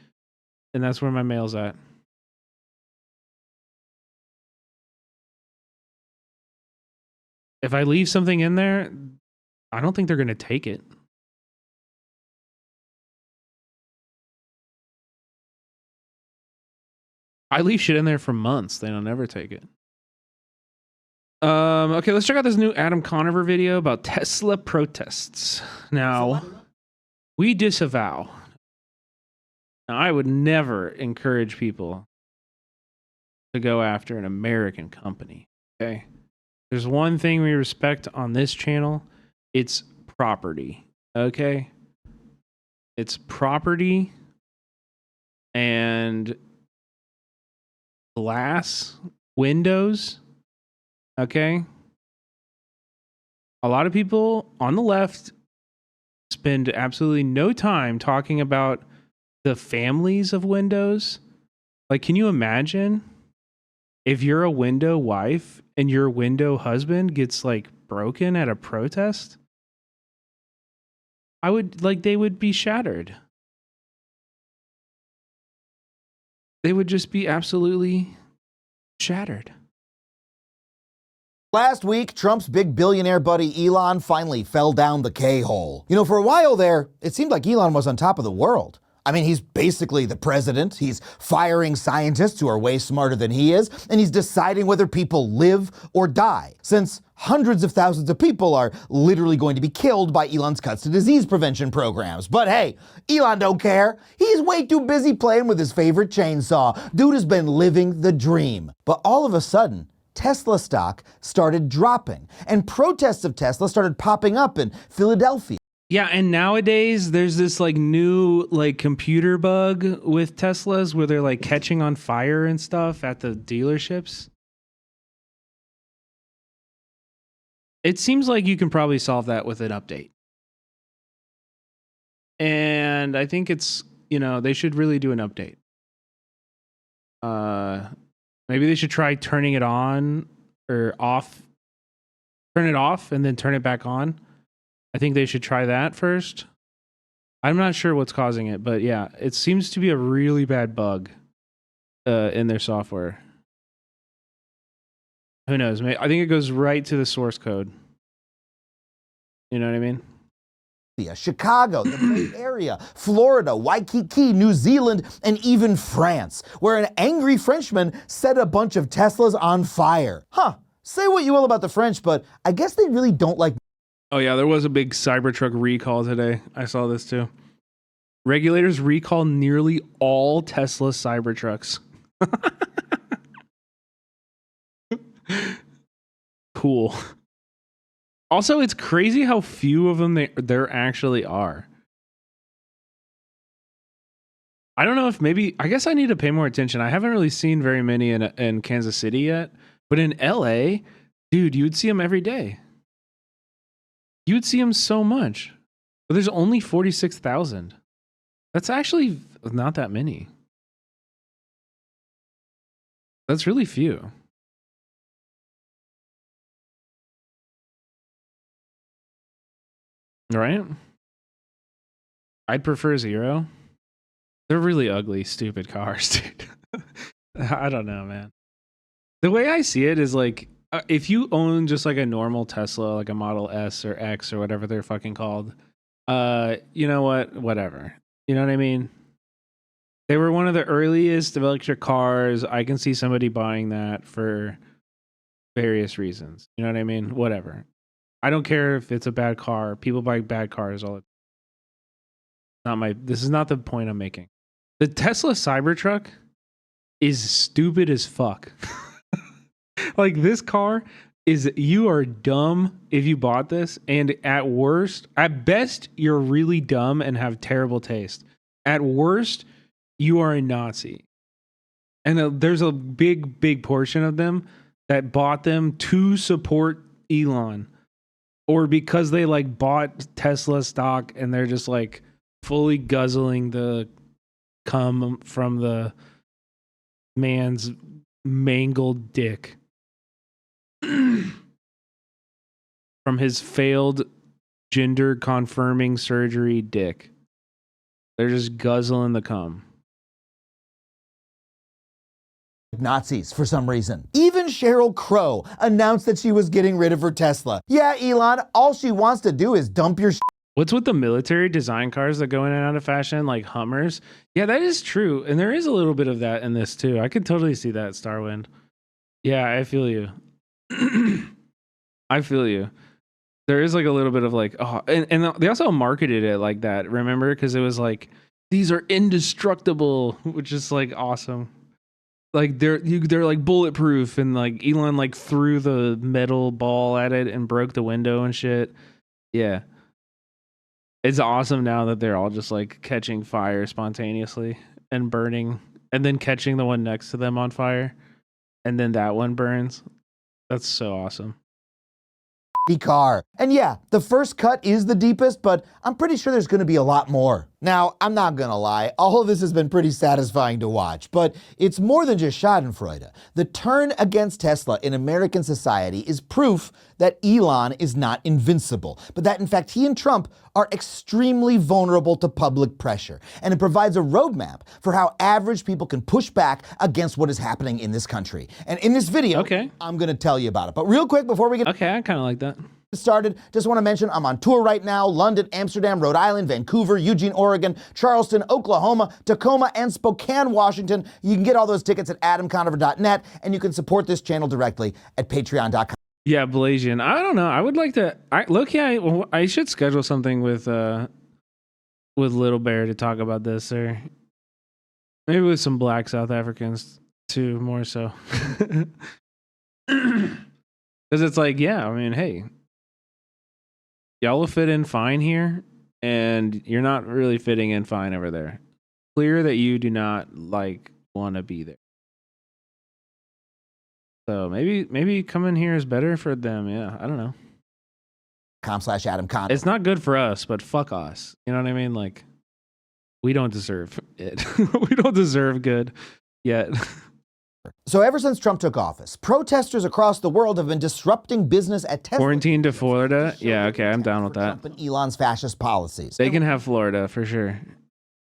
and that's where my mail's at. If I leave something in there, I don't think they're going to take it. I leave shit in there for months. They don't ever take it. Okay, let's check out this new Adam Conover video about Tesla protests. Now, we disavow. Now, I would never encourage people to go after an American company. Okay? There's one thing we respect on this channel. It's property. Okay? It's property and glass, windows. Okay? A lot of people on the left spend absolutely no time talking about the families of windows. Like, can you imagine if you're a window wife and your window husband gets like broken at a protest? They would be shattered. They would just be absolutely shattered. Last week, Trump's big billionaire buddy Elon finally fell down the K-hole. You know, for a while there, it seemed like Elon was on top of the world. I mean, he's basically the president. He's firing scientists who are way smarter than he is, and he's deciding whether people live or die, since hundreds of thousands of people are literally going to be killed by Elon's cuts to disease prevention programs. But hey, Elon don't care. He's way too busy playing with his favorite chainsaw. Dude has been living the dream. But all of a sudden, Tesla stock started dropping, and protests of Tesla started popping up in Philadelphia. Yeah, and nowadays there's this like new like computer bug with Teslas where they're like catching on fire and stuff at the dealerships. It seems like you can probably solve that with an update. And I think it's, they should really do an update. Maybe they should try turning it on or off. Turn it off and then turn it back on. I think they should try that first. I'm not sure what's causing it, but yeah, it seems to be a really bad bug in their software. Who knows? I think it goes right to the source code. You know what I mean? Chicago, the Bay Area, Florida, Waikiki, New Zealand, and even France, where an angry Frenchman set a bunch of Teslas on fire. Huh, say what you will about the French, but I guess they really don't like... Oh yeah, there was a big Cybertruck recall today. I saw this too. Regulators recall nearly all Tesla Cybertrucks. Cool. Also, it's crazy how few of them there actually are. I don't know if I guess I need to pay more attention. I haven't really seen very many in Kansas City yet, but in LA, dude, you would see them every day. You would see them so much. But there's only 46,000. That's actually not that many. That's really few. Right? I'd prefer zero. They're really ugly, stupid cars, dude. I don't know, man. The way I see it is like, if you own just like a normal Tesla, like a Model S or X or whatever they're fucking called, you know what? Whatever. You know what I mean? They were one of the earliest electric cars. I can see somebody buying that for various reasons. You know what I mean? Whatever. I don't care if it's a bad car. People buy bad cars all the time. This is not the point I'm making. The Tesla Cybertruck is stupid as fuck. Like, this car is you are dumb if you bought this, and at best, you're really dumb and have terrible taste. At worst, you are a Nazi. And there's a big portion of them that bought them to support Elon, or because they like bought Tesla stock and they're just like fully guzzling the cum from the man's mangled dick from his failed gender confirming surgery dick. They're just guzzling the cum. Nazis for some reason. Even Sheryl Crow announced that she was getting rid of her Tesla. Yeah, Elon, all she wants to do is dump your What's with the military design cars that go in and out of fashion, like Hummers? Yeah, that is true. And there is a little bit of that in this too. I could totally see that, Starwind. Yeah, I feel you. I feel you. There is like a little bit of like, oh, and they also marketed it like that, remember? Because it was like, these are indestructible, which is like awesome. Like they're like bulletproof, and like Elon like threw the metal ball at it and broke the window and shit. Yeah. It's awesome now that they're all just like catching fire spontaneously and burning, and then catching the one next to them on fire, and then that one burns. That's so awesome. car. And yeah, the first cut is the deepest, but I'm pretty sure there's gonna be a lot more. Now, I'm not gonna lie, all of this has been pretty satisfying to watch, but it's more than just schadenfreude. The turn against Tesla in American society is proof that Elon is not invincible, but that in fact he and Trump are extremely vulnerable to public pressure. And it provides a roadmap for how average people can push back against what is happening in this country. And in this video, I'm gonna tell you about it. But real quick before we get I kind of like that. started, just want to mention I'm on tour right now: London, Amsterdam, Rhode Island, Vancouver, Eugene, Oregon, Charleston, Oklahoma, Tacoma, and Spokane, Washington. You can get all those tickets at adamconover.net, and you can support this channel directly at patreon.com. Yeah, Blasian. I don't know. I would like to. I should schedule something with Little Bear to talk about this, or maybe with some Black South Africans too, more so. Because it's like, yeah, I mean, hey, y'all will fit in fine here, and you're not really fitting in fine over there. Clear that you do not want to be there. So maybe coming here is better for them. Yeah, I don't know. /AdamCon. It's not good for us, but fuck us. You know what I mean? Like, we don't deserve it. We don't deserve good yet. So ever since Trump took office, protesters across the world have been disrupting business at Tesla. Quarantine to Florida? Yeah, okay, I'm down with that. Trump and Elon's fascist policies. They can have Florida for sure.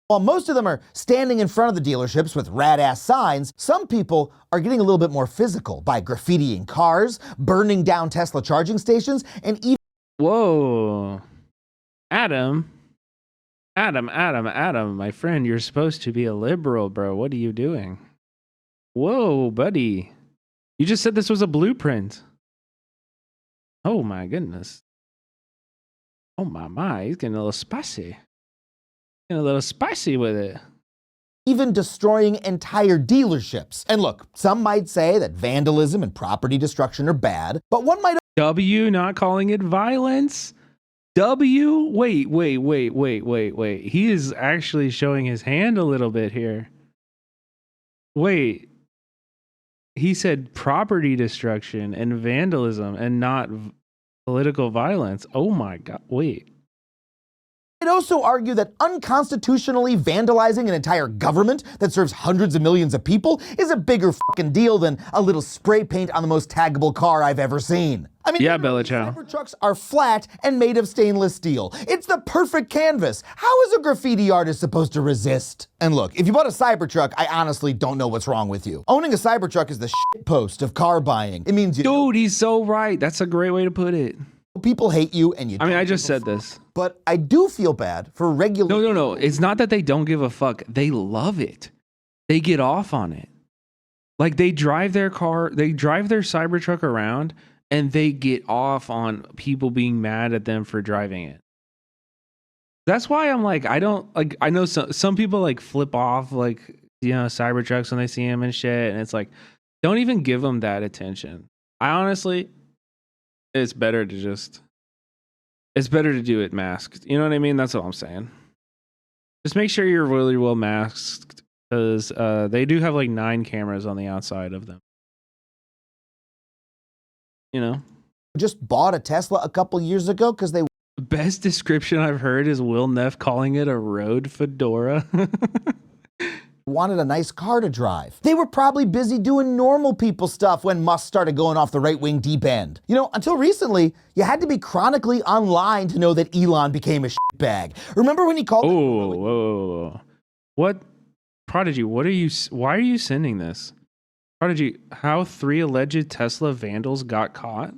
While most of them are standing in front of the dealerships with rad-ass signs, some people are getting a little bit more physical by graffitiing cars, burning down Tesla charging stations, and even— Whoa. Adam, my friend, you're supposed to be a liberal, bro. What are you doing? Whoa, buddy. You just said this was a blueprint. Oh my goodness. Oh my, he's getting a little spicy. Getting a little spicy with it. Even destroying entire dealerships. And look, some might say that vandalism and property destruction are bad, but one might— W not calling it violence? W? Wait. He is actually showing his hand a little bit here. Wait. He said property destruction and vandalism and not political violence. Oh my God. Wait. I'd also argue that unconstitutionally vandalizing an entire government that serves hundreds of millions of people is a bigger fucking deal than a little spray paint on the most taggable car I've ever seen. I mean, yeah, Bella Ciao. Cybertrucks are flat and made of stainless steel. It's the perfect canvas. How is a graffiti artist supposed to resist? And look, if you bought a Cybertruck, I honestly don't know what's wrong with you. Owning a Cybertruck is the shitpost of car buying. It means you— Dude, he's so right. That's a great way to put it. People hate you and you— I mean, I just said this. But I do feel bad for regular— No. It's not that they don't give a fuck. They love it. They get off on it. Like, they drive their Cybertruck around, and they get off on people being mad at them for driving it. That's why I'm like, I don't, like, I know some people like flip off, like, you know, Cybertrucks when they see them and shit. And it's like, don't even give them that attention. I honestly, it's better to do it masked. You know what I mean? That's what I'm saying. Just make sure you're really well masked, because they do have like 9 cameras on the outside of them. You know? Just bought a Tesla a couple years ago because they Best description I've heard is Will Neff calling it a road fedora. wanted a nice car to drive. They were probably busy doing normal people stuff when Musk started going off the right-wing deep end. You know, until recently, you had to be chronically online to know that Elon became a shitbag. Remember when he called... Oh, whoa. What? Prodigy, why are you sending this? Prodigy, how 3 alleged Tesla vandals got caught?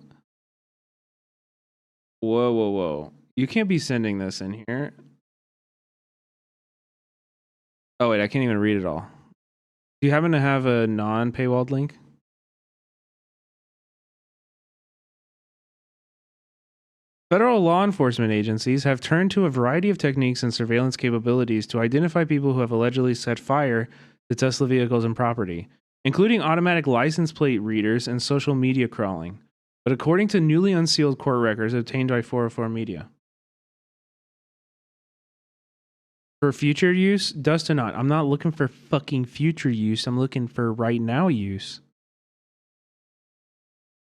Whoa. You can't be sending this in here. Oh, wait, I can't even read it all. Do you happen to have a non-paywalled link? Federal law enforcement agencies have turned to a variety of techniques and surveillance capabilities to identify people who have allegedly set fire to Tesla vehicles and property, including automatic license plate readers and social media crawling. But according to newly unsealed court records obtained by 404 Media. For future use, dust or not, I'm not looking for fucking future use. I'm looking for right now use.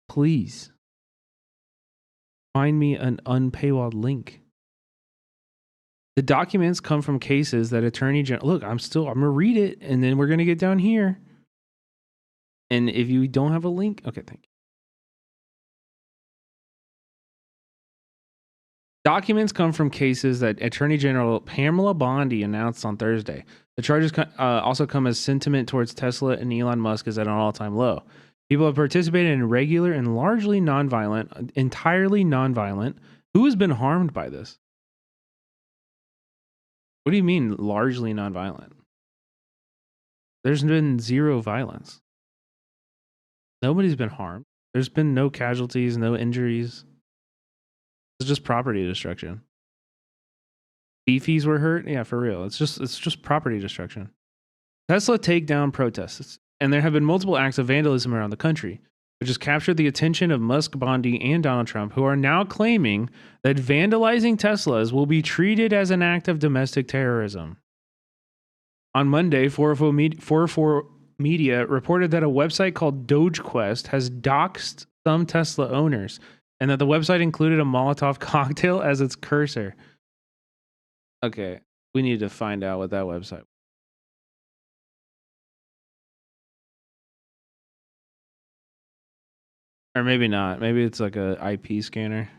Please. Find me an unpaywalled link. The documents come from cases that Attorney General... Look, I'm going to read it, and then we're going to get down here. And if you don't have a link... Okay, thank you. Documents come from cases that Attorney General Pamela Bondi announced on Thursday. The charges also come as sentiment towards Tesla and Elon Musk is at an all-time low. People have participated in regular and largely nonviolent, entirely nonviolent. Who has been harmed by this? What do you mean, largely nonviolent? There's been zero violence. Nobody's been harmed. There's been no casualties, no injuries. It's just property destruction. Beefies were hurt? Yeah, for real. It's just property destruction. Tesla takedown protests. And there have been multiple acts of vandalism around the country, which has captured the attention of Musk, Bondi, and Donald Trump, who are now claiming that vandalizing Teslas will be treated as an act of domestic terrorism. On Monday, 404 Media reported that a website called DogeQuest has doxed some Tesla owners, and that the website included a Molotov cocktail as its cursor. Okay, we need to find out what that website was. Or maybe not. Maybe it's like a IP scanner.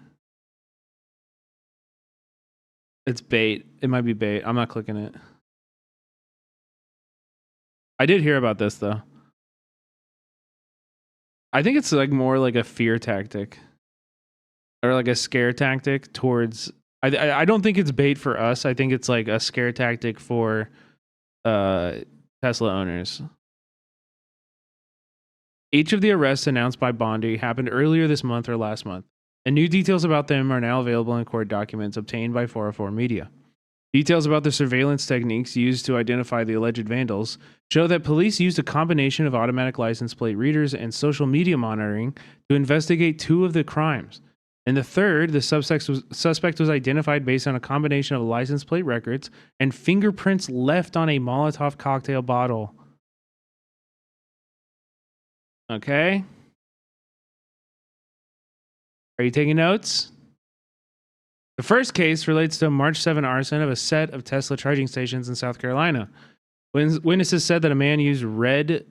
It's bait. It might be bait. I'm not clicking it. I did hear about this though. I think it's like more like a fear tactic. Or like a scare tactic towards... I don't think it's bait for us. I think it's like a scare tactic for Tesla owners. Each of the arrests announced by Bondi happened earlier this month or last month, and new details about them are now available in court documents obtained by 404 Media. Details about the surveillance techniques used to identify the alleged vandals show that police used a combination of automatic license plate readers and social media monitoring to investigate 2 of the crimes. In the third, the suspect was identified based on a combination of license plate records and fingerprints left on a Molotov cocktail bottle. Okay. Are you taking notes? The first case relates to a March 7 arson of a set of Tesla charging stations in South Carolina. Witnesses said that a man used red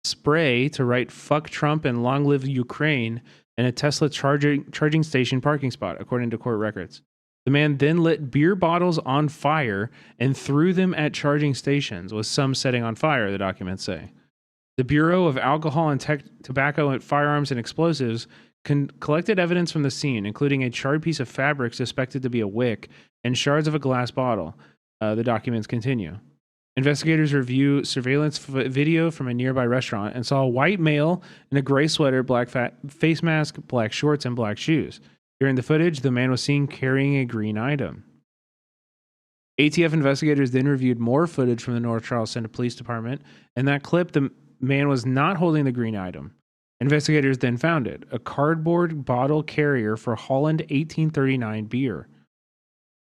spray to write "Fuck Trump" and "Long Live Ukraine" in a Tesla charging station parking spot, according to court records. The man then lit beer bottles on fire and threw them at charging stations, with some setting on fire, the documents say. The Bureau of Alcohol and Tobacco and Firearms and Explosives collected evidence from the scene, including a charred piece of fabric suspected to be a wick and shards of a glass bottle. The documents continue. Investigators review surveillance video from a nearby restaurant and saw a white male in a gray sweater, black face mask, black shorts, and black shoes. During the footage, the man was seen carrying a green item. ATF investigators then reviewed more footage from the North Charleston Police Department. In that clip, the man was not holding the green item. Investigators then found it, a cardboard bottle carrier for Holland 1839 beer.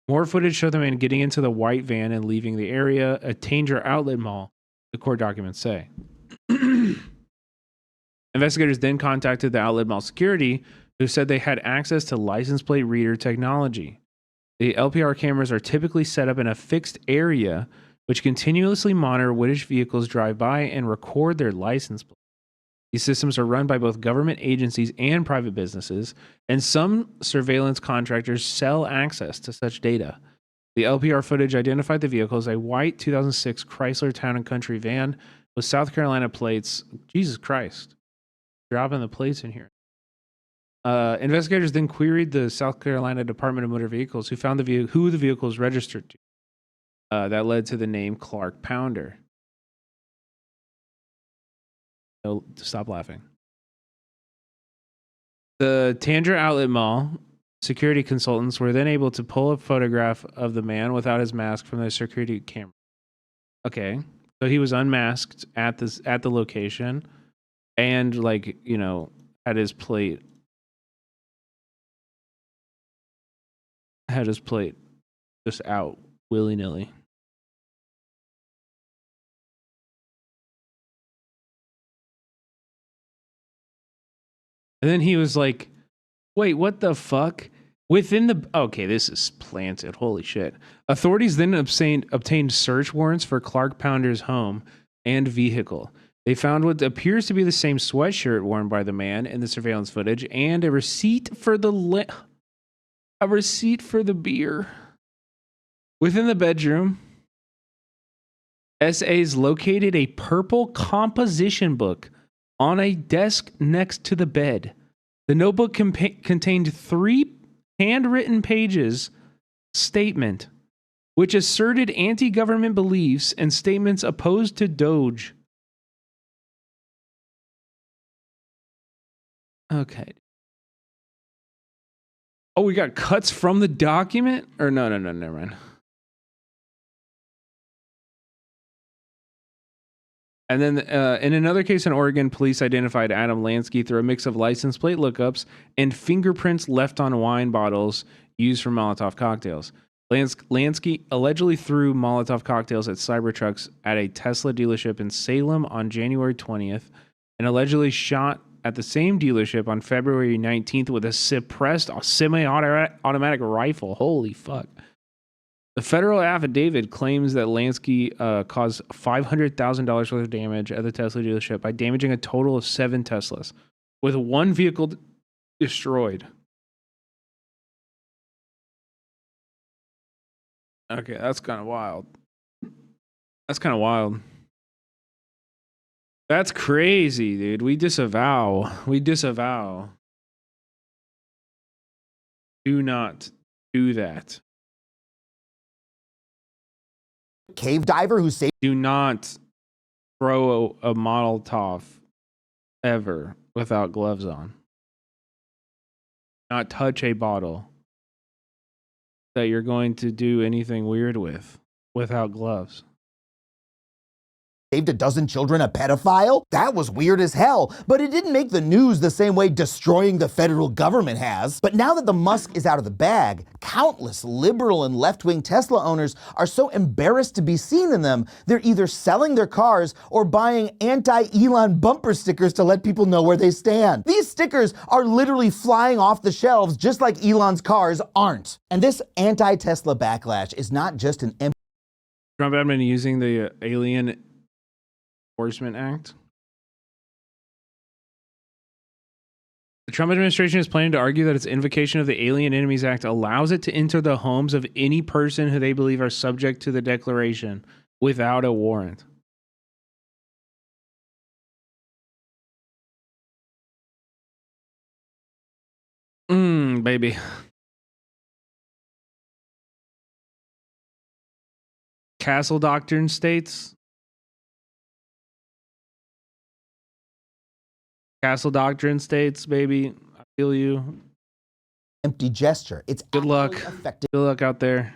More footage showed the man getting into the white van and leaving the area, a Tanger outlet mall, the court documents say. Investigators then contacted the outlet mall security, who said they had access to license plate reader technology. The LPR cameras are typically set up in a fixed area, which continuously monitor which vehicles drive by and record their license plate. These systems are run by both government agencies and private businesses, and some surveillance contractors sell access to such data. The LPR footage identified the vehicle as a white 2006 Chrysler Town & Country van with South Carolina plates. Jesus Christ. Dropping the plates in here. Investigators then queried the South Carolina Department of Motor Vehicles, who found who the vehicle is registered to. That led to the name Clark Pounder. No, stop laughing. The Tanger Outlet Mall security consultants were then able to pull a photograph of the man without his mask from their security camera. Okay, so he was unmasked at the location, and had his plate just out willy-nilly. And then he was like, wait, what the fuck? Okay, this is planted. Holy shit. Authorities then obtained search warrants for Clark Pounder's home and vehicle. They found what appears to be the same sweatshirt worn by the man in the surveillance footage and a receipt for the beer. Within the bedroom, SAs located a purple composition book on a desk next to the bed. The notebook contained 3 handwritten pages statement, which asserted anti-government beliefs and statements opposed to Doge. Okay. Oh, we got cuts from the document? Or no, never mind. And then in another case in Oregon, police identified Adam Lansky through a mix of license plate lookups and fingerprints left on wine bottles used for Molotov cocktails. Lansky allegedly threw Molotov cocktails at Cybertrucks at a Tesla dealership in Salem on January 20th and allegedly shot at the same dealership on February 19th with a suppressed semi-automatic rifle. Holy fuck. The federal affidavit claims that Lansky caused $500,000 worth of damage at the Tesla dealership by damaging a total of 7 Teslas, with 1 vehicle destroyed. Okay, that's kind of wild. That's crazy, dude. We disavow. Do not do that. Cave diver who saved. Do not throw a Molotov ever without gloves on. Not touch a bottle that you're going to do anything weird with without gloves. Saved a dozen children, a pedophile? That was weird as hell, but it didn't make the news the same way destroying the federal government has. But now that the Musk is out of the bag, countless liberal and left-wing Tesla owners are so embarrassed to be seen in them, they're either selling their cars or buying anti-Elon bumper stickers to let people know where they stand. These stickers are literally flying off the shelves just like Elon's cars aren't. And this anti-Tesla backlash is not just an empty... Trump admin using the Alien Enforcement Act. The Trump administration is planning to argue that its invocation of the Alien Enemies Act allows it to enter the homes of any person who they believe are subject to the declaration without a warrant. Baby. Castle Doctrine states. Castle Doctrine states, baby. I feel you. Empty gesture. It's good luck. Good luck out there.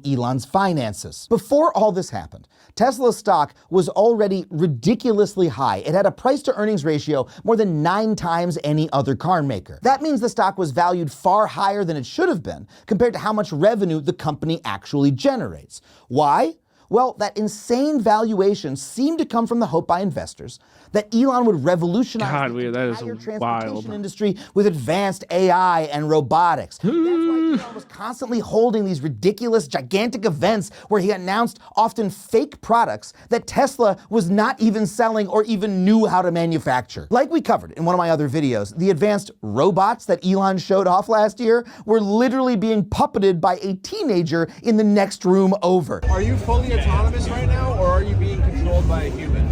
Elon's finances. Before all this happened, Tesla's stock was already ridiculously high. It had a price to earnings ratio more than 9 times any other car maker. That means the stock was valued far higher than it should have been compared to how much revenue the company actually generates. Why? Well, that insane valuation seemed to come from the hope by investors that Elon would revolutionize the entire transportation industry with advanced AI and robotics. That's why Elon was constantly holding these ridiculous, gigantic events where he announced often fake products that Tesla was not even selling or even knew how to manufacture. Like we covered in one of my other videos, the advanced robots that Elon showed off last year were literally being puppeted by a teenager in the next room over. Are you fully autonomous right now, or are you being controlled by a human?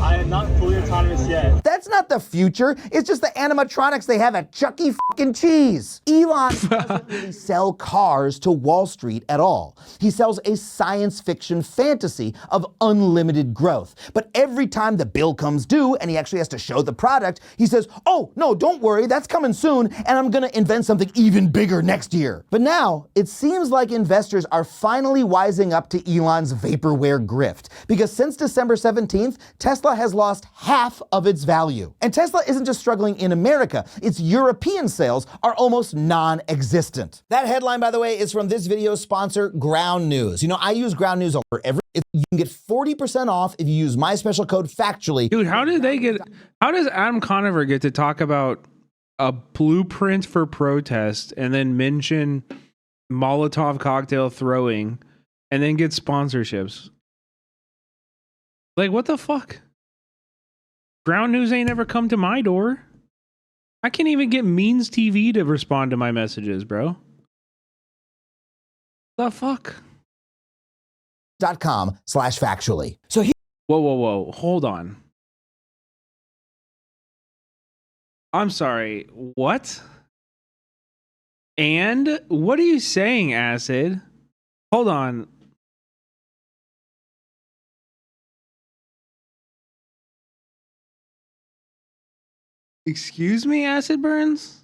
I am not fully autonomous yet. That's not the future. It's just the animatronics they have at Chuck E. Cheese. Elon doesn't really sell cars to Wall Street at all. He sells a science fiction fantasy of unlimited growth. But every time the bill comes due and he actually has to show the product, he says, oh, no, don't worry, that's coming soon, and I'm gonna invent something even bigger next year. But now, it seems like investors are finally wising up to Elon's vaporware grift. Because since December 17th, Tesla has lost half of its value. And Tesla isn't just struggling in America, its European sales are almost non-existent. That headline, by the way, is from this video's sponsor, Ground News. You know, I use Ground News you can get 40% off if you use my special code FACTUALLY. Dude, how does Adam Conover get to talk about a blueprint for protest and then mention Molotov cocktail throwing and then get sponsorships? Like, what the fuck? Ground News ain't ever come to my door. I can't even get Means TV to respond to my messages, bro. The fuck? .com/factually. So whoa. Hold on. I'm sorry. What? And what are you saying, Acid? Hold on. Excuse me, Acid Burns?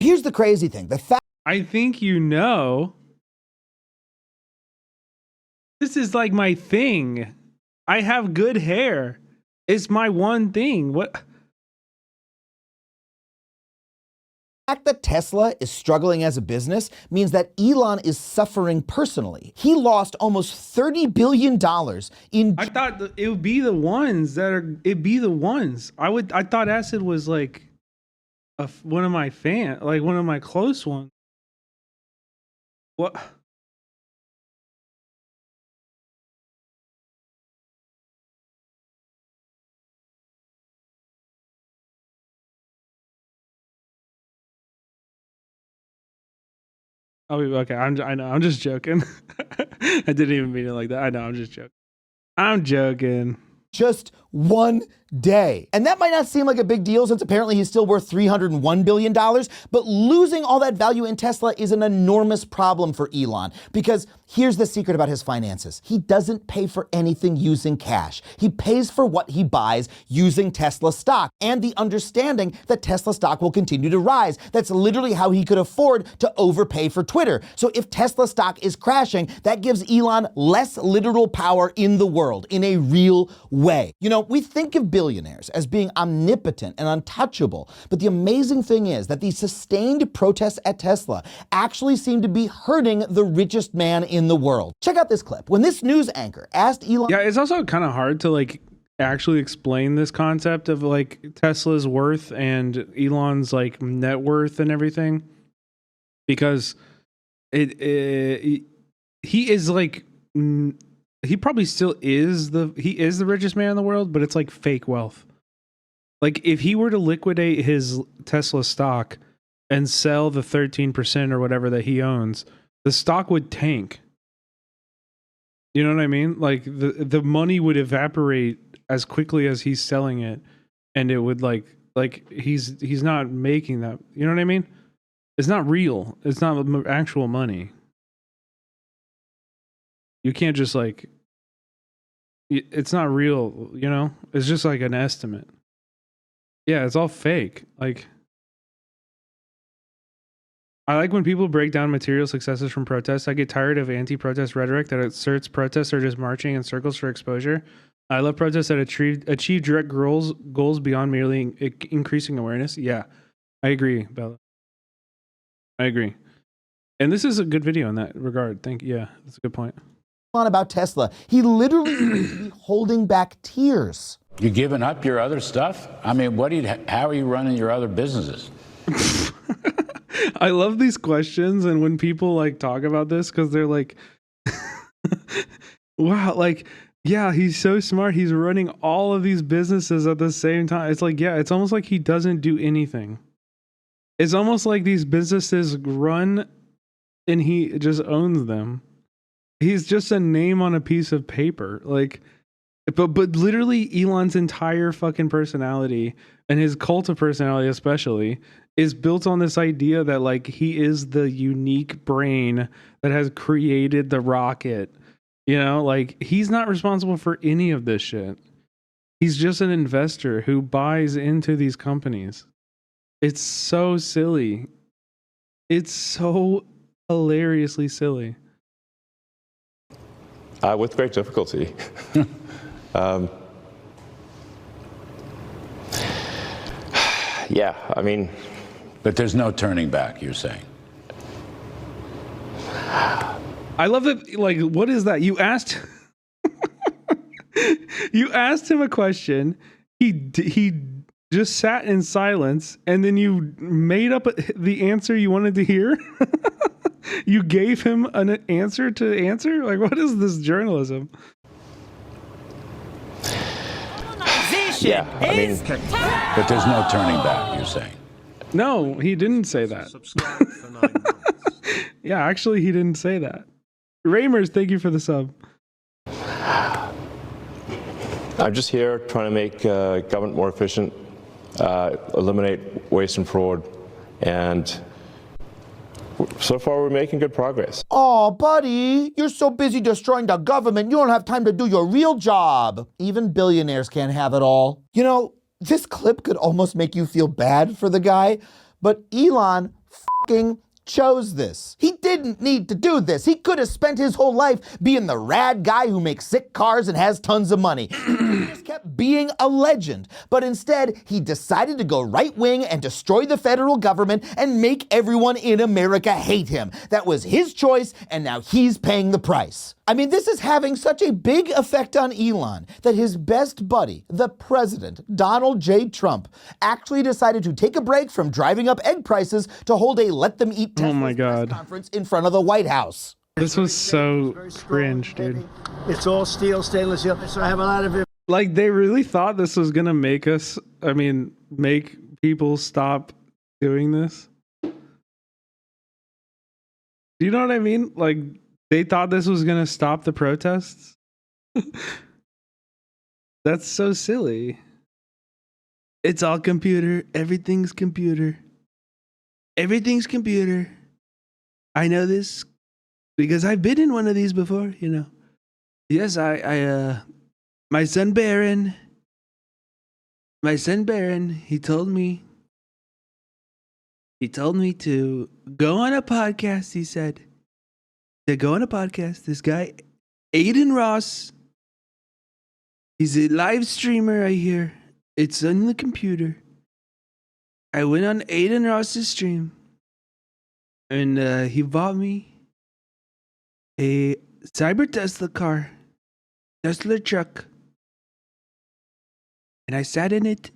Here's the crazy thing. I think you know. This is like my thing. I have good hair. It's my one thing. What? The fact that Tesla is struggling as a business means that Elon is suffering personally. He lost almost $30 billion in... I thought it would be the ones that are... It'd be the ones. I thought Acid was like... one of my like one of my close ones. What? Oh, okay. I know. I'm just joking. I didn't even mean it like that. I know. I'm just joking. I'm joking. Just one day. And that might not seem like a big deal since apparently he's still worth $301 billion, but losing all that value in Tesla is an enormous problem for Elon because here's the secret about his finances. He doesn't pay for anything using cash. He pays for what he buys using Tesla stock and the understanding that Tesla stock will continue to rise. That's literally how he could afford to overpay for Twitter. So if Tesla stock is crashing, that gives Elon less literal power in the world in a real way. You know, we think of billionaires as being omnipotent and untouchable, but the amazing thing is that the sustained protests at Tesla actually seem to be hurting the richest man in the world. Check out this clip. When this news anchor asked Elon... Yeah, it's also kind of hard to like actually explain this concept of like Tesla's worth and Elon's like net worth and everything, because he is like... He probably still is the richest man in the world, but it's like fake wealth. Like if he were to liquidate his Tesla stock and sell the 13% or whatever that he owns, the stock would tank. You know what I mean? Like the money would evaporate as quickly as he's selling it, and it would like he's not making that. You know what I mean? It's not real. It's not actual money. You can't just like it's not real, you know? It's just like an estimate. Yeah, it's all fake. Like, I like when people break down material successes from protests. I get tired of anti-protest rhetoric that asserts protests are just marching in circles for exposure. I love protests that achieve direct goals beyond merely increasing awareness. Yeah, I agree, Bella. I agree. And this is a good video in that regard. Yeah, that's a good point. On about Tesla, he literally seems to be holding back tears. You giving up your other stuff? I mean, how are you running your other businesses? I love these questions, and when people like talk about this, because they're like, wow, like, yeah, he's so smart. He's running all of these businesses at the same time. It's like, yeah, it's almost like he doesn't do anything. It's almost like these businesses run and he just owns them. He's just a name on a piece of paper. Like, but literally Elon's entire fucking personality and his cult of personality especially is built on this idea that like he is the unique brain that has created the rocket. You know, like he's not responsible for any of this shit. He's just an investor who buys into these companies. It's so silly. It's so hilariously silly. With great difficulty. Yeah, I mean... But there's no turning back, you're saying? I love that, like, what is that? You asked... you asked him a question. He just sat in silence, and then you made up the answer you wanted to hear? You gave him an answer to answer? Like, what is this journalism? Yeah, I mean... But there's no turning back, you're saying? No, he didn't say that. Yeah, actually, he didn't say that. Ramers, thank you for the sub. I'm just here trying to make government more efficient, eliminate waste and fraud, and so far we're making good progress. Oh, buddy, you're so busy destroying the government, you don't have time to do your real job. Even billionaires can't have it all. You know, this clip could almost make you feel bad for the guy, but Elon fucking chose this. He didn't need to do this. He could have spent his whole life being the rad guy who makes sick cars and has tons of money. He just kept being a legend. But instead, he decided to go right-wing and destroy the federal government and make everyone in America hate him. That was his choice, and now he's paying the price. I mean, this is having such a big effect on Elon that his best buddy, the president, Donald J. Trump, actually decided to take a break from driving up egg prices to hold a let them eat Tesla's press conference in front of the White House. This was so cringe, dude. It's all steel, stainless steel. So I have a lot of it. Like, they really thought this was gonna make people stop doing this. Do you know what I mean? Like, they thought this was gonna stop the protests. That's so silly. It's all computer. Everything's computer. Everything's computer. I know this because I've been in one of these before, you know. Yes, my son Baron, he told me to go on a podcast, he said. To go on a podcast. This guy, Aiden Ross, he's a live streamer, I hear. It's on the computer. I went on Aiden Ross's stream, and he bought me a Cyber Tesla car, Tesla truck, and I sat in it,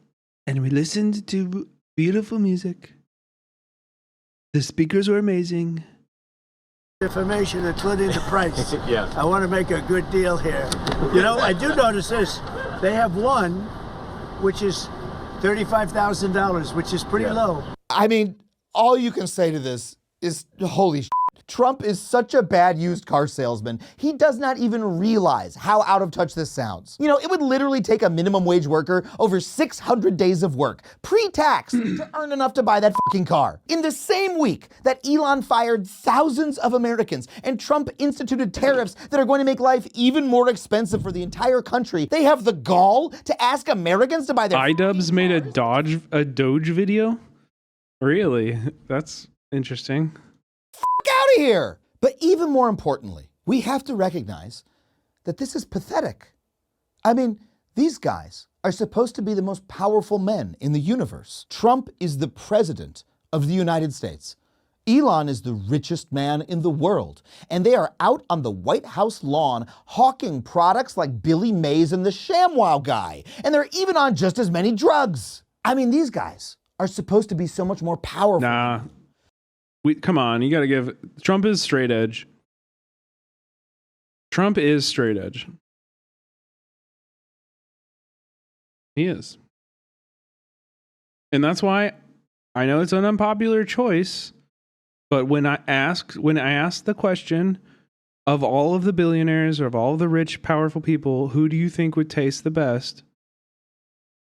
and we listened to beautiful music. The speakers were amazing. Information, including the price. Yeah. I want to make a good deal here. You know, I do notice this. They have one, which is $35,000, which is pretty low. I mean, all you can say to this is holy shit. Trump is such a bad used car salesman, he does not even realize how out of touch this sounds. You know, it would literally take a minimum wage worker over 600 days of work, pre-tax, to earn enough to buy that fucking car. In the same week that Elon fired thousands of Americans and Trump instituted tariffs that are going to make life even more expensive for the entire country, they have the gall to ask Americans to buy their iDubbbz made a Doge video? Really? That's interesting. out of here. But even more importantly, we have to recognize that this is pathetic. I mean, these guys are supposed to be the most powerful men in the universe. Trump is the president of the United States. Elon is the richest man in the world, and they are out on the White House lawn hawking products like Billy Mays and the ShamWow guy, and they're even on just as many drugs. I mean, these guys are supposed to be so much more powerful. Nah. Come on, you gotta give... Trump is straight edge. Trump is straight edge. He is. And that's why I know it's an unpopular choice, but when I asked the question of all of the billionaires or of all of the rich, powerful people, who do you think would taste the best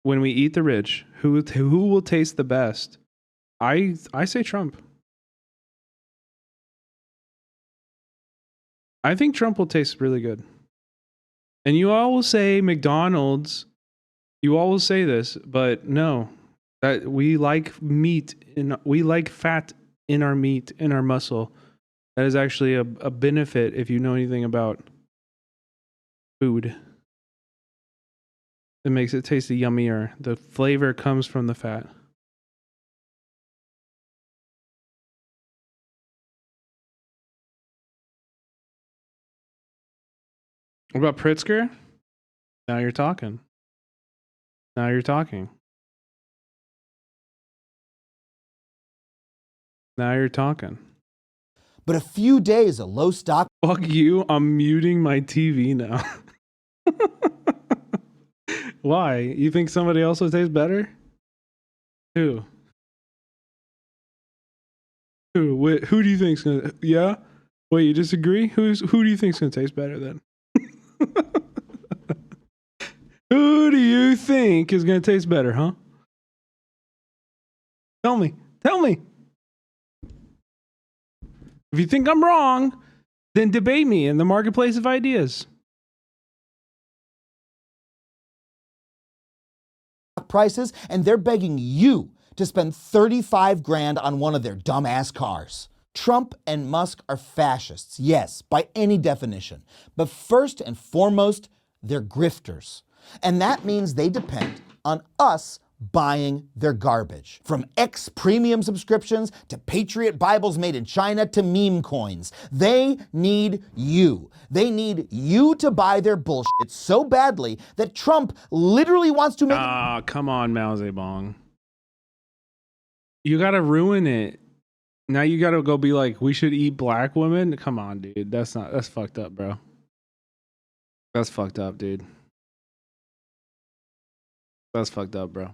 when we eat the rich? Who will taste the best? I say Trump. I think Trump will taste really good. And you all will say McDonald's. You all will say this, but no. That we like meat and we like fat in our meat, in our muscle. That is actually a benefit if you know anything about food. It makes it taste yummier. The flavor comes from the fat. What about Pritzker? Now you're talking. Now you're talking. Now you're talking. But a few days of low stock... Fuck you, I'm muting my TV now. Why? You think somebody else will taste better? Who? Who do you think's gonna... Yeah? Wait, you disagree? Who do you think's gonna taste better then? Who do you think is going to taste better, huh? Tell me. Tell me. If you think I'm wrong, then debate me in the marketplace of ideas. Prices, and they're begging you to spend 35 grand on one of their dumbass cars. Trump and Musk are fascists, yes, by any definition. But first and foremost, they're grifters. And that means they depend on us buying their garbage. From X premium subscriptions to Patriot Bibles made in China to meme coins. They need you. They need you to buy their bullshit so badly that Trump literally wants to make... Come on, Mao Zedong. You gotta ruin it. Now you gotta go be like, we should eat black women? Come on, dude. That's fucked up, bro. That's fucked up, dude. That's fucked up, bro.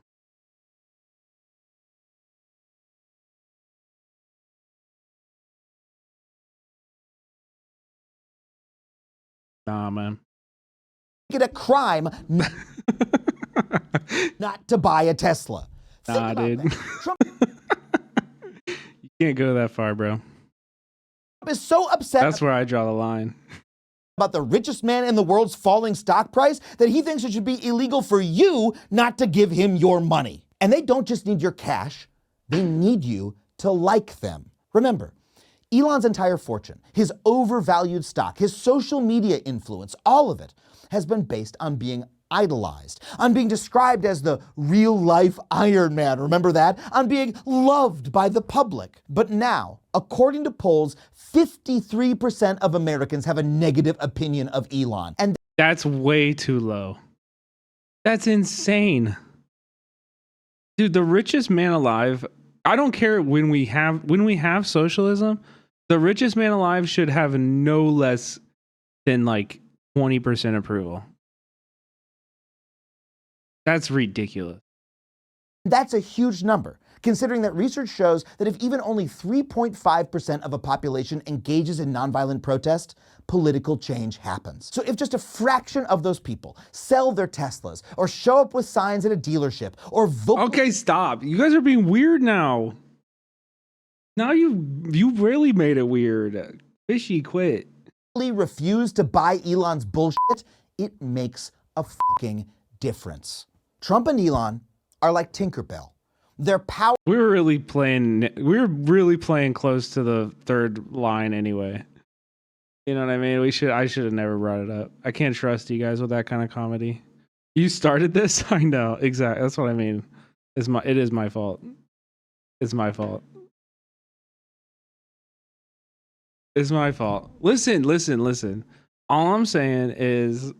Nah, man. Make it a crime not to buy a Tesla. Nah, dude. You can't go that far, bro. Trump is so upset. That's where I draw the line. About the richest man in the world's falling stock price that he thinks it should be illegal for you not to give him your money. And they don't just need your cash, they need you to like them. Remember, Elon's entire fortune, his overvalued stock, his social media influence, all of it has been based on being idolized, on being described as the real-life Iron Man, remember that? On being loved by the public. But now, according to polls, 53% of Americans have a negative opinion of Elon. And that's way too low. That's insane. Dude, the richest man alive, I don't care when we have socialism, the richest man alive should have no less than like 20% approval. That's ridiculous. That's a huge number, considering that research shows that if even only 3.5% of a population engages in nonviolent protest, political change happens. So if just a fraction of those people sell their Teslas, or show up with signs at a dealership, or vote— Okay, stop. You guys are being weird now. Now you really made it weird. Fishy, quit. refuse to buy Elon's bullshit, it makes a fucking difference. Trump and Elon are like Tinkerbell. Their power— We're really playing close to the third line anyway. You know what I mean? I should have never brought it up. I can't trust you guys with that kind of comedy. You started this? I know. Exactly. That's what I mean. It is my fault. It's my fault. It's my fault. Listen. All I'm saying is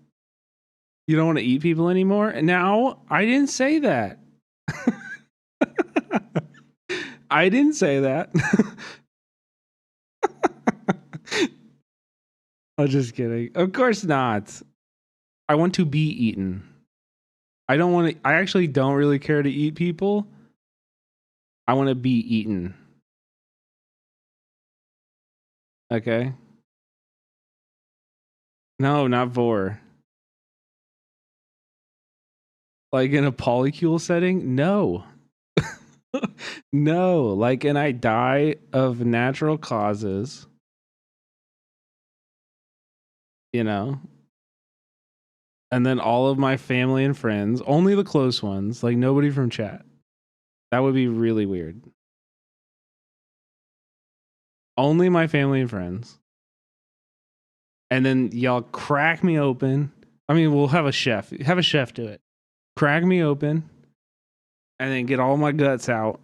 you don't want to eat people anymore. Now, I didn't say that. I didn't say that. I'm just kidding. Of course not. I want to be eaten. I actually don't really care to eat people. I want to be eaten. Okay? No, not vor. Like in a polycule setting? No. No. Like, and I die of natural causes. You know? And then all of my family and friends, only the close ones, like nobody from chat. That would be really weird. Only my family and friends. And then y'all crack me open. I mean, we'll have a chef. Have a chef do it. Crack me open. And then get all my guts out.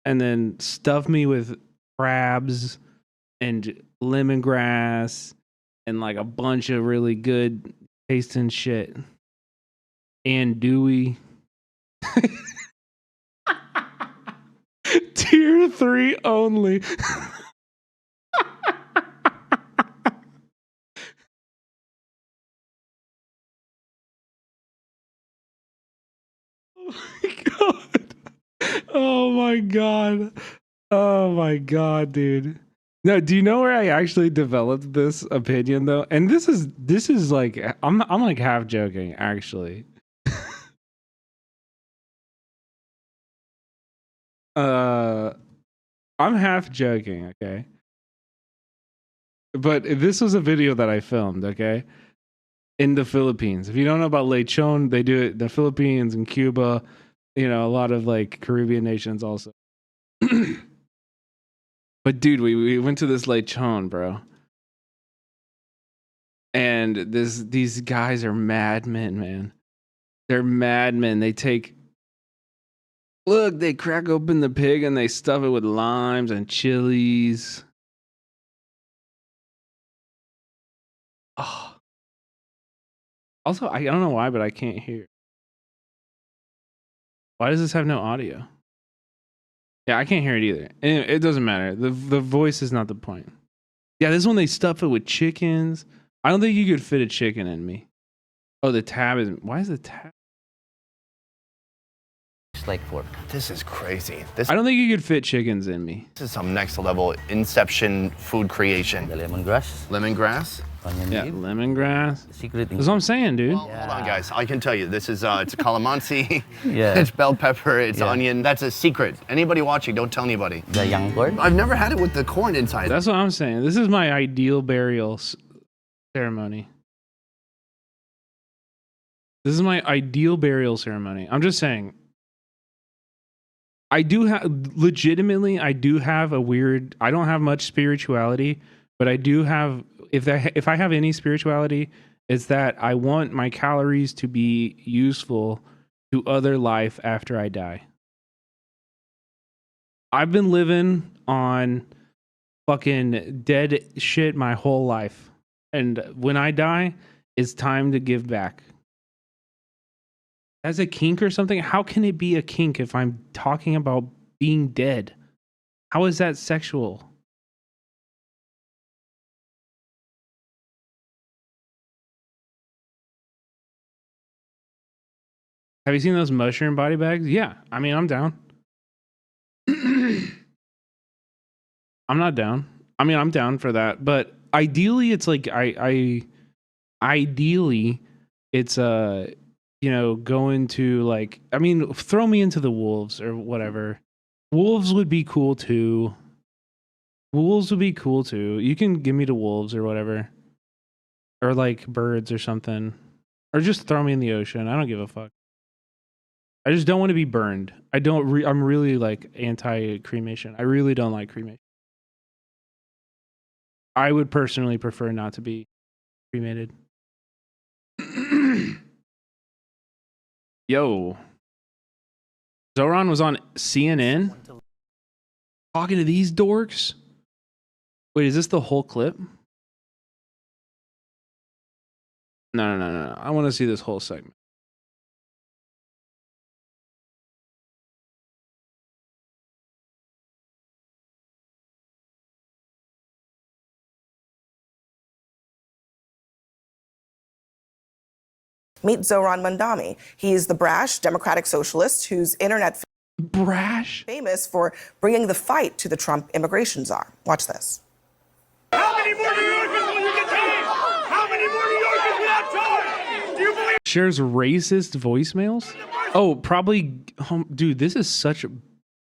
And then stuff me with crabs and lemongrass and like a bunch of really good tasting shit. And Dewey. Tier 3 only. Oh my god. Oh my god, dude. No, do you know where I actually developed this opinion though? And this is like I'm like half joking actually. I'm half joking, okay? But this was a video that I filmed, okay? In the Philippines. If you don't know about lechon, they do it in the Philippines and Cuba, you know, a lot of like Caribbean nations also. But dude, we went to this lechon, bro. And these guys are madmen, man. They're madmen. They crack open the pig and they stuff it with limes and chilies. Oh. Also, I don't know why, but I can't hear. Why does this have no audio? Yeah, I can't hear it either. Anyway, it doesn't matter. The voice is not the point. Yeah, this one they stuff it with chickens. I don't think you could fit a chicken in me. Oh, the tab is... Why is the tab... Like for this is crazy. I don't think you could fit chickens in me. This is some next level inception food creation. The lemongrass. Lemongrass. Onion leaf. Lemongrass. Secret. That's what I'm saying, dude. Well, hold on, guys. I can tell you, this is it's a calamansi. Yeah. It's bell pepper. It's onion. That's a secret. Anybody watching, don't tell anybody. The young corn. I've never had it with the corn inside. That's what I'm saying. This is my ideal burial ceremony. This is my ideal burial ceremony. I'm just saying. I do have a weird, I don't have much spirituality, but I do have, if I have any spirituality, it's that I want my calories to be useful to other life after I die. I've been living on fucking dead shit my whole life. And when I die, it's time to give back. As a kink or something? How can it be a kink if I'm talking about being dead? How is that sexual? Have you seen those mushroom body bags? Yeah. I mean, I'm down. I'm not down. I mean, I'm down for that, but ideally, it's like ideally, it's going to like. I mean, throw me into the wolves or whatever. Wolves would be cool too. Wolves would be cool too. You can give me the wolves or whatever, or like birds or something, or just throw me in the ocean. I don't give a fuck. I just don't want to be burned. I'm really like anti-cremation. I really don't like cremation. I would personally prefer not to be cremated. Yo. Zoran was on CNN talking to these dorks. Wait, is this the whole clip? No. I want to see this whole segment. Meet Zoran Mandami. He's the brash Democratic socialist whose internet famous for bringing the fight to the Trump immigration czar. Watch this. How many more New Yorkers will you detain? How many more New Yorkers without charge? Do you believe? Shares racist voicemails? Oh, probably. Dude, this is such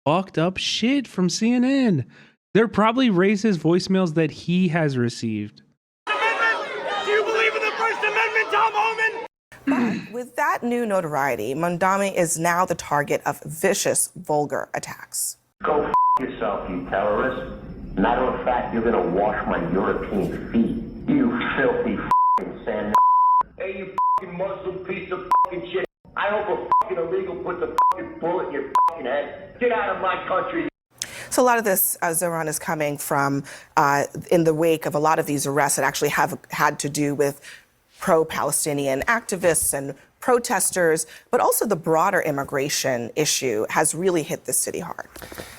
fucked up shit from CNN. They're probably racist voicemails that he has received. Do you believe in the First Amendment, Tom Homan? But with that new notoriety, Mandami is now the target of vicious, vulgar attacks. Go yourself, you terrorist. Matter of fact, you're gonna wash my European feet. You filthy sand. Hey, you Muslim piece of shit. I hope a illegal puts a bullet in your head. Get out of my country. So a lot of this, Zoran, is coming from in the wake of a lot of these arrests that actually have had to do with pro-Palestinian activists and protesters, but also the broader immigration issue has really hit this city hard.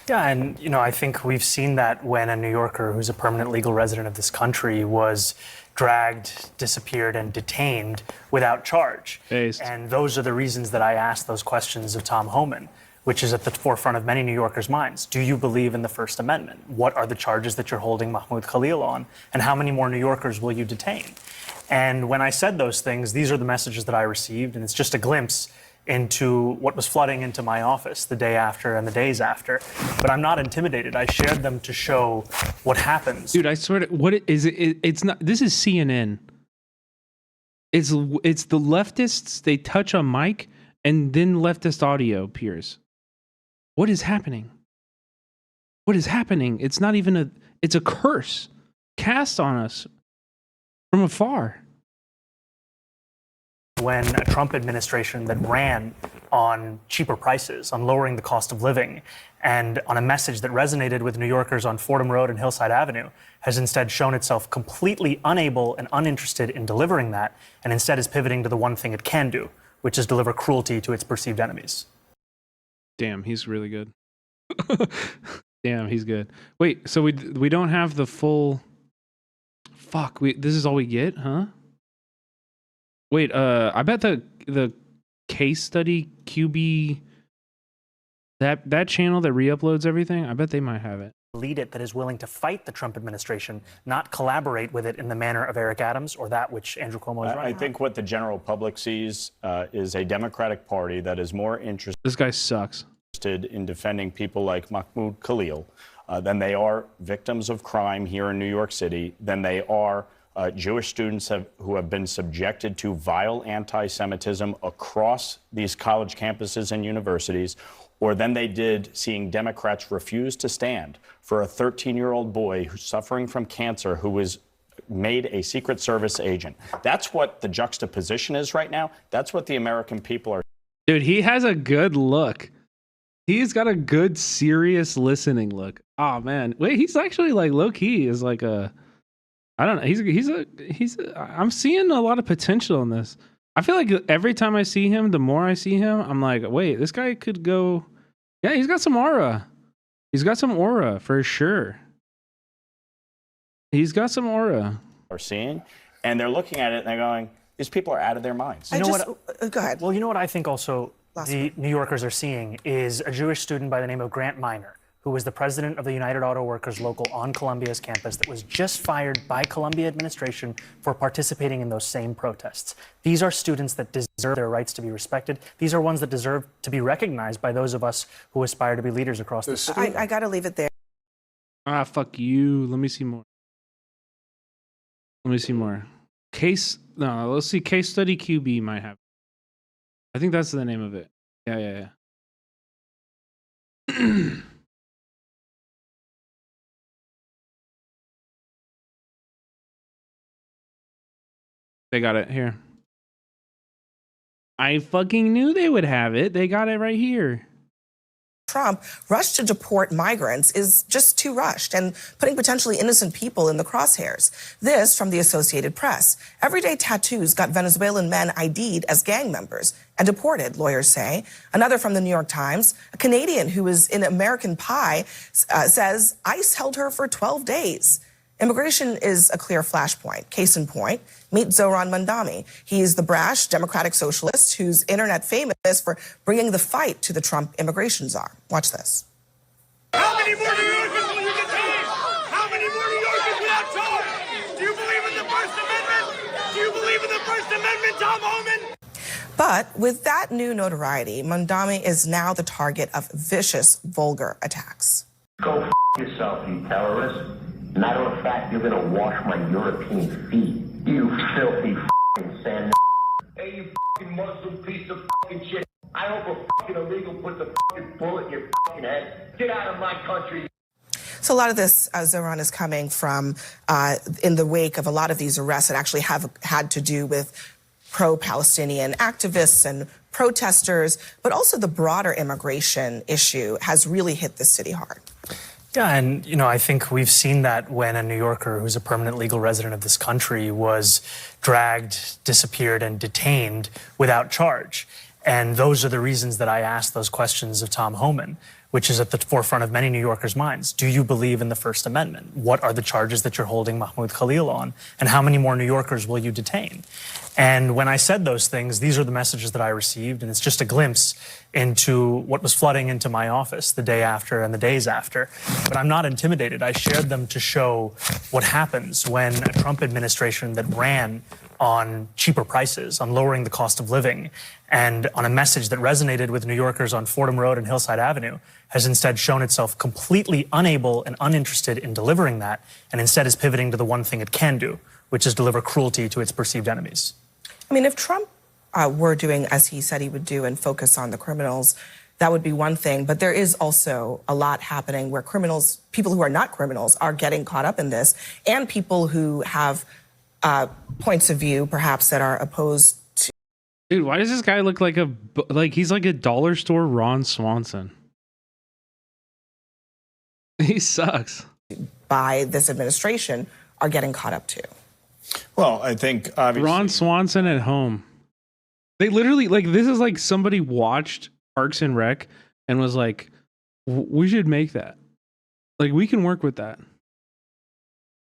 Yeah, and I think we've seen that when a New Yorker who's a permanent legal resident of this country was dragged, disappeared, and detained without charge. And those are the reasons that I asked those questions of Tom Homan, which is at the forefront of many New Yorkers' minds. Do you believe in the First Amendment? What are the charges that you're holding Mahmoud Khalil on? And how many more New Yorkers will you detain? And when I said those things, these are the messages that I received, and it's just a glimpse into what was flooding into my office the day after and the days after. But I'm not intimidated. I shared them to show what happens. Dude, I swear to what is it? It's not. This is CNN. It's the leftists. They touch on mic, and then leftist audio appears. What is happening? What is happening? It's not even a. It's a curse cast on us from afar. When a Trump administration that ran on cheaper prices, on lowering the cost of living, and on a message that resonated with New Yorkers on Fordham Road and Hillside Avenue, has instead shown itself completely unable and uninterested in delivering that, and instead is pivoting to the one thing it can do, which is deliver cruelty to its perceived enemies. Damn, he's really good. Damn, he's good. Wait, so we don't have the full. Fuck, this is all we get, huh? Wait, I bet the case study QB that channel that re-uploads everything, I bet they might have it. Lead it that is willing to fight the Trump administration, not collaborate with it in the manner of Eric Adams or that which Andrew Cuomo is running. I think what the general public sees is a Democratic Party that is more interested. This guy sucks. In defending people like Mahmoud Khalil than they are victims of crime here in New York City, than they are Jewish students who have been subjected to vile anti-Semitism across these college campuses and universities, or than they did seeing Democrats refuse to stand for a 13-year-old boy who's suffering from cancer who was made a Secret Service agent. That's what the juxtaposition is right now. That's what the American people are. Dude, he has a good look. He's got a good, serious listening look. Oh man, wait, he's actually like low key is like a. I don't know. I'm seeing a lot of potential in this. I feel like every time I see him, the more I see him, I'm like, wait, this guy could go. Yeah, he's got some aura. He's got some aura for sure. He's got some aura. Are seeing, and they're looking at it and they're going, these people are out of their minds. You know what? Go ahead. Well, you know what I think also the New Yorkers are seeing is a Jewish student by the name of Grant Minor, who was the president of the United Auto Workers local on Columbia's campus that was just fired by Columbia administration for participating in those same protests. These are students that deserve their rights to be respected. These are ones that deserve to be recognized by those of us who aspire to be leaders across the state. I gotta leave it there. Ah, fuck you. Let me see more. Let me see more. No, let's see. Case study QB might have. I think that's the name of it. Yeah. They got it here. I fucking knew they would have it. They got it right here. Trump rushed to deport migrants is just too rushed and putting potentially innocent people in the crosshairs. This from the Associated Press. Everyday tattoos got Venezuelan men ID'd as gang members and deported, lawyers say. Another from the New York Times, a Canadian who was in American Pie says ICE held her for 12 days. Immigration is a clear flashpoint. Case in point, meet Zoran Mandami. He's the brash Democratic socialist who's internet famous for bringing the fight to the Trump immigration czar. Watch this. How many more New Yorkers will you detain? How many more New Yorkers without charge? Do you believe in the First Amendment? Do you believe in the First Amendment, Tom Homan? But with that new notoriety, Mandami is now the target of vicious, vulgar attacks. Go f yourself, you terrorist. Matter of fact, you're gonna wash my European feet. You filthy f***ing sand. Hey, you f***ing Muslim piece of f***ing shit. I hope a f***ing illegal puts a f***ing bullet in your f***ing head. Get out of my country. So a lot of this, Zoran, is coming from in the wake of a lot of these arrests that actually have had to do with pro-Palestinian activists and protesters, but also the broader immigration issue has really hit the city hard. Yeah, and I think we've seen that when a New Yorker who's a permanent legal resident of this country was dragged, disappeared, and detained without charge. And those are the reasons that I asked those questions of Tom Homan, which is at the forefront of many New Yorkers' minds. Do you believe in the First Amendment? What are the charges that you're holding Mahmoud Khalil on? And how many more New Yorkers will you detain? And when I said those things, these are the messages that I received, and it's just a glimpse into what was flooding into my office the day after and the days after. But I'm not intimidated. I shared them to show what happens when a Trump administration that ran on cheaper prices, on lowering the cost of living, and on a message that resonated with New Yorkers on Fordham Road and Hillside Avenue, has instead shown itself completely unable and uninterested in delivering that, and instead is pivoting to the one thing it can do, which is deliver cruelty to its perceived enemies. I mean, if Trump were doing as he said he would do and focus on the criminals, that would be one thing. But there is also a lot happening where criminals, people who are not criminals, are getting caught up in this, and people who have points of view, perhaps, that are opposed to. Dude, why does this guy look like he's like a dollar store Ron Swanson? He sucks. By this administration are getting caught up to. Well, I think obviously Ron Swanson at home. They literally this is like somebody watched Parks and Rec and was like, we should make that. Like, we can work with that.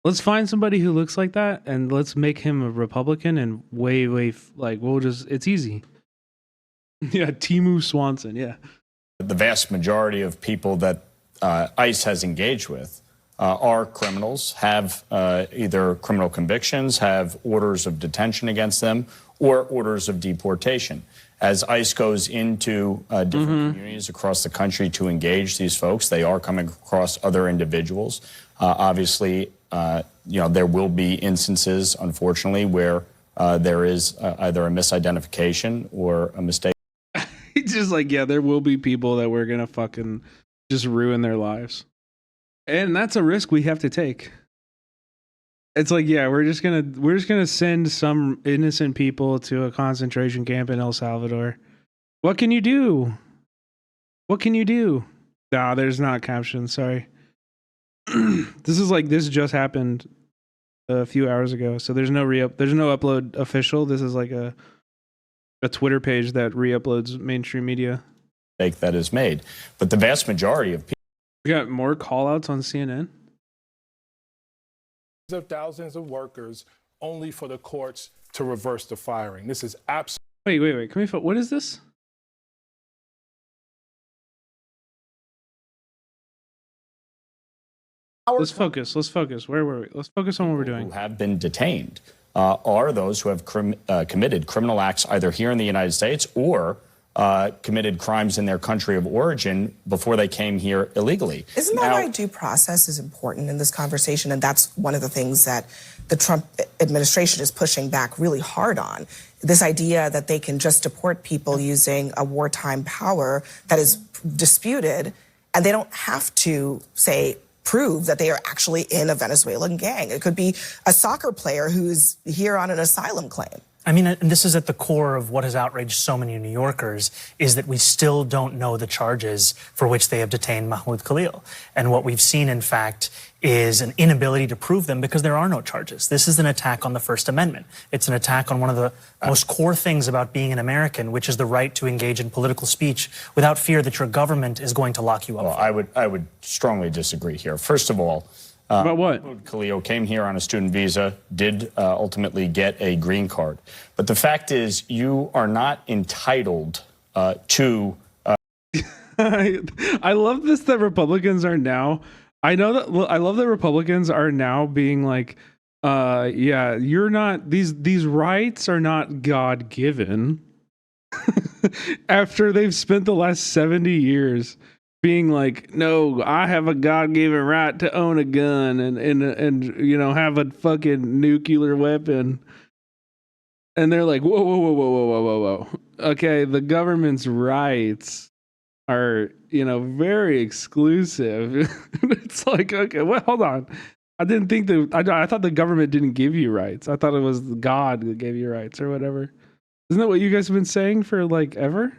Let's find somebody who looks like that and let's make him a Republican and it's easy. Yeah, Timu Swanson, yeah. the vast majority of people that ICE has engaged with are criminals, have either criminal convictions, have orders of detention against them, or orders of deportation. As ICE goes into different communities across the country to engage these folks, they are coming across other individuals. Obviously, there will be instances, unfortunately, where there is either a misidentification or a mistake. It's just like, yeah, there will be people that we're gonna fucking just ruin their lives. And that's a risk we have to take. It's like, yeah, we're just gonna send some innocent people to a concentration camp in El Salvador. What can you do? What can you do? Nah, there's not captions, sorry. This just happened a few hours ago, so there's no upload official. This is like a Twitter page that re-uploads mainstream media. That is made. But the vast majority of people. We got more call-outs on CNN. Of thousands of workers only for the courts to reverse the firing. This is absolutely. Wait. Can we? What is this? Let's focus. Where were we? Let's focus on what we're doing. Who have been detained are those who have committed criminal acts either here in the United States or committed crimes in their country of origin before they came here illegally. Isn't that why due process is important in this conversation? And that's one of the things that the Trump administration is pushing back really hard on. This idea that they can just deport people using a wartime power that is disputed, and they don't have to, say, prove that they are actually in a Venezuelan gang. It could be a soccer player who's here on an asylum claim. I mean, and this is at the core of what has outraged so many New Yorkers, is that we still don't know the charges for which they have detained Mahmoud Khalil. And what we've seen, in fact, is an inability to prove them because there are no charges. This is an attack on the First Amendment. It's an attack on one of the most core things about being an American, which is the right to engage in political speech without fear that your government is going to lock you up. Well, I would strongly disagree here. First of all, about what? Mahmoud Khalil came here on a student visa, did ultimately get a green card. But the fact is, you are not entitled to... I love this that Republicans are now... I love that Republicans are now being like, yeah, you're not... These rights are not God-given. After they've spent the last 70 years... being like, no, I have a God-given right to own a gun and you know, have a fucking nuclear weapon. And they're like, whoa. Okay, the government's rights are, you know, very exclusive. It's like, okay, well, hold on. I didn't think I thought the government didn't give you rights. I thought it was God that gave you rights or whatever. Isn't that what you guys have been saying for like ever?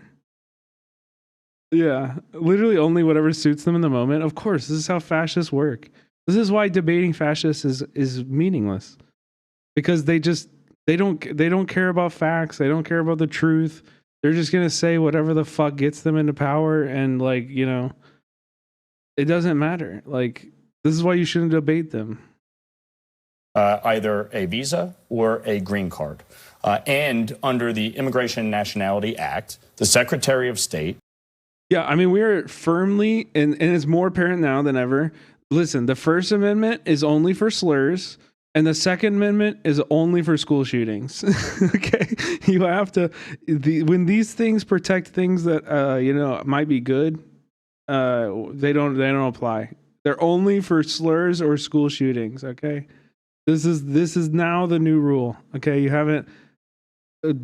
Yeah, literally only whatever suits them in the moment. Of course, this is how fascists work. This is why debating fascists is meaningless, because they don't care about facts. They don't care about the truth. They're just gonna say whatever the fuck gets them into power, and like, you know, it doesn't matter. Like, this is why you shouldn't debate them. Either a visa or a green card, and under the Immigration and Nationality Act, the Secretary of State. Yeah, I mean, we're firmly, and it's more apparent now than ever. Listen, the First Amendment is only for slurs, and the Second Amendment is only for school shootings. Okay, you have to, when these things protect things that you know, might be good, they don't apply. They're only for slurs or school shootings. Okay, this is now the new rule. Okay, you haven't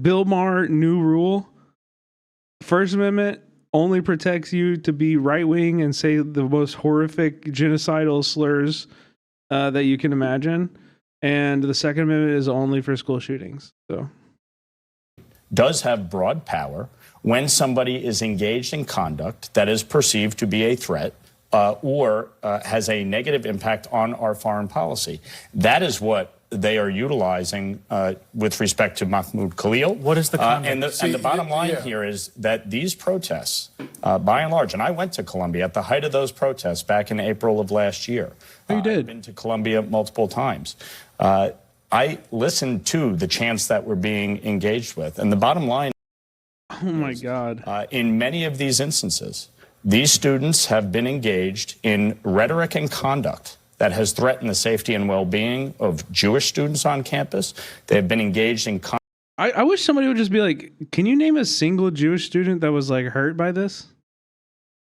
Bill Maher new rule. First Amendment only protects you to be right wing and say the most horrific genocidal slurs that you can imagine, and the Second Amendment is only for school shootings. So, does have broad power when somebody is engaged in conduct that is perceived to be a threat or has a negative impact on our foreign policy. That is what they are utilizing with respect to Mahmoud Khalil. What is the conduct? And the bottom line here is that these protests, by and large, and I went to Colombia at the height of those protests back in April of last year. You did. I've been to Colombia multiple times. I listened to the chants that were being engaged with. And the bottom line oh my God. In many of these instances, these students have been engaged in rhetoric and conduct that has threatened the safety and well-being of Jewish students on campus. They have been engaged in... I wish somebody would just be like, can you name a single Jewish student that was like hurt by this?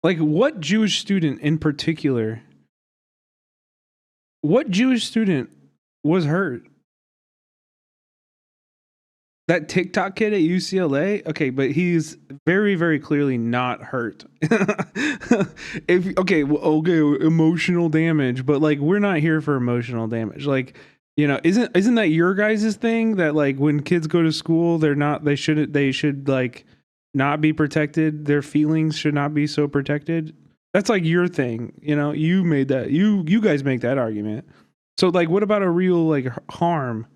Like, what Jewish student in particular? What Jewish student was hurt? That TikTok kid at UCLA? Okay, but he's very, very clearly not hurt. Okay, emotional damage, but like, we're not here for emotional damage. Like, you know, isn't that your guys' thing, that like when kids go to school, they should like not be protected. Their feelings should not be so protected. That's like your thing. You know, you made that, you guys make that argument. So like, what about a real like harm?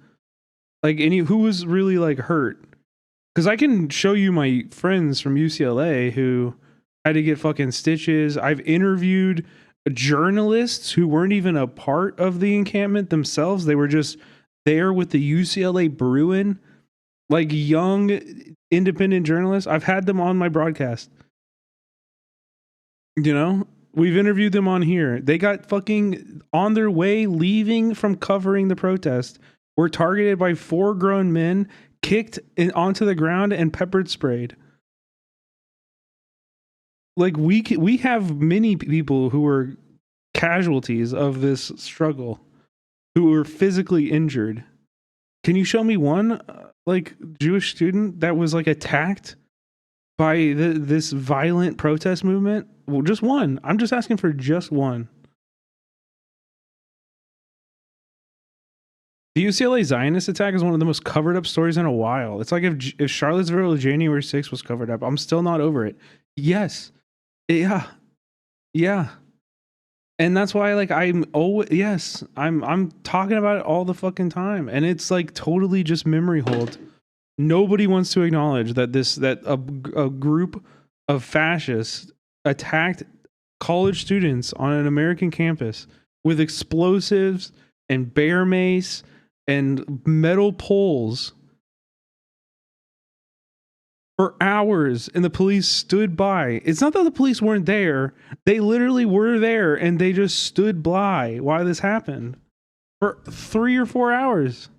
Like, who was really like hurt? Because I can show you my friends from UCLA who had to get fucking stitches. I've interviewed journalists who weren't even a part of the encampment themselves. They were just there with the UCLA Bruin, like young independent journalists. I've had them on my broadcast. You know, We've interviewed them on here. They got fucking on their way leaving from covering the protest. Were targeted by 4 grown men, kicked onto the ground and peppered sprayed. Like we have many people who were casualties of this struggle, who were physically injured. Can you show me one like Jewish student that was like attacked by this violent protest movement? Well, just one. I'm just asking for just one. The UCLA Zionist attack is one of the most covered up stories in a while. It's like if Charlottesville January 6th was covered up. I'm still not over it. Yes. Yeah. Yeah. And that's why like I'm talking about it all the fucking time. And it's like totally just memory hold. Nobody wants to acknowledge that a group of fascists attacked college students on an American campus with explosives and bear mace and metal poles for hours, and the police stood by. It's not that the police weren't there. They literally were there, and they just stood by while this happened for 3 or 4 hours.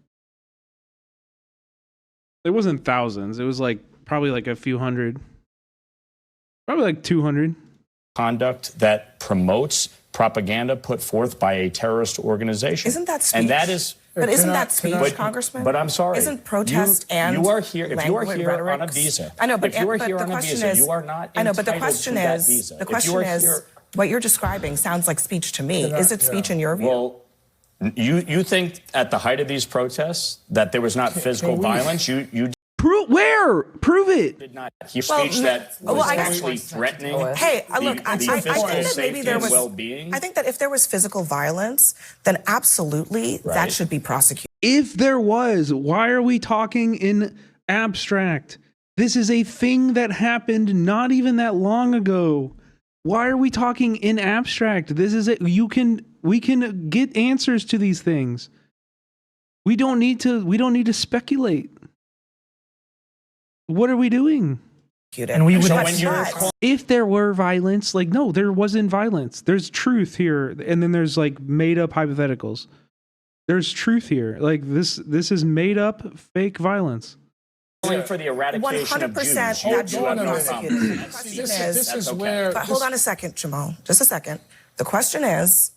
It wasn't thousands. It was like probably like a few hundred. Probably like 200. Conduct that promotes propaganda put forth by a terrorist organization. Isn't that speech? And that is... But isn't that speech, Congressman? But I'm sorry. Isn't protest and you are here? If you are here rhetoric, on a visa, I know, but if you are but here the on a question visa, is, you are not. I know, but the question is, visa. The question is, what you're describing sounds like speech to me. Is it speech in your view? Well, you think at the height of these protests that there was not physical violence? You prove it. Did not hear speech that was actually threatening. Hey, look, I think that maybe there was well-being. I think that if there was physical violence, then absolutely that should be prosecuted. If there was, why are we talking in abstract? This is a thing that happened not even that long ago. Why are we talking in abstract? This is it. We can get answers to these things. We don't need to speculate. What are we doing? And we would if there were violence, like no, there wasn't violence. There's truth here, and then there's like made up hypotheticals. There's truth here. Like this is made up fake violence. For the eradication of Jews. 100% that should be prosecuted. The question is where. But hold on a second, Jamal. Just a second. The question is,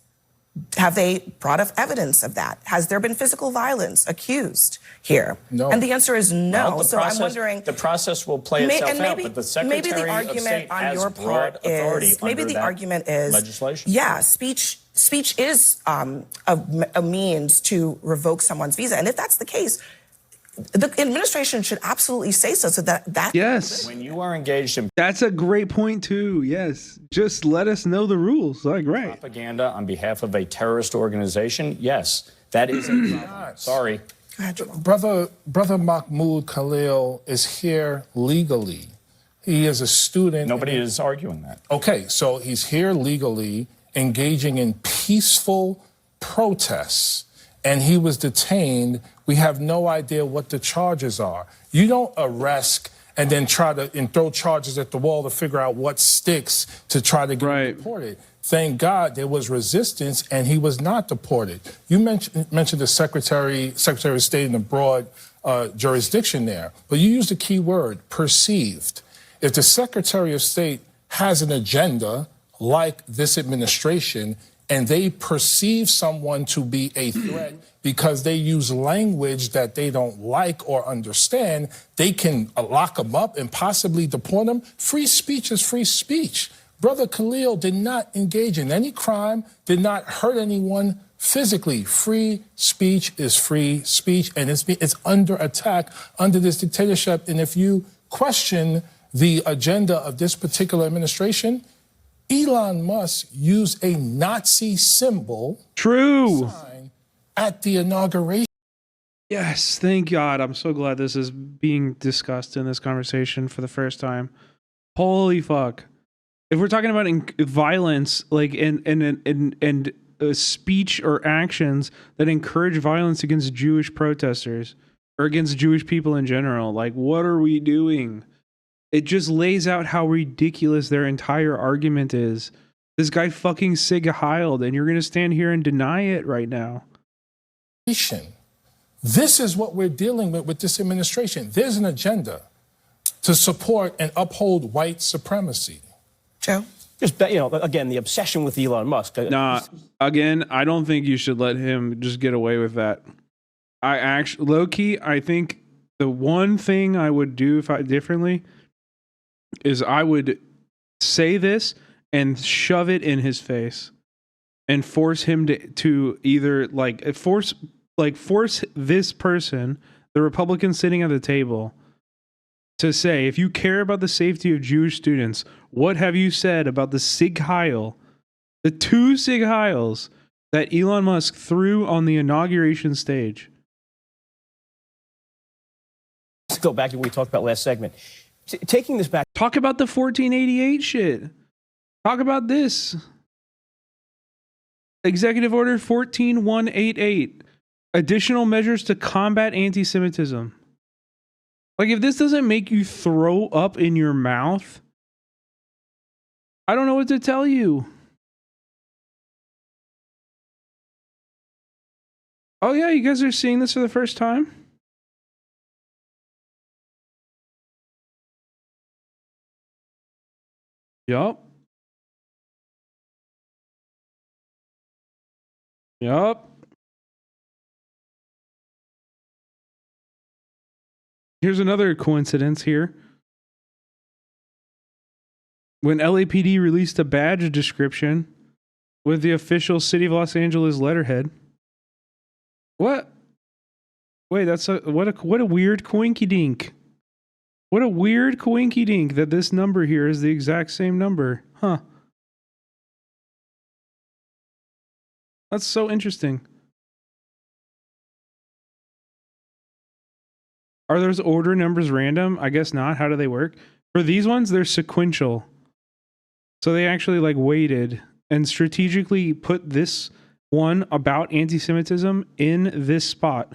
have they brought up evidence of that? Has there been physical violence accused here? No. And the answer is no. Well, so I'm wondering. The process will play itself out, but the Secretary of State has broad authority under that legislation. Yeah, speech is a means to revoke someone's visa. And if that's the case, the administration should absolutely say so that yes. When you are engaged in that's a great point too. Yes, just let us know the rules. Like right, propaganda on behalf of a terrorist organization. Yes, that is a problem. Sorry, brother Mahmoud Khalil is here legally. He is a student. Nobody is arguing that. Okay, so he's here legally, engaging in peaceful protests. And he was detained. We have no idea what the charges are. You don't arrest and then try to throw charges at the wall to figure out what sticks to try to get him deported. Thank God there was resistance and he was not deported. You mentioned the Secretary of State in the broad jurisdiction there, but you used the key word, perceived. If the Secretary of State has an agenda like this administration, and they perceive someone to be a threat because they use language that they don't like or understand, they can lock them up and possibly deport them. Free speech is free speech. Brother Khalil did not engage in any crime, did not hurt anyone physically. Free speech is free speech, and it's under attack under this dictatorship. And if you question the agenda of this particular administration, Elon Musk used a Nazi symbol sign at the inauguration. Yes, thank God. I'm so glad this is being discussed in this conversation for the first time. Holy fuck. If we're talking about violence, like and speech or actions that encourage violence against Jewish protesters or against Jewish people in general, like what are we doing? It just lays out how ridiculous their entire argument is This guy fucking Sig Heiled, and you're gonna stand here and deny it right now. This is what we're dealing with this administration. There's an agenda to support and uphold white supremacy. Joe? Just, again, the obsession with Elon Musk. Nah, again, I don't think you should let him just get away with that. I actually, low key, I think the one thing I would do if I differently is I would say this and shove it in his face and force him to either force this person, the Republican sitting at the table, to say, if you care about the safety of Jewish students, what have you said about the Sig Heil, the 2 Sig Heils that Elon Musk threw on the inauguration stage? Let's go back to what we talked about last segment. Taking this back. Talk about the 1488 shit. Talk about this. Executive Order 14188. Additional measures to combat anti-Semitism. Like, if this doesn't make you throw up in your mouth, I don't know what to tell you. Oh yeah, you guys are seeing this for the first time? Yup. Yup. Here's another coincidence here. When LAPD released a badge description with the official City of Los Angeles letterhead. What? Wait, what a weird coinky dink. What a weird coinky dink that this number here is the exact same number. Huh. That's so interesting. Are those order numbers random? I guess not. How do they work? For these ones, they're sequential. So they actually waited and strategically put this one about anti-Semitism in this spot.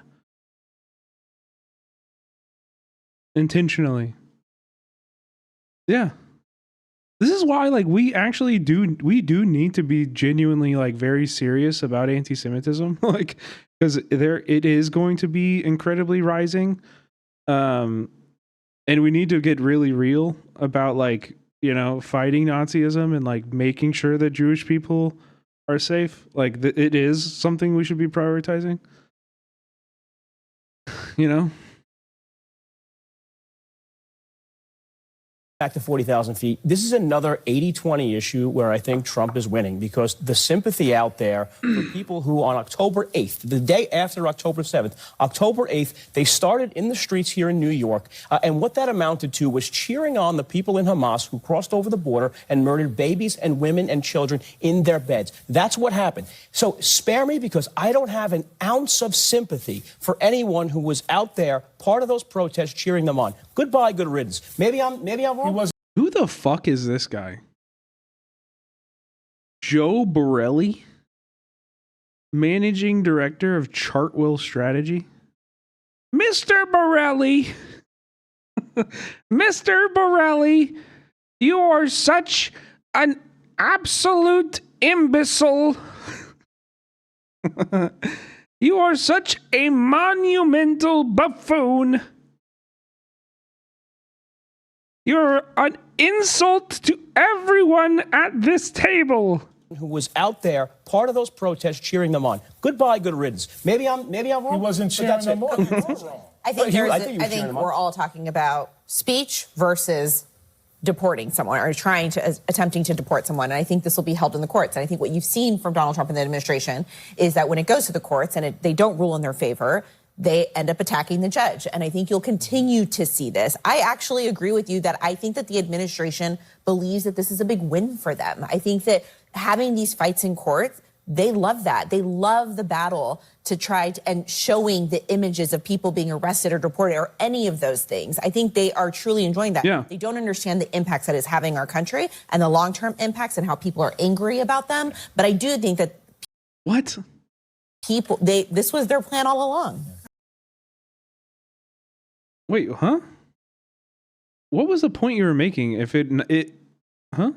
Intentionally. Yeah. This is why we actually do need to be genuinely very serious about anti-Semitism. Because it is going to be incredibly rising. And we need to get really real about fighting Nazism and making sure that Jewish people are safe. It is something we should be prioritizing. Back to 40,000 feet. This is another 80-20 issue where I think Trump is winning, because the sympathy out there for people who on October 8th, the day after October 7th, October 8th, they started in the streets here in New York. And what that amounted to was cheering on the people in Hamas who crossed over the border and murdered babies and women and children in their beds. That's what happened. So spare me, because I don't have an ounce of sympathy for anyone who was out there, part of those protests, cheering them on. Goodbye, good riddance. Maybe I'm wrong. Who the fuck is this guy? Joe Borelli? Managing Director of Chartwell Strategy? Mr. Borelli! Mr. Borelli, you are such an absolute imbecile. You are such a monumental buffoon. You're an insult to everyone at this table. Who was out there, part of those protests, cheering them on. Goodbye, good riddance. Maybe I'm wrong. He wasn't cheering them on. I think we're all talking about speech versus deporting someone or attempting to deport someone. And I think this will be held in the courts. And I think what you've seen from Donald Trump and the administration is that when it goes to the courts and they don't rule in their favor, they end up attacking the judge. And I think you'll continue to see this. I actually agree with you that I think that the administration believes that this is a big win for them. I think that having these fights in court, they love that. They love the battle to and showing the images of people being arrested or deported or any of those things. I think they are truly enjoying that. Yeah. They don't understand the impacts that it's having our country and the long-term impacts and how people are angry about them. But I do think that this was their plan all along. Wait, huh? What was the point you were making? Huh?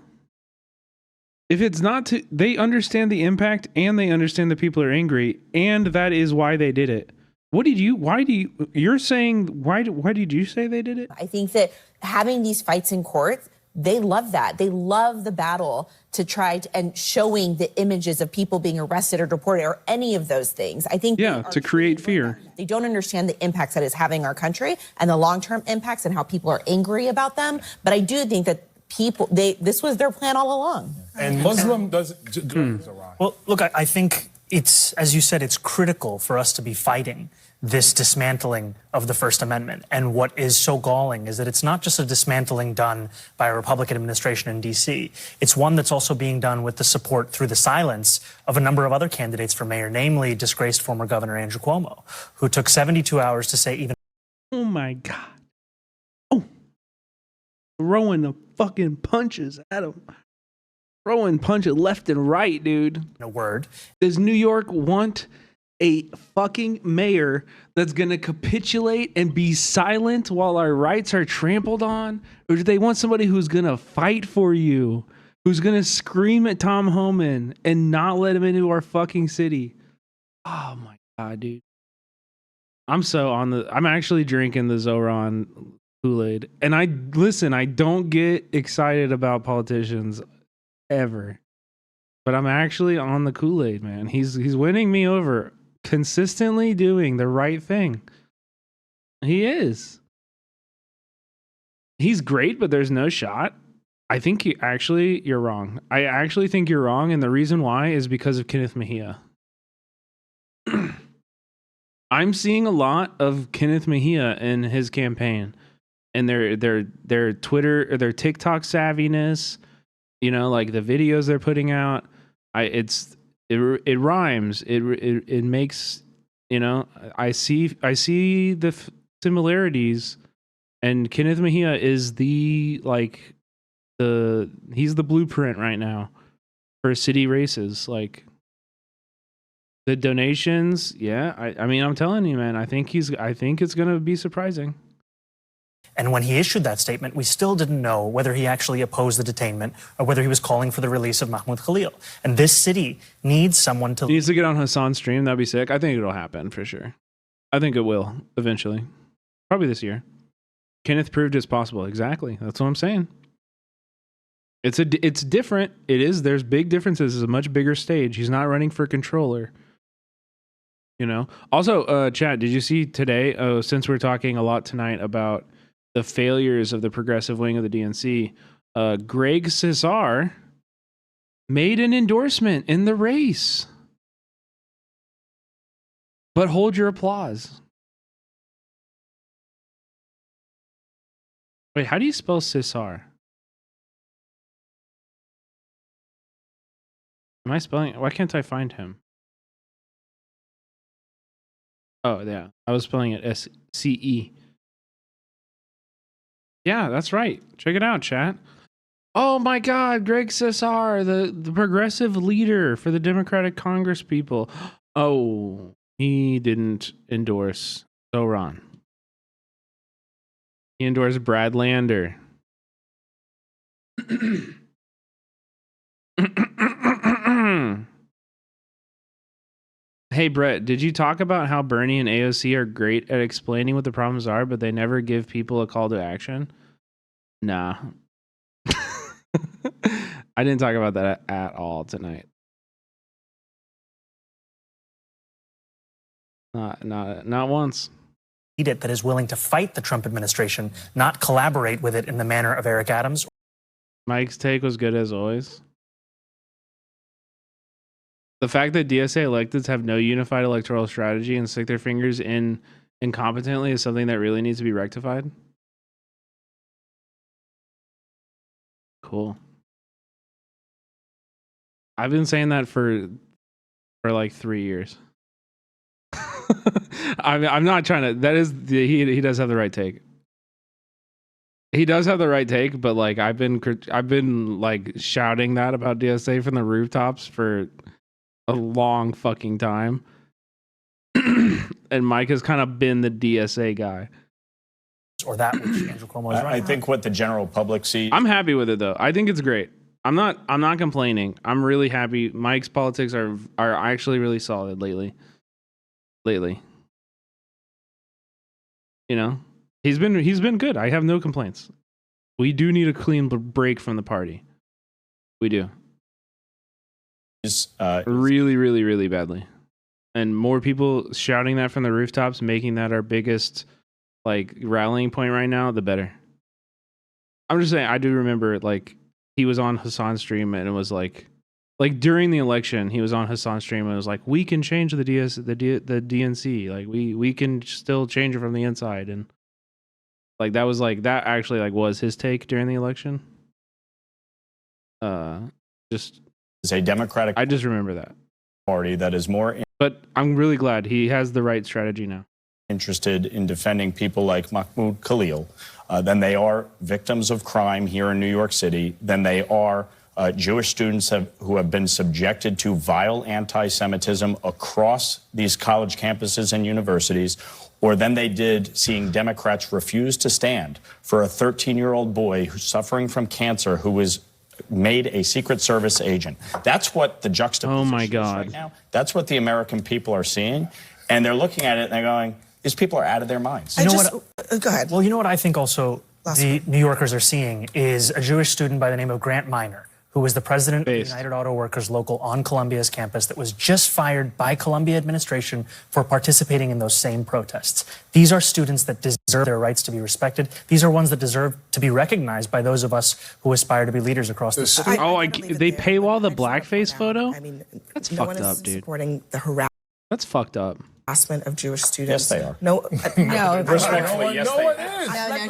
If it's not to, they understand the impact and they understand that people are angry, and that is why they did it. You're saying, why did you say they did it? I think that having these fights in court, they love that. They love the battle to try to, and showing the images of people being arrested or deported or any of those things. I think to create fear. They don't understand the impacts that it's having our country and the long-term impacts and how people are angry about them. But I do think that this was their plan all along. And Muslim doesn't. Well, look, I think it's, as you said, it's critical for us to be fighting this dismantling of the First Amendment. And what is so galling is that it's not just a dismantling done by a Republican administration in D.C. It's one that's also being done with the support through the silence of a number of other candidates for mayor, namely disgraced former Governor Andrew Cuomo, who took 72 hours to say even... Oh, my God. Oh. Throwing the fucking punches at him. Throwing punches left and right, dude. A word. Does New York want a fucking mayor that's going to capitulate and be silent while our rights are trampled on? Or do they want somebody who's going to fight for you, who's going to scream at Tom Homan and not let him into our fucking city? Oh my God, dude. I'm actually drinking the Zoran Kool-Aid. And I don't get excited about politicians ever. But I'm actually on the Kool-Aid, man. He's winning me over. Consistently doing the right thing. He is. He's great, but there's no shot. I think you're wrong. I actually think you're wrong, and the reason why is because of Kenneth Mejia. I'm seeing a lot of Kenneth Mejia in his campaign, and their Twitter or their TikTok savviness. You know, like the videos they're putting out. It rhymes. It makes, you know, I see the similarities, and Kenneth Mejia is he's the blueprint right now for city races. Like the donations, yeah. I mean, I'm telling you, man. I think it's gonna be surprising. And when he issued that statement, we still didn't know whether he actually opposed the detainment or whether he was calling for the release of Mahmoud Khalil. And this city needs someone to... He needs to get on Hassan's stream. That'd be sick. I think it'll happen for sure. I think it will eventually. Probably this year. Kenneth proved it's possible. Exactly. That's what I'm saying. It's different. It is. There's big differences. It's a much bigger stage. He's not running for controller. You know? Also, chat, did you see today, since we're talking a lot tonight about the failures of the progressive wing of the DNC, Greg Cesar made an endorsement in the race. But hold your applause. Wait, how do you spell Cesar? Am I spelling? Why can't I find him? Oh, yeah. I was spelling it S-C-E. Yeah, that's right. Check it out, chat. Oh my God, Greg Cesar, the progressive leader for the Democratic Congress people. Oh, he didn't endorse Zoran. He endorsed Brad Lander. Hey, Brett, did you talk about how Bernie and AOC are great at explaining what the problems are, but they never give people a call to action? Nah. I didn't talk about that at all tonight. Not once. That is willing to fight the Trump administration, not collaborate with it in the manner of Eric Adams. Mike's take was good as always. The fact that DSA electeds have no unified electoral strategy and stick their fingers in incompetently is something that really needs to be rectified. Cool. I've been saying that for like 3 years. I'm not trying to. That is he does have the right take. He does have the right take, but like I've been like shouting that about DSA from the rooftops for a long fucking time. And Mike has kind of been the DSA guy. Or that which Andrew Cuomo is running. I think what the general public sees. I'm happy with it though. I think it's great. I'm not complaining. I'm really happy. Mike's politics are actually really solid lately. You know, he's been good. I have no complaints. We do need a clean break from the party. We do. Really, really, really badly. And more people shouting that from the rooftops, making that our biggest like rallying point right now, the better. I'm just saying, I do remember like he was on Hassan's stream and it was like during the election, he was on Hassan's stream and it was like, we can change the DNC. Like we can still change it from the inside. And like that was like that actually like was his take during the election. Just is a Democratic. I just remember that party that is more. But I'm really glad he has the right strategy now. Interested in defending people like Mahmoud Khalil than they are victims of crime here in New York City, than they are Jewish students who have been subjected to vile anti-Semitism across these college campuses and universities, or than they did seeing Democrats refuse to stand for a 13-year-old boy who's suffering from cancer who was made a Secret Service agent. That's what the juxtaposition is right now. That's what the American people are seeing. And they're looking at it and they're going, these people are out of their minds. You know what? Go ahead. Well, you know what I think also the New Yorkers are seeing is a Jewish student by the name of Grant Minor, who was the president of the United Auto Workers local on Columbia's campus that was just fired by Columbia administration for participating in those same protests. These are students that deserve their rights to be respected. These are ones that deserve to be recognized by those of us who aspire to be leaders across the city. They paywall the blackface photo? I mean, that's no fucked one up, is dude. supporting the That's fucked up. harassment of Jewish students. Yes, they are. No, respectfully, yes, they are.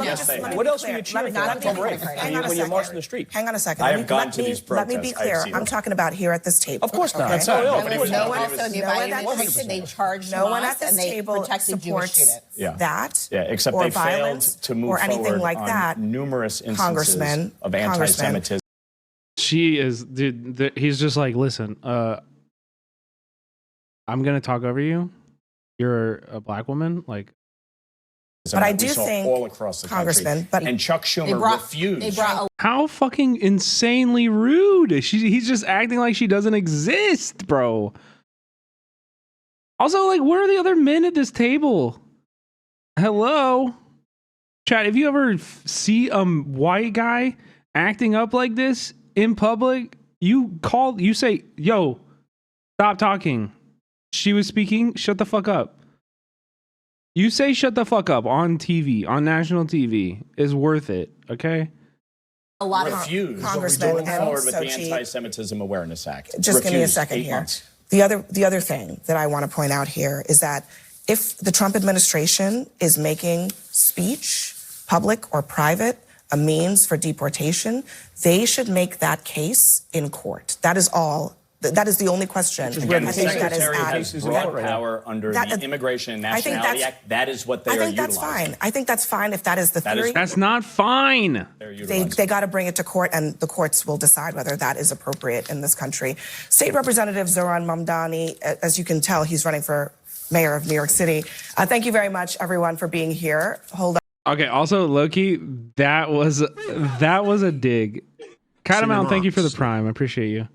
Yes, they are. What else were you cheering for October 8th when you marched in the street? Hang on a second. I have gone to these Let me be protests. clear. I've seen I'm them. talking about here at this table. Of course not. Okay? That's how it is. There was no one also no by one at this- invitation. They charged no one at mosques this and they table protected Jewish supports students. that. Yeah, except or they failed violence to move or anything forward like on that. numerous instances Congressman, of anti-Semitism. She is, dude. He's just like, listen, I'm gonna talk over you. You're a black woman, like. But I We do saw think, all across the Congressman, country. And Chuck Schumer refused. How fucking insanely rude! He's just acting like she doesn't exist, bro. Also, like, where are the other men at this table? Hello, chat. If you ever see a white guy acting up like this in public, you say, "Yo, stop talking." She was speaking. Shut the fuck up. You say "shut the fuck up" on TV, on national TV, is worth it. Okay. a lot refused. of congressmen Moving forward with the Sochi. Anti-Semitism Awareness Act. Just give me a Refused second 8 here. months. The other thing that I want to point out here is that if the Trump administration is making speech, public or private, a means for deportation, they should make that case in court. That is all. That is the only question. Again, I the think that Secretary is has broad power under the Immigration and I think Nationality that's- Act. That is what they I are think that's utilizing. fine. I think that's fine if that is the theory. That's not fine. They got to bring it to court, and the courts will decide whether that is appropriate in this country. State Representative Zohran Mamdani, as you can tell, he's running for mayor of New York City. Thank you very much, everyone, for being here. Hold on. Okay. Also, Loki, that was a dig. Catamount, thank you for the prime. I appreciate you.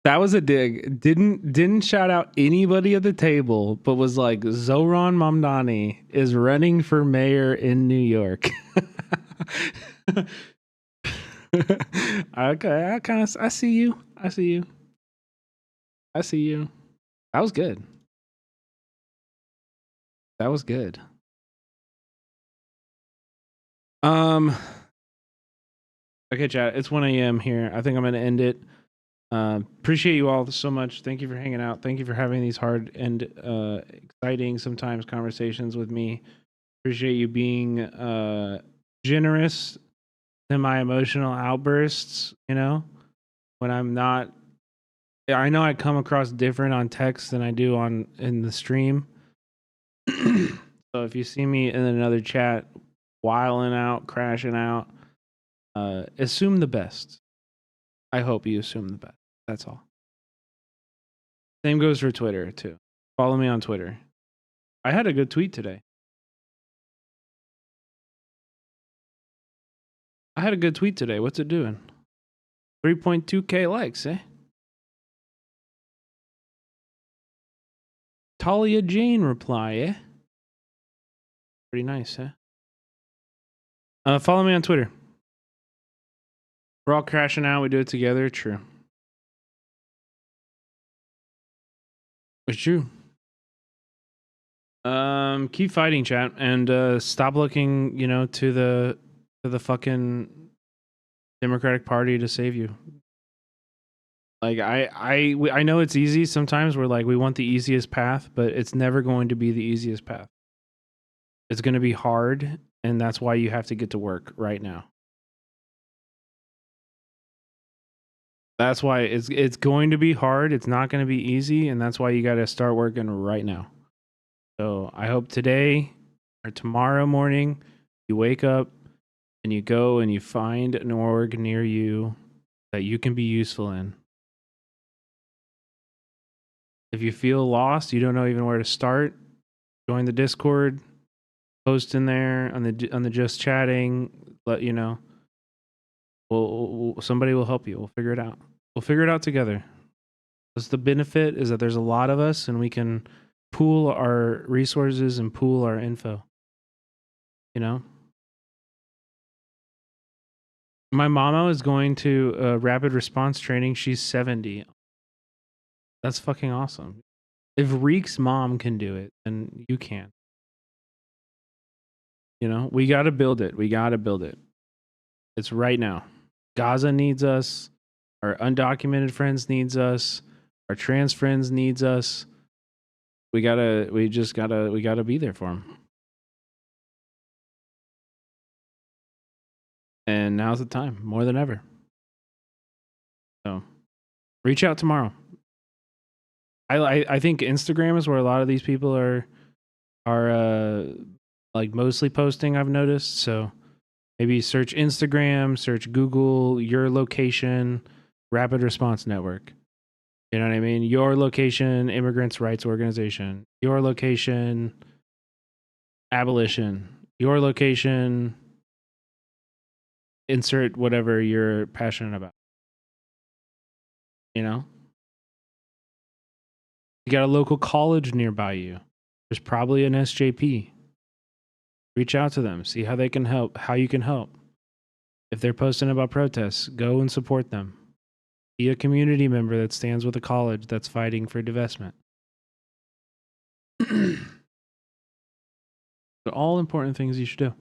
That was a dig. Didn't shout out anybody at the table, but was like, Zohran Mamdani is running for mayor in New York. Okay, I see you. That was good. Okay, chat. It's 1 a.m. here. I think I'm gonna end it. Appreciate you all so much. Thank you for hanging out. Thank you for having these hard and exciting sometimes conversations with me. Appreciate you being generous in my emotional outbursts, you know, when I'm not. I know I come across different on text than I do in the stream. So if you see me in another chat wiling out, crashing out, assume the best. I hope you assume the best. That's all. Same goes for Twitter, too. Follow me on Twitter. I had a good tweet today. What's it doing? 3.2K likes, eh? Talia Jane reply, eh? Pretty nice, eh? Follow me on Twitter. We're all crashing out. We do it together. True. It's true. Keep fighting, chat, and stop looking, to the fucking Democratic Party to save you. Like I know it's easy sometimes. We're like we want the easiest path, but it's never going to be the easiest path. It's going to be hard, and that's why you have to get to work right now. That's why it's going to be hard. It's not going to be easy, and that's why you got to start working right now. So I hope today or tomorrow morning you wake up and you go and you find an org near you that you can be useful in. If you feel lost, you don't know even where to start, join the Discord, post in there on the just chatting, let you know. Somebody will help you. We'll figure it out. We'll figure it out together. That's the benefit, is that there's a lot of us and we can pool our resources and pool our info. My mama is going to rapid response training. She's 70. That's fucking awesome. If Reek's mom can do it, then you can. We got to build it. We got to build it. It's right now. Gaza needs us. Our undocumented friends needs us. Our trans friends needs us. We gotta be there for them. And now's the time, more than ever. So, reach out tomorrow. I think Instagram is where a lot of these people are like mostly posting, I've noticed. So maybe search Instagram, search Google, your location, Rapid Response Network. You know what I mean? Your location, Immigrants' Rights Organization. Your location, abolition. Your location, insert whatever you're passionate about. You got a local college nearby you. There's probably an SJP. Reach out to them. See how they can help, how you can help. If they're posting about protests, go and support them. Be a community member that stands with a college that's fighting for divestment. They're all important things you should do.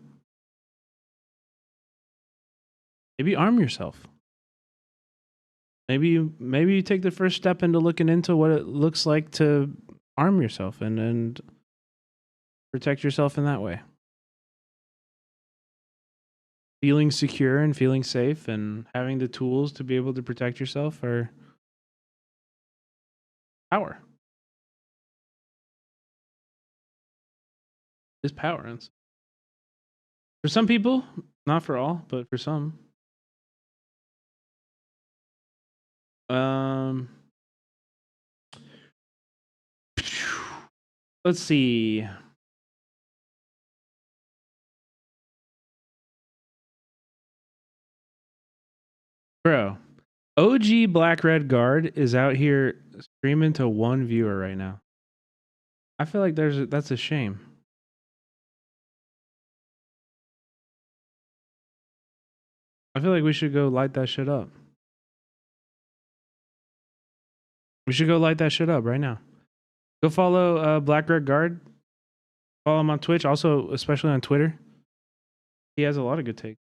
Maybe arm yourself. Maybe you take the first step into looking into what it looks like to arm yourself and protect yourself in that way. Feeling secure and feeling safe and having the tools to be able to protect yourself are power. It's power. For some people, not for all, but for some. Let's see. Bro, OG Black Red Guard is out here streaming to one viewer right now. I feel like that's a shame. I feel like we should go light that shit up. We should go light that shit up right now. Go follow Black Red Guard. Follow him on Twitch, also especially on Twitter. He has a lot of good takes.